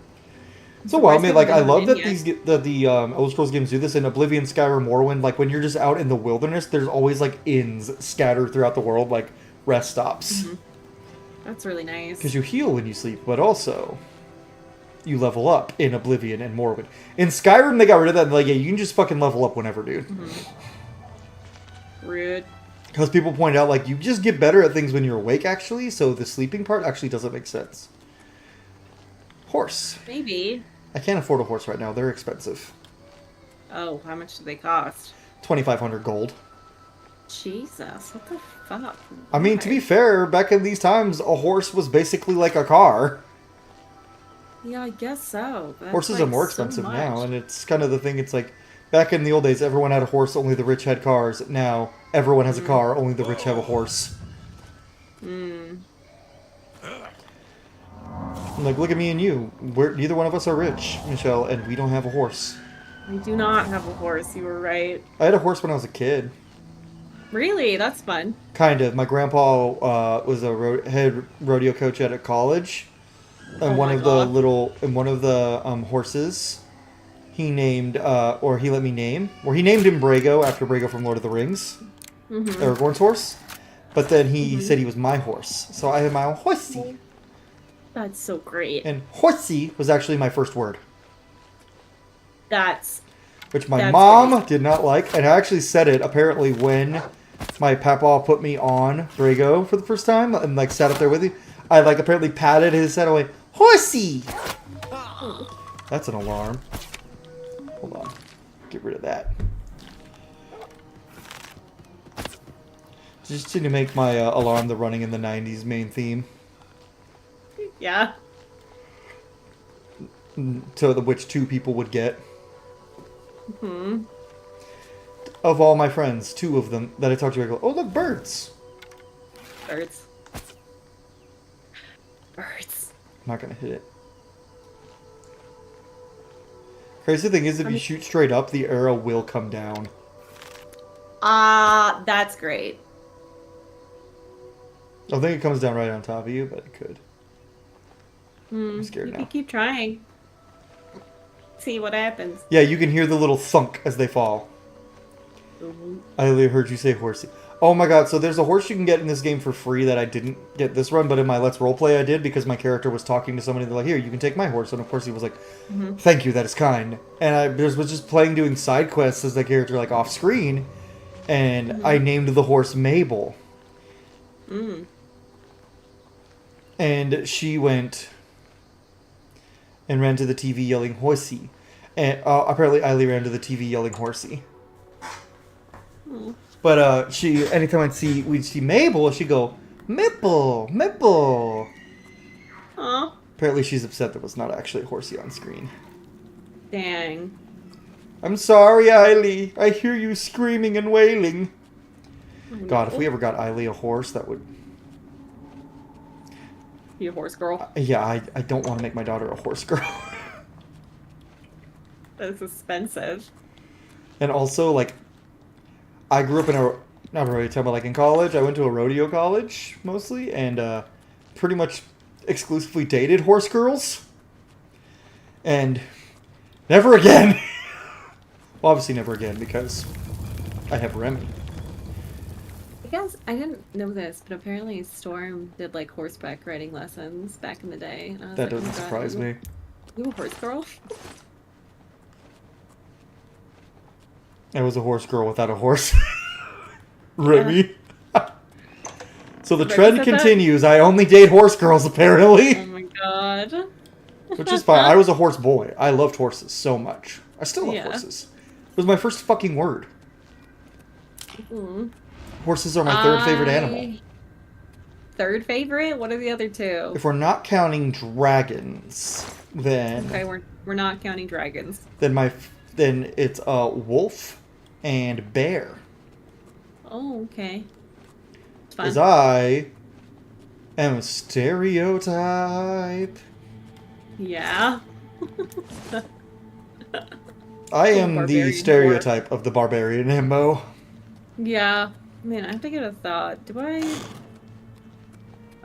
[SPEAKER 1] So wild, man. Like, I love that
[SPEAKER 2] yet.
[SPEAKER 1] the Elder Scrolls games do this in Oblivion, Skyrim, Morrowind. Like, when you're just out in the wilderness, there's always, like, inns scattered throughout the world, like, rest stops.
[SPEAKER 2] Mm-hmm. That's really nice.
[SPEAKER 1] Because you heal when you sleep, but also you level up in Oblivion and Morrowind. In Skyrim, they got rid of that. And like, yeah, you can just fucking level up whenever, dude.
[SPEAKER 2] Rude.
[SPEAKER 1] Because people point out, like, you just get better at things when you're awake, actually. So the sleeping part actually doesn't make sense. Horse.
[SPEAKER 2] Maybe.
[SPEAKER 1] I can't afford a horse right now. They're expensive.
[SPEAKER 2] Oh, how much do they cost?
[SPEAKER 1] 2,500 gold.
[SPEAKER 2] Jesus, what the fuck?
[SPEAKER 1] I mean, to be fair, back in these times, a horse was basically like a car.
[SPEAKER 2] Yeah, I guess so. That's
[SPEAKER 1] Horses
[SPEAKER 2] like
[SPEAKER 1] are more
[SPEAKER 2] so
[SPEAKER 1] expensive
[SPEAKER 2] much.
[SPEAKER 1] now, and it's kind of the thing. It's like, back in the old days, everyone had a horse, only the rich had cars. Now, everyone has a car, only the rich have a horse. Like, look at me and you. Neither one of us are rich, Michelle, and we don't have a horse.
[SPEAKER 2] I do not have a horse, you were right.
[SPEAKER 1] I had a horse when I was a kid.
[SPEAKER 2] Really? That's fun.
[SPEAKER 1] Kind of. My grandpa was a head rodeo coach at a college, and one of the horses, he named, or he let me name, or he named him Brago after Brago from Lord of the Rings, Aragorn's horse. But then he said he was my horse, so I had my own horsey.
[SPEAKER 2] That's so great.
[SPEAKER 1] And horsey was actually my first word,
[SPEAKER 2] That's
[SPEAKER 1] which my
[SPEAKER 2] That's
[SPEAKER 1] mom
[SPEAKER 2] great.
[SPEAKER 1] did not like, and I actually said it apparently when my papa put me on Brago for the first time and like sat up there with me. I like apparently patted his head away. Horsey! That's an alarm. Hold on. Get rid of that. Just to make my alarm the running in the 90s main theme.
[SPEAKER 2] yeah.
[SPEAKER 1] To which two people would get. Of all my friends, two of them that I talked to, I go, oh, look, birds.
[SPEAKER 2] Birds. Birds.
[SPEAKER 1] I'm not going to hit it. Crazy thing is, if you shoot straight up, the arrow will come down.
[SPEAKER 2] That's great.
[SPEAKER 1] I don't think it comes down right on top of you, but it could. I'm scared
[SPEAKER 2] You
[SPEAKER 1] now.
[SPEAKER 2] can keep trying. See what happens.
[SPEAKER 1] Yeah, you can hear the little thunk as they fall. I only heard you say horsey. Oh my god, so there's a horse you can get in this game for free that I didn't get this run, but in my Let's Roleplay I did because my character was talking to somebody. They're like, here, you can take my horse. And of course he was like, thank you, that is kind. And I was just playing doing side quests as the character like off screen, and I named the horse Mabel. And she went and ran to the TV yelling horsey. And apparently Eiley ran to the TV yelling horsey. But anytime we'd see Mabel, she'd go, Mipple, Mipple.
[SPEAKER 2] Aw.
[SPEAKER 1] Apparently she's upset there was not actually a horsey on screen.
[SPEAKER 2] Dang.
[SPEAKER 1] I'm sorry, Eiley. I hear you screaming and wailing.
[SPEAKER 2] Oh,
[SPEAKER 1] God,
[SPEAKER 2] no.
[SPEAKER 1] if we ever got Eiley a horse, that would...
[SPEAKER 2] You a horse girl.
[SPEAKER 1] Yeah, I don't want to make my daughter a horse girl.
[SPEAKER 2] That's expensive.
[SPEAKER 1] And also, like, I grew up in not a rodeo town, but like in college, I went to a rodeo college, mostly, and pretty much exclusively dated horse girls. And never again. Well, obviously never again, because I have Remy.
[SPEAKER 2] I guess I didn't know this, but apparently Storm did like horseback riding lessons back in the day. And I was
[SPEAKER 1] That
[SPEAKER 2] like,
[SPEAKER 1] doesn't
[SPEAKER 2] oh my God,
[SPEAKER 1] surprise me.
[SPEAKER 2] You a horse girl?
[SPEAKER 1] I was a horse girl without a horse. Remy. So the
[SPEAKER 2] Remy
[SPEAKER 1] trend
[SPEAKER 2] said that?
[SPEAKER 1] continues. I only date horse girls, apparently.
[SPEAKER 2] Oh my God.
[SPEAKER 1] Which is fine. I was a horse boy. I loved horses so much. I still love
[SPEAKER 2] Yeah.
[SPEAKER 1] horses. It was my first fucking word.
[SPEAKER 2] Mm.
[SPEAKER 1] Horses are my third favorite animal.
[SPEAKER 2] Third favorite? What are the other two?
[SPEAKER 1] If we're not counting dragons, then
[SPEAKER 2] Okay, we're not counting dragons.
[SPEAKER 1] then it's wolf and bear.
[SPEAKER 2] Oh, okay. It's fun.
[SPEAKER 1] Because I am a stereotype.
[SPEAKER 2] Yeah.
[SPEAKER 1] I am the
[SPEAKER 2] Barbarian
[SPEAKER 1] stereotype of the barbarian himbo.
[SPEAKER 2] Yeah. Man, I have to give it a thought. Do I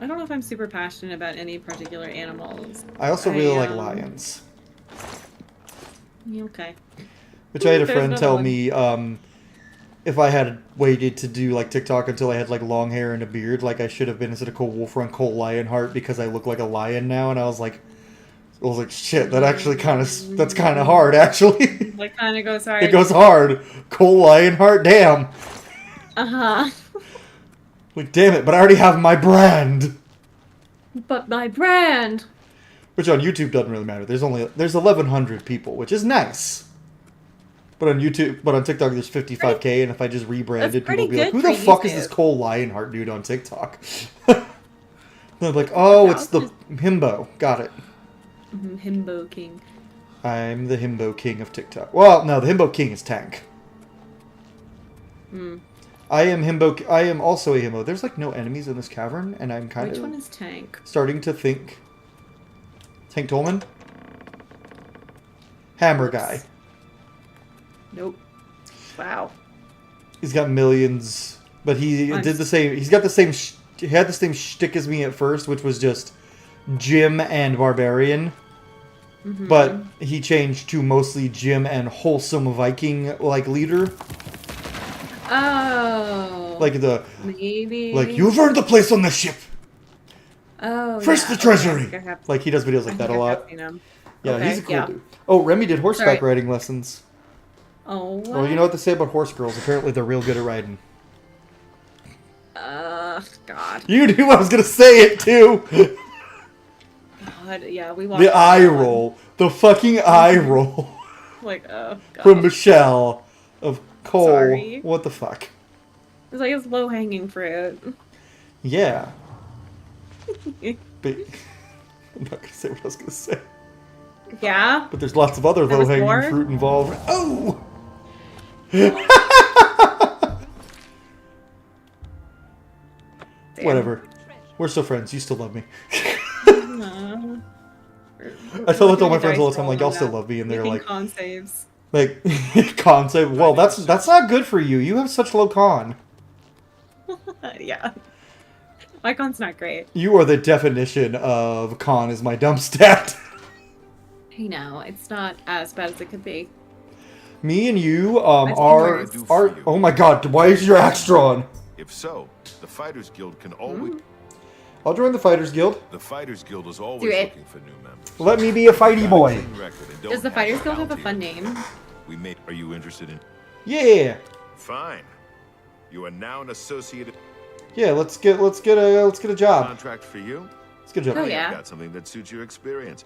[SPEAKER 2] don't know if I'm super passionate about any particular animals.
[SPEAKER 1] I also really like lions.
[SPEAKER 2] Yeah, okay.
[SPEAKER 1] Which I had a
[SPEAKER 2] There's
[SPEAKER 1] friend
[SPEAKER 2] another
[SPEAKER 1] tell
[SPEAKER 2] one.
[SPEAKER 1] me, if I had waited to do like TikTok until I had like long hair and a beard, like I should have been instead of Cole Wolfrun, Cole Lionheart, because I look like a lion now, and I was like, shit, that actually that's kind of hard, actually.
[SPEAKER 2] That kind of goes hard.
[SPEAKER 1] It goes hard. Cole Lionheart, damn.
[SPEAKER 2] Uh-huh.
[SPEAKER 1] Like, damn it, but I already have my brand.
[SPEAKER 2] But my brand.
[SPEAKER 1] Which on YouTube doesn't really matter. There's 1,100 people, which is nice. But on TikTok there's 55K, and if I just rebranded, people would be like, "Who the fuck is this Cole Lionheart dude on TikTok?" They're like, "Oh, it's the himbo." Got it.
[SPEAKER 2] Himbo King.
[SPEAKER 1] I'm the himbo king of TikTok. Well, no, the himbo king is Tank. I am also a himbo. There's like no enemies in this cavern, and I'm kind of.
[SPEAKER 2] Which one is Tank?
[SPEAKER 1] Starting to think. Tank Tolman. Hammer guy.
[SPEAKER 2] Nope. Wow.
[SPEAKER 1] He's got millions, but he did the same. He's got the same. He had the same shtick as me at first, which was just Jim and Barbarian. But he changed to mostly Jim and wholesome Viking like leader.
[SPEAKER 2] Oh.
[SPEAKER 1] Like
[SPEAKER 2] maybe.
[SPEAKER 1] Like, you've earned the place on the ship.
[SPEAKER 2] Oh.
[SPEAKER 1] First the treasury. Like he does videos like that a lot. Yeah,
[SPEAKER 2] Okay,
[SPEAKER 1] he's a cool dude. Oh, Remy did horseback riding lessons.
[SPEAKER 2] Oh. What?
[SPEAKER 1] Well, you know what they say about horse girls? Apparently, they're real good at riding.
[SPEAKER 2] God.
[SPEAKER 1] You knew I was gonna say it too.
[SPEAKER 2] God, yeah, we watched
[SPEAKER 1] The eye roll, the fucking eye roll.
[SPEAKER 2] Like, oh God.
[SPEAKER 1] From Michelle of Cole.
[SPEAKER 2] Sorry.
[SPEAKER 1] What the fuck?
[SPEAKER 2] It's like it's low hanging fruit.
[SPEAKER 1] Yeah. But I'm not gonna say what I was gonna say.
[SPEAKER 2] Yeah.
[SPEAKER 1] But there's lots of other
[SPEAKER 2] There was
[SPEAKER 1] low-hanging
[SPEAKER 2] more?
[SPEAKER 1] fruit involved. Oh! Whatever. We're still friends. You still love me. I tell that to all my friends all the time, like, y'all still love me, and they're like,
[SPEAKER 2] con saves.
[SPEAKER 1] like, con save. Well, that's not good for you. You have such low con.
[SPEAKER 2] Yeah. My con's not great.
[SPEAKER 1] You are the definition of con is my dump stat.
[SPEAKER 2] I know, it's not as bad as it could be.
[SPEAKER 1] Me and you
[SPEAKER 2] are
[SPEAKER 1] oh my god, why is your axe drawn?
[SPEAKER 4] If so, the Fighters Guild can always...
[SPEAKER 1] I'll join the Fighters Guild.
[SPEAKER 4] The Fighters Guild is always
[SPEAKER 2] Do it.
[SPEAKER 4] looking for new members.
[SPEAKER 1] Let me be a fighty boy.
[SPEAKER 2] Does the Fighters Guild have a fun name?
[SPEAKER 4] Are you interested in...
[SPEAKER 1] Yeah.
[SPEAKER 4] Fine. You are now an associated...
[SPEAKER 1] Yeah, let's get a job.
[SPEAKER 4] Contract for you?
[SPEAKER 1] Let's get a job.
[SPEAKER 2] Oh, yeah.
[SPEAKER 4] I've got something that suits your experience.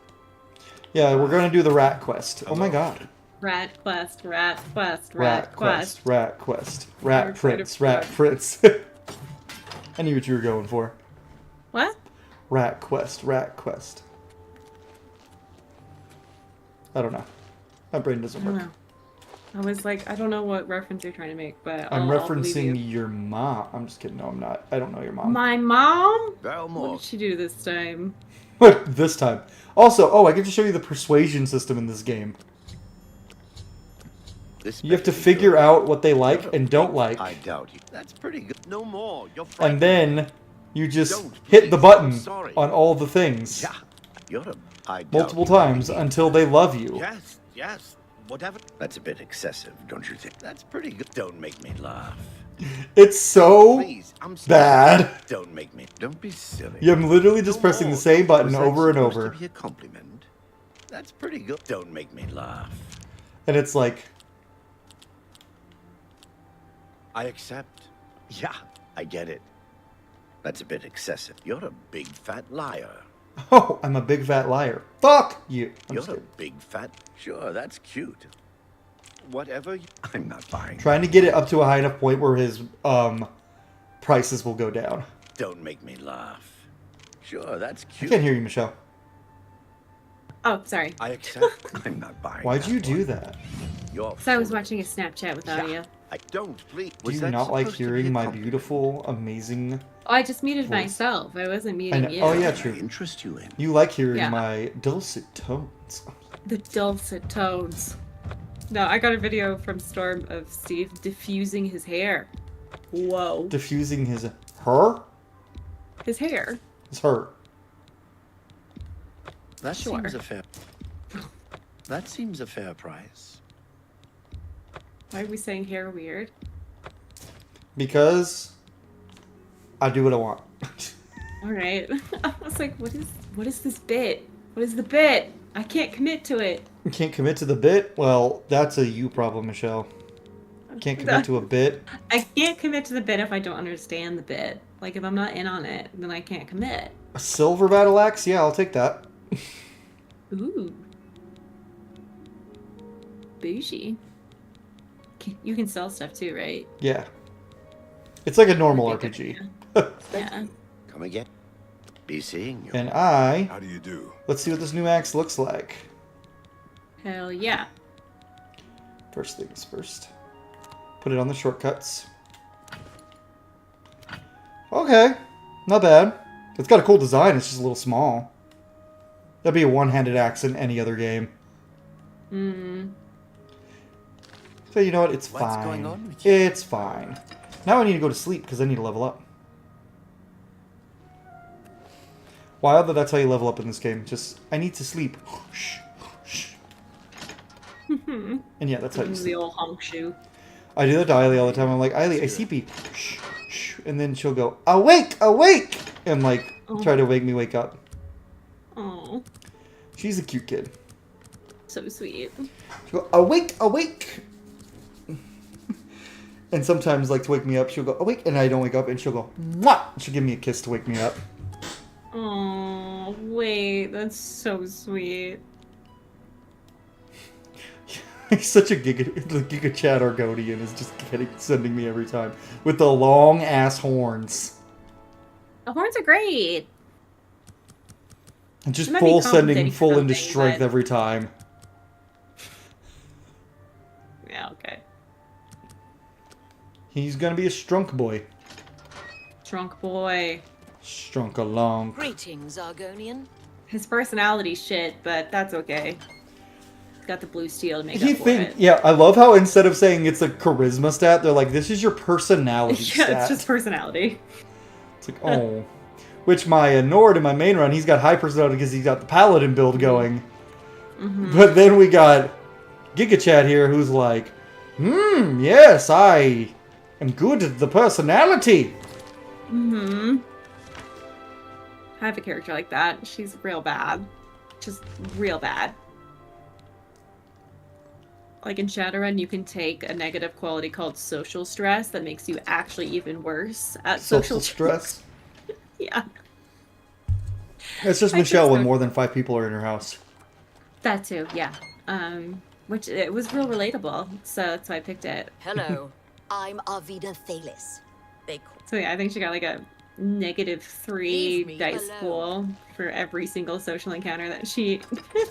[SPEAKER 1] Yeah, we're gonna do the rat quest. Oh my god.
[SPEAKER 2] Rat quest, rat quest,
[SPEAKER 1] Rat quest, rat quest, rat prince, rat prince. I knew what you were going for.
[SPEAKER 2] What?
[SPEAKER 1] Rat quest, rat quest. I don't know. My brain doesn't
[SPEAKER 2] I don't
[SPEAKER 1] work.
[SPEAKER 2] know. I was like, I don't know what reference you're trying to make, but
[SPEAKER 1] I'm
[SPEAKER 2] I'll believe
[SPEAKER 1] referencing
[SPEAKER 2] you.
[SPEAKER 1] your mom. I'm just kidding. No, I'm not. I don't know your mom.
[SPEAKER 2] My mom? What
[SPEAKER 7] Valmore.
[SPEAKER 2] did she do this time?
[SPEAKER 1] This time. Also, I get to show you the persuasion system in this game.
[SPEAKER 7] This
[SPEAKER 1] You have to
[SPEAKER 7] better be
[SPEAKER 1] figure
[SPEAKER 7] good.
[SPEAKER 1] out what they like and don't like,
[SPEAKER 7] I doubt you. That's pretty good. No more. You're
[SPEAKER 1] and
[SPEAKER 7] frightening.
[SPEAKER 1] then you just
[SPEAKER 7] Don't,
[SPEAKER 1] hit the
[SPEAKER 7] please.
[SPEAKER 1] button
[SPEAKER 7] I'm sorry.
[SPEAKER 1] on all the things
[SPEAKER 7] Yeah. You're a... I doubt
[SPEAKER 1] multiple
[SPEAKER 7] you.
[SPEAKER 1] times until they love you.
[SPEAKER 7] Yes, yes. Whatever. That's a bit excessive, don't you think? That's pretty good. Don't make me laugh.
[SPEAKER 1] It's so
[SPEAKER 7] Please, I'm sorry.
[SPEAKER 1] bad.
[SPEAKER 7] Don't make me. Don't be silly.
[SPEAKER 1] Yeah, I'm literally just
[SPEAKER 7] No
[SPEAKER 1] pressing the
[SPEAKER 7] more.
[SPEAKER 1] same button
[SPEAKER 7] Was that
[SPEAKER 1] over and
[SPEAKER 7] supposed
[SPEAKER 1] over.
[SPEAKER 7] to be a compliment? That's pretty good. Don't make me laugh.
[SPEAKER 1] And it's like,
[SPEAKER 7] I accept. Yeah, I get it. That's a bit excessive. You're a big fat liar.
[SPEAKER 1] oh, I'm a big fat liar. Fuck you. I'm
[SPEAKER 7] You're
[SPEAKER 1] just
[SPEAKER 7] a
[SPEAKER 1] kidding.
[SPEAKER 7] big fat. Sure, that's cute. Whatever. I'm not buying.
[SPEAKER 1] Trying to get it up to a high enough point where his prices will go down.
[SPEAKER 7] Don't make me laugh. Sure, that's
[SPEAKER 1] I
[SPEAKER 7] cute.
[SPEAKER 1] can't hear you, Michelle.
[SPEAKER 2] Oh, sorry.
[SPEAKER 7] I accept. I'm not buying.
[SPEAKER 1] Why'd
[SPEAKER 7] that
[SPEAKER 1] you do
[SPEAKER 7] one.
[SPEAKER 1] that?
[SPEAKER 7] You're
[SPEAKER 2] So I was
[SPEAKER 7] full of-
[SPEAKER 2] watching a Snapchat with
[SPEAKER 7] Yeah,
[SPEAKER 2] audio.
[SPEAKER 7] I don't, please.
[SPEAKER 1] Do you not like hearing my beautiful, amazing...
[SPEAKER 2] Oh, I just muted
[SPEAKER 1] voice?
[SPEAKER 2] myself. I wasn't
[SPEAKER 1] I
[SPEAKER 2] muting
[SPEAKER 1] know.
[SPEAKER 2] you.
[SPEAKER 1] Oh, yeah, true.
[SPEAKER 7] Interest you in?
[SPEAKER 1] You like hearing
[SPEAKER 2] Yeah.
[SPEAKER 1] my dulcet tones.
[SPEAKER 2] The dulcet tones. No, I got a video from Storm of Steve diffusing his hair. Whoa.
[SPEAKER 1] Diffusing his... Her?
[SPEAKER 2] His hair.
[SPEAKER 1] It's her.
[SPEAKER 7] That
[SPEAKER 2] Sure.
[SPEAKER 7] seems a fair... That seems a fair price.
[SPEAKER 2] Why are we saying hair weird?
[SPEAKER 1] Because... I do what I want.
[SPEAKER 2] Alright. I was like, what is this bit? What is the bit? I can't commit to it.
[SPEAKER 1] You can't commit to the bit? Well, that's a you problem, Michelle. Can't commit to a bit?
[SPEAKER 2] I can't commit to the bit if I don't understand the bit. Like, if I'm not in on it, then I can't commit.
[SPEAKER 1] A silver battle axe? Yeah, I'll take that.
[SPEAKER 2] Ooh. Bougie. You can sell stuff too, right?
[SPEAKER 1] Yeah. It's like a normal
[SPEAKER 2] Okay,
[SPEAKER 1] RPG.
[SPEAKER 2] Yeah.
[SPEAKER 7] Come again. Be seeing you.
[SPEAKER 1] And I...
[SPEAKER 4] How do you do?
[SPEAKER 1] Let's see what this new axe looks like.
[SPEAKER 2] Hell yeah.
[SPEAKER 1] First things first. Put it on the shortcuts. Okay. Not bad. It's got a cool design, it's just a little small. That'd be a one-handed axe in any other game. So you know what? It's fine.
[SPEAKER 7] What's going on with you?
[SPEAKER 1] It's fine. Now I need to go to sleep because I need to level up. Wild that that's how you level up in this game. Just, I need to sleep. Shh. Shh. And yeah, that's how you
[SPEAKER 2] The
[SPEAKER 1] sleep.
[SPEAKER 2] old honk shoe.
[SPEAKER 1] I do that to Eiley all the time. I'm like, Eiley, I sleepy. Shh. Shh. And then she'll go, awake, awake! And like, try to make me wake up.
[SPEAKER 2] Oh,
[SPEAKER 1] She's a cute kid.
[SPEAKER 2] so sweet.
[SPEAKER 1] She'll go, awake, awake! And sometimes, like, to wake me up, she'll go, awake, and I don't wake up, and she'll go, mwah! She'll give me a kiss to wake me up.
[SPEAKER 2] Oh, wait, that's so sweet.
[SPEAKER 1] He's such a Giga Chad Argonian is just sending me every time. With the long ass horns.
[SPEAKER 2] The horns are great.
[SPEAKER 1] And just
[SPEAKER 2] It might be
[SPEAKER 1] full sending
[SPEAKER 2] compensating for
[SPEAKER 1] full into
[SPEAKER 2] something,
[SPEAKER 1] strength
[SPEAKER 2] but-
[SPEAKER 1] every time.
[SPEAKER 2] Yeah, okay.
[SPEAKER 1] He's gonna be a strunk boy.
[SPEAKER 2] Drunk boy.
[SPEAKER 1] Strunk along.
[SPEAKER 9] Greetings, Argonian.
[SPEAKER 2] His personality shit, but that's okay. He's got the blue steel to make up for it.
[SPEAKER 1] Yeah, I love how instead of saying it's a charisma stat, they're like, this is your personality
[SPEAKER 2] Yeah,
[SPEAKER 1] stat.
[SPEAKER 2] it's just personality.
[SPEAKER 1] It's like, oh. Which my Nord in my main run, he's got high personality because he's got the paladin build going. But then we got Giga Chad here who's like, yes, I am good at the personality.
[SPEAKER 2] I have a character like that. She's real bad. Just real bad. Like in Shadowrun, you can take a negative quality called social stress that makes you actually even worse at
[SPEAKER 1] Social stress.
[SPEAKER 2] Yeah,
[SPEAKER 1] It's just
[SPEAKER 2] I
[SPEAKER 1] Michelle
[SPEAKER 2] just
[SPEAKER 1] when
[SPEAKER 2] don't-
[SPEAKER 1] more than 5 people are in her house.
[SPEAKER 2] that too. Yeah, which it was real relatable, so that's why I picked it.
[SPEAKER 9] Hello, I'm Arvida Thalis.
[SPEAKER 2] So yeah, I think she got like a -3
[SPEAKER 9] Leave me
[SPEAKER 2] dice
[SPEAKER 9] alone.
[SPEAKER 2] pool for every single social encounter that she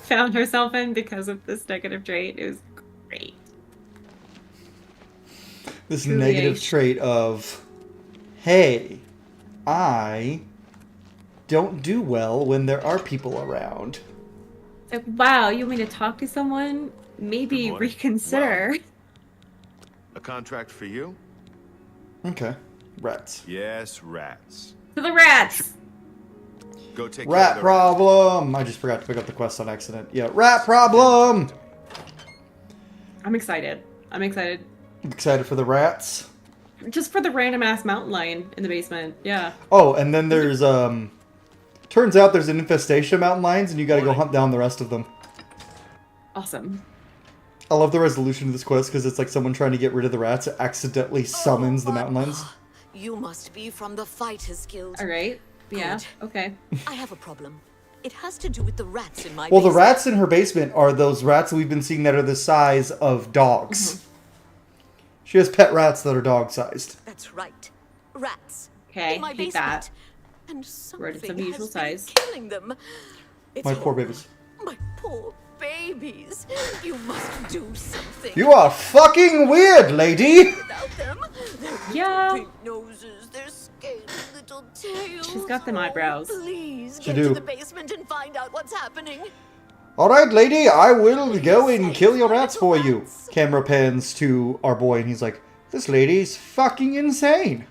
[SPEAKER 2] found herself in because of this negative trait. It was great.
[SPEAKER 1] This
[SPEAKER 2] Truly
[SPEAKER 1] negative
[SPEAKER 2] a-
[SPEAKER 1] trait of, hey, I don't do well when there are people around.
[SPEAKER 2] Like, wow, you want me to talk to someone? Maybe
[SPEAKER 4] Good morning.
[SPEAKER 2] reconsider.
[SPEAKER 4] A contract for you?
[SPEAKER 1] Okay. Rats.
[SPEAKER 4] Yes, rats.
[SPEAKER 2] To the rats!
[SPEAKER 4] Go take
[SPEAKER 1] Rat
[SPEAKER 4] care of the
[SPEAKER 1] problem! I just forgot to pick up the quest on accident. Yeah, rat problem!
[SPEAKER 2] I'm excited. I'm excited.
[SPEAKER 1] I'm excited for the rats.
[SPEAKER 2] Just for the random ass mountain lion in the basement. Yeah.
[SPEAKER 1] Oh, and then there's, turns out there's an infestation of mountain lions and you gotta go hunt down the rest of them.
[SPEAKER 2] Awesome.
[SPEAKER 1] I love the resolution of this quest because it's like someone trying to get rid of the rats accidentally summons the mountain lions.
[SPEAKER 9] You must be from the Fighters Guild.
[SPEAKER 2] Alright. Yeah.
[SPEAKER 9] Good.
[SPEAKER 2] Okay.
[SPEAKER 9] I have a problem. It has to do with the rats in my
[SPEAKER 1] Well, the
[SPEAKER 9] basement.
[SPEAKER 1] rats in her basement are those rats that we've been seeing that are the size of dogs. She has pet rats that are dog-sized.
[SPEAKER 9] That's right. Rats.
[SPEAKER 2] Okay.
[SPEAKER 9] In my
[SPEAKER 2] Hate
[SPEAKER 9] basement.
[SPEAKER 2] that.
[SPEAKER 9] And
[SPEAKER 2] Rodents
[SPEAKER 9] something
[SPEAKER 2] of usual
[SPEAKER 9] has been
[SPEAKER 2] size.
[SPEAKER 9] killing them. It's
[SPEAKER 1] My poor
[SPEAKER 9] horrible.
[SPEAKER 1] babies.
[SPEAKER 9] My poor babies. You must do something.
[SPEAKER 1] You are fucking weird, lady!
[SPEAKER 9] Without them, their
[SPEAKER 2] Yeah.
[SPEAKER 9] pink noses, their scaly little tails.
[SPEAKER 2] She's got them eyebrows.
[SPEAKER 9] Please
[SPEAKER 1] She
[SPEAKER 9] get
[SPEAKER 1] do.
[SPEAKER 9] to the basement and find out what's happening.
[SPEAKER 1] Alright, lady, I will go and kill your rats for you. Camera pans to our boy, and he's like, this lady's fucking insane.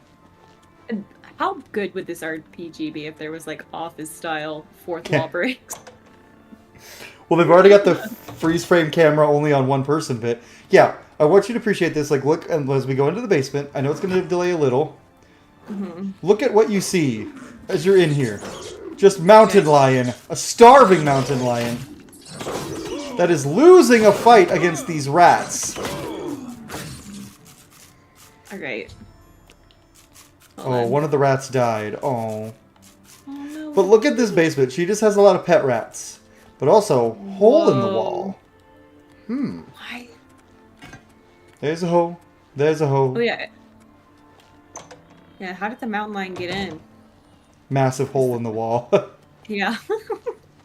[SPEAKER 2] And how good would this RPG be if there was like Office style fourth wall breaks?
[SPEAKER 1] Well, they've already got the freeze frame camera only on one person bit. Yeah, I want you to appreciate this. Like, look, and as we go into the basement, I know it's going to delay a little. Look at what you see as you're in here. Just mountain lion. A starving mountain lion. That is losing a fight against these rats.
[SPEAKER 2] Alright.
[SPEAKER 1] Oh, one of the rats died. Oh.
[SPEAKER 2] Oh, no.
[SPEAKER 1] But look at this basement. She just has a lot of pet rats. But also, hole in the wall.
[SPEAKER 2] Why?
[SPEAKER 1] There's a hole. There's a hole.
[SPEAKER 2] Oh, yeah. Yeah, how did the mountain lion get in?
[SPEAKER 1] Massive hole in the wall.
[SPEAKER 2] Yeah.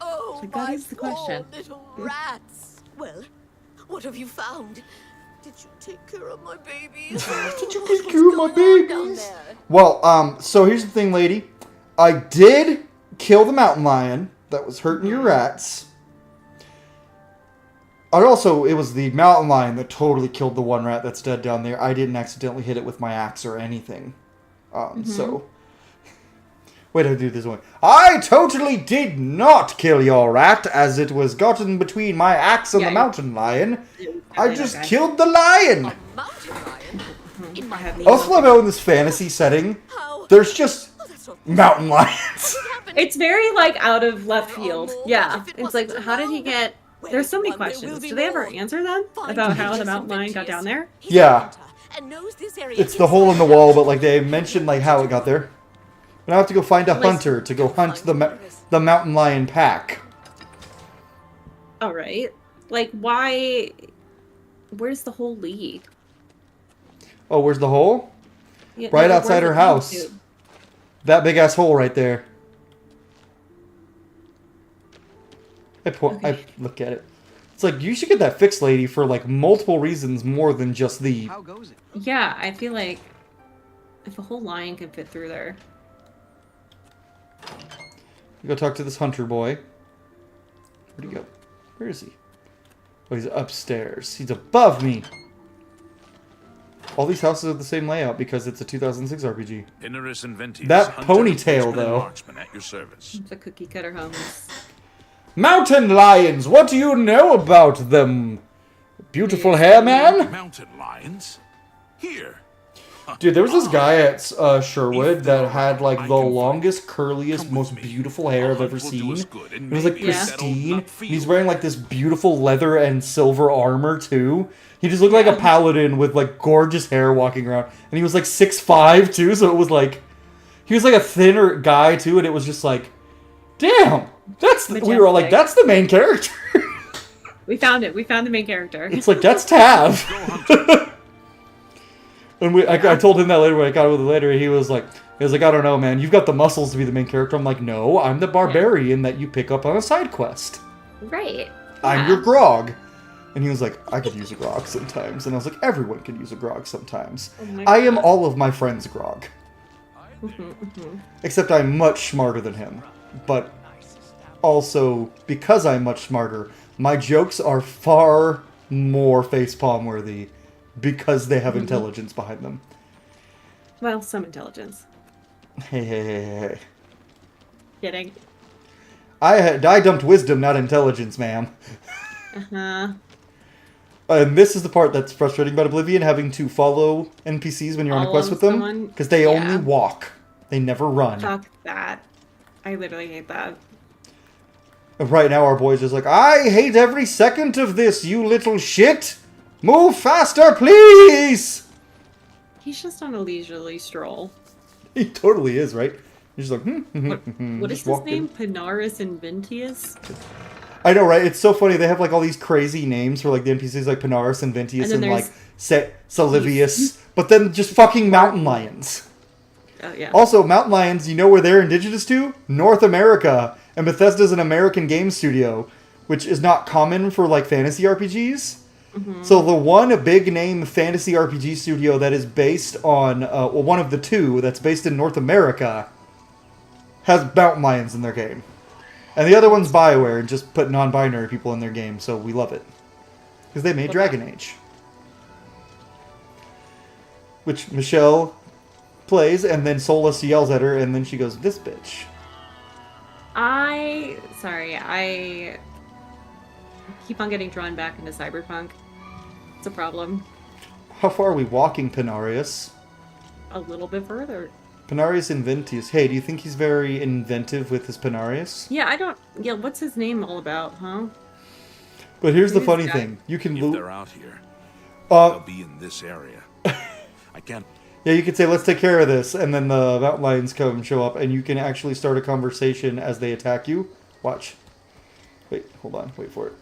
[SPEAKER 9] Oh,
[SPEAKER 2] Like,
[SPEAKER 9] my
[SPEAKER 2] that is the question.
[SPEAKER 9] poor little rats. Well, what have you found? Did you take care of my babies?
[SPEAKER 1] Did you take care of my babies? Well, so here's the thing, lady. I did kill the mountain lion that was hurting your rats. It was the mountain lion that totally killed the one rat that's dead down there. I didn't accidentally hit it with my axe or anything. So... Wait, I do this one. I totally did not kill your rat, as it was gotten between my axe and the mountain lion. I just killed the lion!
[SPEAKER 9] A mountain lion? In my
[SPEAKER 1] Also, I know in this fantasy setting, there's just mountain lions.
[SPEAKER 2] It's very, like, out of left field. Yeah. It's like, how did he get... There's so many questions. Do they ever answer them? About how the mountain lion got down there?
[SPEAKER 1] Yeah. It's the hole in the wall, but, like, they mentioned, like, how it got there. But I have to go find a hunter to go hunt the mountain lion pack.
[SPEAKER 2] Alright. Like, why... Where's the hole lead?
[SPEAKER 1] Oh, where's the hole?
[SPEAKER 2] Yeah,
[SPEAKER 1] Right
[SPEAKER 2] like,
[SPEAKER 1] outside
[SPEAKER 2] where's
[SPEAKER 1] her
[SPEAKER 2] the hole
[SPEAKER 1] house.
[SPEAKER 2] to?
[SPEAKER 1] That big-ass hole right there. I look at it. It's like, you should get that fixed, lady, for, like, multiple reasons more than just the...
[SPEAKER 10] How goes it?
[SPEAKER 2] Yeah, I feel like if a whole lion can fit through there.
[SPEAKER 1] Go talk to this hunter boy. Where'd he go? Where is he? Oh, he's upstairs. He's above me. All these houses are the same layout because it's a 2006 RPG.
[SPEAKER 5] Inaris Inventius,
[SPEAKER 1] That
[SPEAKER 5] hunter,
[SPEAKER 1] ponytail,
[SPEAKER 5] policeman, and
[SPEAKER 1] though.
[SPEAKER 5] marksman at your service.
[SPEAKER 2] It's a cookie cutter homes.
[SPEAKER 1] Mountain lions! What do you know about them? Beautiful hair, man?
[SPEAKER 5] Mountain lions? Here.
[SPEAKER 1] Dude, there was this guy at Sherwood that had, like, the longest, curliest, most beautiful hair I've ever seen. It was, like, pristine. He's wearing, like, this beautiful leather and silver armor, too. He just looked like a paladin with, like, gorgeous hair walking around. And he was, like, 6'5", too, so it was, like... He was, like, a thinner guy, too, and it was just, like... Damn! We were all like, that's the main character!
[SPEAKER 2] We found it. We found the main character.
[SPEAKER 1] It's like, that's Tav! And I told him that later when I got with it later. He was like, I don't know, man. You've got the muscles to be the main character. I'm like, no, I'm the barbarian that you pick up on a side quest.
[SPEAKER 2] Right.
[SPEAKER 1] I'm your grog. And he was like, I could use a grog sometimes. And I was like, everyone can use a grog sometimes.
[SPEAKER 2] Oh
[SPEAKER 1] I am all of my friends' grog. Except I'm much smarter than him. But also, because I'm much smarter, my jokes are far more facepalm worthy. Because they have intelligence behind them.
[SPEAKER 2] Well, some intelligence.
[SPEAKER 1] Hey.
[SPEAKER 2] Kidding.
[SPEAKER 1] I dumped wisdom, not intelligence, ma'am.
[SPEAKER 2] Uh-huh.
[SPEAKER 1] And this is the part that's frustrating about Oblivion, having to follow NPCs when you're on a quest with them. Because they only walk. They never run.
[SPEAKER 2] Fuck that. I literally hate that.
[SPEAKER 1] Right now our boy's just like, I hate every second of this, you little shit! Move faster, please!
[SPEAKER 2] He's just on a leisurely stroll.
[SPEAKER 1] He totally is, right? He's just like,
[SPEAKER 2] What is
[SPEAKER 1] just
[SPEAKER 2] his
[SPEAKER 1] walking.
[SPEAKER 2] name? Panaris Inventius?
[SPEAKER 1] I know, right? It's so funny. They have, like, all these crazy names for, like, the NPCs, like Panaris, Inventius, and like, Salivius. But then just fucking mountain lions.
[SPEAKER 2] Yeah.
[SPEAKER 1] Also, mountain lions, you know where they're indigenous to? North America. And Bethesda's an American game studio. which is not common for like fantasy RPGs. So the one big name fantasy RPG studio that is based on, well, one of the two that's based in North America has mountain lions in their game. And the other one's BioWare and just put non-binary people in their game, so we love it. Because they made Dragon Age. Which Michelle plays, and then Solus yells at her, and then she goes, "This bitch."
[SPEAKER 2] I keep on getting drawn back into Cyberpunk. It's a problem.
[SPEAKER 1] How far are we walking, Panarius?
[SPEAKER 2] A little bit further.
[SPEAKER 1] Panarius Inventius. Hey, do you think he's very inventive with his Panarius?
[SPEAKER 2] Yeah, what's his name all about, huh?
[SPEAKER 1] But here's the funny thing. You can
[SPEAKER 5] If
[SPEAKER 1] loot...
[SPEAKER 5] they're out here, they'll be in this area. I can't...
[SPEAKER 1] Yeah, you could say, let's take care of this, and then the mountain lions come and show up, and you can actually start a conversation as they attack you. Watch. Wait, hold on. Wait for it.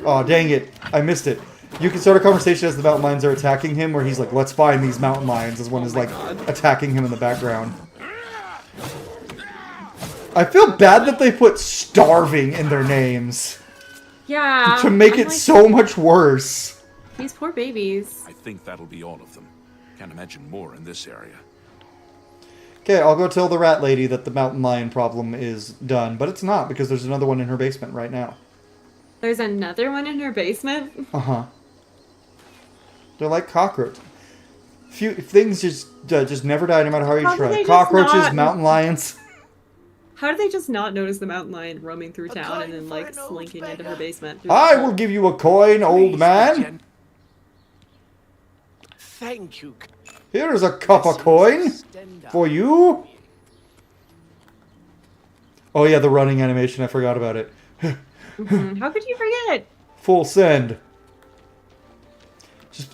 [SPEAKER 1] Oh, dang it. I missed it. You can start a conversation as the mountain lions are attacking him, where he's like, let's find these mountain lions, as one is like attacking him in the background. I feel bad that they put starving in their names.
[SPEAKER 2] Yeah.
[SPEAKER 1] To make it so much worse.
[SPEAKER 2] These poor babies.
[SPEAKER 5] I think that'll be all of them. Can't imagine more in this area.
[SPEAKER 1] Okay, I'll go tell the rat lady that the mountain lion problem is done, but it's not, because there's another one in her basement right now.
[SPEAKER 2] There's another one in her basement?
[SPEAKER 1] Uh-huh. They're like cockroach. Few things just never die no matter how you try. Cockroaches, mountain lions.
[SPEAKER 2] How did they just not notice the mountain lion roaming through town and then like slinking into her basement?
[SPEAKER 1] I will give you a coin, old man.
[SPEAKER 3] Thank you.
[SPEAKER 1] Here is a copper coin for you. Oh yeah, the running animation. I forgot about it.
[SPEAKER 2] How could you forget?
[SPEAKER 1] Full send.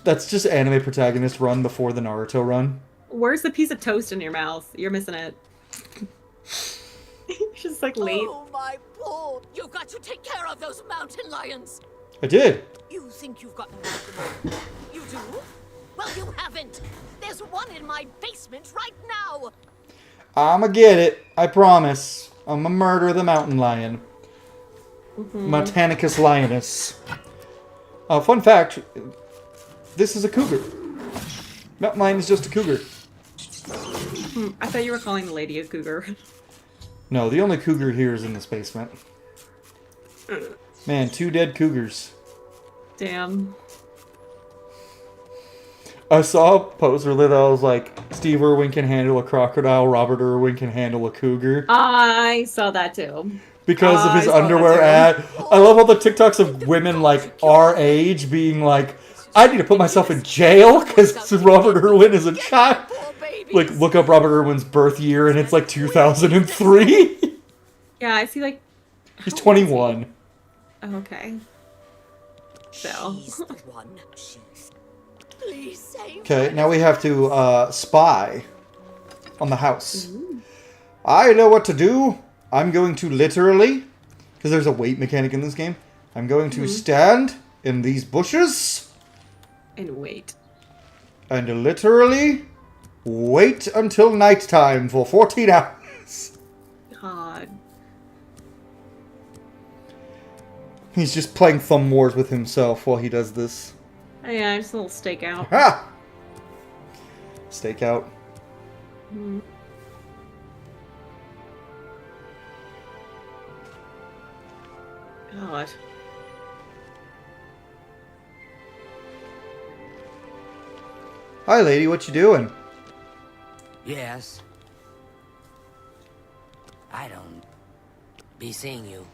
[SPEAKER 1] That's just anime protagonist run before the Naruto run.
[SPEAKER 2] Where's the piece of toast in your mouth? You're missing it. Just like late.
[SPEAKER 9] Oh, my poor. You've got to take care of those mountain lions.
[SPEAKER 1] I did.
[SPEAKER 9] You think you've got them all? You do? Well, you haven't. There's one in my basement right now.
[SPEAKER 1] I'ma get it. I promise. I'ma murder the mountain lion. Mountanicus lioness. Fun fact. This is a cougar. Mountain lion is just a cougar.
[SPEAKER 2] I thought you were calling the lady a cougar.
[SPEAKER 1] No, the only cougar here is in this basement. Man, 2 dead cougars.
[SPEAKER 2] Damn.
[SPEAKER 1] I saw a post earlier that was like, Steve Irwin can handle a crocodile, Robert Irwin can handle a cougar.
[SPEAKER 2] I saw that too.
[SPEAKER 1] Because of his underwear ad. I love all the TikToks of women like our age being like, I need to put myself in jail because Robert Irwin is a child. Like, look up Robert Irwin's birth year and it's like 2003.
[SPEAKER 2] Yeah, I see like...
[SPEAKER 1] He's 21.
[SPEAKER 2] Oh, okay. So.
[SPEAKER 9] Please save
[SPEAKER 1] Okay, now we have to spy on the house. I know what to do. I'm going to literally, because there's a wait mechanic in this game, I'm going to stand in these bushes.
[SPEAKER 2] And wait.
[SPEAKER 1] And literally wait until nighttime for 14 hours.
[SPEAKER 2] God.
[SPEAKER 1] He's just playing Thumb Wars with himself while he does this.
[SPEAKER 2] Oh, yeah, just a little stakeout.
[SPEAKER 1] Ha! Stakeout.
[SPEAKER 2] God.
[SPEAKER 1] Hi, lady. What you doing?
[SPEAKER 11] Yes. I don't be seeing you.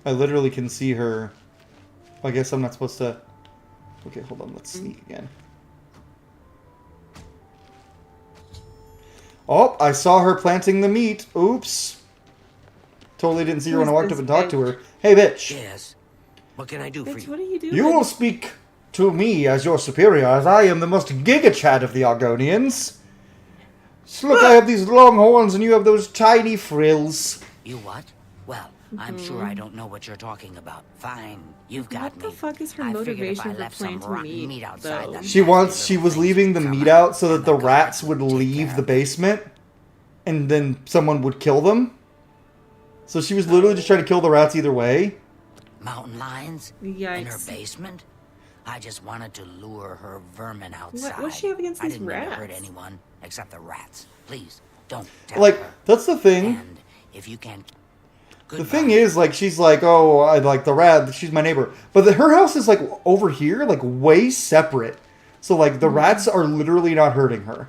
[SPEAKER 1] I literally can see her. I guess I'm not supposed to... Okay, hold on. Let's sneak again. Oh, I saw her planting the meat. Oops. Totally didn't see her when I walked up and talked to her. Hey, bitch.
[SPEAKER 11] Yes. What can I do for
[SPEAKER 2] Bitch,
[SPEAKER 11] you?
[SPEAKER 2] what are you doing?
[SPEAKER 1] You will speak to me as your superior, as I am the most giga-chad of the Argonians. So look, I have these long horns and you have those tiny frills.
[SPEAKER 11] You what? Well, I'm sure I don't know what you're talking about. Fine, you've got me.
[SPEAKER 2] What the fuck is her
[SPEAKER 11] I figured if
[SPEAKER 2] motivation
[SPEAKER 11] I
[SPEAKER 2] for
[SPEAKER 11] left some
[SPEAKER 2] planting
[SPEAKER 11] rotten
[SPEAKER 2] meat,
[SPEAKER 11] outside
[SPEAKER 2] though?
[SPEAKER 11] that
[SPEAKER 1] She was leaving the meat out so that the rats would leave the basement and then someone would kill them. So she was literally just trying to kill the rats either way.
[SPEAKER 11] Mountain lions?
[SPEAKER 2] Yikes.
[SPEAKER 11] In her basement? I just wanted to lure her vermin outside.
[SPEAKER 2] What's she have against these
[SPEAKER 11] I didn't mean to hurt
[SPEAKER 2] rats?
[SPEAKER 11] anyone except the rats. Please, don't tell
[SPEAKER 1] Like,
[SPEAKER 11] her.
[SPEAKER 1] that's the thing.
[SPEAKER 11] And if you can...
[SPEAKER 1] The thing is, like, she's like, oh, I like the rat. She's my neighbor. But her house is, like, over here, like, way separate. So, like, the rats are literally not hurting her.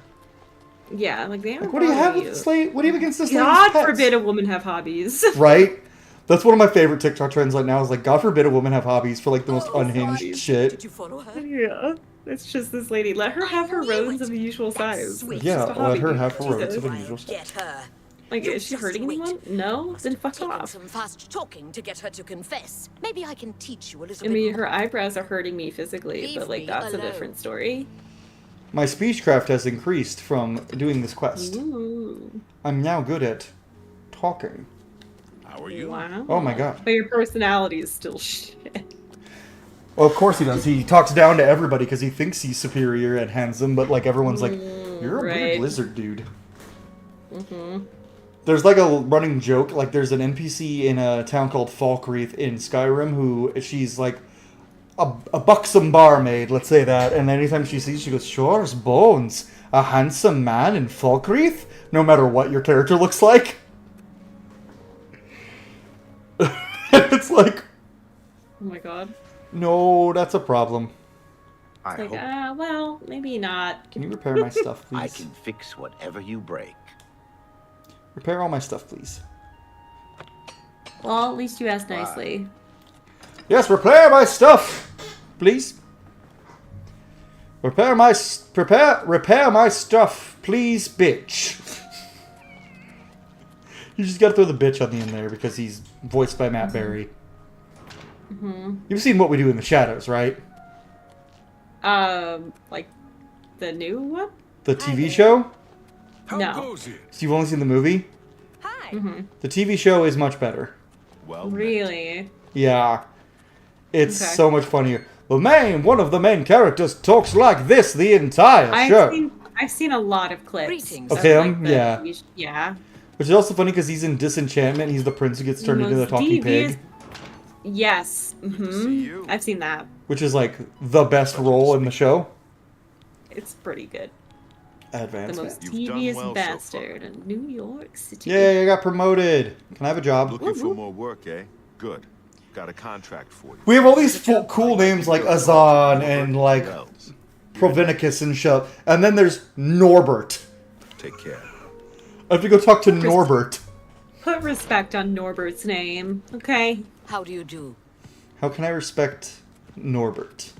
[SPEAKER 2] Yeah, like they
[SPEAKER 1] Like, what do you have with this lady? What do you have against this lady's
[SPEAKER 2] God
[SPEAKER 1] pets?
[SPEAKER 2] forbid a woman have hobbies.
[SPEAKER 1] Right? That's one of my favorite TikTok trends right now is, like, God forbid a woman have hobbies for, like, the most unhinged shit.
[SPEAKER 9] Did you follow her?
[SPEAKER 2] Yeah. It's just this lady. Let her have her rodents of the usual size. It's
[SPEAKER 1] Yeah,
[SPEAKER 2] just a
[SPEAKER 1] let
[SPEAKER 2] hobby.
[SPEAKER 1] her have her rodents of
[SPEAKER 2] Jesus.
[SPEAKER 1] unusual size.
[SPEAKER 9] Get her.
[SPEAKER 2] Like, is she hurting anyone? No? Then fuck
[SPEAKER 9] Taken
[SPEAKER 2] off.
[SPEAKER 9] some fast talking to get her to confess. Maybe I can teach you a little
[SPEAKER 2] I
[SPEAKER 9] bit
[SPEAKER 2] mean,
[SPEAKER 9] more.
[SPEAKER 2] her eyebrows are hurting me physically,
[SPEAKER 9] Leave
[SPEAKER 2] but, like,
[SPEAKER 9] me
[SPEAKER 2] that's a
[SPEAKER 9] alone.
[SPEAKER 2] different story.
[SPEAKER 1] My speechcraft has increased from doing this quest.
[SPEAKER 2] Ooh.
[SPEAKER 1] I'm now good at talking.
[SPEAKER 5] How are you?
[SPEAKER 2] Wow.
[SPEAKER 1] Oh my god.
[SPEAKER 2] But your personality is still shit.
[SPEAKER 1] Well, of course he does. He talks down to everybody because he thinks he's superior and handsome, but like everyone's like, "You're a weird
[SPEAKER 2] right.
[SPEAKER 1] lizard, dude."
[SPEAKER 2] Mm-hmm.
[SPEAKER 1] There's like a running joke. Like there's an NPC in a town called Falkreath in Skyrim who she's like a buxom barmaid, let's say that. And anytime she sees, she goes, "Sure as bones, a handsome man in Falkreath." No matter what your character looks like. It's like,
[SPEAKER 2] Oh my god.
[SPEAKER 1] no, that's a problem.
[SPEAKER 7] I
[SPEAKER 2] It's like,
[SPEAKER 7] hope
[SPEAKER 2] well, maybe not.
[SPEAKER 1] Can you repair my stuff, please?
[SPEAKER 7] I can fix whatever you break.
[SPEAKER 1] Repair all my stuff, please.
[SPEAKER 2] Well, at least you asked nicely.
[SPEAKER 1] Yes, repair my stuff, please. Repair my stuff, please, bitch. You just gotta throw the bitch on the end there because he's voiced by Matt Berry.
[SPEAKER 2] Mm-hmm.
[SPEAKER 1] You've seen What We Do in the Shadows, right?
[SPEAKER 2] Like the new one?
[SPEAKER 1] The TV show?
[SPEAKER 5] How
[SPEAKER 2] No.
[SPEAKER 5] goes it?
[SPEAKER 1] So you've only seen the movie?
[SPEAKER 9] Hi.
[SPEAKER 2] Mm-hmm.
[SPEAKER 1] The TV show is much better.
[SPEAKER 4] Well,
[SPEAKER 2] Really?
[SPEAKER 1] Yeah. It's
[SPEAKER 2] Okay.
[SPEAKER 1] so much funnier. One of the main characters talks like this the entire show.
[SPEAKER 2] I've seen a lot of clips.
[SPEAKER 9] Greetings.
[SPEAKER 1] Of him?
[SPEAKER 2] like, the
[SPEAKER 1] Yeah.
[SPEAKER 2] TV yeah.
[SPEAKER 1] Which is also funny because he's in Disenchantment. He's the prince who gets turned into the
[SPEAKER 2] Most
[SPEAKER 1] talking
[SPEAKER 2] devious-
[SPEAKER 1] pig.
[SPEAKER 2] Yes.
[SPEAKER 4] see
[SPEAKER 2] Mm-hmm.
[SPEAKER 4] you.
[SPEAKER 2] I've seen that.
[SPEAKER 1] Which is like the best role in the show.
[SPEAKER 2] It's pretty good. The
[SPEAKER 1] Advancement.
[SPEAKER 2] most
[SPEAKER 4] You've done
[SPEAKER 2] devious
[SPEAKER 4] well so
[SPEAKER 2] bastard in New York City.
[SPEAKER 1] Yay, I got promoted. Can I have a job?
[SPEAKER 4] Looking for more work, eh? Good. Got a contract for you.
[SPEAKER 1] We have all these cool names like Azan and like
[SPEAKER 4] Wells.
[SPEAKER 1] Provinicus and stuff. And then there's Norbert.
[SPEAKER 4] Take care.
[SPEAKER 1] I have to go talk to Norbert.
[SPEAKER 2] Put respect on Norbert's name, okay?
[SPEAKER 9] How do you do?
[SPEAKER 1] How can I respect Norbert?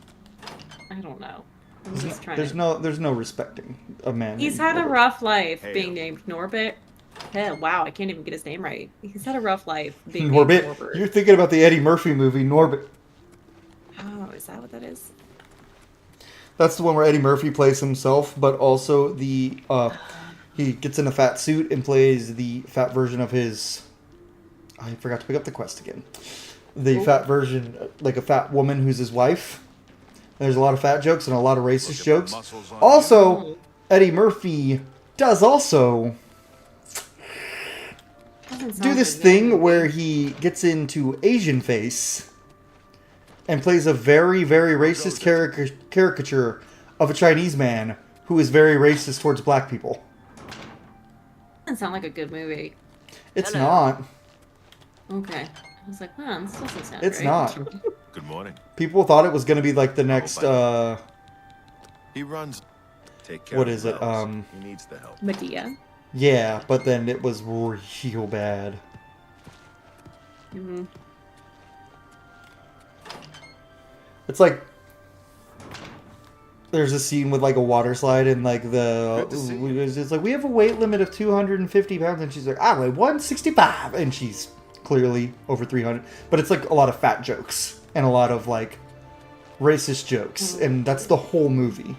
[SPEAKER 2] I don't know. I'm just trying
[SPEAKER 1] There's no respecting a man.
[SPEAKER 2] He's
[SPEAKER 1] named
[SPEAKER 2] had a
[SPEAKER 1] Norbert.
[SPEAKER 2] rough life
[SPEAKER 4] Hail.
[SPEAKER 2] being named Norbert. Hell, wow, I can't even get his name right. He's had a rough life being
[SPEAKER 1] Norbit.
[SPEAKER 2] named Norbert.
[SPEAKER 1] You're thinking about the Eddie Murphy movie, Norbit.
[SPEAKER 2] Oh, is that what that is?
[SPEAKER 1] That's the one where Eddie Murphy plays himself, but also the he gets in a fat suit and plays the fat version of his. I forgot to pick up the quest again. The fat version, like a fat woman who's his wife. There's a lot of fat jokes and a lot of racist
[SPEAKER 5] Look at the
[SPEAKER 1] jokes.
[SPEAKER 5] muscles on
[SPEAKER 1] Also, Eddie Murphy does also
[SPEAKER 2] Doesn't
[SPEAKER 1] do
[SPEAKER 2] sound
[SPEAKER 1] this
[SPEAKER 2] like
[SPEAKER 1] thing
[SPEAKER 2] that.
[SPEAKER 1] where he gets into Asian face and plays a very, very racist caricature of a Chinese man who is very racist towards black people.
[SPEAKER 2] Doesn't sound like a good movie.
[SPEAKER 1] It's
[SPEAKER 9] Hello.
[SPEAKER 1] not.
[SPEAKER 2] Okay. I was like, huh, this doesn't sound
[SPEAKER 1] It's
[SPEAKER 2] right.
[SPEAKER 1] not.
[SPEAKER 4] Good morning.
[SPEAKER 1] People thought it was going to be like the next,
[SPEAKER 4] He runs. Take care
[SPEAKER 1] What
[SPEAKER 4] of
[SPEAKER 1] is it,
[SPEAKER 4] Wells. He needs the help.
[SPEAKER 2] Medea.
[SPEAKER 1] yeah, but then it was real bad.
[SPEAKER 2] Mm-hmm.
[SPEAKER 1] It's like there's a scene with like a water slide and like
[SPEAKER 4] Good to see you.
[SPEAKER 1] it's like we have a weight limit of 250 pounds and she's like I weigh 165 and she's clearly over 300, but it's like a lot of fat jokes and a lot of like racist jokes and that's the whole movie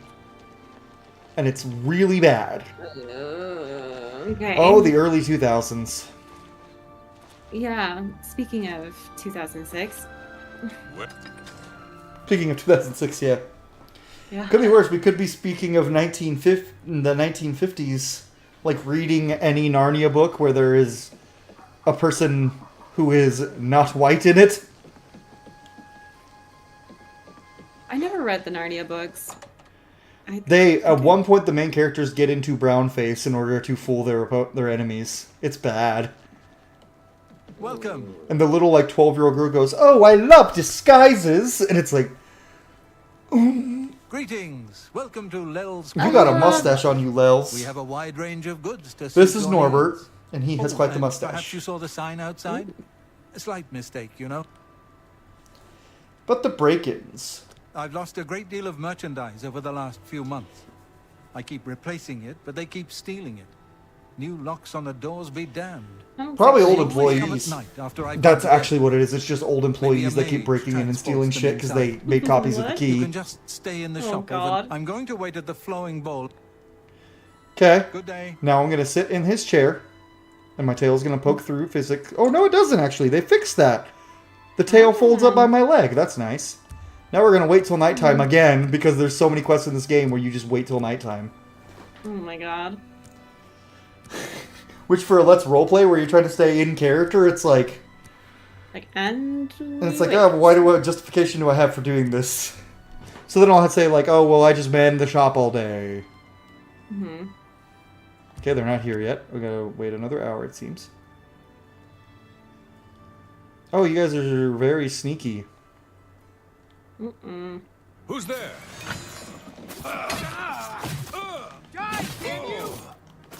[SPEAKER 1] and it's really bad.
[SPEAKER 2] Okay.
[SPEAKER 1] Oh, the early 2000s.
[SPEAKER 2] Yeah, speaking of 2006.
[SPEAKER 5] What?
[SPEAKER 1] Speaking of 2006, yeah.
[SPEAKER 2] Yeah.
[SPEAKER 1] Could be worse. We could be speaking of the 1950s, like reading any Narnia book where there is a person who is not white in it.
[SPEAKER 2] I never read the Narnia books.
[SPEAKER 1] At one point, the main characters get into brownface in order to fool their enemies. It's bad.
[SPEAKER 10] Welcome.
[SPEAKER 1] And the little, like, 12-year-old girl goes, "Oh, I love disguises!" And it's like...
[SPEAKER 10] Greetings. Welcome to Lel's...
[SPEAKER 1] You got a mustache on you, Lels.
[SPEAKER 10] We have a wide range of goods to
[SPEAKER 1] This
[SPEAKER 10] suit
[SPEAKER 1] is
[SPEAKER 10] your
[SPEAKER 1] Norbert,
[SPEAKER 10] needs.
[SPEAKER 1] and he has quite the
[SPEAKER 10] and
[SPEAKER 1] mustache.
[SPEAKER 10] Perhaps you saw the sign outside? A slight mistake, you know.
[SPEAKER 1] But the break-ins...
[SPEAKER 10] I've lost a great deal of merchandise over the last few months. I keep replacing it, but they keep stealing it. New locks on the doors be damned.
[SPEAKER 1] Probably old
[SPEAKER 10] They always come
[SPEAKER 1] employees.
[SPEAKER 10] at night after I
[SPEAKER 1] That's
[SPEAKER 10] go to
[SPEAKER 1] actually what it is. It's just old employees that keep breaking in and stealing shit because they made copies of the
[SPEAKER 10] You
[SPEAKER 1] key.
[SPEAKER 10] can just stay in the
[SPEAKER 2] Oh,
[SPEAKER 10] shop.
[SPEAKER 2] God.
[SPEAKER 10] I'm going to wait at the flowing bowl.
[SPEAKER 1] Okay.
[SPEAKER 10] Good day.
[SPEAKER 1] Now I'm going to sit in his chair, and my tail's going to poke through physics. Oh, no, it doesn't, actually. They fixed that. The tail folds up by my leg. That's nice. Now we're going to wait till nighttime again, because there's so many quests in this game where you just wait till nighttime.
[SPEAKER 2] Oh my god.
[SPEAKER 1] Which for a Let's Roleplay, where you're trying to stay in character, it's like...
[SPEAKER 2] Like, and
[SPEAKER 1] it's like, oh, what justification do I have for doing this? So then I'll have to say, like, oh, well, I just manned the shop all day.
[SPEAKER 2] Mm-hmm.
[SPEAKER 1] Okay, they're not here yet. We gotta wait another hour, it seems. Oh, you guys are very sneaky.
[SPEAKER 2] Mm-mm.
[SPEAKER 5] Who's there?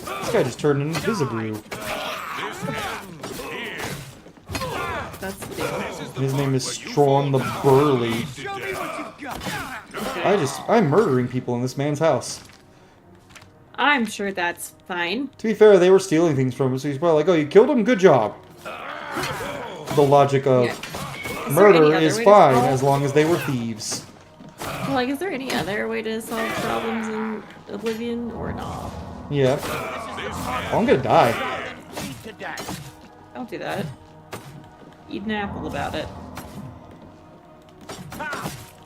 [SPEAKER 1] This guy just turned into Visibrew.
[SPEAKER 2] That's the deal.
[SPEAKER 1] His name is Strawn the Burly. I'm murdering people in this man's house.
[SPEAKER 2] I'm sure that's fine.
[SPEAKER 1] To be fair, they were stealing things from him, so he's probably like, oh, you killed him? Good job. The logic of murder is fine as long as they were thieves.
[SPEAKER 2] Well, like, is there any other way to solve problems in Oblivion or not?
[SPEAKER 1] Yeah. Oh, I'm gonna die.
[SPEAKER 2] Don't do that. Eat an apple about it.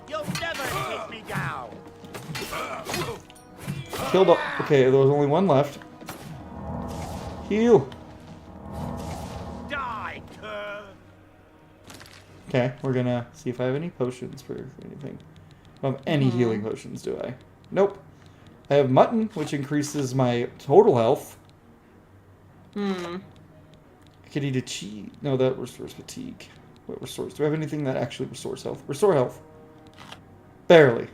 [SPEAKER 3] You'll never take me down.
[SPEAKER 1] Killed up. Okay, there was only one left. Heal.
[SPEAKER 3] Die, cur.
[SPEAKER 1] Okay, we're gonna see if I have any potions for anything. I don't have any healing potions, do I? Nope. I have mutton, which increases my total health. I could eat a cheese. No, that restores fatigue. What restores? Do I have anything that actually restores health? Restore health. Barely.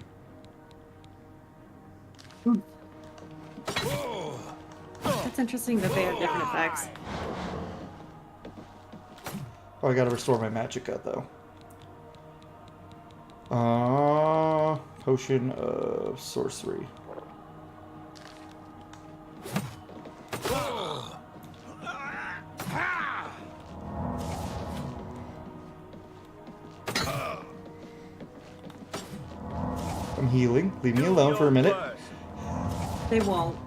[SPEAKER 2] That's interesting that they have different effects.
[SPEAKER 1] Oh, I gotta restore my magicka, though. Potion of sorcery. I'm healing. Leave me alone for a minute.
[SPEAKER 2] They won't.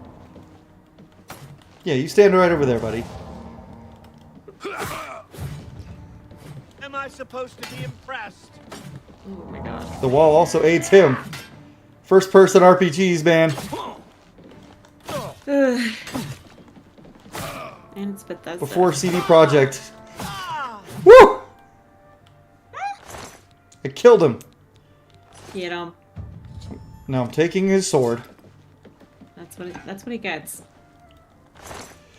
[SPEAKER 1] Yeah, you stand right over there, buddy.
[SPEAKER 3] Am I supposed to be impressed?
[SPEAKER 2] Oh my god.
[SPEAKER 1] The wall also aids him. First person RPGs, man.
[SPEAKER 2] And it's Bethesda.
[SPEAKER 1] Before CD Projekt. Woo! I killed him.
[SPEAKER 2] Get him.
[SPEAKER 1] Now I'm taking his sword.
[SPEAKER 2] That's what he gets.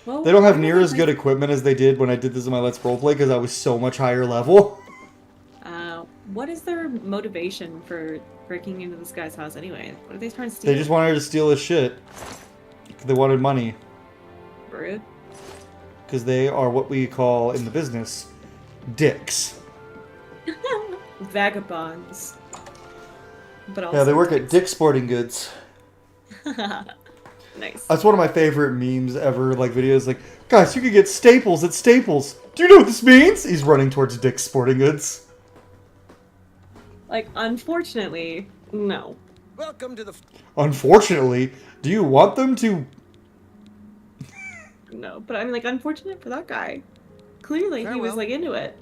[SPEAKER 2] Well,
[SPEAKER 1] They don't have near as good equipment as they did when I did this in my Let's Roleplay because I was so much higher level.
[SPEAKER 2] What is their motivation for breaking into this guy's house anyway? What are they trying to steal?
[SPEAKER 1] They just wanted to steal his shit. They wanted money.
[SPEAKER 2] Rude.
[SPEAKER 1] Because they are what we call in the business dicks.
[SPEAKER 2] Vagabonds. But also
[SPEAKER 1] Yeah, they work at Dick's Sporting Goods.
[SPEAKER 2] Nice.
[SPEAKER 1] That's one of my favorite memes ever, like videos like, guys, you could get Staples at Staples. Do you know what this means? He's running towards Dick's Sporting Goods.
[SPEAKER 2] Like, unfortunately, no.
[SPEAKER 3] Welcome to the.
[SPEAKER 1] Unfortunately, do you want them to?
[SPEAKER 2] No, but I'm like, unfortunate for that guy. Clearly, he was like into it.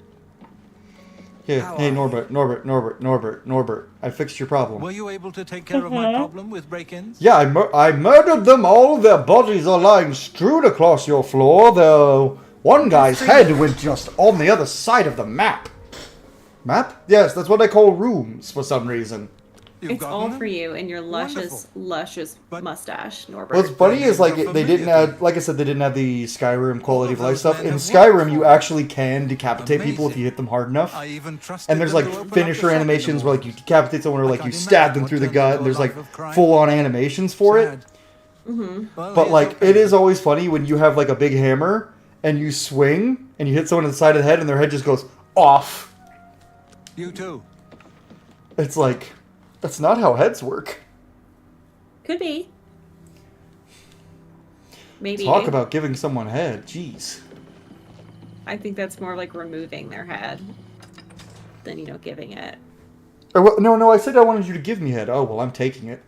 [SPEAKER 1] Yeah, hey Norbert. I fixed your problem.
[SPEAKER 10] Were you able to take care of my problem with break-ins?
[SPEAKER 1] Yeah, I murdered them all. Their bodies are lying strewn across your floor. They're One guy's head went just on the other side of the map. Map? Yes, that's what I call rooms for some reason.
[SPEAKER 2] It's all for you and your luscious mustache, Norbert.
[SPEAKER 1] What's funny is, like, they didn't add, like I said, they didn't add the Skyrim quality of life stuff. In Skyrim, you actually can decapitate people if you hit them hard enough. And there's, like, finisher animations where, like, you decapitate someone or, like, you stab them through the gut, and there's, like, full-on animations for it. But, like, it is always funny when you have, like, a big hammer, and you swing, and you hit someone in the side of the head, and their head just goes off.
[SPEAKER 10] You too.
[SPEAKER 1] It's like, that's not how heads work.
[SPEAKER 2] Could be. Maybe.
[SPEAKER 1] Talk about giving someone head. Jeez.
[SPEAKER 2] I think that's more like removing their head than, giving it.
[SPEAKER 1] Or, well, no, I said I wanted you to give me head. Oh, well, I'm taking it.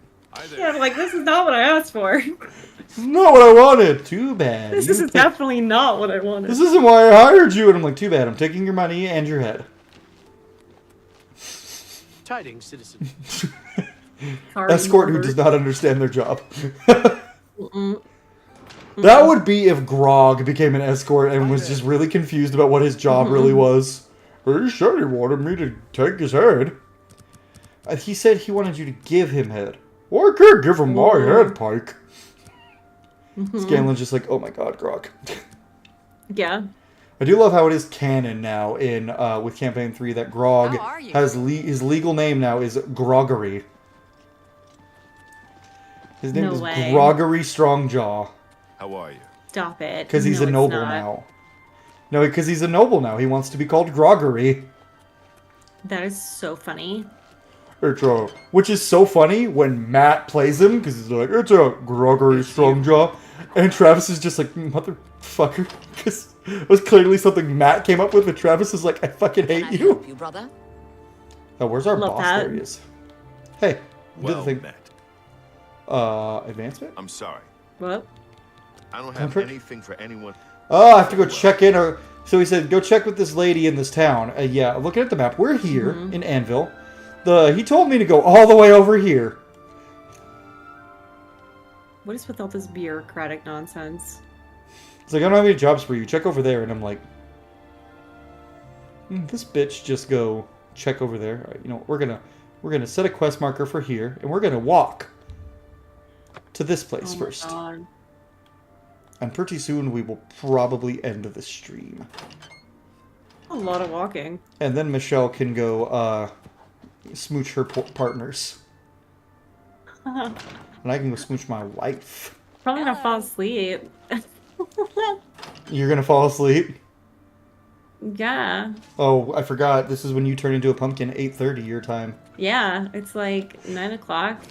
[SPEAKER 2] Yeah, I'm like, this is not what I asked for.
[SPEAKER 1] This is not what I wanted. Too bad.
[SPEAKER 2] This is definitely not what I wanted.
[SPEAKER 1] This isn't why I hired you. And I'm like, too bad. I'm taking your money and your head.
[SPEAKER 12] Tidings, citizen.
[SPEAKER 1] Escort who does not understand their job. That would be if Grog became an escort and was just really confused about what his job really was. He said he wanted me to take his head. He said he wanted you to give him head. Well, I can't give him my head, Pike. Scanlan's just like, oh my god, Grog.
[SPEAKER 2] Yeah.
[SPEAKER 1] I do love how it is canon now in with Campaign 3 that Grog has his legal name now is Groggery. His name is Groggery Strongjaw.
[SPEAKER 4] How are you?
[SPEAKER 2] Stop it.
[SPEAKER 1] Because he's a noble now. No, because he's a noble now. He wants to be called Groggery.
[SPEAKER 2] That is so funny.
[SPEAKER 1] Which is so funny when Matt plays him, because he's like, it's a Groggery Strongjaw. And Travis is just like, motherfucker. Because it was clearly something Matt came up with, and Travis is like, I fucking hate you.
[SPEAKER 9] You brother?
[SPEAKER 1] Oh, where's our boss? There he is. Hey,
[SPEAKER 4] Well
[SPEAKER 1] do the thing.
[SPEAKER 4] met.
[SPEAKER 1] Advancement?
[SPEAKER 4] I'm sorry.
[SPEAKER 2] What?
[SPEAKER 4] I don't have anything for anyone.
[SPEAKER 1] Oh, I have to go check in. So he said, go check with this lady in this town. Yeah, looking at the map, we're here in Anvil. He told me to go all the way over here.
[SPEAKER 2] What is with all this bureaucratic nonsense?
[SPEAKER 1] It's like, I don't have any jobs for you. Check over there. And I'm like, this bitch just go check over there. Right, you know, we're gonna set a quest marker for here, and we're gonna walk to this place first.
[SPEAKER 2] God.
[SPEAKER 1] And pretty soon we will probably end the stream.
[SPEAKER 2] A lot of walking.
[SPEAKER 1] And then Michelle can go smooch her partners. And I can go smooch my wife.
[SPEAKER 2] Probably gonna fall asleep.
[SPEAKER 1] You're gonna fall asleep?
[SPEAKER 2] Yeah.
[SPEAKER 1] Oh, I forgot. This is when you turn into a pumpkin, 8:30 your time.
[SPEAKER 2] Yeah, it's like 9 o'clock.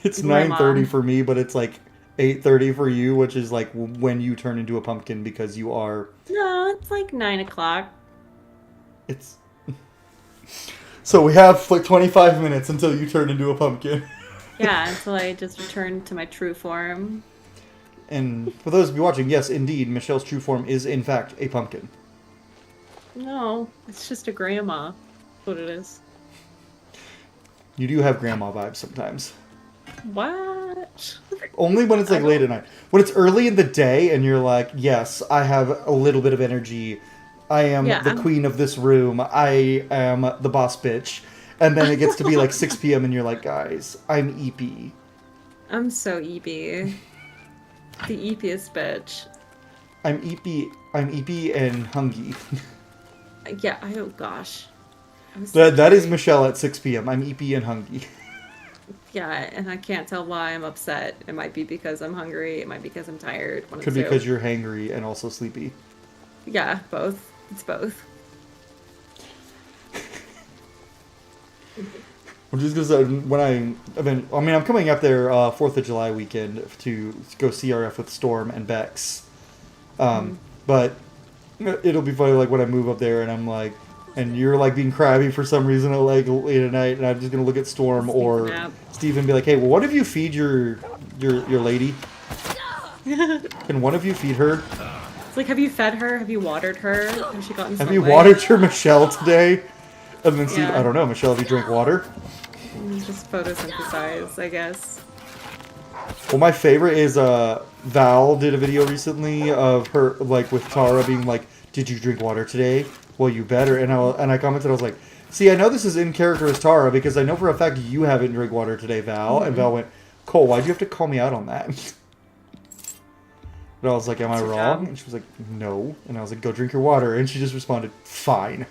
[SPEAKER 1] It's 9:30 for me, but it's like 8:30 for you, which is like when you turn into a pumpkin because you are...
[SPEAKER 2] No, it's like 9 o'clock.
[SPEAKER 1] It's... So we have like 25 minutes until you turn into a pumpkin.
[SPEAKER 2] Yeah, until I just return to my true form.
[SPEAKER 1] And for those of you watching, yes, indeed, Michelle's true form is in fact a pumpkin.
[SPEAKER 2] No, it's just a grandma. That's what it is.
[SPEAKER 1] You do have grandma vibes sometimes.
[SPEAKER 2] What?
[SPEAKER 1] Only when it's like late at night. When it's early in the day and you're like, yes, I have a little bit of energy. I am the queen of this room. I am the boss bitch. And then it gets to be like 6 p.m. and you're like, guys, I'm EP.
[SPEAKER 2] I'm so EP. The EPiest bitch.
[SPEAKER 1] I'm EP and hungry.
[SPEAKER 2] Yeah, oh gosh.
[SPEAKER 1] That is Michelle at 6 p.m. I'm EP and hungry.
[SPEAKER 2] Yeah, and I can't tell why I'm upset. It might be because I'm hungry. It might be because I'm tired.
[SPEAKER 1] Could be because you're hangry and also sleepy.
[SPEAKER 2] Yeah, both. It's both.
[SPEAKER 1] I'm just gonna say I'm coming up there 4th of July weekend to go CRF with Storm and Bex. But it'll be funny like when I move up there and I'm like, and you're like being crabby for some reason at like late at night, and I'm just gonna look at Storm or Steve and be like, hey, well, what if you feed your lady? Can one of you feed her?
[SPEAKER 2] It's like, have you fed her? Have you watered her? Has she gotten
[SPEAKER 1] Have you watered your Michelle today? And then Steve, I don't know, Michelle, have you drank water?
[SPEAKER 2] Just photosynthesize, I guess.
[SPEAKER 1] Well, my favorite is Val did a video recently of her like with Tara being like, did you drink water today? Well, you better. And I commented, I was like, see, I know this is in character as Tara because I know for a fact you haven't drank water today, Val. And Val went, Cole, why'd you have to call me out on that? But I was like, am I wrong? And she was like, no. And I was like, go drink your water. And she just responded, fine.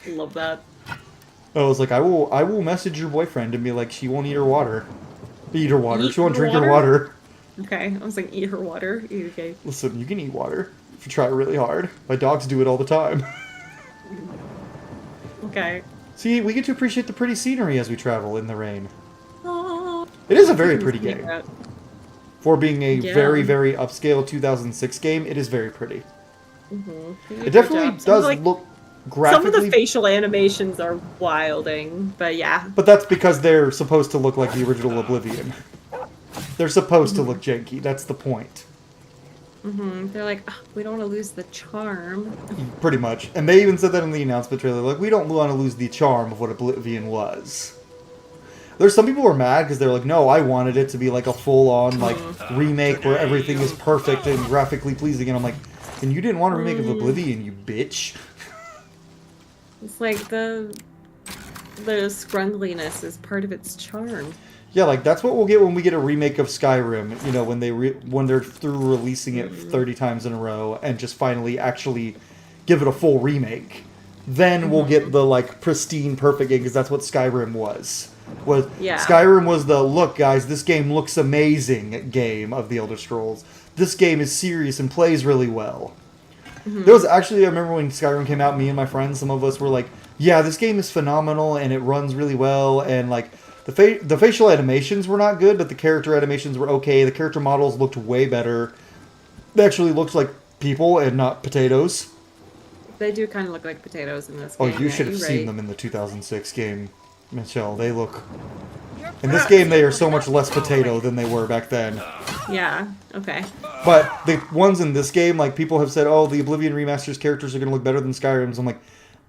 [SPEAKER 2] Love that.
[SPEAKER 1] I was like, I will message your boyfriend and be like, she won't eat her water. Eat her water. She won't drink her water.
[SPEAKER 2] Okay. I was like, eat her water. Okay.
[SPEAKER 1] Listen, you can eat water if you try really hard. My dogs do it all the time.
[SPEAKER 2] Okay.
[SPEAKER 1] See, we get to appreciate the pretty scenery as we travel in the rain.
[SPEAKER 2] Oh,
[SPEAKER 1] It is a very pretty game. For being a very, very upscale 2006 game, it is very pretty. It definitely does look graphically...
[SPEAKER 2] Some of the facial animations are wilding, but yeah.
[SPEAKER 1] But that's because they're supposed to look like the original Oblivion. They're supposed to look janky. That's the point.
[SPEAKER 2] They're like, oh, we don't want to lose the charm.
[SPEAKER 1] Pretty much. And they even said that in the announcement trailer. Like, we don't want to lose the charm of what Oblivion was. There's some people who are mad because they're like, no, I wanted it to be like a full-on like remake where everything is perfect and graphically pleasing. And I'm like, and you didn't want a remake of Oblivion, you bitch.
[SPEAKER 2] It's like the scrungliness is part of its charm.
[SPEAKER 1] Yeah, like that's what we'll get when we get a remake of Skyrim. You know, when they're through releasing it 30 times in a row and just finally actually give it a full remake. Then we'll get the like pristine, perfect game because that's what Skyrim was. Skyrim was the look, guys. This game looks amazing game of the Elder Scrolls. This game is serious and plays really well. There was actually, I remember when Skyrim came out, me and my friends, some of us were like, yeah, this game is phenomenal and it runs really well. And like the facial animations were not good, but the character animations were okay. The character models looked way better. They actually looked like people and not potatoes.
[SPEAKER 2] They do kind of look like potatoes in this game.
[SPEAKER 1] Oh, you should have seen them in the 2006 game, Michelle. They look... In this game, they are so much less potato than they were back then.
[SPEAKER 2] Yeah, okay.
[SPEAKER 1] But the ones in this game, like, people have said, oh, the Oblivion Remaster's characters are going to look better than Skyrim's. I'm like,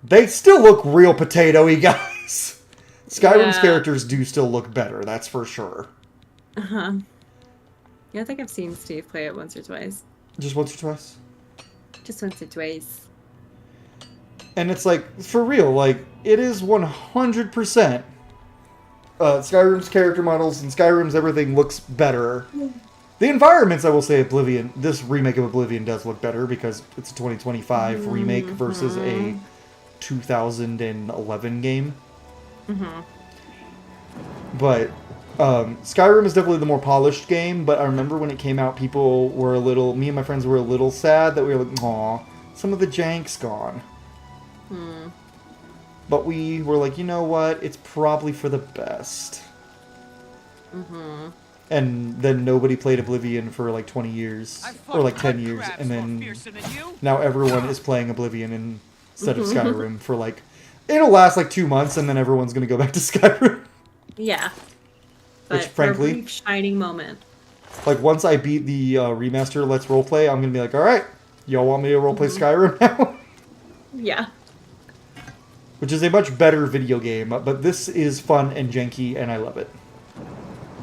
[SPEAKER 1] they still look real potato-y, guys. Skyrim's characters do still look better, that's for sure.
[SPEAKER 2] Uh-huh. Yeah, I think I've seen Steve play it once or twice.
[SPEAKER 1] Just once or twice?
[SPEAKER 2] Just once or twice.
[SPEAKER 1] And it's like, for real, like, it is 100%. Skyrim's character models and Skyrim's everything looks better. The environments, I will say, Oblivion, this remake of Oblivion does look better because it's a 2025 remake versus a 2011 game. But Skyrim is definitely the more polished game, but I remember when it came out, people were a little, me and my friends were a little sad that we were like, aw, some of the jank's gone. But we were like, you know what? It's probably for the best. And then nobody played Oblivion for like 20 years. Or like 10 years. And then now everyone is playing Oblivion instead of Skyrim for like... It'll last like 2 months and then everyone's going to go back to Skyrim.
[SPEAKER 2] Yeah. But
[SPEAKER 1] Which, frankly...
[SPEAKER 2] For a brief shining moment.
[SPEAKER 1] Like, once I beat the remaster Let's Roleplay, I'm going to be like, alright, y'all want me to roleplay Skyrim now?
[SPEAKER 2] Yeah.
[SPEAKER 1] Which is a much better video game, but this is fun and janky, and I love it.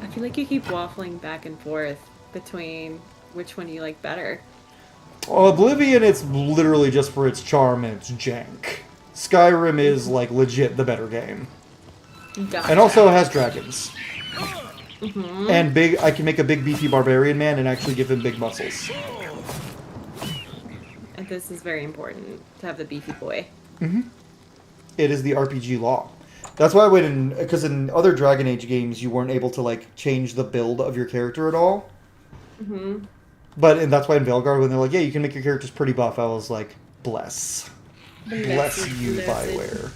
[SPEAKER 2] I feel like you keep waffling back and forth between which one you like better.
[SPEAKER 1] Well, Oblivion, it's literally just for its charm and its jank. Skyrim is, like, legit the better game.
[SPEAKER 2] Gotcha.
[SPEAKER 1] And also has dragons. And I can make a big beefy barbarian man and actually give him big muscles.
[SPEAKER 2] And this is very important, to have the beefy boy.
[SPEAKER 1] It is the RPG law. That's why I went in, because in other Dragon Age games, you weren't able to, like, change the build of your character at all. But, and that's why in Veilguard, when they're like, yeah, you can make your characters pretty buff, I was like, bless. Bless you, Bioware.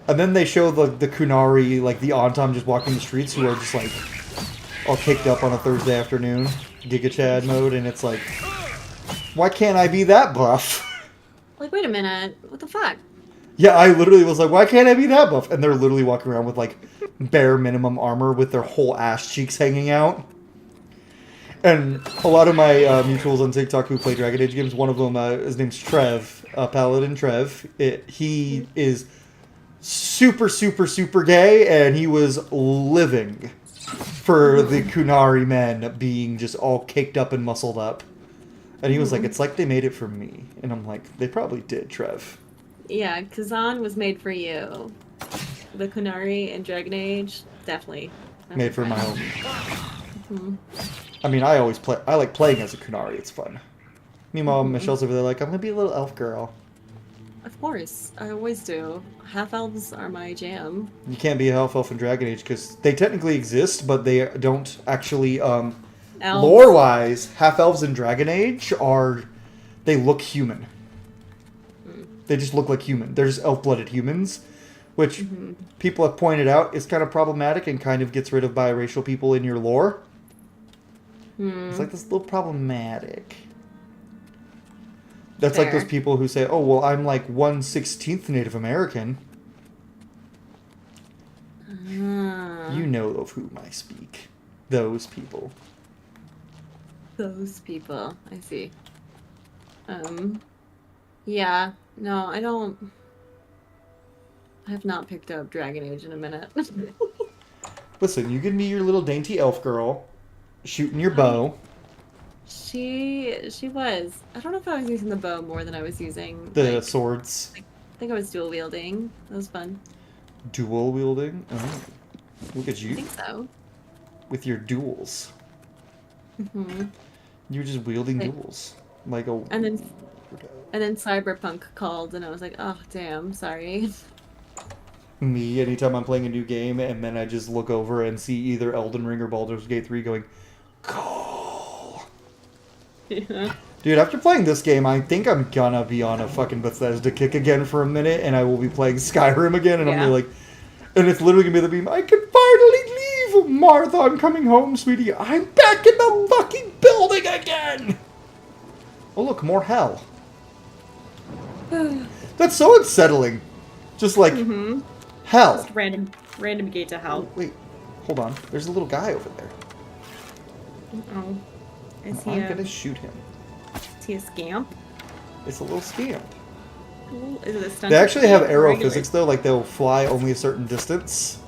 [SPEAKER 1] And then they show the Kunari, like, the Antam just walking the streets, who are just, like, all caked up on a Thursday afternoon, Giga Chad mode, and it's like, why can't I be that buff?
[SPEAKER 2] Like, wait a minute, what the fuck?
[SPEAKER 1] Yeah, I literally was like, why can't I be that buff? And they're literally walking around with, like, bare minimum armor with their whole ass cheeks hanging out. And a lot of my mutuals on TikTok who play Dragon Age games, one of them, his name's Trev, Paladin Trev. He is super, super, super gay, and he was living for the Kunari men being just all caked up and muscled up. And he was like, it's like they made it for me. And I'm like, they probably did, Trev.
[SPEAKER 2] Yeah, Kazan was made for you. The Kunari and Dragon Age, definitely.
[SPEAKER 1] Made for my own.
[SPEAKER 2] Mhm.
[SPEAKER 1] I mean, I like playing as a Kunari. It's fun. Meanwhile, Michelle's over there like, I'm gonna be a little elf girl.
[SPEAKER 2] Of course, I always do. Half elves are my jam.
[SPEAKER 1] You can't be a half elf in Dragon Age because they technically exist, but they don't actually. Lore-wise, half elves in Dragon Age they look human. They just look like human. They're just elf-blooded humans, which people have pointed out is kind of problematic and kind of gets rid of biracial people in your lore. It's like this little problematic. That's like those people who say, oh, well, I'm like 1/16 Native American. You know of whom I speak. Those people.
[SPEAKER 2] Those people. I see. Yeah. No, I don't... I have not picked up Dragon Age in a minute.
[SPEAKER 1] Listen, you can be your little dainty elf girl, shooting your bow.
[SPEAKER 2] She was. I don't know if I was using the bow more than I was using...
[SPEAKER 1] The swords.
[SPEAKER 2] I think I was dual wielding. That was fun.
[SPEAKER 1] Dual wielding? Oh, look at you.
[SPEAKER 2] I think so.
[SPEAKER 1] With your duels. You're just wielding duels. Like a...
[SPEAKER 2] And then Cyberpunk called, and I was like, oh, damn, sorry.
[SPEAKER 1] Me, anytime I'm playing a new game, and then I just look over and see either Elden Ring or Baldur's Gate 3 going, call.
[SPEAKER 2] Yeah.
[SPEAKER 1] Dude, after playing this game, I think I'm gonna be on a fucking Bethesda kick again for a minute, and I will be playing Skyrim again, and I'm gonna be like... And it's literally gonna be the meme, I can finally leave! Martha, I'm coming home, sweetie. I'm back in the fucking building again! Oh, look, more hell. That's so unsettling. Just like, hell.
[SPEAKER 2] Just random gate to hell.
[SPEAKER 1] Wait, hold on. There's a little guy over there.
[SPEAKER 2] Oh. Is
[SPEAKER 1] I'm gonna shoot him.
[SPEAKER 2] Is he a scamp?
[SPEAKER 1] It's a little scamp.
[SPEAKER 2] Is it a stunt?
[SPEAKER 1] They actually have arrow
[SPEAKER 2] regular?
[SPEAKER 1] physics, though. Like, they'll fly only a certain distance.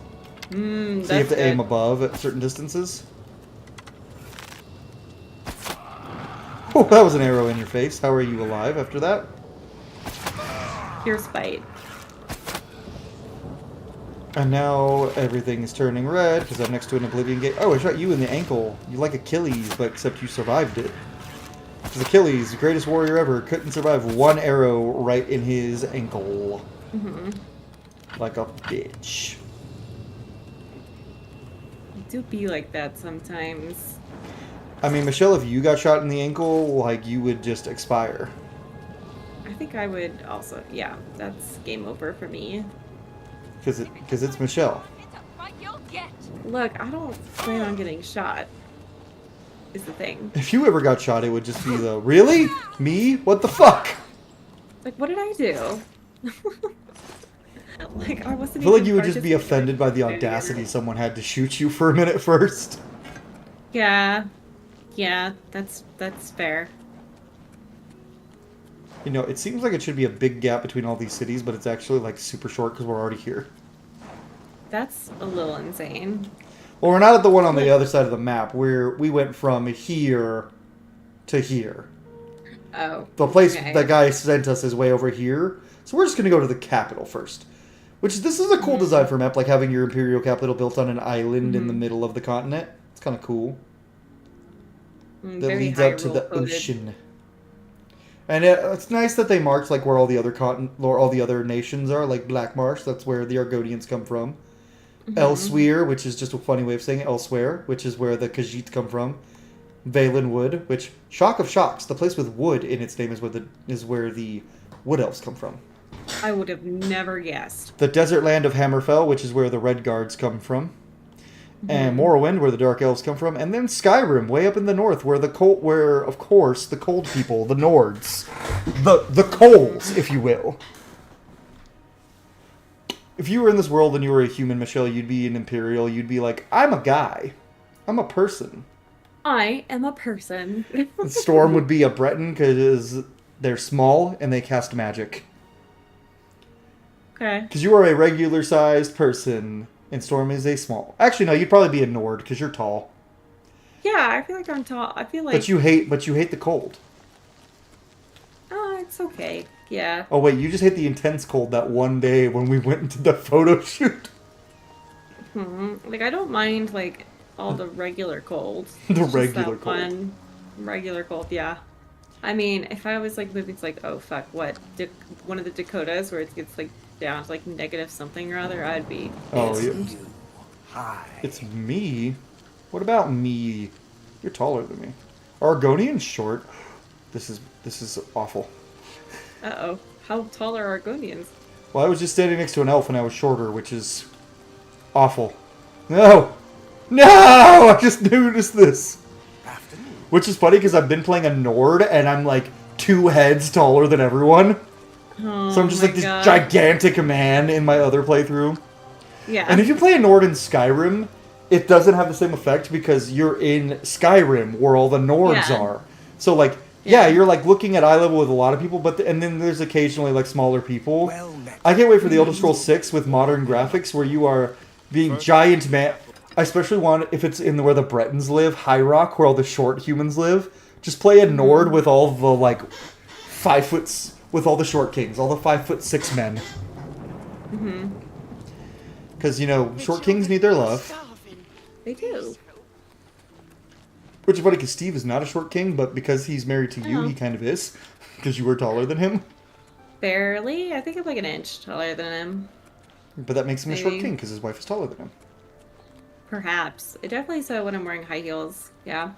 [SPEAKER 1] So you have to aim above at certain distances. Oh, that was an arrow in your face. How are you alive after that?
[SPEAKER 2] Pure spite.
[SPEAKER 1] And now everything is turning red because I'm next to an Oblivion gate. Oh, I shot you in the ankle. You like Achilles, but except you survived it. Because Achilles, the greatest warrior ever, couldn't survive one arrow right in his ankle. Like a bitch.
[SPEAKER 2] I do be like that sometimes.
[SPEAKER 1] I mean, Michelle, if you got shot in the ankle, like, you would just expire.
[SPEAKER 2] I think I would also, yeah, that's game over for me.
[SPEAKER 1] Because it's Michelle.
[SPEAKER 2] Look, I don't plan on getting shot, is the thing.
[SPEAKER 1] If you ever got shot, it would just be the, really? Me? What the fuck?
[SPEAKER 2] Like, what did I do? Like, I wasn't
[SPEAKER 1] I feel like
[SPEAKER 2] even
[SPEAKER 1] you would just be offended by the audacity someone had to shoot you for a minute first.
[SPEAKER 2] Yeah. Yeah, that's fair.
[SPEAKER 1] You know, it seems like it should be a big gap between all these cities, but it's actually, like, super short because we're already here.
[SPEAKER 2] That's a little insane.
[SPEAKER 1] Well, we're not at the one on the other side of the map, where we went from here to here.
[SPEAKER 2] Oh.
[SPEAKER 1] The place
[SPEAKER 2] okay.
[SPEAKER 1] that guy sent us is way over here. So we're just going to go to the capital first. Which, this is a cool design for a map, like having your imperial capital built on an island in the middle of the continent. It's kind of cool. That leads up to the ocean. And it's nice that they marked like where all the other nations are, like Black Marsh. That's where the Argonians come from. Elsewhere, which is just a funny way of saying it, elsewhere, which is where the Khajiit come from. Valen Wood, which shock of shocks, the place with wood in its name is where the Wood Elves come from.
[SPEAKER 2] I would have never guessed.
[SPEAKER 1] The desert land of Hammerfell, which is where the Red Guards come from. And Morrowind, where the Dark Elves come from, and then Skyrim, way up in the north, where of course, the cold people, the Nords, the Coals, if you will. If you were in this world and you were a human, Michelle, you'd be an Imperial. You'd be like, I'm a guy. I'm a person.
[SPEAKER 2] I am a person.
[SPEAKER 1] Storm would be a Breton because they're small and they cast magic.
[SPEAKER 2] Okay.
[SPEAKER 1] Because you are a regular-sized person. And Storm is a small. Actually, no, you'd probably be a Nord because you're tall.
[SPEAKER 2] Yeah, I feel like I'm tall. I feel like.
[SPEAKER 1] But you hate the cold.
[SPEAKER 2] it's okay. Yeah.
[SPEAKER 1] Oh wait, you just hit the intense cold that one day when we went into the photo shoot.
[SPEAKER 2] Like, I don't mind, like, all the regular colds.
[SPEAKER 1] The
[SPEAKER 2] It's just
[SPEAKER 1] regular
[SPEAKER 2] that
[SPEAKER 1] cold.
[SPEAKER 2] one regular cold, yeah. I mean, if I was, like, moving to, like, oh, fuck, what? One of the Dakotas where it gets, like, down to, like, negative something or other, I'd be...
[SPEAKER 1] Oh, yeah.
[SPEAKER 11] Hi.
[SPEAKER 1] It's me? What about me? You're taller than me. Are Argonians short? This is awful.
[SPEAKER 2] Uh-oh. How tall are Argonians?
[SPEAKER 1] Well, I was just standing next to an elf and I was shorter, which is awful. No! No! I just noticed this. Which is funny because I've been playing a Nord and I'm like 2 heads taller than everyone.
[SPEAKER 2] Oh,
[SPEAKER 1] So I'm just
[SPEAKER 2] my
[SPEAKER 1] like this
[SPEAKER 2] God.
[SPEAKER 1] gigantic man in my other playthrough.
[SPEAKER 2] Yeah.
[SPEAKER 1] And if you play a Nord in Skyrim, it doesn't have the same effect because you're in Skyrim where all the Nords
[SPEAKER 2] Yeah.
[SPEAKER 1] are. So like, yeah, you're like looking at eye level with a lot of people, but and then there's occasionally like smaller people. I can't wait for the Elder Scrolls 6 with modern graphics where you are being giant man. I especially want if it's in where the Bretons live, High Rock, where all the short humans live. Just play a Nord with all the like 5 foot with all the short kings, all the 5'6" men. Because you know, short kings need their love.
[SPEAKER 2] They do.
[SPEAKER 1] Which is funny because Steve is not a short king, but because he's married to you, he kind of is. Because you were taller than him.
[SPEAKER 2] Barely. I think I'm like an inch taller than him.
[SPEAKER 1] But that makes him a short
[SPEAKER 2] Maybe.
[SPEAKER 1] king because his wife is taller than him.
[SPEAKER 2] Perhaps. It definitely so when I'm wearing high heels. Yeah.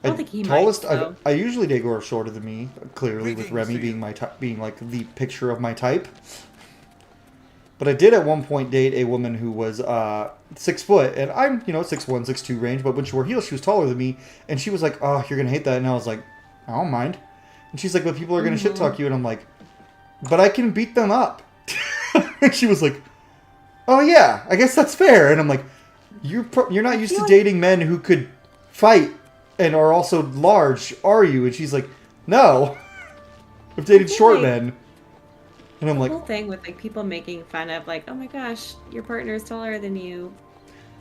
[SPEAKER 2] I don't think he might,
[SPEAKER 1] tallest.
[SPEAKER 2] so.
[SPEAKER 1] I usually date girls shorter than me. Clearly, with Remy being my being like the picture of my type. But I did at one point date a woman who was 6 foot, and I'm 6'1", 6'2" range. But when she wore heels, she was taller than me, and she was like, "Oh, you're gonna hate that," and I was like, "I don't mind." And she's like, "But people are gonna shit talk you," and I'm like, "But I can beat them up." And she was like, "Oh yeah, I guess that's fair." And I'm like, "You're not used to dating men who could fight and are also large, are you?" And she's like, "No, I've dated short men." And I'm
[SPEAKER 2] The
[SPEAKER 1] like,
[SPEAKER 2] whole thing with like people making fun of like, oh my gosh, your partner is taller than you.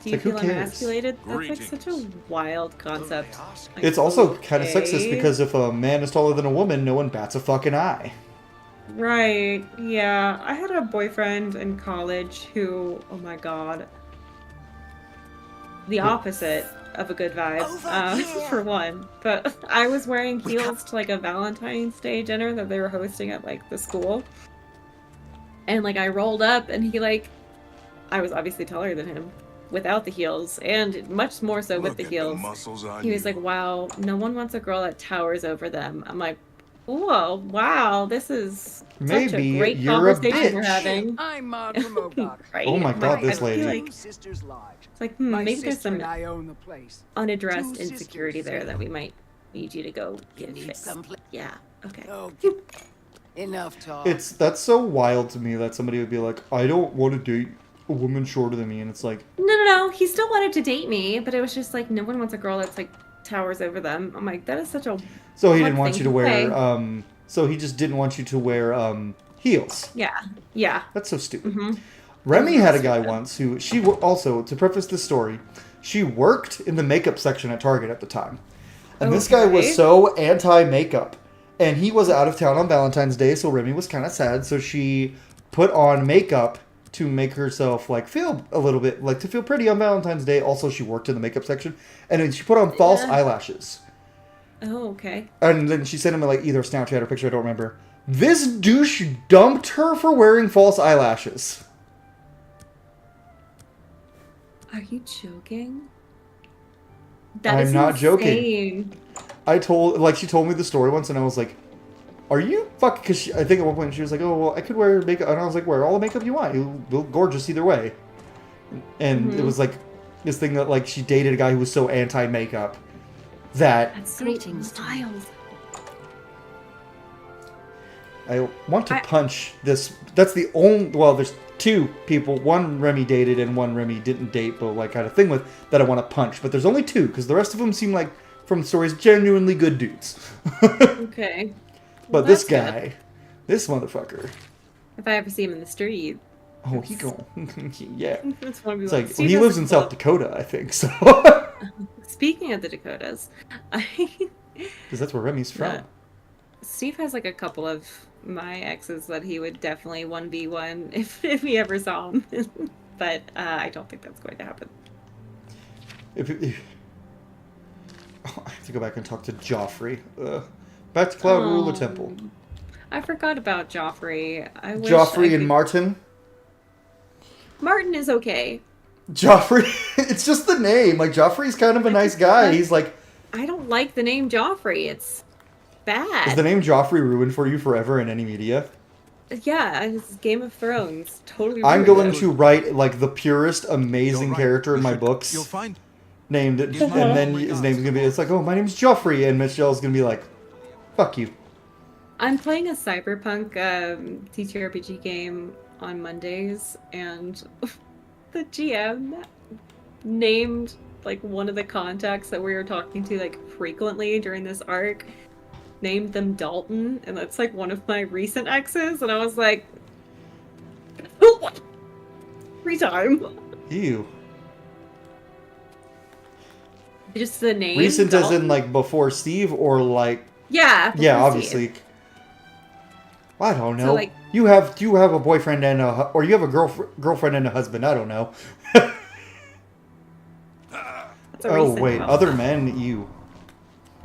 [SPEAKER 2] Do you
[SPEAKER 1] like, who
[SPEAKER 2] feel
[SPEAKER 1] cares?
[SPEAKER 2] emasculated? That's like such a wild concept. Like,
[SPEAKER 1] it's also kind of sexist
[SPEAKER 2] okay.
[SPEAKER 1] because if a man is taller than a woman, no one bats a fucking eye.
[SPEAKER 2] Right. Yeah. I had a boyfriend in college who, oh my god, the opposite of a good vibe, for one. But I was wearing heels to like a Valentine's Day dinner that they were hosting at like the school. And like I rolled up and he like, I was obviously taller than him without the heels and much more so with the heels. He was like, wow, no one wants a girl that towers over them. I'm like, whoa, wow, this is such a great
[SPEAKER 1] you're a
[SPEAKER 2] conversation we're
[SPEAKER 1] bitch.
[SPEAKER 2] having.
[SPEAKER 8] I'm Mark from Ogok.
[SPEAKER 2] Right?
[SPEAKER 1] Oh my god, this
[SPEAKER 2] I feel
[SPEAKER 1] lady.
[SPEAKER 2] like
[SPEAKER 8] Sisters Lodge.
[SPEAKER 2] it's like
[SPEAKER 8] My
[SPEAKER 2] maybe there's
[SPEAKER 8] sister
[SPEAKER 2] some
[SPEAKER 8] and I own the place.
[SPEAKER 2] unaddressed
[SPEAKER 8] Two
[SPEAKER 2] insecurity
[SPEAKER 8] sisters.
[SPEAKER 2] there that we might need you to go get
[SPEAKER 11] need
[SPEAKER 2] fixed.
[SPEAKER 11] some pla-
[SPEAKER 2] Yeah. Okay.
[SPEAKER 8] Oh, enough talk.
[SPEAKER 1] That's so wild to me that somebody would be like, I don't want to date a woman shorter than me, and it's like,
[SPEAKER 2] No. He still wanted to date me, but it was just like no one wants a girl that's like towers over them. I'm like, that is such a
[SPEAKER 1] so he
[SPEAKER 2] hard
[SPEAKER 1] didn't want
[SPEAKER 2] thing
[SPEAKER 1] you to wear
[SPEAKER 2] say.
[SPEAKER 1] so he just didn't want you to wear heels.
[SPEAKER 2] Yeah.
[SPEAKER 1] That's so stupid.
[SPEAKER 2] Mm-hmm.
[SPEAKER 1] Remy had a guy once who also, to preface this story, she worked in the makeup section at Target at the time. And this guy was so anti-makeup. And he was out of town on Valentine's Day, so Remy was kind of sad. So she put on makeup to make herself like feel a little bit, like to feel pretty on Valentine's Day. Also, she worked in the makeup section. And then she put on false eyelashes.
[SPEAKER 2] Oh, okay.
[SPEAKER 1] And then she sent him like either a Snapchat or picture, I don't remember. This douche dumped her for wearing false eyelashes.
[SPEAKER 2] Are you joking?
[SPEAKER 1] I'm not joking.
[SPEAKER 2] insane.
[SPEAKER 1] She told me the story once, and I was like, "Are you fucking?" Because I think at one point she was like, "Oh, well, I could wear makeup," and I was like, "Wear all the makeup you want. You'll look gorgeous either way." And it was like this thing that like she dated a guy who was so anti-makeup that
[SPEAKER 2] That's so wild.
[SPEAKER 1] I want to punch this. That's the only. Well, there's 2 people. One Remy dated and one Remy didn't date, but like had a thing with that I want to punch. But there's only 2 because the rest of them seem like from stories genuinely good dudes.
[SPEAKER 2] Okay. Well,
[SPEAKER 1] But this
[SPEAKER 2] that's
[SPEAKER 1] guy,
[SPEAKER 2] good.
[SPEAKER 1] this motherfucker.
[SPEAKER 2] If I ever see him in the street,
[SPEAKER 1] Oh, he going. Yeah.
[SPEAKER 2] that's one of
[SPEAKER 1] It's
[SPEAKER 2] the
[SPEAKER 1] like he lives in South Dakota, I think. So.
[SPEAKER 2] Speaking of the Dakotas,
[SPEAKER 1] Because that's where Remy's from.
[SPEAKER 2] Steve has like a couple of my exes that he would definitely 1v1 if he ever saw him. But I don't think that's going to happen.
[SPEAKER 1] Oh, I have to go back and talk to Joffrey. Back to Cloud Ruler Temple.
[SPEAKER 2] I forgot about Joffrey. I wish
[SPEAKER 1] Joffrey and Martin.
[SPEAKER 2] Martin is okay.
[SPEAKER 1] Joffrey, it's just the name. Like, Joffrey's kind of a nice guy. He's like...
[SPEAKER 2] I don't like the name Joffrey. It's bad.
[SPEAKER 1] Is the name Joffrey ruined for you forever in any media?
[SPEAKER 2] Yeah, it's Game of Thrones. Totally ruined
[SPEAKER 1] I'm going
[SPEAKER 2] it.
[SPEAKER 1] to write, like, the purest, amazing character in my books.
[SPEAKER 5] You'll find
[SPEAKER 1] Named... And then his name's going to be... It's like, oh, my name's Joffrey. And Michelle's going to be like, fuck you.
[SPEAKER 2] I'm playing a cyberpunk TTRPG game on Mondays, and the GM named like one of the contacts that we were talking to like frequently during this arc, named them Dalton, and that's like one of my recent exes, and I was like, free time.
[SPEAKER 1] Ew.
[SPEAKER 2] Just the name.
[SPEAKER 1] Recent
[SPEAKER 2] Dalton?
[SPEAKER 1] as in like before Steve, or like...
[SPEAKER 2] Yeah.
[SPEAKER 1] Yeah,
[SPEAKER 2] before
[SPEAKER 1] obviously.
[SPEAKER 2] Steve.
[SPEAKER 1] I don't know.
[SPEAKER 2] So, like,
[SPEAKER 1] you have a boyfriend and or you have a girlfriend and a husband. I don't know. Oh wait,
[SPEAKER 2] one.
[SPEAKER 1] other men. You.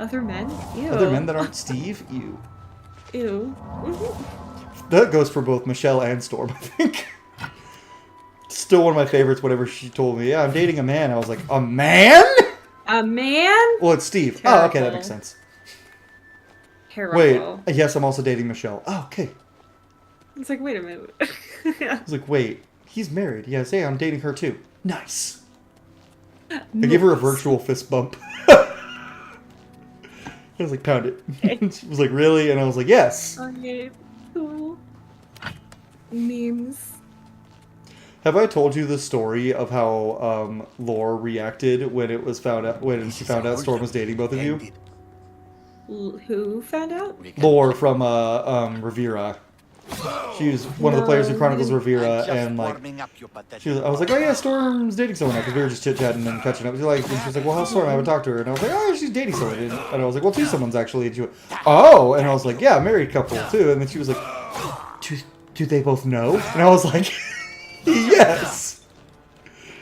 [SPEAKER 2] Other men? Ew.
[SPEAKER 1] Other men that aren't Steve. You.
[SPEAKER 2] Ew.
[SPEAKER 1] That goes for both Michelle and Storm, I think. Still one of my favorites. Whatever she told me. Yeah, I'm dating a man. I was like, a man?
[SPEAKER 2] A man?
[SPEAKER 1] Well, it's Steve.
[SPEAKER 2] Terrible.
[SPEAKER 1] Oh, okay, that makes sense.
[SPEAKER 2] Terrible.
[SPEAKER 1] Wait, yes, I'm also dating Michelle. Oh, okay.
[SPEAKER 2] It's like, wait a minute.
[SPEAKER 1] I was like, wait, he's married. Yes, hey, I'm dating her too. Nice. I gave her a virtual fist bump. I was like, pound it. She was like, really? And I was like, yes.
[SPEAKER 2] Okay, cool. Memes.
[SPEAKER 1] Have I told you the story of how Lore reacted when it was found out she found out Storm was dating both of you?
[SPEAKER 2] Who found out?
[SPEAKER 1] Lore from Revera. She was one of the players who chronicles Revera, and like, I was like, oh yeah, Storm's dating someone now, because we were just chit chatting and catching up. And she was like, well, how's Storm? I haven't talked to her. And I was like, oh, she's dating someone. And I was like, well, two someone's actually. And she went, oh, and I was like, yeah, married couple too. And then she was like, do they both know? And I was like, yes.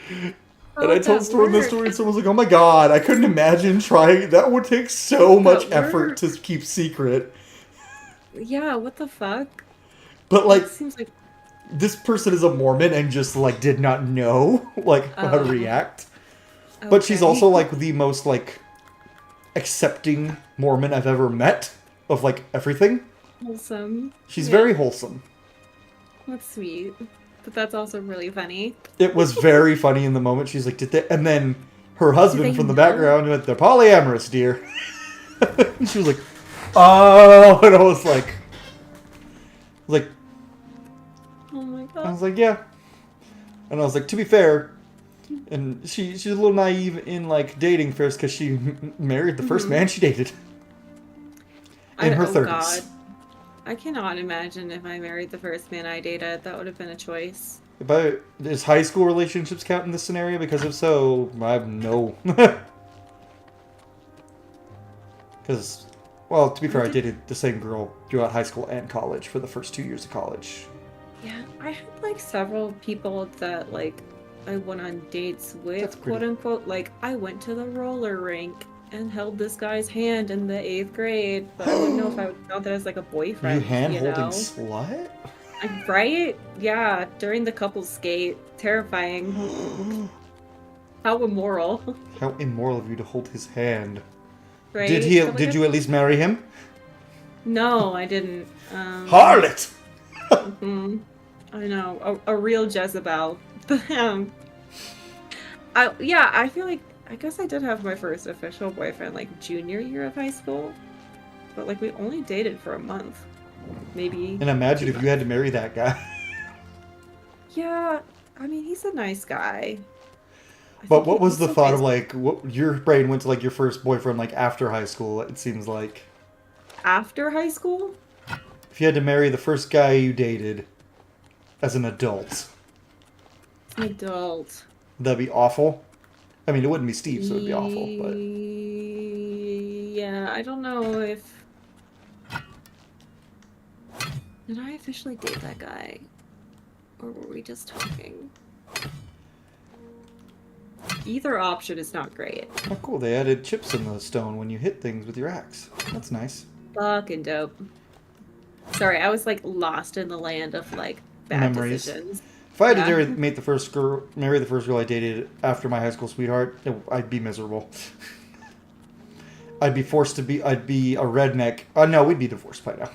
[SPEAKER 1] And I told Storm this story, and someone was like, oh my god, I couldn't imagine trying. That would take so much effort to keep secret.
[SPEAKER 2] Yeah, what the fuck?
[SPEAKER 1] But like,
[SPEAKER 2] seems like
[SPEAKER 1] this person is a Mormon and just like did not know like how to react. Okay. But she's also like the most like accepting Mormon I've ever met of like everything.
[SPEAKER 2] Wholesome.
[SPEAKER 1] She's very wholesome.
[SPEAKER 2] That's sweet. But that's also really funny.
[SPEAKER 1] It was very funny in the moment. She's like, did they? And then her husband from the background went, they're polyamorous, dear. And she was like, oh, and I was like,
[SPEAKER 2] oh my god.
[SPEAKER 1] I was like, yeah. And I was like, to be fair, and she's a little naive in like dating first because she married the first man she dated in her 30s. God.
[SPEAKER 2] I cannot imagine if I married the first man I dated. That would have been a choice.
[SPEAKER 1] But does high school relationships count in this scenario? Because if so, I have no. Because, well, to be fair, I dated the same girl throughout high school and college for the first 2 years of college.
[SPEAKER 2] Yeah, I had like several people that like I went on dates with, quote unquote. Like I went to the roller rink and held this guy's hand in the 8th grade, but I wouldn't know if I would count that as like a boyfriend.
[SPEAKER 1] You hand holding
[SPEAKER 2] know?
[SPEAKER 1] slut?
[SPEAKER 2] Right? Yeah, during the couple's skate. Terrifying. How immoral.
[SPEAKER 1] How immoral of you to hold his hand.
[SPEAKER 2] Right?
[SPEAKER 1] Did you at least marry him?
[SPEAKER 2] No, I didn't.
[SPEAKER 1] Harlot!
[SPEAKER 2] I know, a real Jezebel. I feel like, I guess I did have my first official boyfriend like junior year of high school, but like we only dated for a month, maybe.
[SPEAKER 1] And imagine if you had to marry that guy.
[SPEAKER 2] Yeah, I mean he's a nice guy.
[SPEAKER 1] But what was the thought of like what your brain went to like your first boyfriend like after high school? It seems like
[SPEAKER 2] after high school.
[SPEAKER 1] If you had to marry the first guy you dated as an adult.
[SPEAKER 2] Adult.
[SPEAKER 1] That'd be awful. I mean, it wouldn't be Steve, so it'd be awful, but...
[SPEAKER 2] Yeah, I don't know if... Did I officially date that guy? Or were we just talking? Either option is not great.
[SPEAKER 1] Oh, cool. They added chips in the stone when you hit things with your axe. That's nice.
[SPEAKER 2] Fucking dope. Sorry, I was like lost in the land of like bad
[SPEAKER 1] Memories.
[SPEAKER 2] decisions.
[SPEAKER 1] If I had to marry the first girl I dated after my high school sweetheart, I'd be miserable. I'd be a redneck. No, we'd be divorced by now.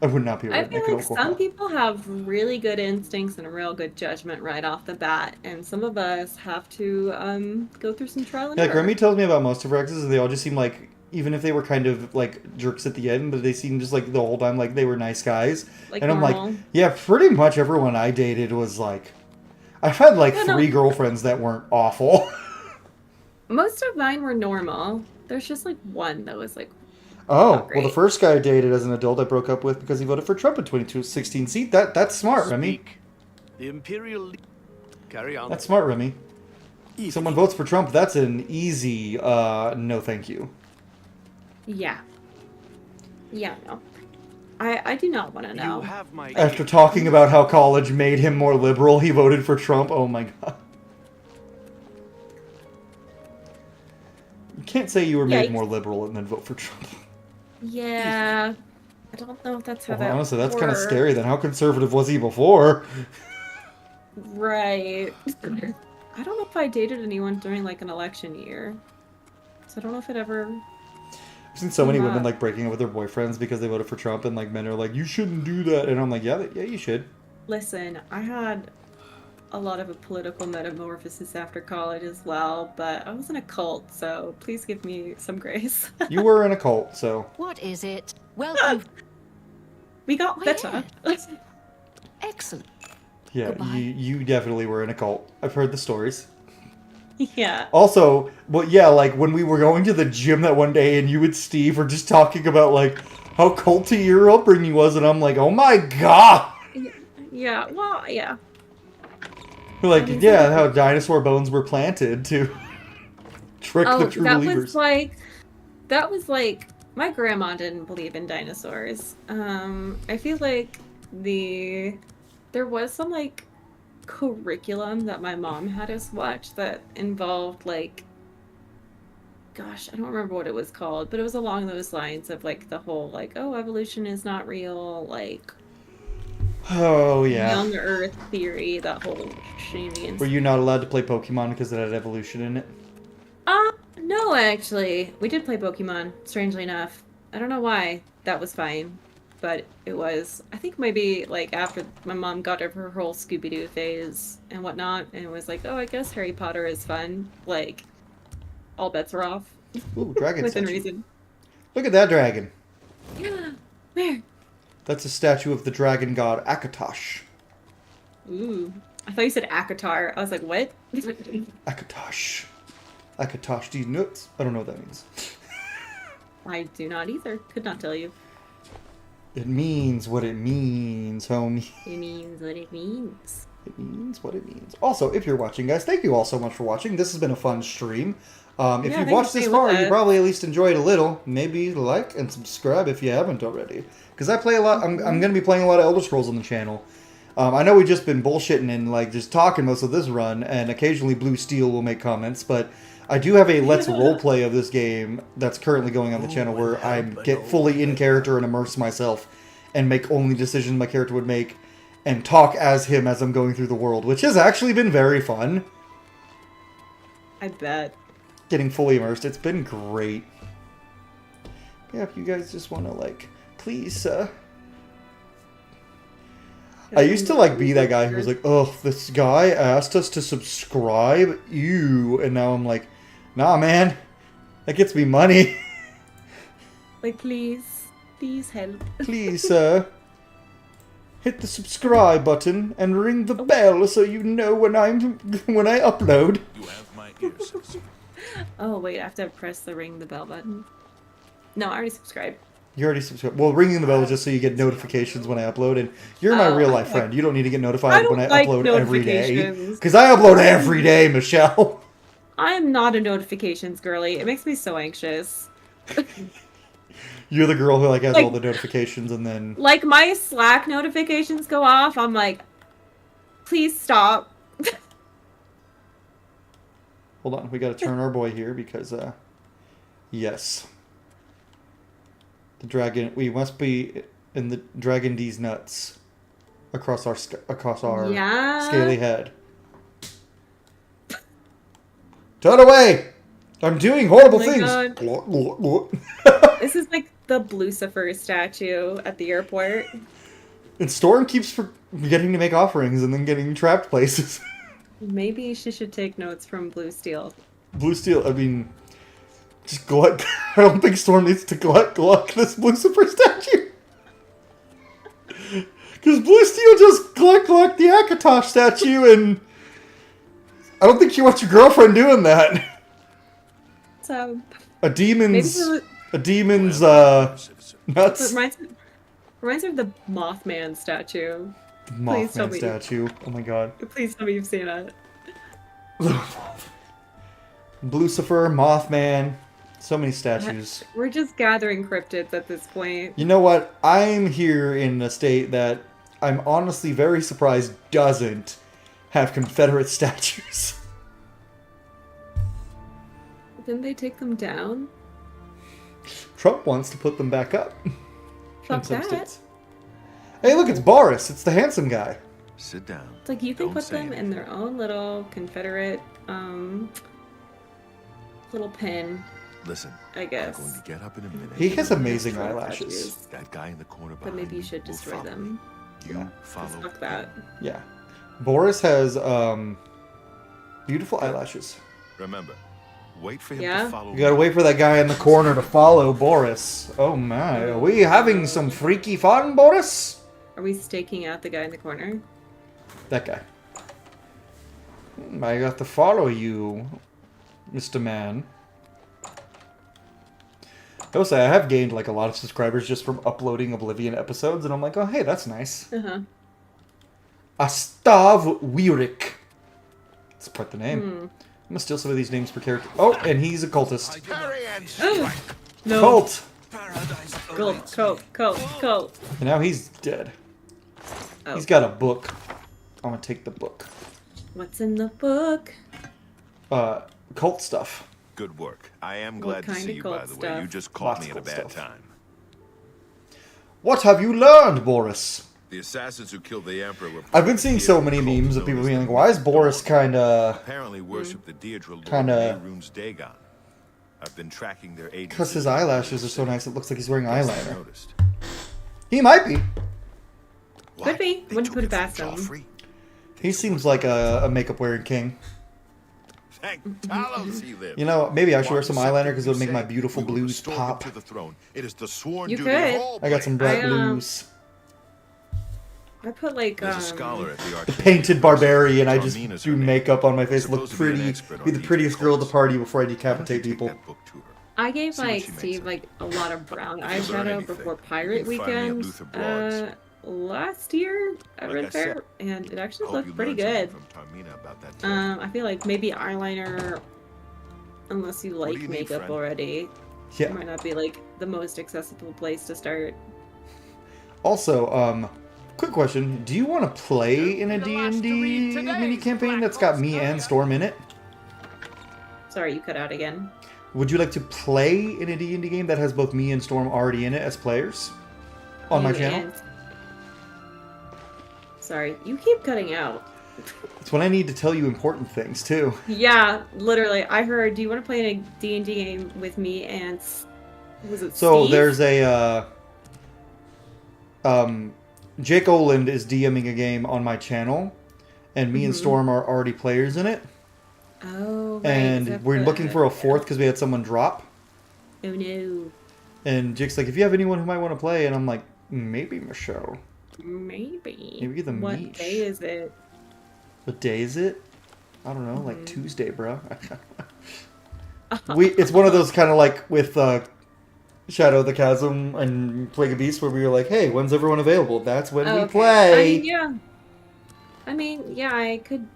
[SPEAKER 1] I would not be a redneck.
[SPEAKER 2] I feel like some people have really good instincts and a real good judgment right off the bat, and some of us have to go through some trial and error.
[SPEAKER 1] Like Remy tells me about most of her exes, and they all just seem like, even if they were kind of like jerks at the end, but they seem just like the whole time like they were nice guys.
[SPEAKER 2] Like
[SPEAKER 1] and
[SPEAKER 2] normal.
[SPEAKER 1] I'm like, yeah, pretty much everyone I dated was like, I've had like 3 girlfriends that weren't awful.
[SPEAKER 2] Most of mine were normal. There's just like one that was like,
[SPEAKER 1] oh, well, the first guy I dated as an adult I broke up with because he voted for Trump in 2016. See, that's smart, Remy.
[SPEAKER 7] The Imperial... Carry on.
[SPEAKER 1] That's smart, Remy. Someone votes for Trump, that's an easy no thank you.
[SPEAKER 2] yeah. Yeah, no. I do not want to know.
[SPEAKER 1] After talking about how college made him more liberal, he voted for Trump. Oh my god. You can't say you were made more liberal and then vote for Trump.
[SPEAKER 2] Yeah. I don't know if that's how
[SPEAKER 1] Well,
[SPEAKER 2] that
[SPEAKER 1] honestly, that's kind of
[SPEAKER 2] works.
[SPEAKER 1] scary then. How conservative was he before?
[SPEAKER 2] Right. I don't know if I dated anyone during like an election year. So I don't know if it ever...
[SPEAKER 1] I've seen so many women like breaking up with their boyfriends because they voted for Trump, and like men are like, you shouldn't do that. And I'm like, yeah, you should.
[SPEAKER 2] Listen, I had a lot of a political metamorphosis after college as well, but I was in a cult, so please give me some grace.
[SPEAKER 1] You were in a cult, so.
[SPEAKER 9] What is it? Welcome.
[SPEAKER 2] We got better.
[SPEAKER 9] Excellent.
[SPEAKER 1] Yeah,
[SPEAKER 9] Goodbye.
[SPEAKER 1] you definitely were in a cult. I've heard the stories.
[SPEAKER 2] Yeah.
[SPEAKER 1] Also, but yeah, like when we were going to the gym that one day and you and Steve were just talking about like how culty your upbringing was, and I'm like, oh my god!
[SPEAKER 2] Yeah, well, yeah.
[SPEAKER 1] Like, yeah, how dinosaur bones were planted to trick the true believers.
[SPEAKER 2] That was like, my grandma didn't believe in dinosaurs. I feel like there was some like curriculum that my mom had us watch that involved like, gosh, I don't remember what it was called, but it was along those lines of like the whole like, oh, evolution is not real, like,
[SPEAKER 1] oh yeah,
[SPEAKER 2] young Earth theory, that whole shenanigans.
[SPEAKER 1] Were you not allowed to play Pokemon because it had evolution in it?
[SPEAKER 2] No, actually, we did play Pokemon. Strangely enough, I don't know why. That was fine. But it was, I think maybe like after my mom got over her whole Scooby-Doo phase and whatnot, and it was like, oh, I guess Harry Potter is fun. Like, all bets are off.
[SPEAKER 1] Ooh, dragon
[SPEAKER 2] Within
[SPEAKER 1] statue.
[SPEAKER 2] reason.
[SPEAKER 1] Look at that dragon.
[SPEAKER 2] Yeah. Where?
[SPEAKER 1] That's a statue of the dragon god Akatosh.
[SPEAKER 2] Ooh. I thought you said Akatar. I was like, what?
[SPEAKER 1] Akatosh. Akatosh, these nuts. I don't know what that means.
[SPEAKER 2] I do not either. Could not tell you.
[SPEAKER 1] It means what it means, homie.
[SPEAKER 2] It means what it means.
[SPEAKER 1] It means what it means. Also, if you're watching, guys, thank you all so much for watching. This has been a fun stream. If you've watched this far, you probably at least enjoyed a little. Maybe like and subscribe if you haven't already. Because I play a lot. I'm going to be playing a lot of Elder Scrolls on the channel. I know we've just been bullshitting and like just talking most of this run, and occasionally Blue Steel will make comments, but I do have a Let's Roleplay of this game that's currently going on the channel where I get fully in character and immerse myself and make only decisions my character would make and talk as him as I'm going through the world, which has actually been very fun.
[SPEAKER 2] I bet.
[SPEAKER 1] Getting fully immersed. It's been great. Yeah, if you guys just want to, like, please, I used to, like, be that guy who was like, oh, this guy asked us to subscribe, ew, and now I'm like, nah, man, that gets me money.
[SPEAKER 2] Like, please help.
[SPEAKER 1] Please, hit the subscribe button and ring the bell so you know when I upload.
[SPEAKER 5] You have my ears.
[SPEAKER 2] Oh, wait, I have to press the ring the bell button. No, I already subscribed.
[SPEAKER 1] You already subscribed. Well, ringing the bell is just so you get notifications when I upload, and you're my real life friend. You don't need to get notified when I upload every day. Because I upload every day, Michelle.
[SPEAKER 2] I am not a notifications girly. It makes me so anxious.
[SPEAKER 1] You're the girl who like has
[SPEAKER 2] Like-
[SPEAKER 1] all the notifications and then
[SPEAKER 2] Like, my Slack notifications go off. I'm like, please stop.
[SPEAKER 1] hold on, we gotta turn our boy here because yes. The dragon, we must be in the Dragon D's nuts across our
[SPEAKER 2] Yeah.
[SPEAKER 1] scaly head. Turn away! I'm doing horrible
[SPEAKER 2] Oh my
[SPEAKER 1] things.
[SPEAKER 2] God.
[SPEAKER 1] Glot, glot, glot.
[SPEAKER 2] This is like the Lucifer statue at the airport.
[SPEAKER 1] And Storm keeps forgetting to make offerings and then getting trapped places.
[SPEAKER 2] Maybe she should take notes from Blue Steel.
[SPEAKER 1] Blue Steel, I mean, just gluck. I don't think Storm needs to gluck this Lucifer statue. Because Blue Steel just gluck the Akatosh statue, and I don't think she wants your girlfriend doing that.
[SPEAKER 2] So
[SPEAKER 1] A demon's nuts.
[SPEAKER 2] reminds me of the Mothman statue.
[SPEAKER 1] Mothman
[SPEAKER 2] tell me.
[SPEAKER 1] statue. Oh my god.
[SPEAKER 2] Please tell me you've seen it.
[SPEAKER 1] Lucifer, Mothman, so many statues.
[SPEAKER 2] We're just gathering cryptids at this point.
[SPEAKER 1] You know what? I'm here in a state that I'm honestly very surprised doesn't have Confederate statues.
[SPEAKER 2] Didn't they take them down?
[SPEAKER 1] Trump wants to put them back up.
[SPEAKER 2] Fuck that.
[SPEAKER 1] Hey, look, it's Boris. It's the handsome guy.
[SPEAKER 4] Sit down.
[SPEAKER 2] It's like you can
[SPEAKER 4] Don't
[SPEAKER 2] put
[SPEAKER 4] say
[SPEAKER 2] them in their own little Confederate little pin,
[SPEAKER 4] Listen,
[SPEAKER 2] I guess.
[SPEAKER 4] I'm going to get up in a minute.
[SPEAKER 1] He has amazing
[SPEAKER 2] Destroy
[SPEAKER 1] eyelashes.
[SPEAKER 2] statues.
[SPEAKER 4] That guy in the corner
[SPEAKER 2] But
[SPEAKER 4] behind
[SPEAKER 2] maybe you should
[SPEAKER 4] will
[SPEAKER 2] destroy
[SPEAKER 4] follow
[SPEAKER 2] them.
[SPEAKER 4] me. You
[SPEAKER 1] Yeah.
[SPEAKER 4] follow.
[SPEAKER 2] Fuck that.
[SPEAKER 1] Yeah. Boris has beautiful eyelashes.
[SPEAKER 4] Remember, wait for him
[SPEAKER 2] Yeah?
[SPEAKER 4] to follow.
[SPEAKER 1] You gotta wait for that guy in the corner to follow Boris. Oh my, are we having some freaky fun, Boris?
[SPEAKER 2] Are we staking out the guy in the corner?
[SPEAKER 1] That guy. I got to follow you, Mr. Man. I will say, I have gained like a lot of subscribers just from uploading Oblivion episodes, and I'm like, oh hey, that's nice.
[SPEAKER 2] Uh-huh.
[SPEAKER 1] Astav Wirik. Let's put the name. I'm gonna steal some of these names per character. Oh, and he's a cultist.
[SPEAKER 2] No.
[SPEAKER 1] Cult!
[SPEAKER 2] Cult.
[SPEAKER 1] And now he's dead.
[SPEAKER 2] Oh.
[SPEAKER 1] He's got a book. I'm gonna take the book.
[SPEAKER 2] What's in the book?
[SPEAKER 1] Cult stuff.
[SPEAKER 4] Good work. I am
[SPEAKER 2] What
[SPEAKER 4] glad to
[SPEAKER 2] kind
[SPEAKER 4] see
[SPEAKER 2] of
[SPEAKER 4] you, by
[SPEAKER 2] cult
[SPEAKER 4] the way.
[SPEAKER 2] stuff?
[SPEAKER 4] You just caught
[SPEAKER 1] Lots
[SPEAKER 4] me
[SPEAKER 1] of
[SPEAKER 4] at a
[SPEAKER 1] cult
[SPEAKER 4] bad
[SPEAKER 1] stuff.
[SPEAKER 4] time.
[SPEAKER 1] What have you learned, Boris?
[SPEAKER 4] The assassins who killed the Emperor were...
[SPEAKER 1] I've been seeing so many memes of people being like, why is Boris kinda...
[SPEAKER 4] Apparently worship the Deirdre Lord
[SPEAKER 1] Kinda-
[SPEAKER 4] Mehrunes Dagon. I've been tracking their agents.
[SPEAKER 1] Because his eyelashes are so nice, it looks like he's wearing
[SPEAKER 4] Guess they
[SPEAKER 1] eyeliner.
[SPEAKER 4] noticed.
[SPEAKER 1] He might be.
[SPEAKER 2] Could be.
[SPEAKER 4] They
[SPEAKER 2] Wouldn't
[SPEAKER 4] took
[SPEAKER 2] put it
[SPEAKER 4] from
[SPEAKER 2] past him.
[SPEAKER 4] Joffrey?
[SPEAKER 1] He seems like a makeup-wearing king.
[SPEAKER 4] Thank Talos he lived.
[SPEAKER 1] You know, maybe I should wear some
[SPEAKER 4] Martin
[SPEAKER 1] eyeliner
[SPEAKER 4] said
[SPEAKER 1] because it would make
[SPEAKER 4] you
[SPEAKER 1] my
[SPEAKER 4] said
[SPEAKER 1] beautiful
[SPEAKER 4] we will
[SPEAKER 1] blues
[SPEAKER 4] restore him
[SPEAKER 1] pop.
[SPEAKER 4] to the throne. It is the sworn
[SPEAKER 2] You
[SPEAKER 4] duty
[SPEAKER 2] could.
[SPEAKER 4] of all
[SPEAKER 1] I got some
[SPEAKER 4] players.
[SPEAKER 1] bright blues.
[SPEAKER 2] I put like
[SPEAKER 4] There's a scholar at the
[SPEAKER 1] The
[SPEAKER 4] Arcane
[SPEAKER 1] painted barbarian, I just
[SPEAKER 4] Carmina's
[SPEAKER 1] do
[SPEAKER 4] her name.
[SPEAKER 1] makeup on my face, look
[SPEAKER 4] Supposed to be an
[SPEAKER 1] pretty,
[SPEAKER 4] expert on
[SPEAKER 1] be the
[SPEAKER 4] these
[SPEAKER 1] prettiest girl at the
[SPEAKER 4] cults.
[SPEAKER 1] party before I
[SPEAKER 4] Why don't you
[SPEAKER 1] decapitate
[SPEAKER 4] take
[SPEAKER 1] people.
[SPEAKER 4] that book to her?
[SPEAKER 2] I gave
[SPEAKER 4] See what
[SPEAKER 2] like
[SPEAKER 4] she makes
[SPEAKER 2] Steve
[SPEAKER 4] of
[SPEAKER 2] like a lot of brown
[SPEAKER 4] If you learn
[SPEAKER 2] eyeshadow
[SPEAKER 4] anything,
[SPEAKER 2] before
[SPEAKER 4] you
[SPEAKER 2] Pirate
[SPEAKER 4] can find me at
[SPEAKER 2] Weekend
[SPEAKER 4] Luther Broad's.
[SPEAKER 2] last year at
[SPEAKER 4] Like I
[SPEAKER 2] Red
[SPEAKER 4] said,
[SPEAKER 2] Fair, and it actually
[SPEAKER 4] Hope
[SPEAKER 2] looked
[SPEAKER 4] you
[SPEAKER 2] pretty
[SPEAKER 4] learned
[SPEAKER 2] good.
[SPEAKER 4] something from Tarmina about that too.
[SPEAKER 2] I feel like maybe eyeliner, unless you
[SPEAKER 4] do
[SPEAKER 2] like
[SPEAKER 4] you need,
[SPEAKER 2] makeup
[SPEAKER 4] friend?
[SPEAKER 2] already,
[SPEAKER 1] Yeah.
[SPEAKER 2] might not be like the most accessible place to start.
[SPEAKER 1] Also, quick question: do you want to play in a D&D mini campaign that's got me and Storm in it?
[SPEAKER 2] Sorry, you cut out again.
[SPEAKER 1] Would you like to play in a D&D game that has both me and Storm already in it as players on my
[SPEAKER 2] You
[SPEAKER 1] channel?
[SPEAKER 2] and- Sorry, you keep cutting out.
[SPEAKER 1] It's when I need to tell you important things too.
[SPEAKER 2] Yeah, literally. I heard. Do you want to play in a D&D game with me and was it
[SPEAKER 1] So
[SPEAKER 2] Steve?
[SPEAKER 1] there's a Jake Oland is DMing a game on my channel, and me and Storm are already players in it.
[SPEAKER 2] Oh, right.
[SPEAKER 1] And
[SPEAKER 2] except
[SPEAKER 1] we're looking for a fourth because we had someone drop.
[SPEAKER 2] Oh no.
[SPEAKER 1] And Jake's like, if you have anyone who might want to play, and I'm like, maybe Michelle.
[SPEAKER 2] Maybe.
[SPEAKER 1] Maybe the
[SPEAKER 2] What
[SPEAKER 1] Mish.
[SPEAKER 2] day is it?
[SPEAKER 1] What day is it? I don't know, like Tuesday, bro. It's one of those kind of like with Shadow of the Chasm and Plague of Beasts where we were like, hey, when's everyone available? That's when we
[SPEAKER 2] Okay.
[SPEAKER 1] play.
[SPEAKER 2] I mean, yeah, I could.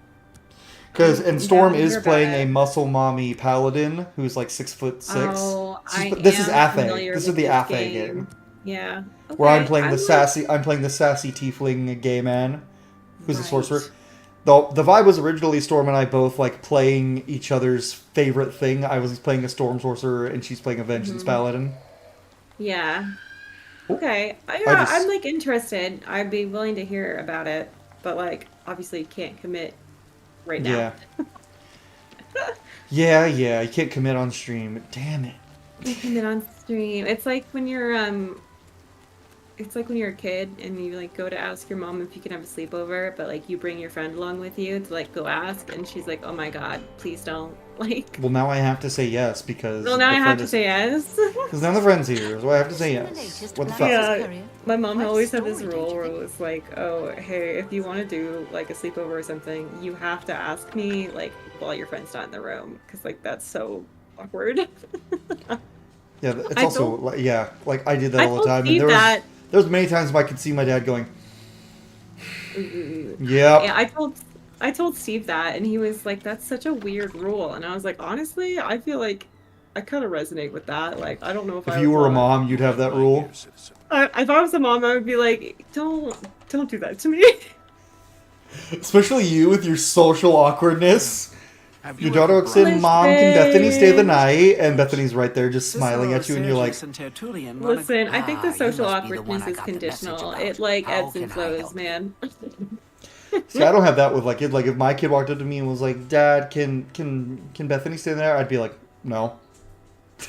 [SPEAKER 1] Because and Storm
[SPEAKER 2] Yeah,
[SPEAKER 1] is
[SPEAKER 2] you're
[SPEAKER 1] playing
[SPEAKER 2] back.
[SPEAKER 1] a muscle mommy paladin who's like 6'6".
[SPEAKER 2] Oh,
[SPEAKER 1] This is Athe.
[SPEAKER 2] familiar
[SPEAKER 1] This is
[SPEAKER 2] with
[SPEAKER 1] the
[SPEAKER 2] this
[SPEAKER 1] Athe
[SPEAKER 2] game.
[SPEAKER 1] game.
[SPEAKER 2] Yeah.
[SPEAKER 1] Where I'm
[SPEAKER 2] Okay,
[SPEAKER 1] playing the
[SPEAKER 2] like-
[SPEAKER 1] I'm playing the sassy tiefling gay man, who's a
[SPEAKER 2] Right.
[SPEAKER 1] sorcerer. The vibe was originally Storm and I both like playing each other's favorite thing. I was playing a Storm sorcerer and she's playing a Vengeance paladin.
[SPEAKER 2] Yeah. Okay. I'm like interested. I'd be willing to hear about it, but like obviously can't commit right now.
[SPEAKER 1] Yeah. yeah. You can't commit on stream. Damn it.
[SPEAKER 2] Can't commit on stream. It's like when you're a kid and you like go to ask your mom if you can have a sleepover, but like you bring your friend along with you to like go ask, and she's like, "Oh my god, please don't!" Like.
[SPEAKER 1] Well, now I have to say yes because.
[SPEAKER 2] Well, now I have to say yes.
[SPEAKER 1] Because none of the friends here, so I have to say yes. What the fuck?
[SPEAKER 2] Yeah, my mom always had this rule where it was like, "Oh, hey, if you want to do like a sleepover or something, you have to ask me like while your friend's not in the room, because like that's so awkward."
[SPEAKER 1] Yeah, it's also like, yeah, like I did that all the time.
[SPEAKER 2] And
[SPEAKER 1] there was many times I could see my dad going, "Yep."
[SPEAKER 2] Yeah, I told Steve that, and he was like, "That's such a weird rule," and I was like, "Honestly, I feel like I kind of resonate with that. Like, I don't know if
[SPEAKER 1] you were a mom, you'd have that rule.
[SPEAKER 2] If I was a mom, I would be like, don't do that to me."
[SPEAKER 1] Especially you with your social awkwardness. Your daughter walks in, "Mom, can Bethany stay the night?" And Bethany's right there just smiling at you, and you're like,
[SPEAKER 2] Listen, I think the social awkwardness is conditional. It like ebbs and flows, man.
[SPEAKER 1] see, I don't have that with like it. Like if my kid walked up to me and was like, "Dad, can Bethany stay there?" I'd be like, "No."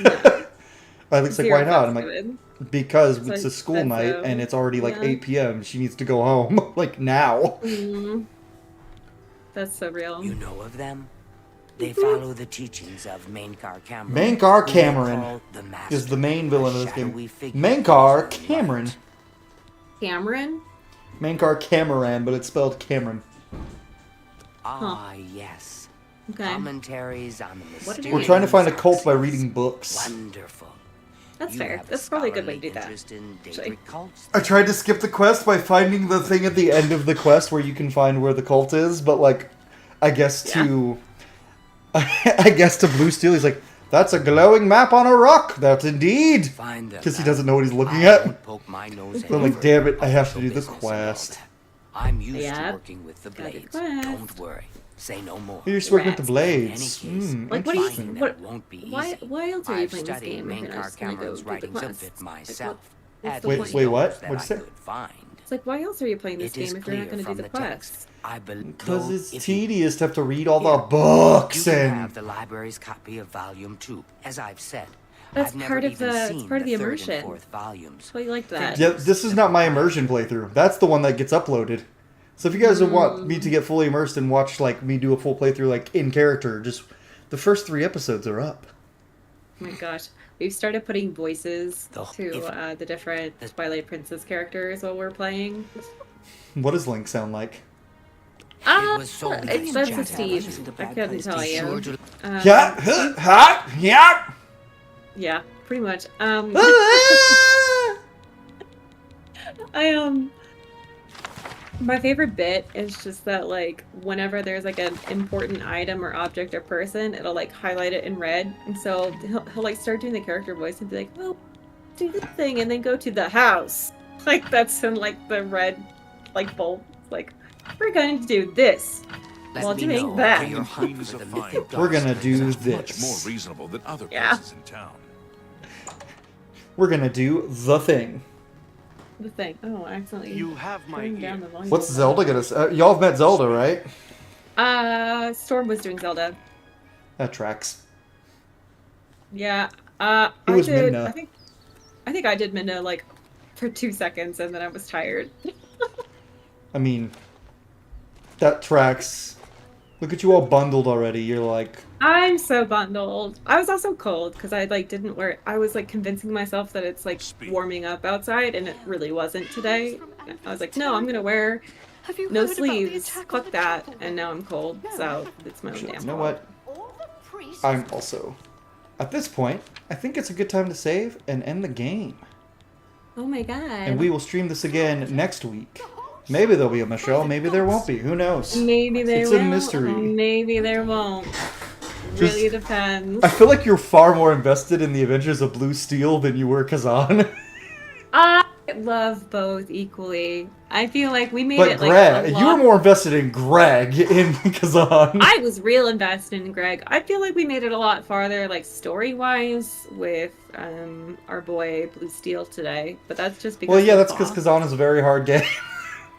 [SPEAKER 1] At least like, why not? I'm like, because it's a school night and it's already like 8 p.m. She needs to go home like now.
[SPEAKER 2] That's so real.
[SPEAKER 11] You know of them? They follow the teachings of Mainkar Cameron.
[SPEAKER 1] Mainkar Cameron is the main villain of this game. Mainkar Cameron.
[SPEAKER 2] Cameron?
[SPEAKER 1] Mainkar Cameron, but it's spelled Cameron.
[SPEAKER 11] Ah, yes.
[SPEAKER 2] Okay.
[SPEAKER 11] Commentaries on the mysterious.
[SPEAKER 1] We're trying to find a cult by reading books.
[SPEAKER 11] Wonderful.
[SPEAKER 2] That's fair. That's probably a good way to do that.
[SPEAKER 1] I tried to skip the quest by finding the thing at the end of the quest where you can find where the cult is, but like, I guess to Blue Steel, he's like, "That's a glowing map on a rock. That's indeed." Because he doesn't know what he's looking at. So I'm like, damn it, I have to do the quest.
[SPEAKER 11] I'm used to working with the blades. Don't worry. Say no more.
[SPEAKER 1] You're just working with the blades.
[SPEAKER 2] Like, what do you? Why else are you playing this game? If you're not just gonna go do the quest?
[SPEAKER 1] Wait, what? What'd you say?
[SPEAKER 2] It's like, why else are you playing this game if you're not going to do the quest?
[SPEAKER 1] Because it's tedious to have to read all the books
[SPEAKER 11] you
[SPEAKER 1] and.
[SPEAKER 11] Have the library's copy of Volume 2, as I've said.
[SPEAKER 2] That's
[SPEAKER 11] I've
[SPEAKER 2] part
[SPEAKER 11] never
[SPEAKER 2] of the. It's part of the
[SPEAKER 11] third and
[SPEAKER 2] immersion.
[SPEAKER 11] fourth volumes.
[SPEAKER 2] So you like that?
[SPEAKER 1] Yeah, this is not my immersion playthrough. That's the one that gets uploaded. So if you guys want me to get fully immersed and watch like me do a full playthrough like in character, just the first 3 episodes are up.
[SPEAKER 2] Oh my gosh. We've started putting voices to the different Twilight Princess characters while we're playing.
[SPEAKER 1] What does Link sound like?
[SPEAKER 2] That's a Steve. I couldn't tell you. Yeah, pretty much. My favorite bit is just that, like, whenever there's, like, an important item or object or person, it'll, like, highlight it in red. And so he'll like, start doing the character voice and be like, "Well, do this thing and then go to the house." Like, that's in, like, the red, like, bolt. Like, we're going to do this while doing that.
[SPEAKER 1] We're going to do
[SPEAKER 5] much more
[SPEAKER 1] this.
[SPEAKER 5] reasonable than other places in town.
[SPEAKER 1] We're going to do the thing.
[SPEAKER 2] The thing. Oh, accidentally.
[SPEAKER 3] You have my ear.
[SPEAKER 1] What's Zelda going to say? Y'all have met Zelda, right?
[SPEAKER 2] Storm was doing Zelda.
[SPEAKER 1] That tracks.
[SPEAKER 2] Yeah.
[SPEAKER 1] Who was Midna?
[SPEAKER 2] I think I did Midna, like, for 2 seconds, and then I was tired.
[SPEAKER 1] I mean, that tracks. Look at you all bundled already. You're like...
[SPEAKER 2] I'm so bundled. I was also cold because I like didn't wear. I was like convincing myself that it's like warming up outside, and it really wasn't today. I was like, no, I'm gonna wear no sleeves. Fuck that. And now I'm cold, so it's my own damn fault.
[SPEAKER 1] You know what? I'm also... At this point, I think it's a good time to save and end the game.
[SPEAKER 2] Oh my god.
[SPEAKER 1] And we will stream this again next week. Maybe there'll be a Michelle, maybe there won't be. Who knows?
[SPEAKER 2] Maybe there
[SPEAKER 1] It's
[SPEAKER 2] will.
[SPEAKER 1] a mystery.
[SPEAKER 2] Maybe there won't. really depends.
[SPEAKER 1] I feel like you're far more invested in the Adventures of Blue Steel than you were Kazan.
[SPEAKER 2] I love both equally. I feel like we made
[SPEAKER 1] But
[SPEAKER 2] it
[SPEAKER 1] Greg,
[SPEAKER 2] like
[SPEAKER 1] you were more invested in Greg in Kazan.
[SPEAKER 2] I was real invested in Greg. I feel like we made it a lot farther, like story-wise, with our boy Blue Steel today. But that's just because.
[SPEAKER 1] Well, yeah, that's because Kazan is a very hard game.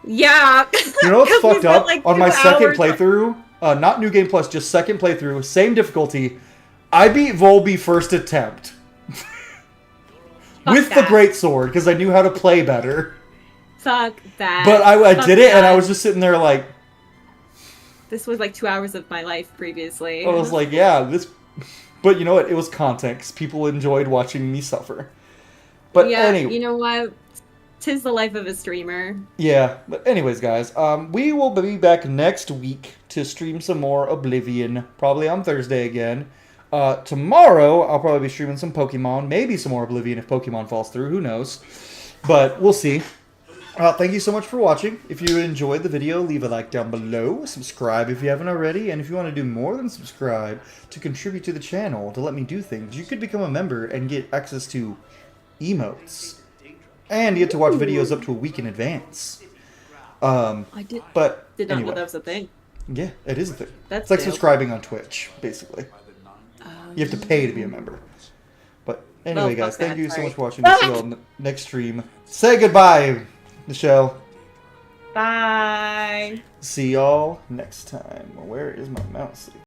[SPEAKER 2] Yeah.
[SPEAKER 1] You know what's
[SPEAKER 2] 'Cause we
[SPEAKER 1] fucked
[SPEAKER 2] spent,
[SPEAKER 1] up?
[SPEAKER 2] like,
[SPEAKER 1] On my
[SPEAKER 2] 2
[SPEAKER 1] second
[SPEAKER 2] hours-
[SPEAKER 1] playthrough, not New Game Plus, just second playthrough, same difficulty, I beat Volby first attempt. With the greatsword, because I knew how to play better.
[SPEAKER 2] Fuck that.
[SPEAKER 1] But I
[SPEAKER 2] Fuck
[SPEAKER 1] did it, and I
[SPEAKER 2] that.
[SPEAKER 1] was just sitting there like...
[SPEAKER 2] This was like 2 hours of my life previously.
[SPEAKER 1] I was like, yeah, this... But you know what? It was content, because people enjoyed watching me suffer. But
[SPEAKER 2] yeah,
[SPEAKER 1] anyway...
[SPEAKER 2] you know what? 'Tis the life of a streamer.
[SPEAKER 1] Yeah, but anyways, guys, we will be back next week to stream some more Oblivion, probably on Thursday again. Tomorrow, I'll probably be streaming some Pokemon, maybe some more Oblivion if Pokemon falls through, who knows. But we'll see. Thank you so much for watching. If you enjoyed the video, leave a like down below, subscribe if you haven't already, and if you want to do more than subscribe to contribute to the channel, to let me do things, you could become a member and get access to emotes. And you get to watch videos up to a week in advance.
[SPEAKER 2] I did not
[SPEAKER 1] anyway.
[SPEAKER 2] know that was a thing.
[SPEAKER 1] Yeah, it is a thing.
[SPEAKER 2] That's
[SPEAKER 1] it's like
[SPEAKER 2] dope.
[SPEAKER 1] subscribing on Twitch, basically. You have to pay to be a member. But anyway,
[SPEAKER 2] Well,
[SPEAKER 1] guys,
[SPEAKER 2] fuck
[SPEAKER 1] thank
[SPEAKER 2] that,
[SPEAKER 1] you so
[SPEAKER 2] sorry.
[SPEAKER 1] much for watching. See you all next stream. Say goodbye, Michelle.
[SPEAKER 2] Bye.
[SPEAKER 1] See y'all next time. Where is my mouse?